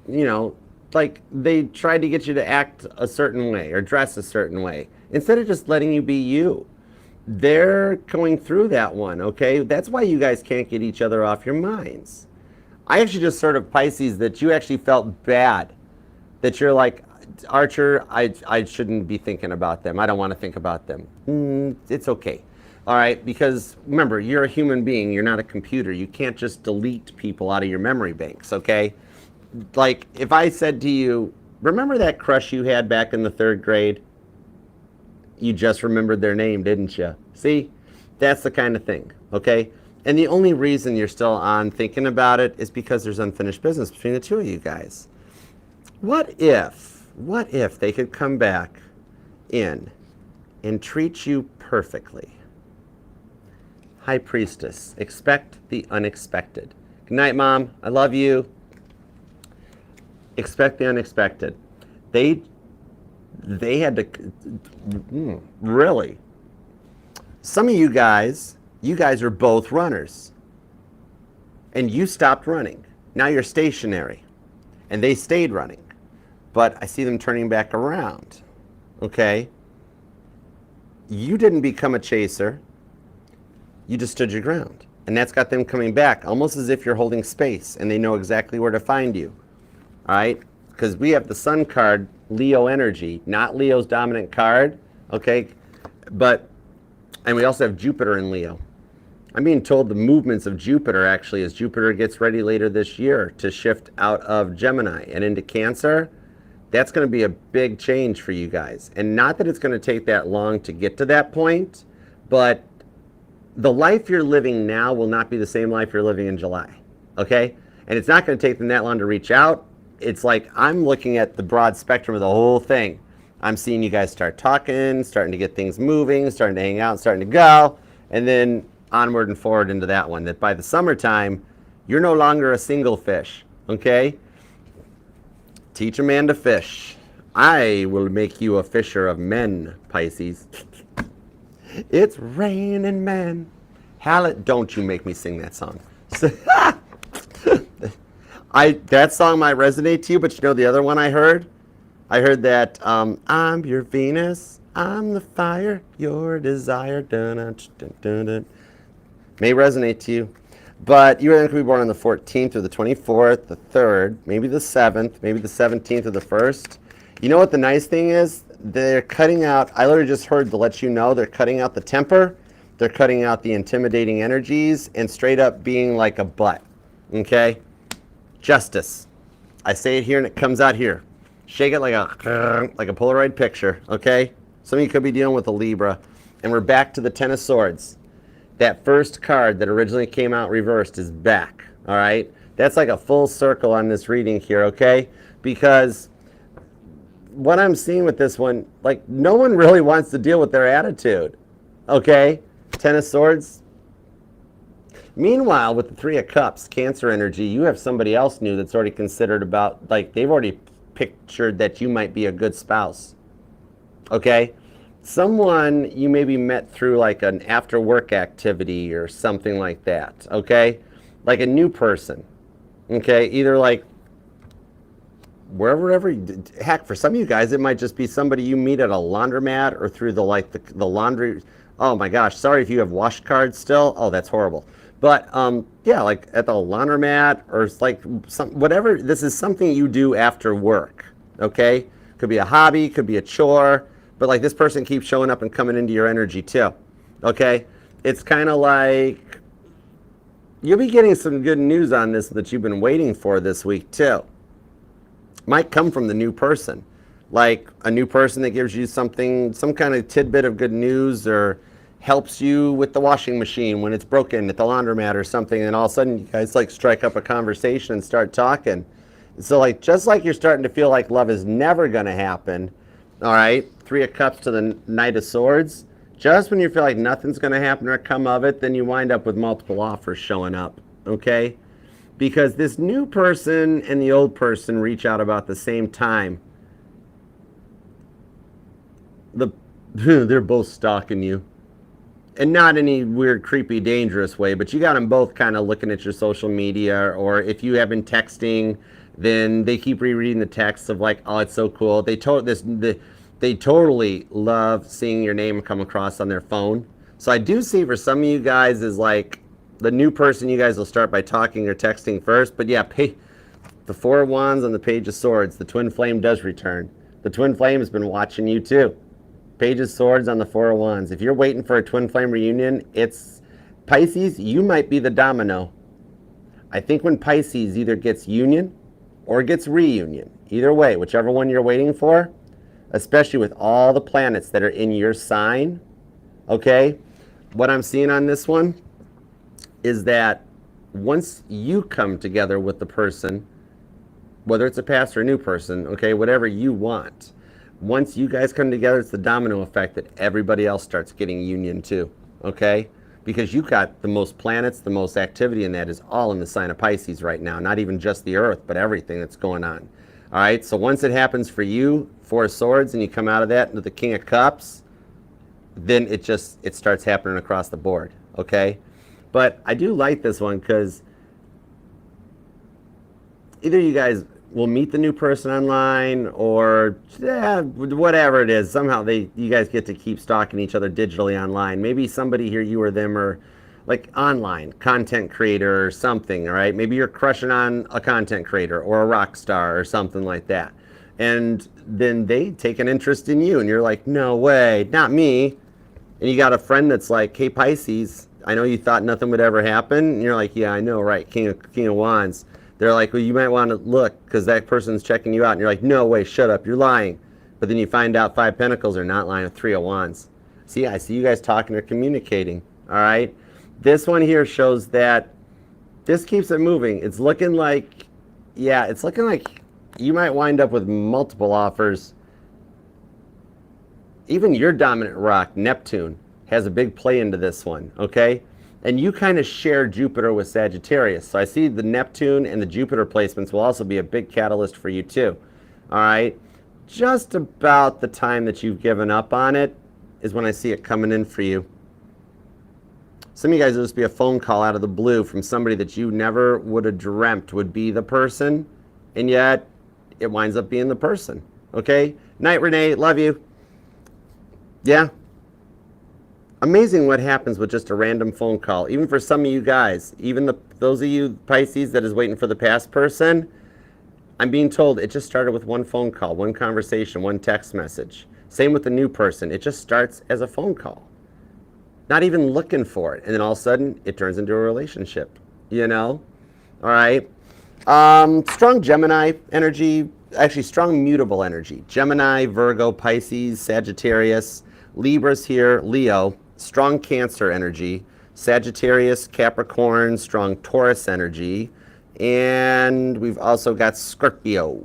like they tried to get you to act a certain way or dress a certain way instead of just letting you be you. They're going through that one, okay? That's why you guys can't get each other off your minds. I actually just sort of Pisces that you actually felt bad, that you're like, Archer, I shouldn't be thinking about them. I don't want to think about them. It's okay. All right, because remember, you're a human being. You're not a computer. You can't just delete people out of your memory banks, okay? Like, if I said to you, remember that crush you had back in the 3rd grade? You just remembered their name, didn't you? See? That's the kind of thing, okay? And the only reason you're still on thinking about it is because there's unfinished business between the two of you guys. What if they could come back in and treat you perfectly? High Priestess, expect the unexpected. Good night, Mom. I love you. Expect the unexpected. They had to, really. Some of you guys are both runners. And you stopped running. Now you're stationary. And they stayed running. But I see them turning back around. Okay? You didn't become a chaser. You just stood your ground. And that's got them coming back, almost as if you're holding space and they know exactly where to find you. All right? Because we have the Sun card, Leo energy, not Leo's dominant card. Okay? And we also have Jupiter in Leo. I'm being told the movements of Jupiter, actually, as Jupiter gets ready later this year to shift out of Gemini and into Cancer, that's going to be a big change for you guys. And not that it's going to take that long to get to that point, but the life you're living now will not be the same life you're living in July, okay? And it's not going to take them that long to reach out. it's like I'm looking at the broad spectrum of the whole thing. I'm seeing you guys start talking, starting to get things moving, starting to hang out, starting to go, and then onward and forward into that one. That by the summertime, you're no longer a single fish, okay? Teach a man to fish. I will make you a fisher of men, Pisces. It's raining men. Don't you make me sing that song. That song might resonate to you, but you know the other one I heard? I heard that I'm your Venus, I'm the fire, your desire. Dun, dun, dun, dun, dun. May resonate to you. But you could be born on the 14th or the 24th, the 3rd, maybe the 7th, maybe the 17th or the 1st. You know what the nice thing is? They're cutting out, I literally just heard to let you know, they're cutting out the temper, they're cutting out the intimidating energies, and straight up being like a butt, okay? Justice. I say it here and it comes out here. Shake it like a Polaroid picture, okay? Some of you could be dealing with a Libra. And we're back to the Ten of Swords. That first card that originally came out reversed is back, all right? That's like a full circle on this reading here, okay? Because what I'm seeing with this one, like no one really wants to deal with their attitude, okay? Ten of Swords. Meanwhile, with the Three of Cups, Cancer energy, you have somebody else new that's already considered about, like they've already pictured that you might be a good spouse, okay? Someone you maybe met through like an after work activity or something like that, okay? Like a new person, okay? Either like wherever, heck, for some of you guys, it might just be somebody you meet at a laundromat or through the laundry. Oh my gosh, sorry if you have wash cards still. Oh, that's horrible. But yeah, like at the laundromat or it's like whatever. This is something you do after work, okay? Could be a hobby, could be a chore, but like this person keeps showing up and coming into your energy too, okay? It's kind of like you'll be getting some good news on this that you've been waiting for this week too. Might come from the new person, like a new person that gives you something, some kind of tidbit of good news or helps you with the washing machine when it's broken at the laundromat or something, and all of a sudden you guys like strike up a conversation and start talking. So like just like you're starting to feel like love is never going to happen, all right? Three of Cups to the Knight of Swords. Just when you feel like nothing's going to happen or come of it, then you wind up with multiple offers showing up, okay? Because this new person and the old person reach out about the same time. They're both stalking you. And not any weird, creepy, dangerous way, but you got them both kind of looking at your social media, or if you have been texting, then they keep rereading the texts of like, oh, it's so cool. They totally love seeing your name come across on their phone. So I do see for some of you guys is like the new person, you guys will start by talking or texting first. But yeah, the Four of Wands on the Page of Swords, the Twin Flame does return. The Twin Flame has been watching you too. Page of Swords on the Four of Wands. If you're waiting for a Twin Flame reunion, it's Pisces, you might be the domino. I think when Pisces either gets union or gets reunion, either way, whichever one you're waiting for, especially with all the planets that are in your sign, okay, what I'm seeing on this one is that once you come together with the person, whether it's a past or a new person, okay, whatever you want, once you guys come together, it's the domino effect that everybody else starts getting union too, okay? Because you've got the most planets, the most activity in that is all in the sign of Pisces right now. Not even just the Earth, but everything that's going on. All right, so once it happens for you, Four of Swords, and you come out of that into the King of Cups, then it starts happening across the board, okay? But I do like this one because either you guys will meet the new person online or whatever it is. Somehow you guys get to keep stalking each other digitally online. Maybe somebody here, you or them, are like online content creator or something, all right? Maybe you're crushing on a content creator or a rock star or something like that. And then they take an interest in you and you're like, no way, not me. And you got a friend that's like, hey, Pisces, I know you thought nothing would ever happen. And you're like, yeah, I know, right? King of Wands. They're like, well, you might want to look because that person's checking you out. And you're like, no way, shut up, you're lying. But then you find out Five Pentacles are not lying with Three of Wands. See, I see you guys talking or communicating, all right? This one here shows that this keeps it moving. It's looking like, yeah, it's looking like you might wind up with multiple offers. Even your dominant rock, Neptune, has a big play into this one, okay? And you kind of share Jupiter with Sagittarius. So I see the Neptune and the Jupiter placements will also be a big catalyst for you too. All right? Just about the time that you've given up on it is when I see it coming in for you. Some of you guys will just be a phone call out of the blue from somebody that you never would have dreamt would be the person, and yet it winds up being the person, okay? Night, Renee. Love you. Yeah. Amazing what happens with just a random phone call. Even for some of you guys, even those of you Pisces that is waiting for the past person, I'm being told it just started with one phone call, one conversation, one text message. Same with the new person. It just starts as a phone call. Not even looking for it. And then all of a sudden, it turns into a relationship, you know? All right. Strong Gemini energy, actually strong mutable energy. Gemini, Virgo, Pisces, Sagittarius, Libra's here, Leo, strong Cancer energy, Sagittarius, Capricorn, strong Taurus energy, and we've also got Scorpio,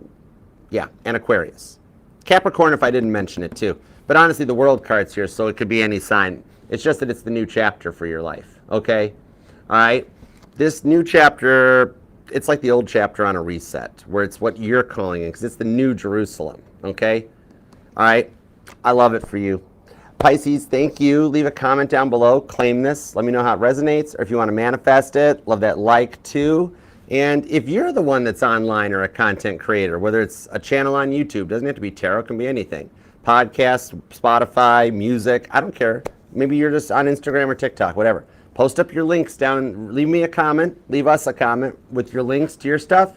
yeah, and Aquarius. Capricorn if I didn't mention it too. But honestly, the world card's here, so it could be any sign. It's just that it's the new chapter for your life, okay? All right? This new chapter, it's like the old chapter on a reset, where it's what you're calling it, because it's the new Jerusalem, okay? All right? I love it for you. Pisces, thank you. Leave a comment down below. Claim this. Let me know how it resonates, or if you want to manifest it. Love that like, too. And if you're the one that's online or a content creator, whether it's a channel on YouTube, doesn't have to be tarot, it can be anything. Podcast, Spotify, music, I don't care. Maybe you're just on Instagram or TikTok, whatever. Post up your links down, leave me a comment, leave us a comment with your links to your stuff,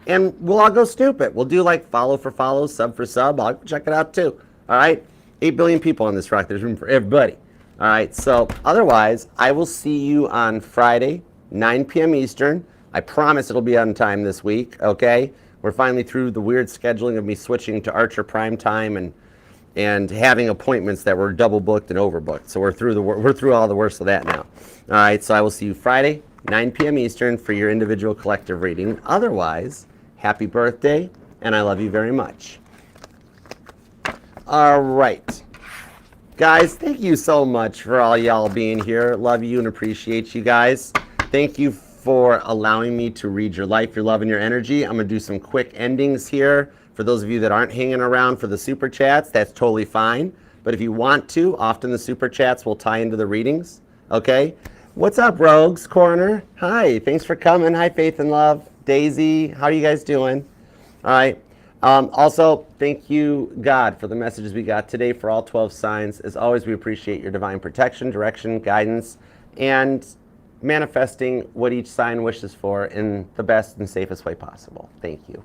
and we'll all go stupid. We'll do like follow for follow, sub for sub. I'll check it out too. All right? 8 billion people on this rock. There's room for everybody. All right? So otherwise, I will see you on Friday, 9 p.m. Eastern. I promise it'll be on time this week, okay? We're finally through the weird scheduling of me switching to Archer prime time and having appointments that were double booked and overbooked. So we're through all the worst of that now. All right, so I will see you Friday, 9 p.m. Eastern for your individual collective reading. Otherwise, happy birthday, and I love you very much. All right. Guys, thank you so much for all y'all being here. Love you and appreciate you guys. Thank you for allowing me to read your life, your love, and your energy. I'm going to do some quick endings here. For those of you that aren't hanging around for the super chats, that's totally fine. But if you want to, often the super chats will tie into the readings. Okay? What's up, Rogues Corner? Hi, thanks for coming. Hi, Faith and Love. Daisy, how are you guys doing? All right. Also, thank you, God, for the messages we got today for all 12 signs. As always, we appreciate your divine protection, direction, guidance, and manifesting what each sign wishes for in the best and safest way possible. Thank you.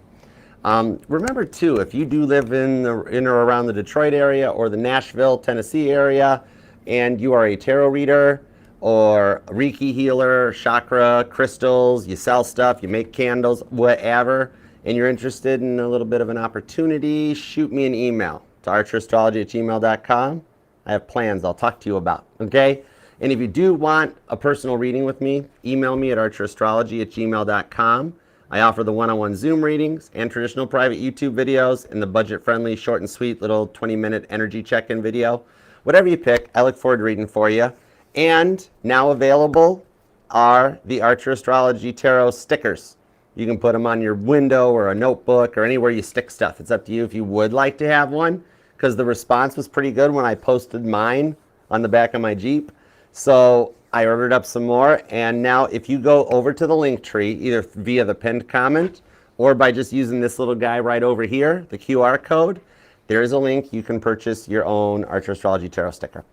Remember, too, if you do live in or around the Detroit area or the Nashville, Tennessee area, and you are a tarot reader or a Reiki healer, chakra, crystals, you sell stuff, you make candles, whatever, and you're interested in a little bit of an opportunity, shoot me an email to archerastrology@gmail.com. I have plans I'll talk to you about, okay? And if you do want a personal reading with me, email me at archerastrology@gmail.com. I offer the one-on-one Zoom readings and traditional private YouTube videos and the budget-friendly, short and sweet little 20-minute energy check-in video. Whatever you pick, I look forward to reading for you. And now available are the Archer Astrology Tarot stickers. You can put them on your window or a notebook or anywhere you stick stuff. It's up to you if you would like to have one, because the response was pretty good when I posted mine on the back of my Jeep. So I ordered up some more, and now if you go over to the link tree, either via the pinned comment or by just using this little guy right over here, the QR code, there is a link. You can purchase your own Archer Astrology Tarot sticker.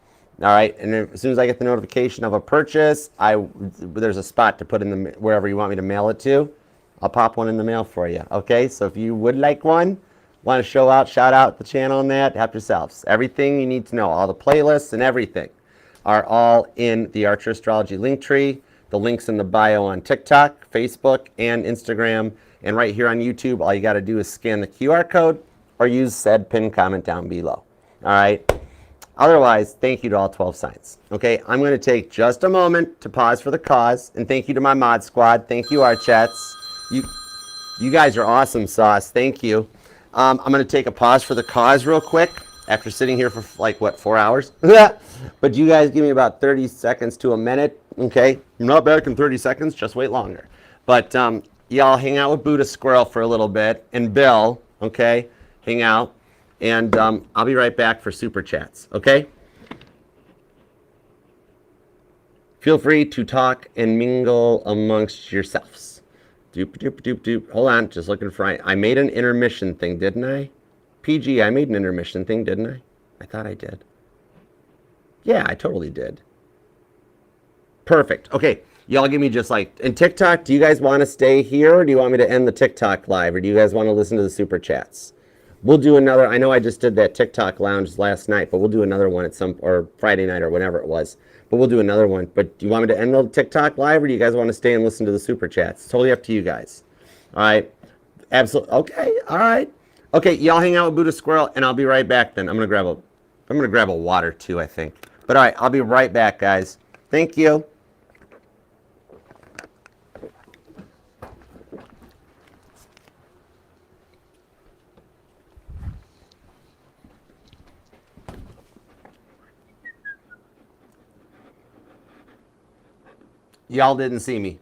All right, and as soon as I get the notification of a purchase, there's a spot to put in wherever you want me to mail it to. I'll pop one in the mail for you, okay? So if you would like one, want to shout out the channel on that, help yourselves. Everything you need to know, all the playlists and everything are all in the Archer Astrology link tree. The link's in the bio on TikTok, Facebook, and Instagram. And right here on YouTube, all you got to do is scan the QR code or use said pinned comment down below. All right? Otherwise, thank you to all 12 signs. Okay, I'm going to take just a moment to pause for the cause. And thank you to my mod squad. Thank you, Archettes. You guys are awesome, Sauce. Thank you. I'm going to take a pause for the cause real quick after sitting here for like, what, 4 hours? But you guys give me about 30 seconds to a minute, okay? I'm not back in 30 seconds. Just wait longer. But y'all hang out with Buddha Squirrel for a little bit. And Bill, okay? Hang out. And I'll be right back for Super Chats, okay? Feel free to talk and mingle amongst yourselves. Doop, doop, doop, doop. Hold on, just looking for... I made an intermission thing, didn't I? PG, I made an intermission thing, didn't I? I thought I did. Yeah, I totally did. Perfect. Okay, y'all give me just like... And TikTok, do you guys want to stay here, or do you want me to end the TikTok live, or do you guys want to listen to the Super Chats? We'll do another... I know I just did that TikTok lounge last night, but we'll do another one at some... Or Friday night, or whenever it was. But we'll do another one. But do you want me to end the TikTok live, or do you guys want to stay and listen to the Super Chats? It's totally up to you guys. All right. Absolutely. Okay. All right. Okay. Y'all hang out with Buddha Squirrel, and I'll be right back. Then I'm gonna grab a water too, I think. But all right, I'll be right back, guys. Thank you. Y'all didn't see me.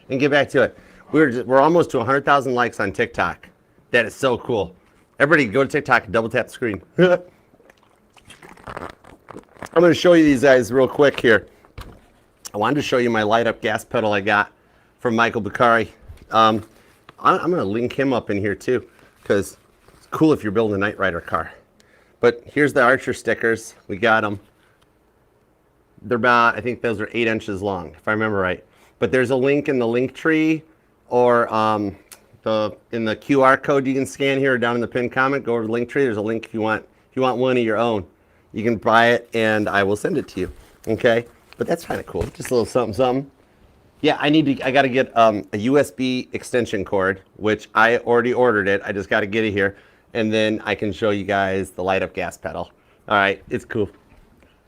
and get back to it. We're almost to 100,000 likes on TikTok. That is so cool. Everybody go to TikTok and double tap the screen. I'm going to show you these guys real quick here. I wanted to show you my light up gas pedal I got from Michael Beccari. I'm going to link him up in here too, because it's cool if you're building a Knight Rider car. But here's the Archer stickers. We got them. They're about, I think those are 8 inches long, if I remember right. But there's a link in the link tree, or in the QR code you can scan here, or down in the pinned comment. Go over to the link tree. There's a link if you want one of your own. You can buy it, and I will send it to you. Okay, but that's kind of cool. Just a little something, something. Yeah, I got to get a USB extension cord, which I already ordered it. I just got to get it here, and then I can show you guys the light up gas pedal. All right, it's cool.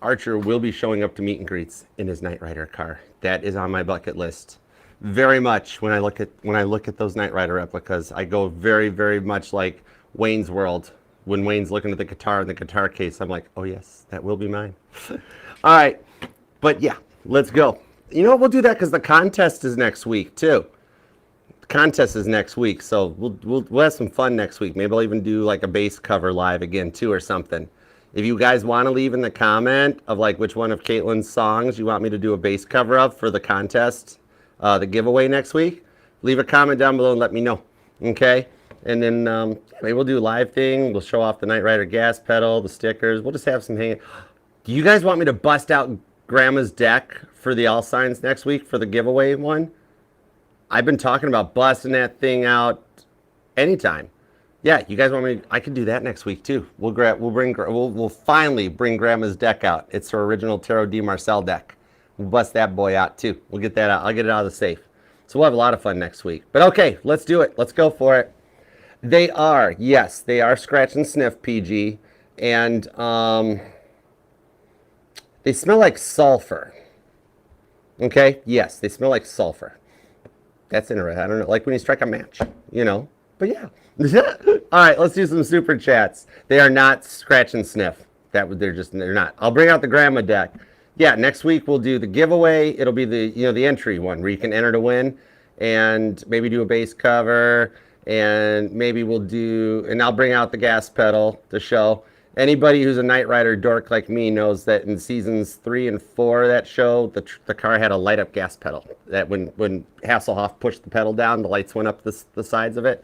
Archer will be showing up to meet and greets in his Knight Rider car. That is on my bucket list. Very much when I look at those Knight Rider replicas, I go very, very much like Wayne's World. When Wayne's looking at the guitar in the guitar case, I'm like, oh yes, that will be mine. All right, but yeah, let's go. You know what? We'll do that because the contest is next week too. The contest is next week, so we'll have some fun next week. Maybe I'll even do like a bass cover live again too, or something. If you guys want to leave in the comment of like which one of Caitlin's songs you want me to do a bass cover of for the contest, the giveaway next week, leave a comment down below and let me know. Okay? And then maybe we'll do a live thing. We'll show off the Knight Rider gas pedal, the stickers. We'll just have some hanging. Do you guys want me to bust out Grandma's deck for the All Signs next week for the giveaway one? I've been talking about busting that thing out anytime. Yeah, you guys want me? I could do that next week too. We'll finally bring Grandma's deck out. It's her original Tarot de Marcel deck. We'll bust that boy out too. We'll get that out. I'll get it out of the safe. So we'll have a lot of fun next week. But okay, let's do it. Let's go for it. They are, yes, they are scratch and sniff PG, and they smell like sulfur. Okay, yes, they smell like sulfur. That's interesting. I don't know, like when you strike a match, you know. But yeah. All right, let's do some super chats. They are not scratch and sniff. They're not. I'll bring out the Grandma deck. Yeah, next week we'll do the giveaway. It'll be the entry one where you can enter to win, and maybe do a bass cover, and maybe I'll bring out the gas pedal to show. Anybody who's a Knight Rider dork like me knows that in seasons 3 and 4 of that show, the car had a light up gas pedal. That when Hasselhoff pushed the pedal down, the lights went up the sides of it.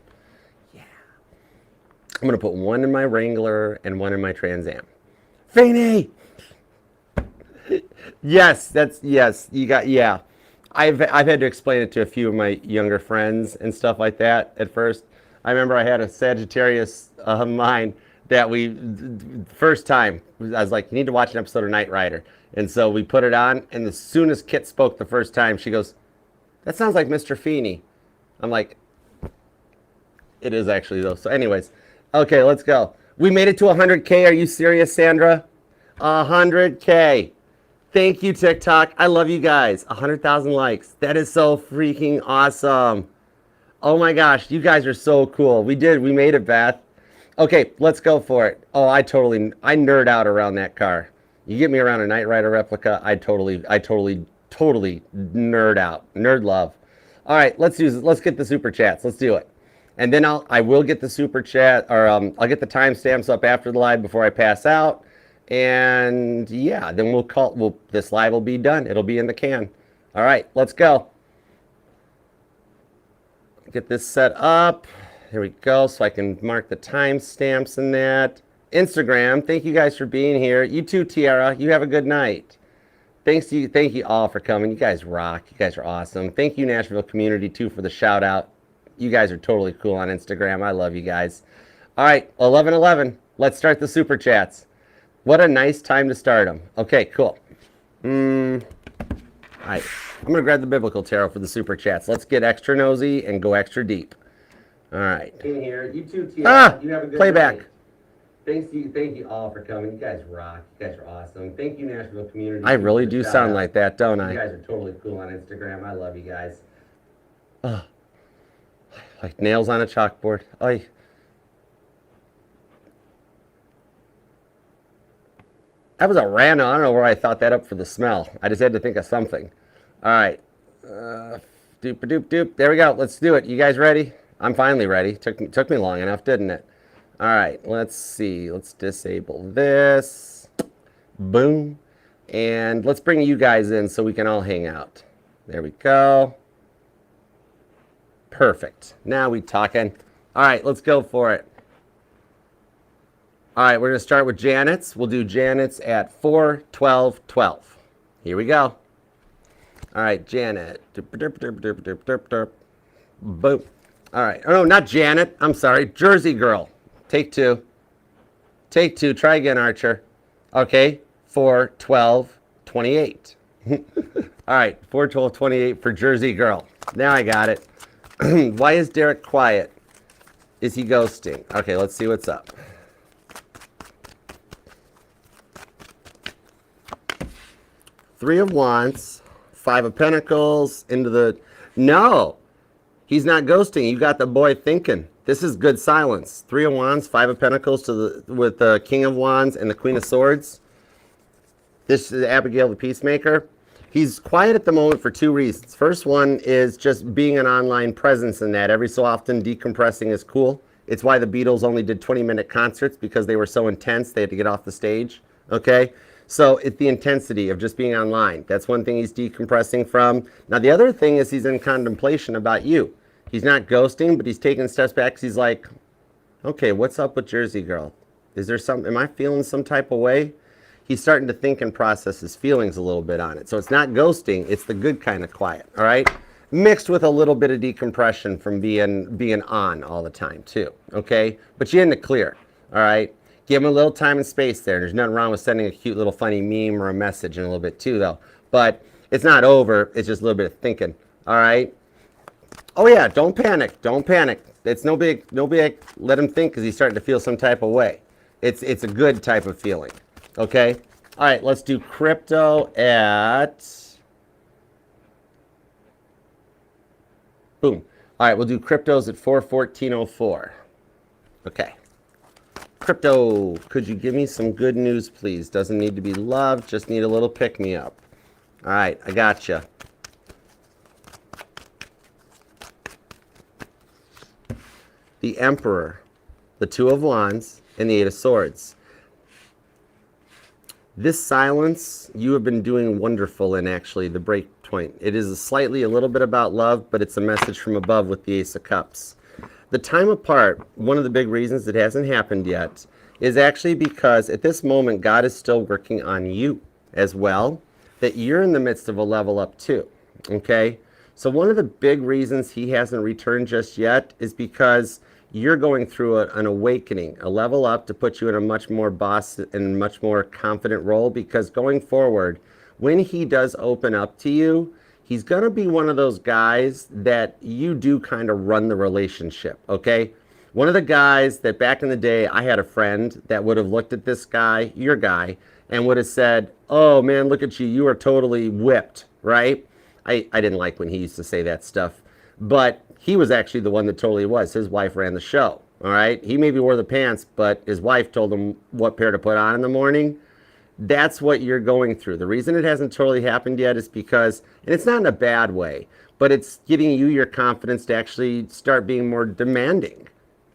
I'm going to put one in my Wrangler and one in my Trans Am. Faney! Yes, yeah. I've had to explain it to a few of my younger friends and stuff like that at first. I remember I had a Sagittarius of mine that first time, I was like, you need to watch an episode of Knight Rider. And so we put it on, and as soon as Kit spoke the first time, she goes, that sounds like Mr. Feeney. I'm like, it is actually though. So anyways. Okay, let's go. We made it to 100K. Are you serious, Sandra? 100K. Thank you, TikTok. I love you guys. 100,000 likes. That is so freaking awesome. Oh my gosh, you guys are so cool. We made it, Beth. Okay, let's go for it. Oh, I nerd out around that car. You get me around a Knight Rider replica, I totally nerd out. Nerd love. All right, let's get the super chats. Let's do it. And then I will get the super chat, or I'll get the timestamps up after the live before I pass out. And yeah, then this live will be done. It'll be in the can. All right, let's go. Get this set up. Here we go, so I can mark the timestamps in that. Instagram, thank you guys for being here. You too, Tiara. You have a good night. Thank you all for coming. You guys rock. You guys are awesome. Thank you, Nashville community, too, for the shout out. You guys are totally cool on Instagram. I love you guys. All right, 11:11. Let's start the super chats. What a nice time to start them. Okay, cool. All right, I'm going to grab the Biblical Tarot for the super chats. Let's get extra nosy and go extra deep. All right. In here, you too, Tia. You have a good playback. Night. Thank you all for coming. You guys rock. You guys are awesome. Thank you, Nashville community. I really do sound like that, don't I? You guys are totally cool on Instagram. I love you guys. Like nails on a chalkboard. Oy. That was a random. I don't know where I thought that up for the smell. I just had to think of something. All right. Doop, doop, doop. There we go. Let's do it. You guys ready? I'm finally ready. Took me long enough, didn't it? All right, let's see. Let's disable this. Boom. And let's bring you guys in so we can all hang out. There we go. Perfect. Now we talking. All right, let's go for it. All right, we're going to start with Janet's. We'll do Janet's at 4, 12, 12. Here we go. All right, Janet. Boom. All right. Oh, no, not Janet. I'm sorry. Jersey girl. Take 2. Take 2. Try again, Archer. Okay. 4, 12, 28. All right. 4, 12, 28 for Jersey girl. Now I got it. Why is Derek quiet? Is he ghosting? Okay, let's see what's up. Three of Wands, 5 of Pentacles, into the... No, he's not ghosting. You got the boy thinking. This is good silence. 3 of Wands, 5 of Pentacles with the King of Wands and the Queen of Swords. This is Abigail the Peacemaker. He's quiet at the moment for 2 reasons. First one is just being an online presence in that. Every so often, decompressing is cool. It's why the Beatles only did 20-minute concerts, because they were so intense, they had to get off the stage, okay? So it's the intensity of just being online. That's one thing he's decompressing from. Now, the other thing is he's in contemplation about you. He's not ghosting, but he's taking steps back because he's like, okay, what's up with Jersey girl? Is there some, am I feeling some type of way? He's starting to think and process his feelings a little bit on it. So it's not ghosting, it's the good kind of quiet, all right? Mixed with a little bit of decompression from being on all the time too, okay? But you're in the clear, all right? Give him a little time and space there. There's nothing wrong with sending a cute little funny meme or a message in a little bit too, though. But it's not over, it's just a little bit of thinking, all right? Oh yeah, don't panic, don't panic. It's no big, let him think because he's starting to feel some type of way. It's a good type of feeling. Okay, all right, let's do crypto at, boom. All right, we'll do cryptos at 4:14:04. Okay, crypto, could you give me some good news, please? Doesn't need to be love, just need a little pick-me-up. All right, I got you. The Emperor, the 2 of Wands, and the 8 of Swords. This silence, you have been doing wonderful in actually the break point. It is a little bit about love, but it's a message from above with the Ace of Cups. The time apart, one of the big reasons it hasn't happened yet, is actually because at this moment, God is still working on you as well, that you're in the midst of a level up too, okay? So one of the big reasons he hasn't returned just yet is because you're going through an awakening, a level up to put you in a much more boss and much more confident role, because going forward, when he does open up to you, he's going to be one of those guys that you do kind of run the relationship, okay? One of the guys that back in the day, I had a friend that would have looked at this guy, your guy, and would have said, oh man, look at you, you are totally whipped, right? I didn't like when he used to say that stuff, but he was actually the one that totally was. His wife ran the show, all right? He maybe wore the pants, but his wife told him what pair to put on in the morning. That's what you're going through. The reason it hasn't totally happened yet is because, and it's not in a bad way, but it's giving you your confidence to actually start being more demanding,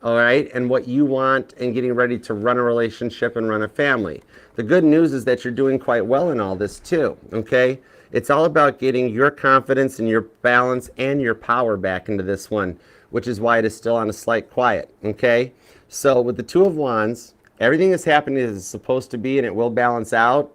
all right? And what you want, and getting ready to run a relationship and run a family. The good news is that you're doing quite well in all this too, okay? It's all about getting your confidence and your balance and your power back into this one, which is why it is still on a slight quiet, okay? So with the 2 of Wands, everything is happening as it's supposed to be, and it will balance out.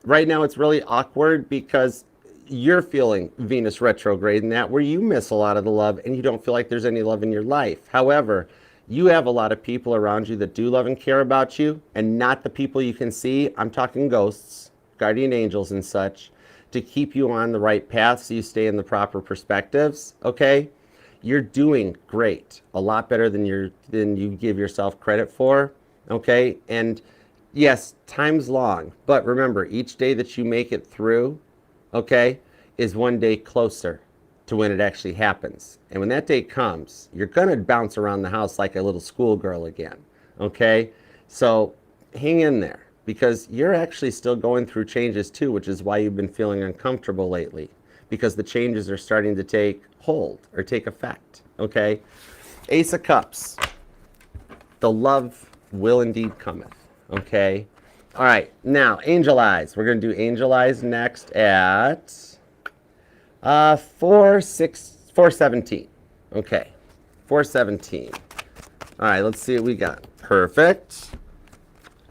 Right now it's really awkward because you're feeling Venus retrograde in that, where you miss a lot of the love and you don't feel like there's any love in your life. However, you have a lot of people around you that do love and care about you, and not the people you can see. I'm talking ghosts, guardian angels and such, to keep you on the right path so you stay in the proper perspectives, okay? You're doing great, a lot better than you give yourself credit for, okay? And yes, time's long, but remember, each day that you make it through, okay, is one day closer to when it actually happens. And when that day comes, you're gonna bounce around the house like a little schoolgirl again, okay? So hang in there, because you're actually still going through changes too, which is why you've been feeling uncomfortable lately. because the changes are starting to take hold or take effect, okay? Ace of Cups. The love will indeed cometh, okay? All right, now, Angel Eyes. We're going to do Angel Eyes next at 417. Okay, 417. All right, let's see what we got. Perfect.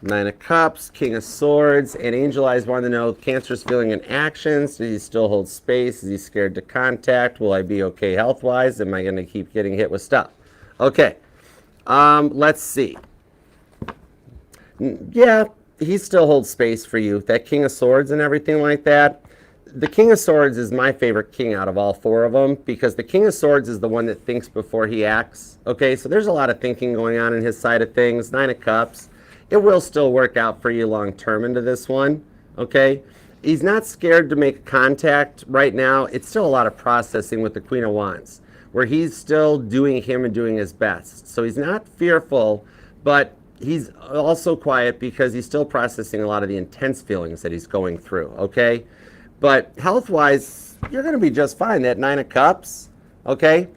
Nine of Cups, King of Swords, and Angel Eyes wanted to know, Cancer's feeling in actions. Does he still hold space? Is he scared to contact? Will I be okay health-wise? Am I going to keep getting hit with stuff? Okay, let's see. Yeah, he still holds space for you. That King of Swords and everything like that. The King of Swords is my favorite king out of all four of them, because the King of Swords is the one that thinks before he acts. Okay, so there's a lot of thinking going on in his side of things. Nine of Cups. It will still work out for you long term into this one, okay? He's not scared to make contact right now. It's still a lot of processing with the Queen of Wands, where he's still doing him and doing his best. So he's not fearful, but he's also quiet because he's still processing a lot of the intense feelings that he's going through, okay? But health-wise, you're going to be just fine. That Nine of Cups, okay?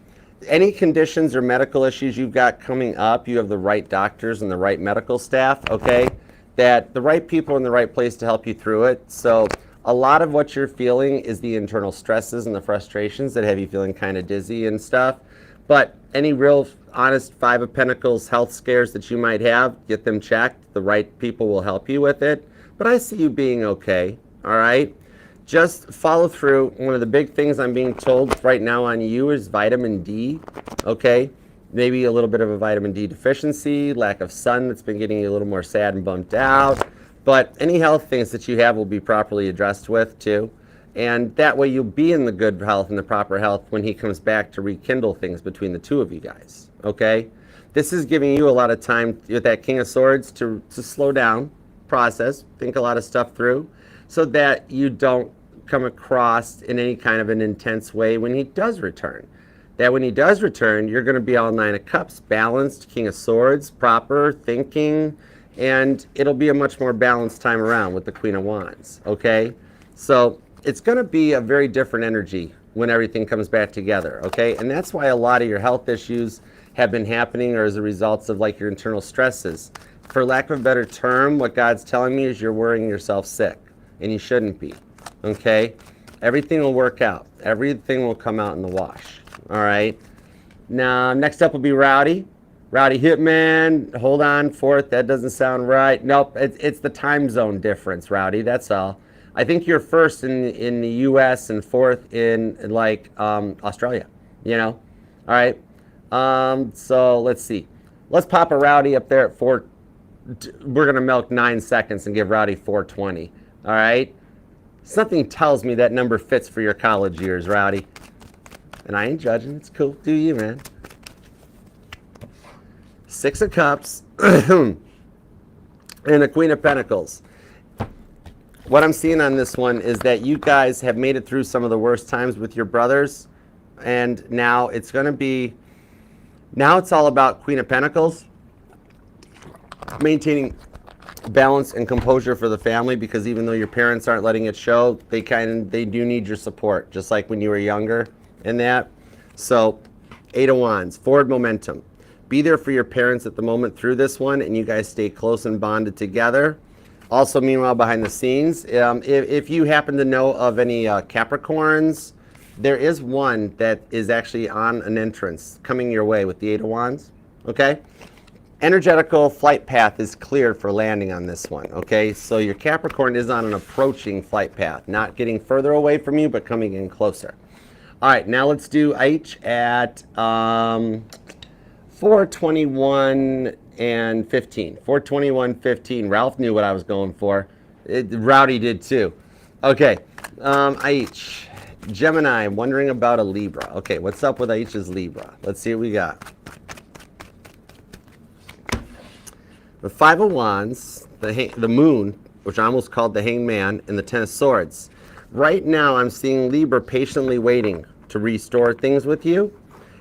Any conditions or medical issues you've got coming up, you have the right doctors and the right medical staff, okay? That the right people in the right place to help you through it. So a lot of what you're feeling is the internal stresses and the frustrations that have you feeling kind of dizzy and stuff. But any real honest Five of Pentacles health scares that you might have, get them checked. The right people will help you with it. But I see you being okay, all right? Just follow through. One of the big things I'm being told right now on you is vitamin D, okay? Maybe a little bit of a vitamin D deficiency, lack of sun that's been getting you a little more sad and bummed out. But any health things that you have will be properly addressed with too. And that way you'll be in the good health and the proper health when he comes back to rekindle things between the two of you guys, okay? This is giving you a lot of time with that King of Swords to slow down, process, think a lot of stuff through, so that you don't come across in any kind of an intense way when he does return. That when he does return, you're going to be all Nine of Cups, balanced, King of Swords, proper thinking, and it'll be a much more balanced time around with the Queen of Wands, okay? So it's going to be a very different energy when everything comes back together, okay? And that's why a lot of your health issues have been happening, or as a result of like your internal stresses. For lack of a better term, what God's telling me is you're worrying yourself sick, and you shouldn't be. Okay, everything will work out. Everything will come out in the wash. All right. Now, next up will be Rowdy. Rowdy Hitman. Hold on, fourth. That doesn't sound right. Nope, it's the time zone difference, Rowdy. That's all. I think you're first in the U.S. and fourth in like Australia. You know. All right. So let's see. Let's pop a Rowdy up there at 4. We're gonna milk 9 seconds and give Rowdy 420. All right. Something tells me that number fits for your college years, Rowdy. And I ain't judging. It's cool. Do you, man? Six of Cups and the Queen of Pentacles. What I'm seeing on this one is that you guys have made it through some of the worst times with your brothers. And now it's going to be... Now it's all about Queen of Pentacles. Maintaining balance and composure for the family, because even though your parents aren't letting it show, they do need your support, just like when you were younger and that. So, Eight of Wands, forward momentum. Be there for your parents at the moment through this one, and you guys stay close and bonded together. Also, meanwhile, behind the scenes, if you happen to know of any Capricorns, there is one that is actually on an entrance coming your way with the Eight of Wands, okay? Energetical flight path is cleared for landing on this one, okay? So your Capricorn is on an approaching flight path, not getting further away from you, but coming in closer. All right, now let's do H at 421 and 15. 421.15. Ralph knew what I was going for. Rowdy did too. Okay, H. Gemini, wondering about a Libra. Okay, what's up with H's Libra? Let's see what we got. The Five of Wands, the Moon, which I almost called the Hanged Man, and the Ten of Swords. Right now, I'm seeing Libra patiently waiting to restore things with you.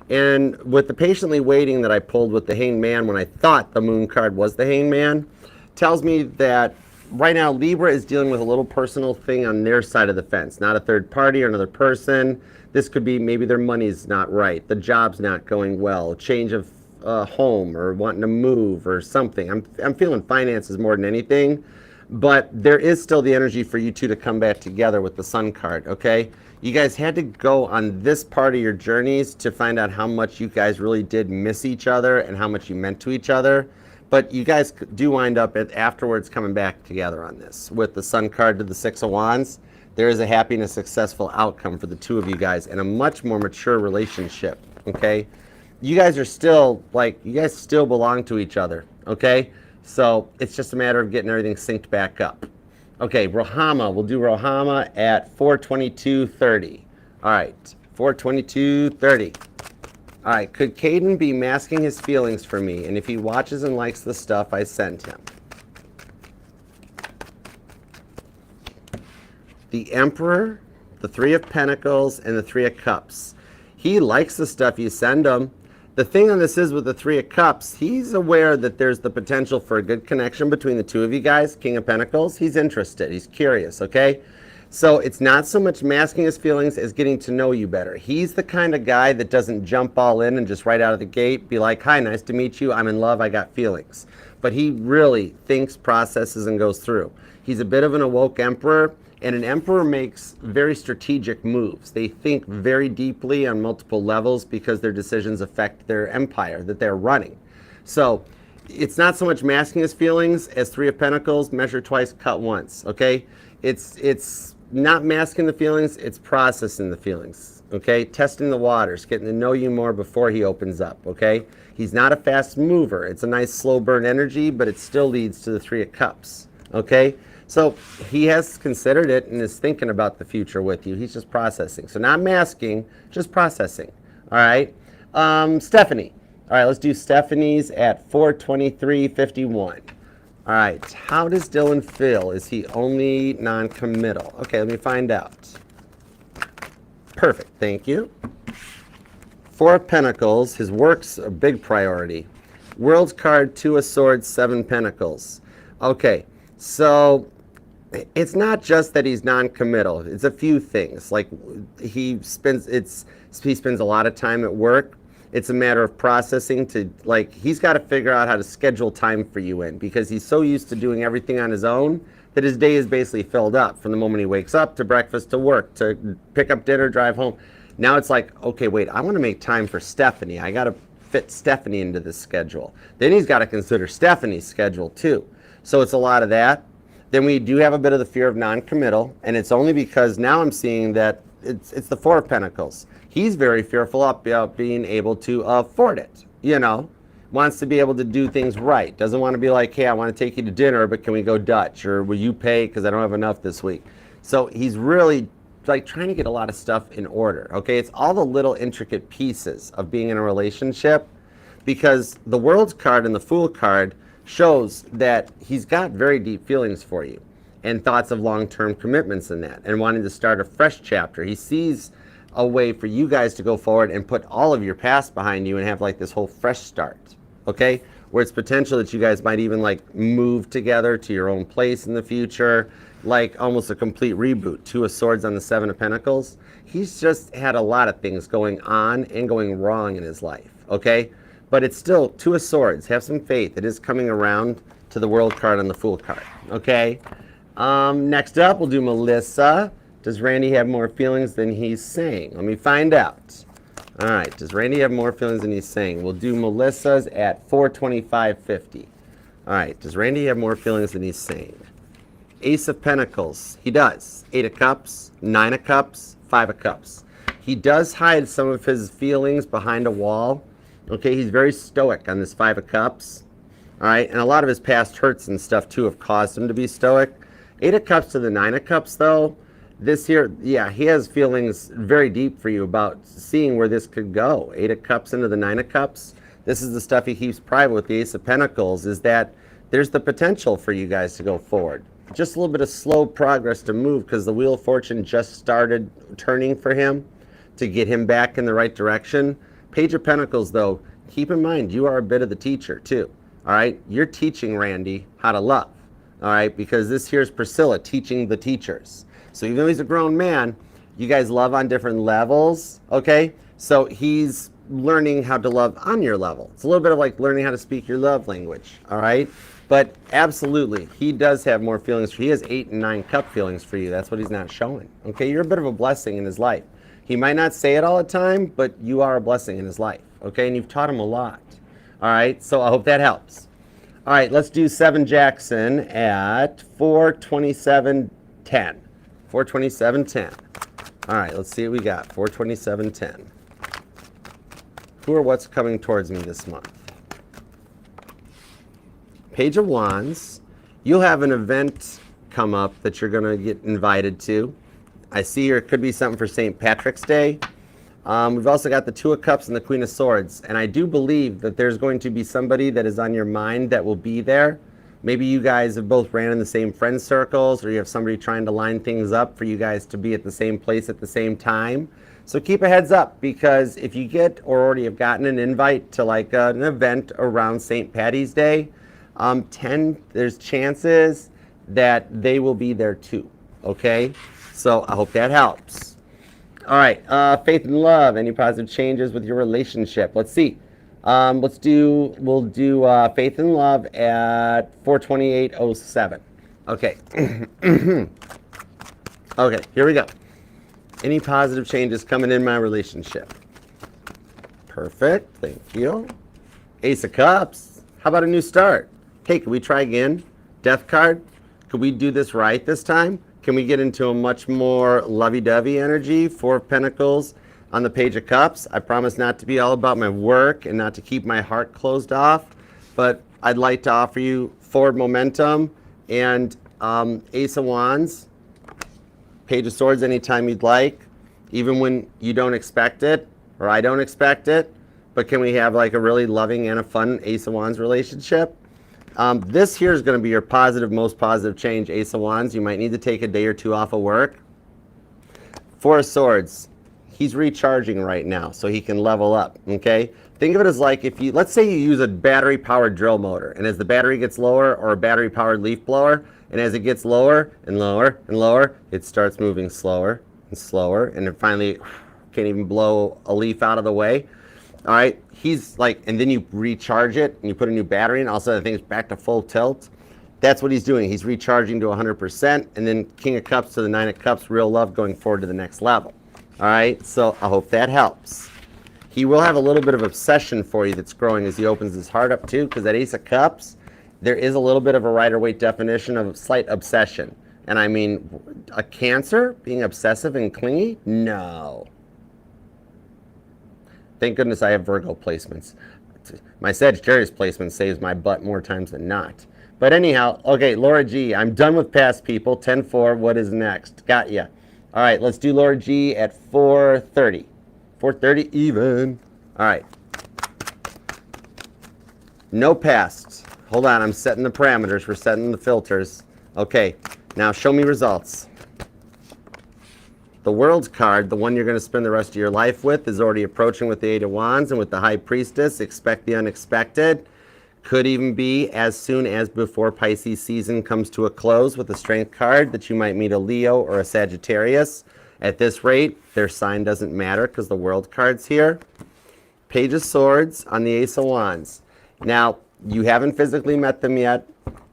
And with the patiently waiting that I pulled with the Hanged Man when I thought the Moon card was the Hanged Man, tells me that right now, Libra is dealing with a little personal thing on their side of the fence, not a third party or another person. This could be maybe their money's not right, the job's not going well, change of home or wanting to move or something. I'm feeling finances more than anything, but there is still the energy for you two to come back together with the Sun card, okay? You guys had to go on this part of your journeys to find out how much you guys really did miss each other and how much you meant to each other. But you guys do wind up afterwards coming back together on this. With the Sun card to the Six of Wands, there is a happy and a successful outcome for the two of you guys and a much more mature relationship, okay? You guys are still, you guys still belong to each other, okay? So it's just a matter of getting everything synced back up. Okay, Rohama, we'll do Rohama at 4:22:30. All right, 4:22:30. All right, could Caden be masking his feelings for me? And if he watches and likes the stuff I send him? The Emperor, the Three of Pentacles, and the Three of Cups. He likes the stuff you send him. The thing on this is with the Three of Cups, he's aware that there's the potential for a good connection between the two of you guys. King of Pentacles, he's interested, he's curious, okay? So it's not so much masking his feelings as getting to know you better. He's the kind of guy that doesn't jump all in and just right out of the gate be like, hi, nice to meet you, I'm in love, I got feelings. But he really thinks, processes, and goes through. He's a bit of an awoke emperor, and an emperor makes very strategic moves. They think very deeply on multiple levels because their decisions affect their empire that they're running. So it's not so much masking his feelings as Three of Pentacles, measure twice, cut once, okay? It's not masking the feelings, it's processing the feelings, okay? Testing the waters, getting to know you more before he opens up, okay? He's not a fast mover. It's a nice slow burn energy, but it still leads to the Three of Cups, okay? So he has considered it and is thinking about the future with you. He's just processing. So not masking, just processing. All right. Stephanie. All right, let's do Stephanie's at 4:23:51. All right. How does Dylan feel? Is he only non-committal? Okay, let me find out. Perfect. Thank you. Four of Pentacles. His work's a big priority. World's card, Two of Swords, Seven Pentacles. Okay. So it's not just that he's non-committal. It's a few things. Like he spends a lot of time at work. It's a matter of processing to, he's got to figure out how to schedule time for you in because he's so used to doing everything on his own that his day is basically filled up from the moment he wakes up to breakfast to work to pick up dinner, drive home. Now it's like, okay, wait, I want to make time for Stephanie. I got to fit Stephanie into this schedule. Then he's got to consider Stephanie's schedule too. So it's a lot of that. Then we do have a bit of the fear of non-committal, and it's only because now I'm seeing that it's the Four of Pentacles. He's very fearful about being able to afford it, wants to be able to do things right. Doesn't want to be like, hey, I want to take you to dinner, but can we go Dutch? Or will you pay because I don't have enough this week? So he's really trying to get a lot of stuff in order, okay? It's all the little intricate pieces of being in a relationship because the World's card and the Fool card shows that he's got very deep feelings for you and thoughts of long-term commitments in that and wanting to start a fresh chapter. He sees a way for you guys to go forward and put all of your past behind you and have this whole fresh start, okay? Where it's potential that you guys might even move together to your own place in the future, almost a complete reboot. Two of Swords on the Seven of Pentacles. He's just had a lot of things going on and going wrong in his life, okay? But it's still Two of Swords. Have some faith. It is coming around to the World card and the Fool card. Okay. Next up, we'll do Melissa. Does Randy have more feelings than he's saying? Let me find out. All right. Does Randy have more feelings than he's saying? We'll do Melissa's at 4:25:50. All right. Does Randy have more feelings than he's saying? Ace of Pentacles. He does. Eight of Cups, Nine of Cups, Five of Cups. He does hide some of his feelings behind a wall. Okay, he's very stoic on this Five of Cups. All right, and a lot of his past hurts and stuff too have caused him to be stoic. Eight of Cups to the Nine of Cups though, this here, yeah, he has feelings very deep for you about seeing where this could go. Eight of Cups into the Nine of Cups. This is the stuff he keeps private with the Ace of Pentacles, is that there's the potential for you guys to go forward. Just a little bit of slow progress to move because the Wheel of Fortune just started turning for him to get him back in the right direction. Page of Pentacles, though, keep in mind, you are a bit of the teacher, too. All right? You're teaching Randy how to love. all right, because this here is Priscilla teaching the teachers. So even though he's a grown man, you guys love on different levels, okay? So he's learning how to love on your level. It's a little bit of like learning how to speak your love language, all right? But absolutely, he does have more feelings. He has 8 and 9 cup feelings for you. That's what he's not showing, okay? You're a bit of a blessing in his life. He might not say it all the time, but you are a blessing in his life, okay? And you've taught him a lot, all right? So I hope that helps. All right, let's do 7 Jackson at 427.10. 427.10. All right, let's see what we got. 427.10. Who or what's coming towards me this month? Page of Wands. You'll have an event come up that you're going to get invited to. I see here it could be something for St. Patrick's Day. We've also got the 2 of Cups and the Queen of Swords. And I do believe that there's going to be somebody that is on your mind that will be there. Maybe you guys have both ran in the same friend circles, or you have somebody trying to line things up for you guys to be at the same place at the same time. So keep a heads up, because if you get or already have gotten an invite to like an event around St. Patty's Day, there's chances that they will be there too, okay? So I hope that helps. All right, faith and love, any positive changes with your relationship? Let's see. We'll do faith and love at 428.07. Okay. Okay, here we go. Any positive changes coming in my relationship? Perfect, thank you. Ace of Cups, how about a new start? Hey, can we try again? Death card, could we do this right this time? Can we get into a much more lovey-dovey energy? 4 of Pentacles on the Page of Cups. I promise not to be all about my work and not to keep my heart closed off, but I'd like to offer you forward momentum and Ace of Wands, Page of Swords anytime you'd like, even when you don't expect it or I don't expect it. But can we have like a really loving and a fun Ace of Wands relationship? This here is going to be your most positive change, Ace of Wands. You might need to take a day or 2 off of work. 4 of Swords. He's recharging right now, so he can level up, okay? Think of it as like let's say you use a battery-powered drill motor, and as the battery gets lower, or a battery-powered leaf blower, and as it gets lower and lower and lower, it starts moving slower and slower, and it finally can't even blow a leaf out of the way. All right, he's like, and then you recharge it, and you put a new battery in, all of a sudden the thing's back to full tilt. That's what he's doing. He's recharging to 100%, and then King of Cups to the 9 of Cups, real love going forward to the next level. All right, so I hope that helps. He will have a little bit of obsession for you that's growing as he opens his heart up too, because that Ace of Cups, there is a little bit of a Rider-Waite definition of slight obsession. And I mean, a Cancer being obsessive and clingy? No. Thank goodness I have Virgo placements. My Sagittarius placement saves my butt more times than not. But anyhow, okay, Laura G, I'm done with past people. 10-4, what is next? Got ya. All right, let's do Laura G at 4:30. 4:30 even. All right. No past. Hold on, I'm setting the parameters. We're setting the filters. Okay, now show me results. The World card, the one you're going to spend the rest of your life with, is already approaching with the 8 of Wands, and with the High Priestess, expect the unexpected. Could even be as soon as before Pisces season comes to a close with the Strength card that you might meet a Leo or a Sagittarius. At this rate, their sign doesn't matter because the World card's here. Page of Swords on the Ace of Wands. Now, you haven't physically met them yet.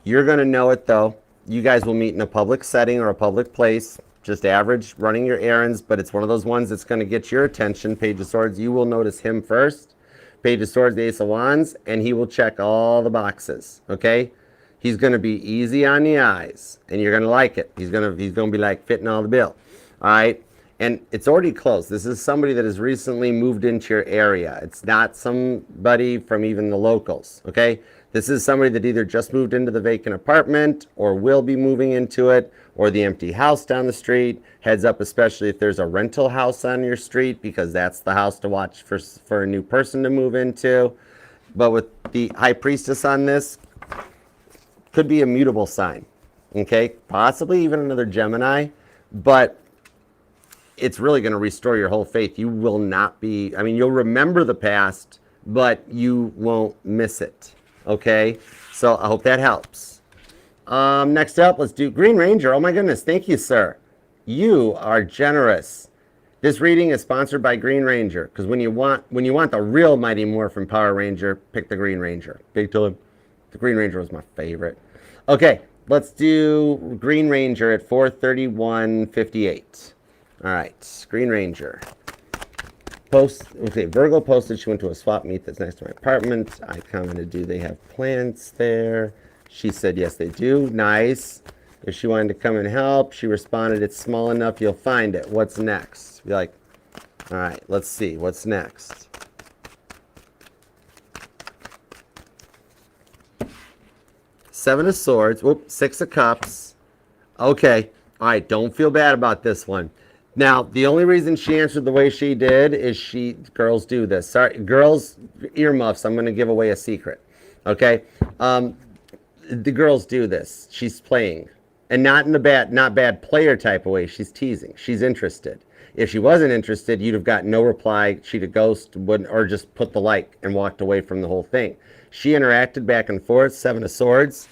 You're going to know it though. You guys will meet in a public setting or a public place. Just average, running your errands, but it's one of those ones that's going to get your attention. Page of Swords, you will notice him first. Page of Swords, the Ace of Wands, and he will check all the boxes, okay? He's going to be easy on the eyes, and you're going to like it. He's going to be like fitting all the bill, all right? And it's already closed. This is somebody that has recently moved into your area. It's not somebody from even the locals, okay? This is somebody that either just moved into the vacant apartment or will be moving into it, or the empty house down the street. Heads up, especially if there's a rental house on your street, because that's the house to watch for a new person to move into. But with the High Priestess on this, could be a mutable sign, okay? Possibly even another Gemini, but it's really going to restore your whole faith. You will not be, I mean, you'll remember the past, but you won't miss it, okay? So I hope that helps. Next up, let's do Green Ranger. Oh my goodness, thank you, sir. You are generous. This reading is sponsored by Green Ranger because when you want the real Mighty Morphin Power Ranger, pick the Green Ranger. Big time. The Green Ranger was my favorite. Okay, let's do Green Ranger at 431.58. All right, Green Ranger. Virgo posted she went to a swap meet that's next to my apartment. I commented, do they have plants there? She said, yes, they do. Nice. If she wanted to come and help, she responded, it's small enough, you'll find it. What's next? Be like, all right, let's see. What's next? Seven of Swords. Whoop, Six of Cups. Okay. All right, don't feel bad about this one. Now, the only reason she answered the way she did is girls do this. Sorry, girls, earmuffs, I'm going to give away a secret. Okay? The girls do this. She's playing. And not in a not bad player type of way. She's teasing. She's interested. If she wasn't interested, you'd have gotten no reply. She'd have ghosted, or just put the like and walked away from the whole thing. She interacted back and forth, Seven of Swords.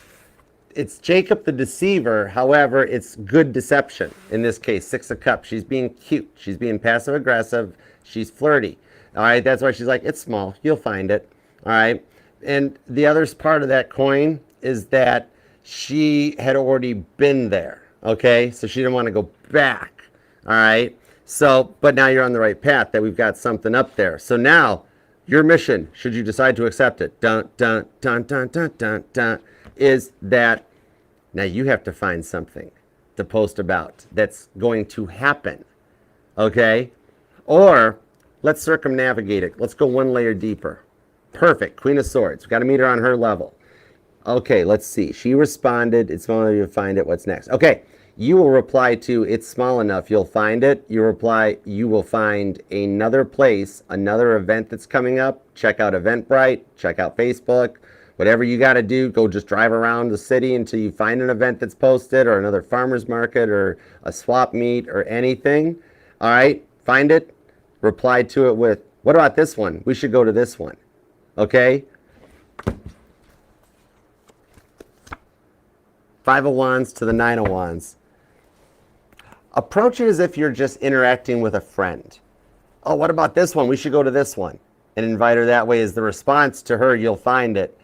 It's Jacob the Deceiver. However, it's good deception. In this case, Six of Cups. She's being cute. She's being passive aggressive. She's flirty. All right, that's why she's like, it's small. You'll find it. All right. And the other part of that coin is that she had already been there. Okay, so she didn't want to go back. All right. So, but now you're on the right path. That we've got something up there. So now, your mission, should you decide to accept it, dun dun dun dun dun dun dun, is that now you have to find something to post about that's going to happen, okay? Or let's circumnavigate it. Let's go one layer deeper. Perfect. Queen of Swords. We've got to meet her on her level. Okay, let's see. She responded, it's small enough, you'll find it. What's next? Okay, you will reply to, it's small enough, you'll find it. You reply, you will find another place, another event that's coming up. Check out Eventbrite. Check out Facebook. Whatever you got to do, go just drive around the city until you find an event that's posted or another farmer's market or a swap meet or anything. All right, find it, reply to it with, what about this one? We should go to this one. Okay? Five of Wands to the Nine of Wands. Approach it as if you're just interacting with a friend. Oh, what about this one? We should go to this one. And invite her that way as the response to her, you'll find it.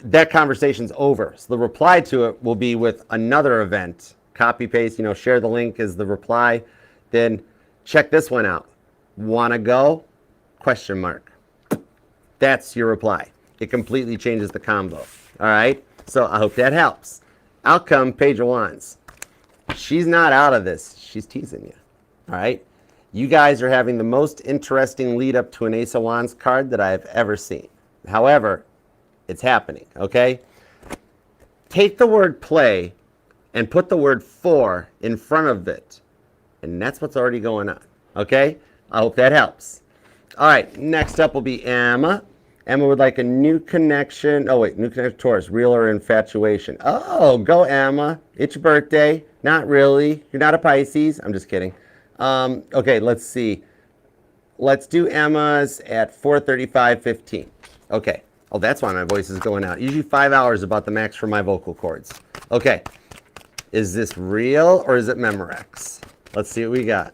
That conversation's over. So the reply to it will be with another event. Copy paste, share the link as the reply. Then check this one out. Wanna go? Question mark. That's your reply. It completely changes the combo. All right? So I hope that helps. Outcome, Page of Wands. She's not out of this. She's teasing you. All right? You guys are having the most interesting lead up to an Ace of Wands card that I've ever seen. However, it's happening, okay? Take the word play and put the word for in front of it. And that's what's already going on, okay? I hope that helps. All right, next up will be Emma. Emma would like a new connection. Oh, wait, new connection, Taurus, real or infatuation. Oh, go Emma. It's your birthday. Not really. You're not a Pisces. I'm just kidding. Okay, let's see. Let's do Emma's at 4:35:15. Okay. Oh, that's why my voice is going out. Usually 5 hours about the max for my vocal cords. Okay. Is this real or is it Memorex? Let's see what we got.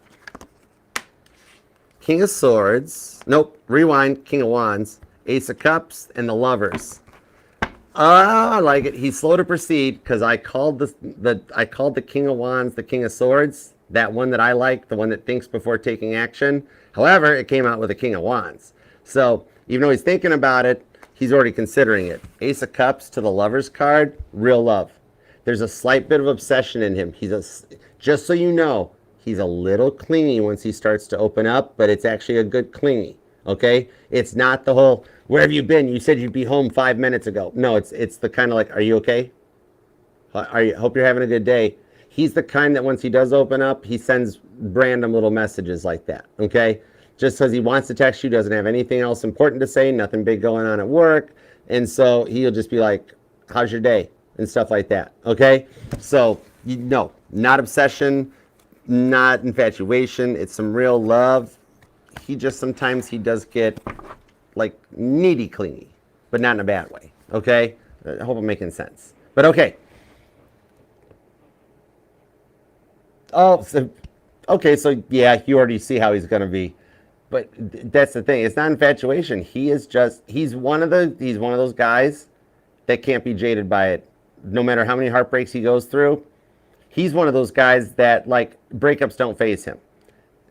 King of Swords. Nope. Rewind. King of Wands. Ace of Cups and the Lovers. I like it. He's slow to proceed because I called the King of Wands the King of Swords. That one that I like, the one that thinks before taking action. However, it came out with a King of Wands. So even though he's thinking about it, he's already considering it. Ace of Cups to the Lovers card, real love. There's a slight bit of obsession in him. Just so you know, he's a little clingy once he starts to open up, but it's actually a good clingy, okay? It's not the whole, where have you been? You said you'd be home 5 minutes ago. No, it's the kind of like, are you okay? Hope you're having a good day. He's the kind that once he does open up, he sends random little messages like that, okay? Just because he wants to text you, doesn't have anything else important to say, nothing big going on at work. And so he'll just be like, how's your day? And stuff like that, okay? So, no, not obsession, not infatuation. It's some real love. Sometimes he does get, like, needy clingy, but not in a bad way, okay? I hope I'm making sense. But, okay, Oh, so, okay, so yeah, you already see how he's going to be. But that's the thing. It's not infatuation. He's one of those guys that can't be jaded by it. No matter how many heartbreaks he goes through, he's one of those guys that like breakups don't faze him.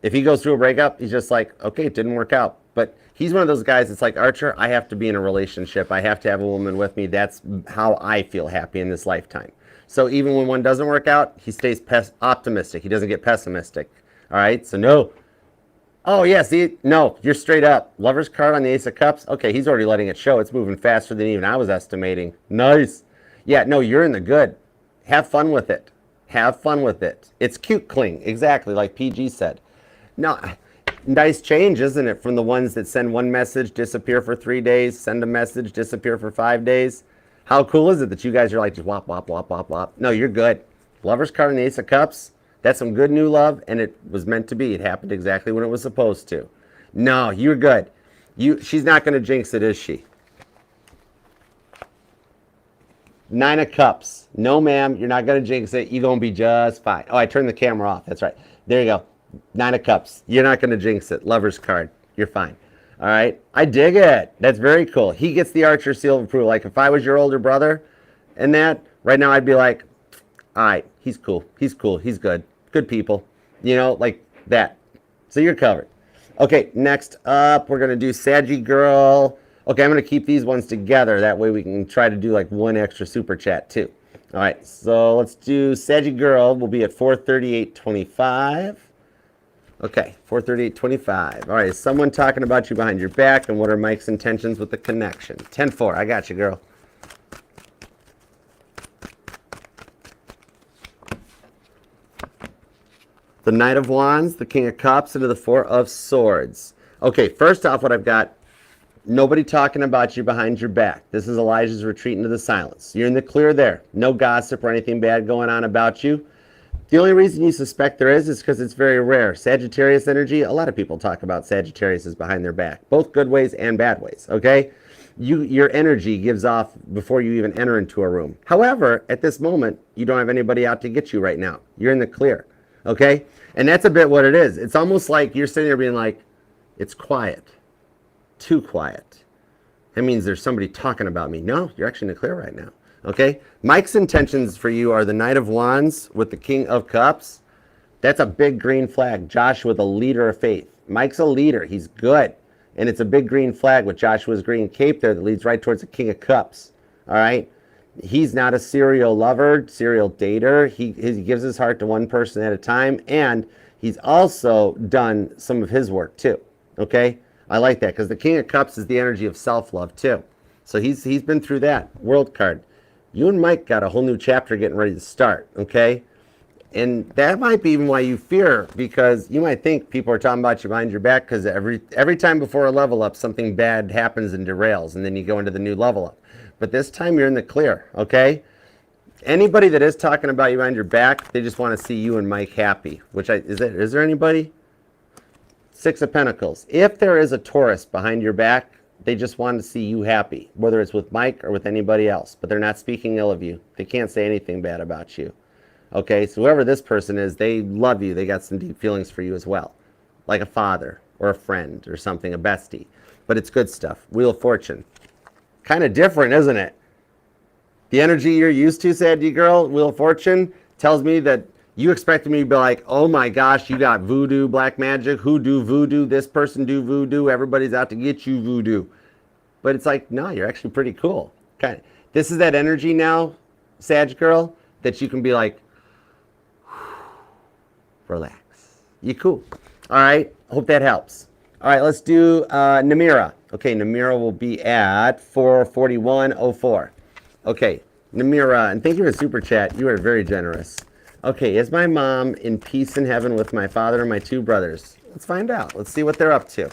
If he goes through a breakup, he's just like, okay, it didn't work out. But he's one of those guys that's like, Archer, I have to be in a relationship. I have to have a woman with me. That's how I feel happy in this lifetime. So even when one doesn't work out, he stays optimistic. He doesn't get pessimistic. All right, so no. Oh, yeah, see, no, you're straight up. Lover's card on the Ace of Cups. Okay, he's already letting it show. It's moving faster than even I was estimating. Nice. Yeah, no, you're in the good. Have fun with it. Have fun with it. It's cute cling, exactly like PG said. No, nice change, isn't it? From the ones that send one message, disappear for 3 days, send a message, disappear for 5 days. How cool is it that you guys are like just wop, wop, wop, wop, wop? No, you're good. Lover's card and the Ace of Cups. That's some good new love, and it was meant to be. It happened exactly when it was supposed to. No, you're good. She's not going to jinx it, is she? 9 of Cups. No, ma'am, you're not going to jinx it. You're going to be just fine. Oh, I turned the camera off. That's right. There you go. 9 of Cups. You're not going to jinx it. Lover's card. You're fine. All right. I dig it. That's very cool. He gets the Archer seal of approval. Like if I was your older brother and that, right now I'd be like, all right, he's cool. He's cool. He's good. Good people. You know, like that. So you're covered. Okay, next up, we're going to do Saggy Girl. Okay, I'm going to keep these ones together. That way we can try to do like one extra super chat too. All right, so let's do Saggy Girl. We'll be at 438.25. Okay, 438.25. All right, is someone talking about you behind your back, and what are Mike's intentions with the connection? 10-4. I got you, girl. The Knight of Wands, the King of Cups, into the Four of Swords. Okay, first off, what I've got, nobody talking about you behind your back. This is Elijah's retreat into the silence. You're in the clear there. No gossip or anything bad going on about you. The only reason you suspect there is because it's very rare. Sagittarius energy, a lot of people talk about Sagittarius as behind their back, both good ways and bad ways, okay? Your energy gives off before you even enter into a room. However, at this moment, you don't have anybody out to get you right now. You're in the clear, okay? And that's a bit what it is. It's almost like you're sitting there being like, it's quiet, too quiet. That means there's somebody talking about me. No, you're actually in the clear right now. Okay, Mike's intentions for you are the Knight of Wands with the King of Cups. That's a big green flag. Joshua, the leader of faith. Mike's a leader. He's good. And it's a big green flag with Joshua's green cape there that leads right towards the King of Cups. All right. He's not a serial lover, serial dater. He gives his heart to one person at a time. And he's also done some of his work too. Okay. I like that because the King of Cups is the energy of self-love too. So he's been through that. World card. You and Mike got a whole new chapter getting ready to start, okay? And that might be even why you fear, because you might think people are talking about you behind your back because every time before a level up, something bad happens and derails, and then you go into the new level up. But this time you're in the clear, okay? Anybody that is talking about you behind your back, they just want to see you and Mike happy. Is there anybody? 6 of Pentacles. If there is a Taurus behind your back, they just want to see you happy, whether it's with Mike or with anybody else. But they're not speaking ill of you. They can't say anything bad about you. Okay, so whoever this person is, they love you. They got some deep feelings for you as well. Like a father or a friend or something, a bestie. But it's good stuff. Wheel of Fortune. Kind of different, isn't it? The energy you're used to, Sadie girl, Wheel of Fortune, tells me that you expected me to be like, oh my gosh, you got voodoo, black magic, who do voodoo, this person do voodoo, everybody's out to get you voodoo. But it's like, no, you're actually pretty cool. This is that energy now, Sag girl, that you can be like, relax. You cool. All right, hope that helps. All right, let's do Namira. Okay, Namira will be at 441.04. Okay, Namira, and thank you for the super chat. You are very generous. Okay, is my mom in peace in heaven with my father and my 2 brothers? Let's find out. Let's see what they're up to.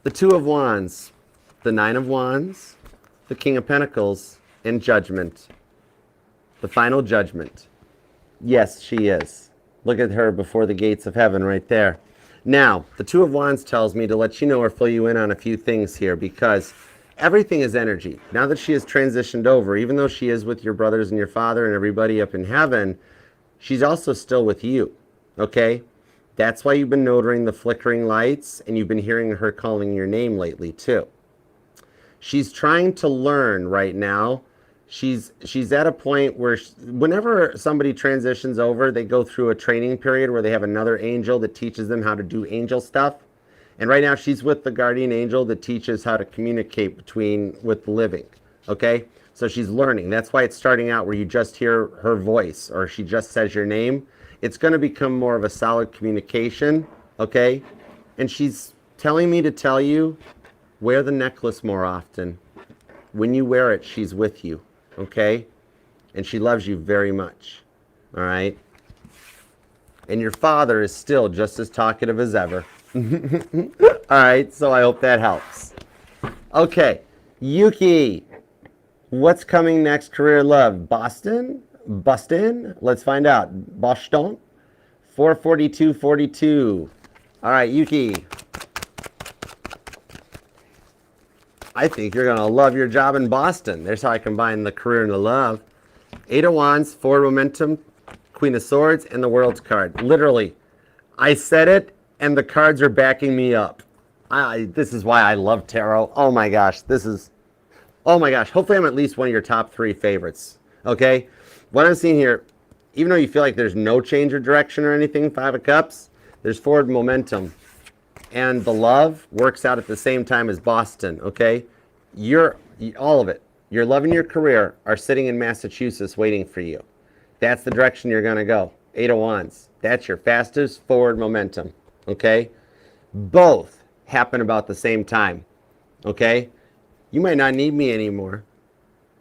The 2 of Wands, the 9 of Wands, the King of Pentacles, and Judgment. The final judgment. Yes, she is. Look at her before the gates of heaven right there. Now, the 2 of Wands tells me to let you know or fill you in on a few things here, because everything is energy. Now that she has transitioned over, even though she is with your brothers and your father and everybody up in heaven, she's also still with you, okay? That's why you've been noticing the flickering lights, and you've been hearing her calling your name lately too. She's trying to learn right now. She's at a point where whenever somebody transitions over, they go through a training period where they have another angel that teaches them how to do angel stuff. And right now she's with the guardian angel that teaches how to communicate with the living, okay? So she's learning. That's why it's starting out where you just hear her voice or she just says your name. It's going to become more of a solid communication, okay? And she's telling me to tell you, wear the necklace more often. When you wear it, she's with you, okay? And she loves you very much, all right? And your father is still just as talkative as ever. All right, so I hope that helps. Okay, Yuki, what's coming next, career love? Boston? Let's find out. Boston? 44242. All right, Yuki. I think you're going to love your job in Boston. There's how I combine the career and the love. 8 of Wands, forward momentum, Queen of Swords, and the World's card. Literally, I said it, and the cards are backing me up. This is why I love tarot. Oh my gosh, oh my gosh. Hopefully I'm at least one of your top 3 favorites, okay? What I'm seeing here, even though you feel like there's no change of direction or anything, 5 of Cups, there's forward momentum. And the love works out at the same time as Boston, okay? All of it. Your love and your career are sitting in Massachusetts waiting for you. That's the direction you're going to go. 8 of Wands. That's your fastest forward momentum, okay? Both happen about the same time, okay? You might not need me anymore.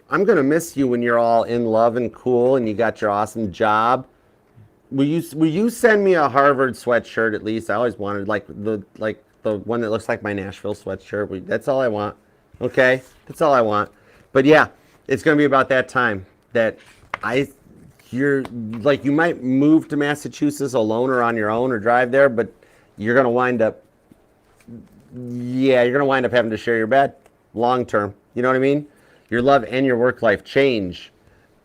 I'm going to miss you when you're all in love and cool and you got your awesome job. Will you send me a Harvard sweatshirt at least? I always wanted like the one that looks like my Nashville sweatshirt. That's all I want. Okay? That's all I want. But yeah, it's going to be about that time that you might move to Massachusetts alone or on your own or drive there, but you're going to wind up having to share your bed long term. You know what I mean? Your love and your work life change,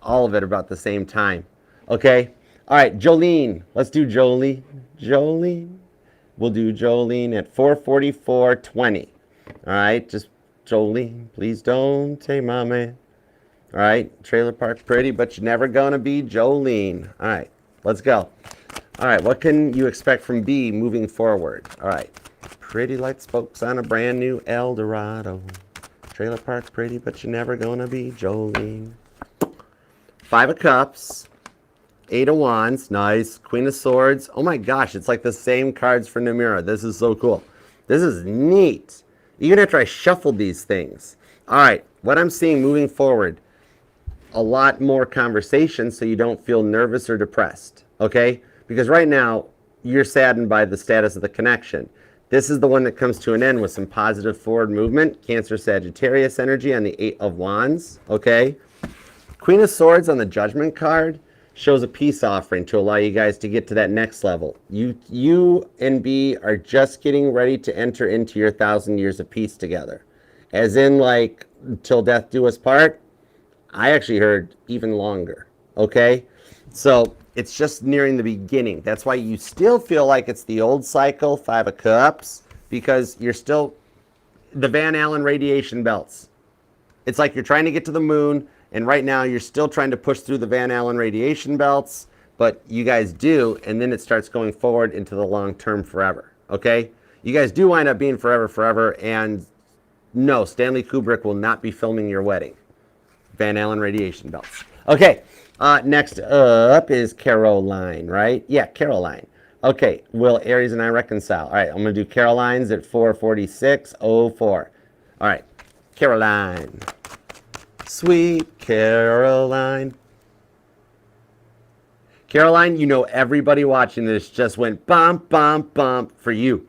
all of it about the same time. Okay? All right, Jolene. Let's do Jolene. We'll do Jolene at 444.20. All right, just Jolene. Please don't take my man. All right, trailer park pretty, but you're never gonna be Jolene. All right, let's go. All right, what can you expect from B moving forward? All right, pretty light spokes on a brand new Eldorado. Trailer park pretty, but you're never gonna be Jolene. 5 of Cups. 8 of Wands, nice. Queen of Swords. Oh my gosh, it's like the same cards for Namira. This is so cool. This is neat. Even after I shuffled these things. All right, what I'm seeing moving forward, a lot more conversation so you don't feel nervous or depressed, okay? Because right now, you're saddened by the status of the connection. This is the one that comes to an end with some positive forward movement. Cancer, Sagittarius energy on the 8 of Wands, okay? Queen of Swords on the Judgment card shows a peace offering to allow you guys to get to that next level. You and B are just getting ready to enter into your 1,000 years of peace together. As in, like, till death do us part. I actually heard even longer, okay? So it's just nearing the beginning. That's why you still feel like it's the old cycle, 5 of Cups, because you're still the Van Allen radiation belts. It's like you're trying to get to the moon, and right now you're still trying to push through the Van Allen radiation belts, but you guys do, and then it starts going forward into the long term forever, okay? You guys do wind up being forever, and no, Stanley Kubrick will not be filming your wedding. Van Allen radiation belts. Okay, next up is Caroline, right? Yeah, Caroline. Okay, will Aries and I reconcile? All right, I'm going to do Caroline's at 446.04. All right, Caroline. Sweet Caroline. Caroline, you know everybody watching this just went bump, bump, bump for you.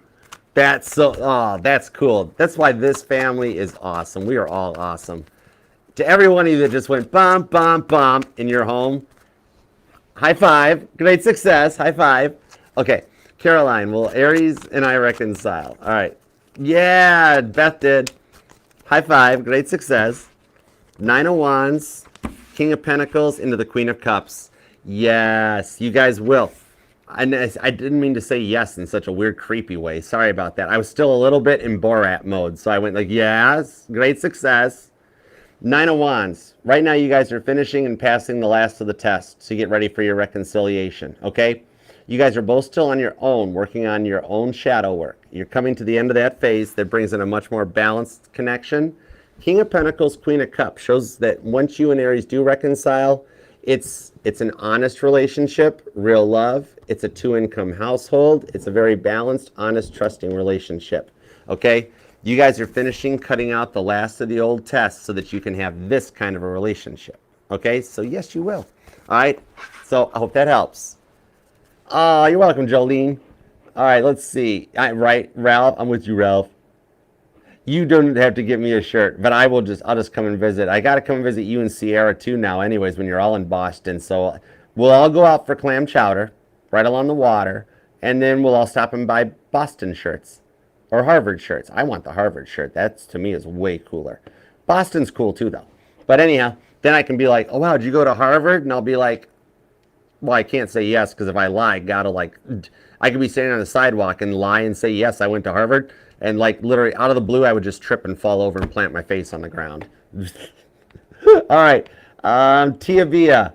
That's that's cool. That's why this family is awesome. We are all awesome. To every one of you that just went bump, bump, bump in your home, high five. Great success. High five. Okay, Caroline, will Aries and I reconcile? All right. Yeah, Beth did. High five. Great success. Nine of Wands, King of Pentacles into the Queen of Cups. Yes, you guys will. And I didn't mean to say yes in such a weird, creepy way. Sorry about that. I was still a little bit in Borat mode. So I went like, yes, great success. Nine of Wands. Right now, you guys are finishing and passing the last of the tests to get ready for your reconciliation, okay? You guys are both still on your own, working on your own shadow work. You're coming to the end of that phase that brings in a much more balanced connection. King of Pentacles, Queen of Cups shows that once you and Aries do reconcile, it's an honest relationship, real love. It's a two-income household. It's a very balanced, honest, trusting relationship, okay? You guys are finishing cutting out the last of the old tests so that you can have this kind of a relationship. Okay, so yes, you will. All right, so I hope that helps. You're welcome, Jolene. All right, let's see. Right, Ralph, I'm with you, Ralph. You don't have to give me a shirt, but I'll just come and visit. I got to come and visit you and Sierra too now anyways when you're all in Boston. So we'll all go out for clam chowder right along the water, and then we'll all stop and buy Boston shirts. Or Harvard shirts. I want the Harvard shirt. That, to me, is way cooler. Boston's cool, too, though. But anyhow, then I can be like, oh, wow, did you go to Harvard? And I'll be like, well, I can't say yes, because if I lie, I could be standing on the sidewalk and lie and say, yes, I went to Harvard. And, like, literally, out of the blue, I would just trip and fall over and plant my face on the ground. All right. Tia Via.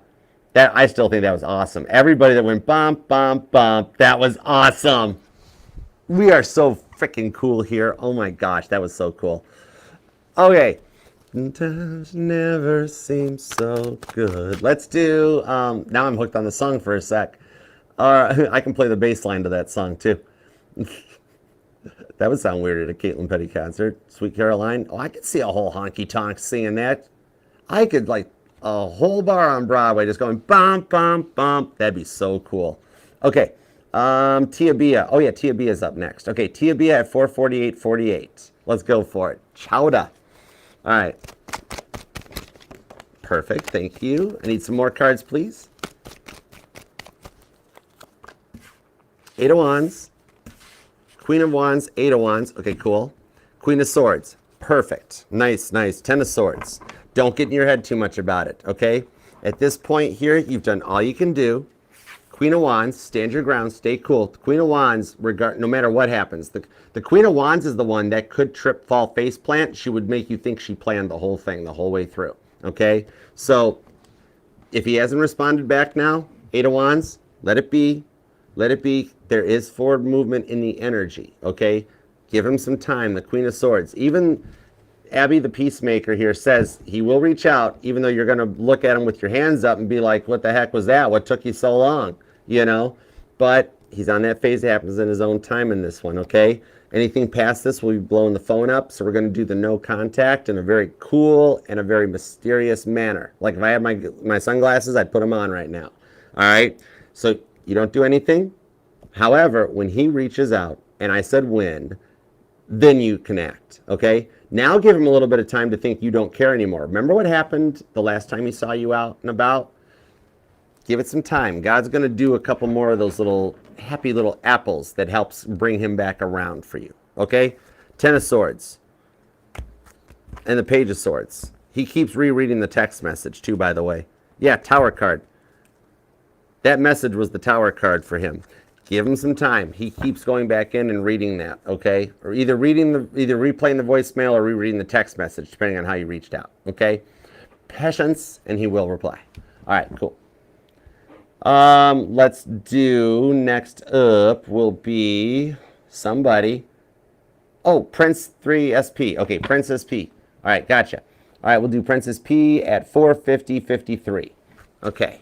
I still think that was awesome. Everybody that went bump, bump, bump, that was awesome. We are so freaking cool here. Oh my gosh, that was so cool. Okay. Times never seem so good. Let's do, now I'm hooked on the song for a sec. I can play the bass line to that song too. That would sound weird at a Caitlin Petty concert. Sweet Caroline. Oh, I could see a whole honky tonk singing that. I could like a whole bar on Broadway just going bump, bump, bump. That'd be so cool. Okay. Tia Bia. Oh yeah, Tia Bia is up next. Okay, Tia Bia at 448.48. Let's go for it. Chowda. All right. Perfect. Thank you. I need some more cards, please. Eight of Wands. Queen of Wands. Eight of Wands. Okay, cool. Queen of Swords. Perfect. Nice, nice. 10 of Swords. Don't get in your head too much about it, okay? At this point here, you've done all you can do. Queen of Wands, stand your ground, stay cool. The Queen of Wands, no matter what happens. The Queen of Wands is the one that could trip, fall, face plant. She would make you think she planned the whole thing the whole way through. Okay? So, if he hasn't responded back now, Eight of Wands, let it be. Let it be. There is forward movement in the energy. Okay? Give him some time. The Queen of Swords. Even Abby the Peacemaker here says he will reach out, even though you're going to look at him with your hands up and be like, what the heck was that? What took you so long? You know, but he's on that phase. It happens in his own time in this one, okay? Anything past this will be blowing the phone up, so we're going to do the no contact in a very cool and a very mysterious manner. Like if I had my sunglasses, I'd put them on right now, all right? So you don't do anything. However, when he reaches out, and I said when, then you can act, okay? Now give him a little bit of time to think you don't care anymore. Remember what happened the last time he saw you out and about? Give it some time. God's going to do a couple more of those little happy little apples that helps bring him back around for you. Okay? 10 of Swords. And the Page of Swords. He keeps rereading the text message too, by the way. Yeah, Tower card. That message was the Tower card for him. Give him some time. He keeps going back in and reading that, okay? Or either replaying the voicemail or rereading the text message, depending on how you reached out, okay? Patience, and he will reply. All right, cool. Let's do, next up will be somebody. Oh, Prince 3SP. Okay, Prince SP. All right, gotcha. All right, we'll do Princess P at 450.53. Okay.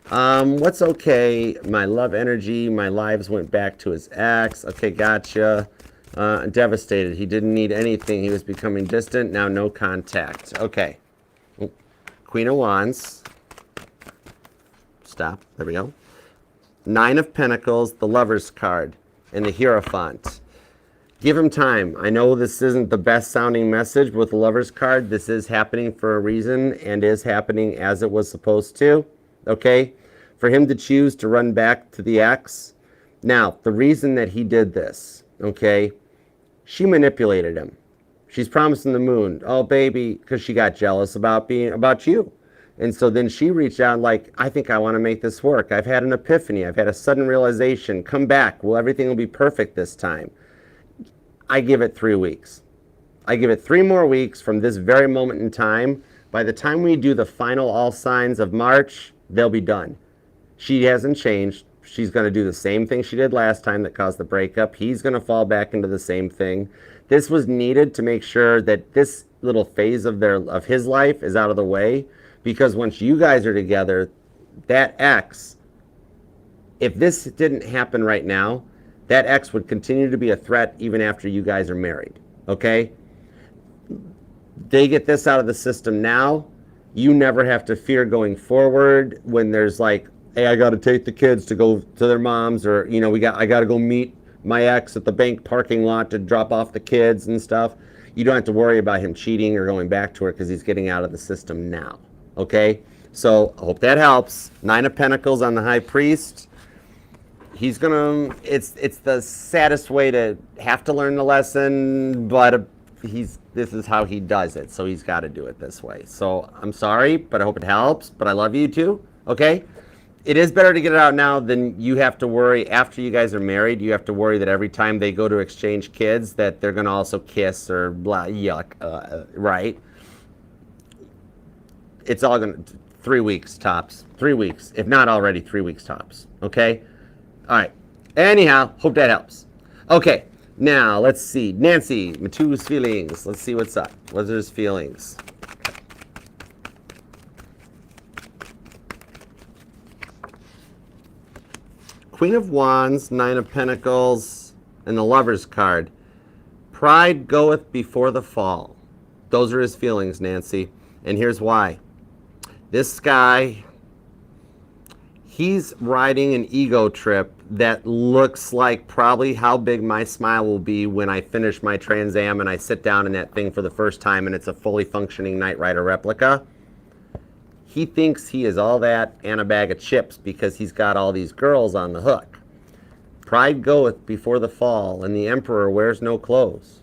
What's okay? My love energy, my lives went back to his ex. Okay, gotcha. Devastated. He didn't need anything. He was becoming distant. Now no contact. Okay. Queen of Wands. Stop. There we go. Nine of Pentacles, the Lover's card, and the Hierophant. Give him time. I know this isn't the best sounding message with the Lover's card. This is happening for a reason and is happening as it was supposed to. Okay? For him to choose to run back to the ex. Now, the reason that he did this, okay, she manipulated him. She's promising the moon. Oh, baby, because she got jealous about you. And so then she reached out like, I think I want to make this work. I've had an epiphany. I've had a sudden realization. Come back. Well, everything will be perfect this time. I give it 3 weeks. I give it 3 more weeks from this very moment in time. By the time we do the final all signs of March, they'll be done. She hasn't changed. She's going to do the same thing she did last time that caused the breakup. He's going to fall back into the same thing. This was needed to make sure that this little phase of his life is out of the way, because once you guys are together, that ex, if this didn't happen right now, that ex would continue to be a threat even after you guys are married. Okay? They get this out of the system now. You never have to fear going forward when there's like, hey, I got to take the kids to go to their moms, or I got to go meet my ex at the bank parking lot to drop off the kids and stuff. You don't have to worry about him cheating or going back to her because he's getting out of the system now. Okay? So I hope that helps. 9 of Pentacles on the High Priest. He's gonna. It's the saddest way to have to learn the lesson, but this is how he does it. So he's got to do it this way. So I'm sorry, but I hope it helps. But I love you too. Okay? It is better to get it out now than you have to worry after you guys are married. You have to worry that every time they go to exchange kids that they're going to also kiss or blah, yuck, right? It's all going to, 3 weeks tops. 3 weeks, if not already 3 weeks tops, okay? All right. Anyhow, hope that helps. Okay, now let's see. Nancy, Matu's feelings. Let's see what's up. What are his feelings? Queen of Wands, 9 of Pentacles, and the Lover's card. Pride goeth before the fall. Those are his feelings, Nancy. And here's why. This guy, he's riding an ego trip that looks like probably how big my smile will be when I finish my Trans Am and I sit down in that thing for the first time and it's a fully functioning Knight Rider replica. He thinks he is all that and a bag of chips because he's got all these girls on the hook. Pride goeth before the fall, and the emperor wears no clothes,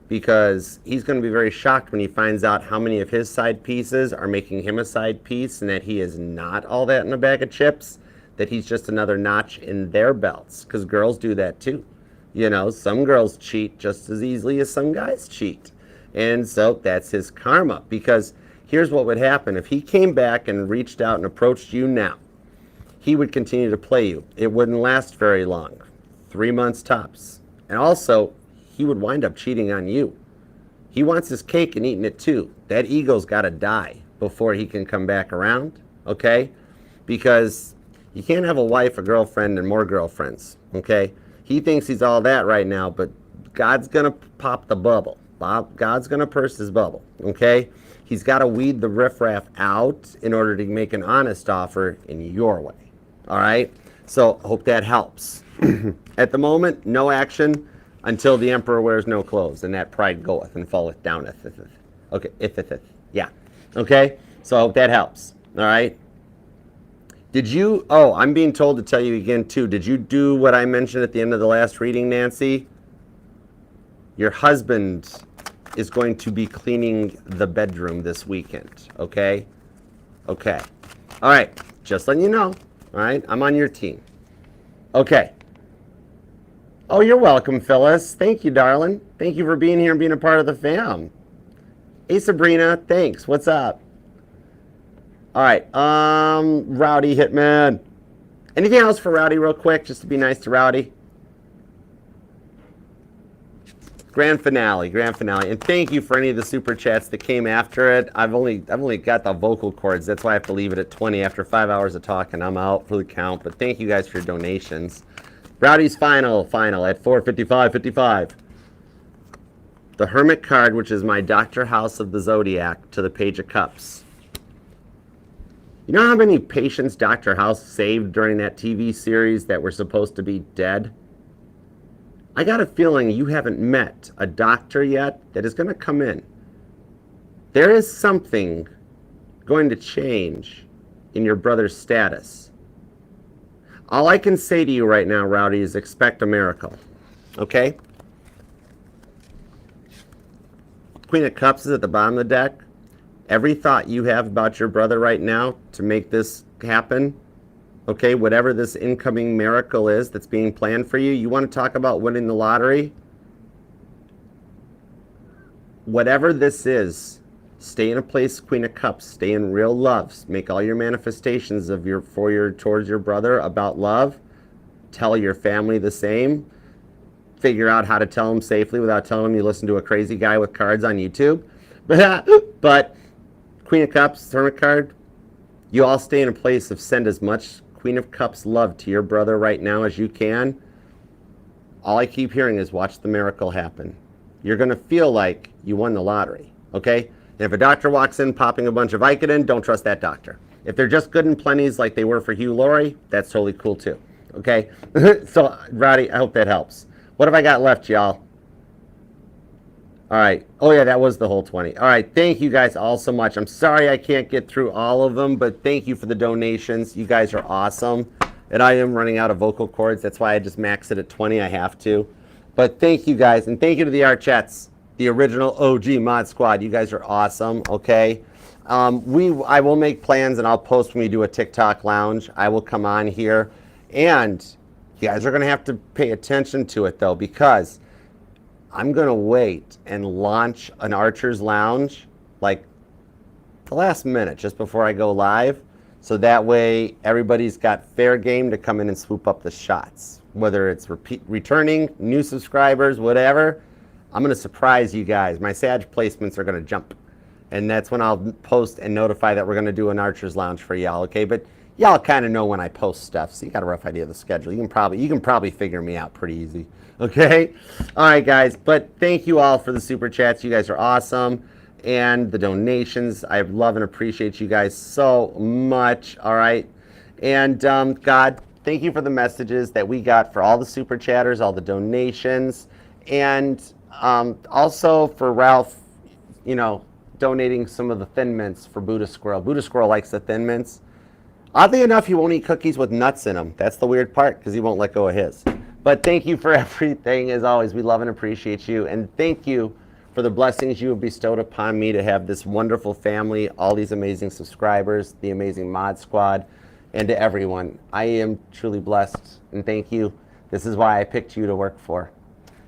because he's going to be very shocked when he finds out how many of his side pieces are making him a side piece, and that he is not all that in a bag of chips, that he's just another notch in their belts, because girls do that too. Some girls cheat just as easily as some guys cheat. And so that's his karma, because here's what would happen. If he came back and reached out and approached you now, he would continue to play you. It wouldn't last very long. 3 months tops. And also, he would wind up cheating on you. He wants his cake and eating it too. That ego's got to die before he can come back around, okay? Because you can't have a wife, a girlfriend, and more girlfriends, okay? He thinks he's all that right now, but God's going to pop the bubble. God's going to burst his bubble, okay? He's got to weed the riffraff out in order to make an honest offer in your way. All right? So hope that helps. At the moment, no action until the emperor wears no clothes, and that pride goeth and falleth downeth. Okay, yeah. Okay? So I hope that helps. All right? I'm being told to tell you again, too. Did you do what I mentioned at the end of the last reading, Nancy? Your husband is going to be cleaning the bedroom this weekend, okay? Okay. All right, just letting you know, all right? I'm on your team. Okay. Oh, you're welcome, Phyllis. Thank you, darling. Thank you for being here and being a part of the fam. Hey, Sabrina, thanks. What's up? All right, Rowdy Hitman. Anything else for Rowdy real quick, just to be nice to Rowdy? Grand finale, and thank you for any of the super chats that came after it. I've only got the vocal cords. That's why I have to leave it at 20 after 5 hours of talking. I'm out for the count, but thank you guys for your donations. Rowdy's final at 455.55. The Hermit card, which is my Dr. House of the Zodiac, to the Page of Cups. You know how many patients Dr. House saved during that TV series that were supposed to be dead? I got a feeling you haven't met a doctor yet that is going to come in. There is something going to change in your brother's status. All I can say to you right now, Rowdy, is expect a miracle. Okay? Queen of Cups is at the bottom of the deck. Every thought you have about your brother right now to make this happen, okay, whatever this incoming miracle is that's being planned for you, you want to talk about winning the lottery? Whatever this is, stay in a place, Queen of Cups, stay in real love. Make all your manifestations of towards your brother about love. Tell your family the same. Figure out how to tell them safely without telling them you listen to a crazy guy with cards on YouTube. But Queen of Cups, Hermit card, you all stay in a place of send as much Queen of Cups love to your brother right now as you can. All I keep hearing is watch the miracle happen. You're going to feel like you won the lottery, okay? And if a doctor walks in popping a bunch of Vicodin, don't trust that doctor. If they're just good and plenties like they were for Hugh Laurie, that's totally cool too, okay? So, Roddy, I hope that helps. What have I got left, y'all? All right. Oh, yeah, that was the whole 20. All right. Thank you guys all so much. I'm sorry I can't get through all of them, but thank you for the donations. You guys are awesome. And I am running out of vocal cords. That's why I just maxed it at 20. I have to. But thank you guys. And thank you to the Archettes, the original OG Mod Squad. You guys are awesome. Okay. I will make plans and I'll post when we do a TikTok lounge. I will come on here. And you guys are going to have to pay attention to it, though, because I'm going to wait and launch an Archer's Lounge like the last minute just before I go live. So that way everybody's got fair game to come in and swoop up the shots. Whether it's returning, new subscribers, whatever, I'm going to surprise you guys. My Sag placements are going to jump. And that's when I'll post and notify that we're going to do an Archer's Lounge for y'all, okay? But y'all kind of know when I post stuff, so you got a rough idea of the schedule. You can probably figure me out pretty easy. Okay? All right, guys. But thank you all for the super chats. You guys are awesome. And the donations. I love and appreciate you guys so much. All right? And God, thank you for the messages that we got for all the super chatters, all the donations. And also for Ralph, donating some of the Thin Mints for Buddha Squirrel. Buddha Squirrel likes the Thin Mints. Oddly enough, he won't eat cookies with nuts in them. That's the weird part, because he won't let go of his. But thank you for everything, as always. We love and appreciate you. And thank you for the blessings you have bestowed upon me to have this wonderful family, all these amazing subscribers, the amazing Mod Squad, and to everyone. I am truly blessed, and thank you. This is why I picked you to work for.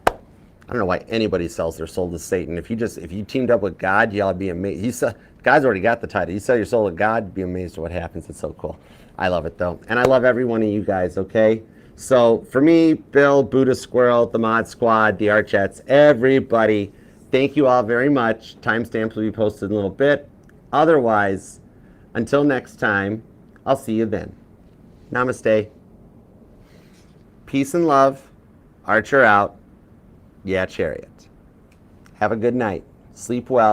I don't know why anybody sells their soul to Satan. If you teamed up with God, y'all would be amazed. God's already got the title. You sell your soul to God, be amazed at what happens. It's so cool. I love it, though. And I love every one of you guys, okay? So for me, Bill, Buddha Squirrel, the Mod Squad, the Archettes, everybody, thank you all very much. Timestamps will be posted in a little bit. Otherwise, until next time, I'll see you then. Namaste. Peace and love. Archer out. Yeah, Chariot. Have a good night. Sleep well.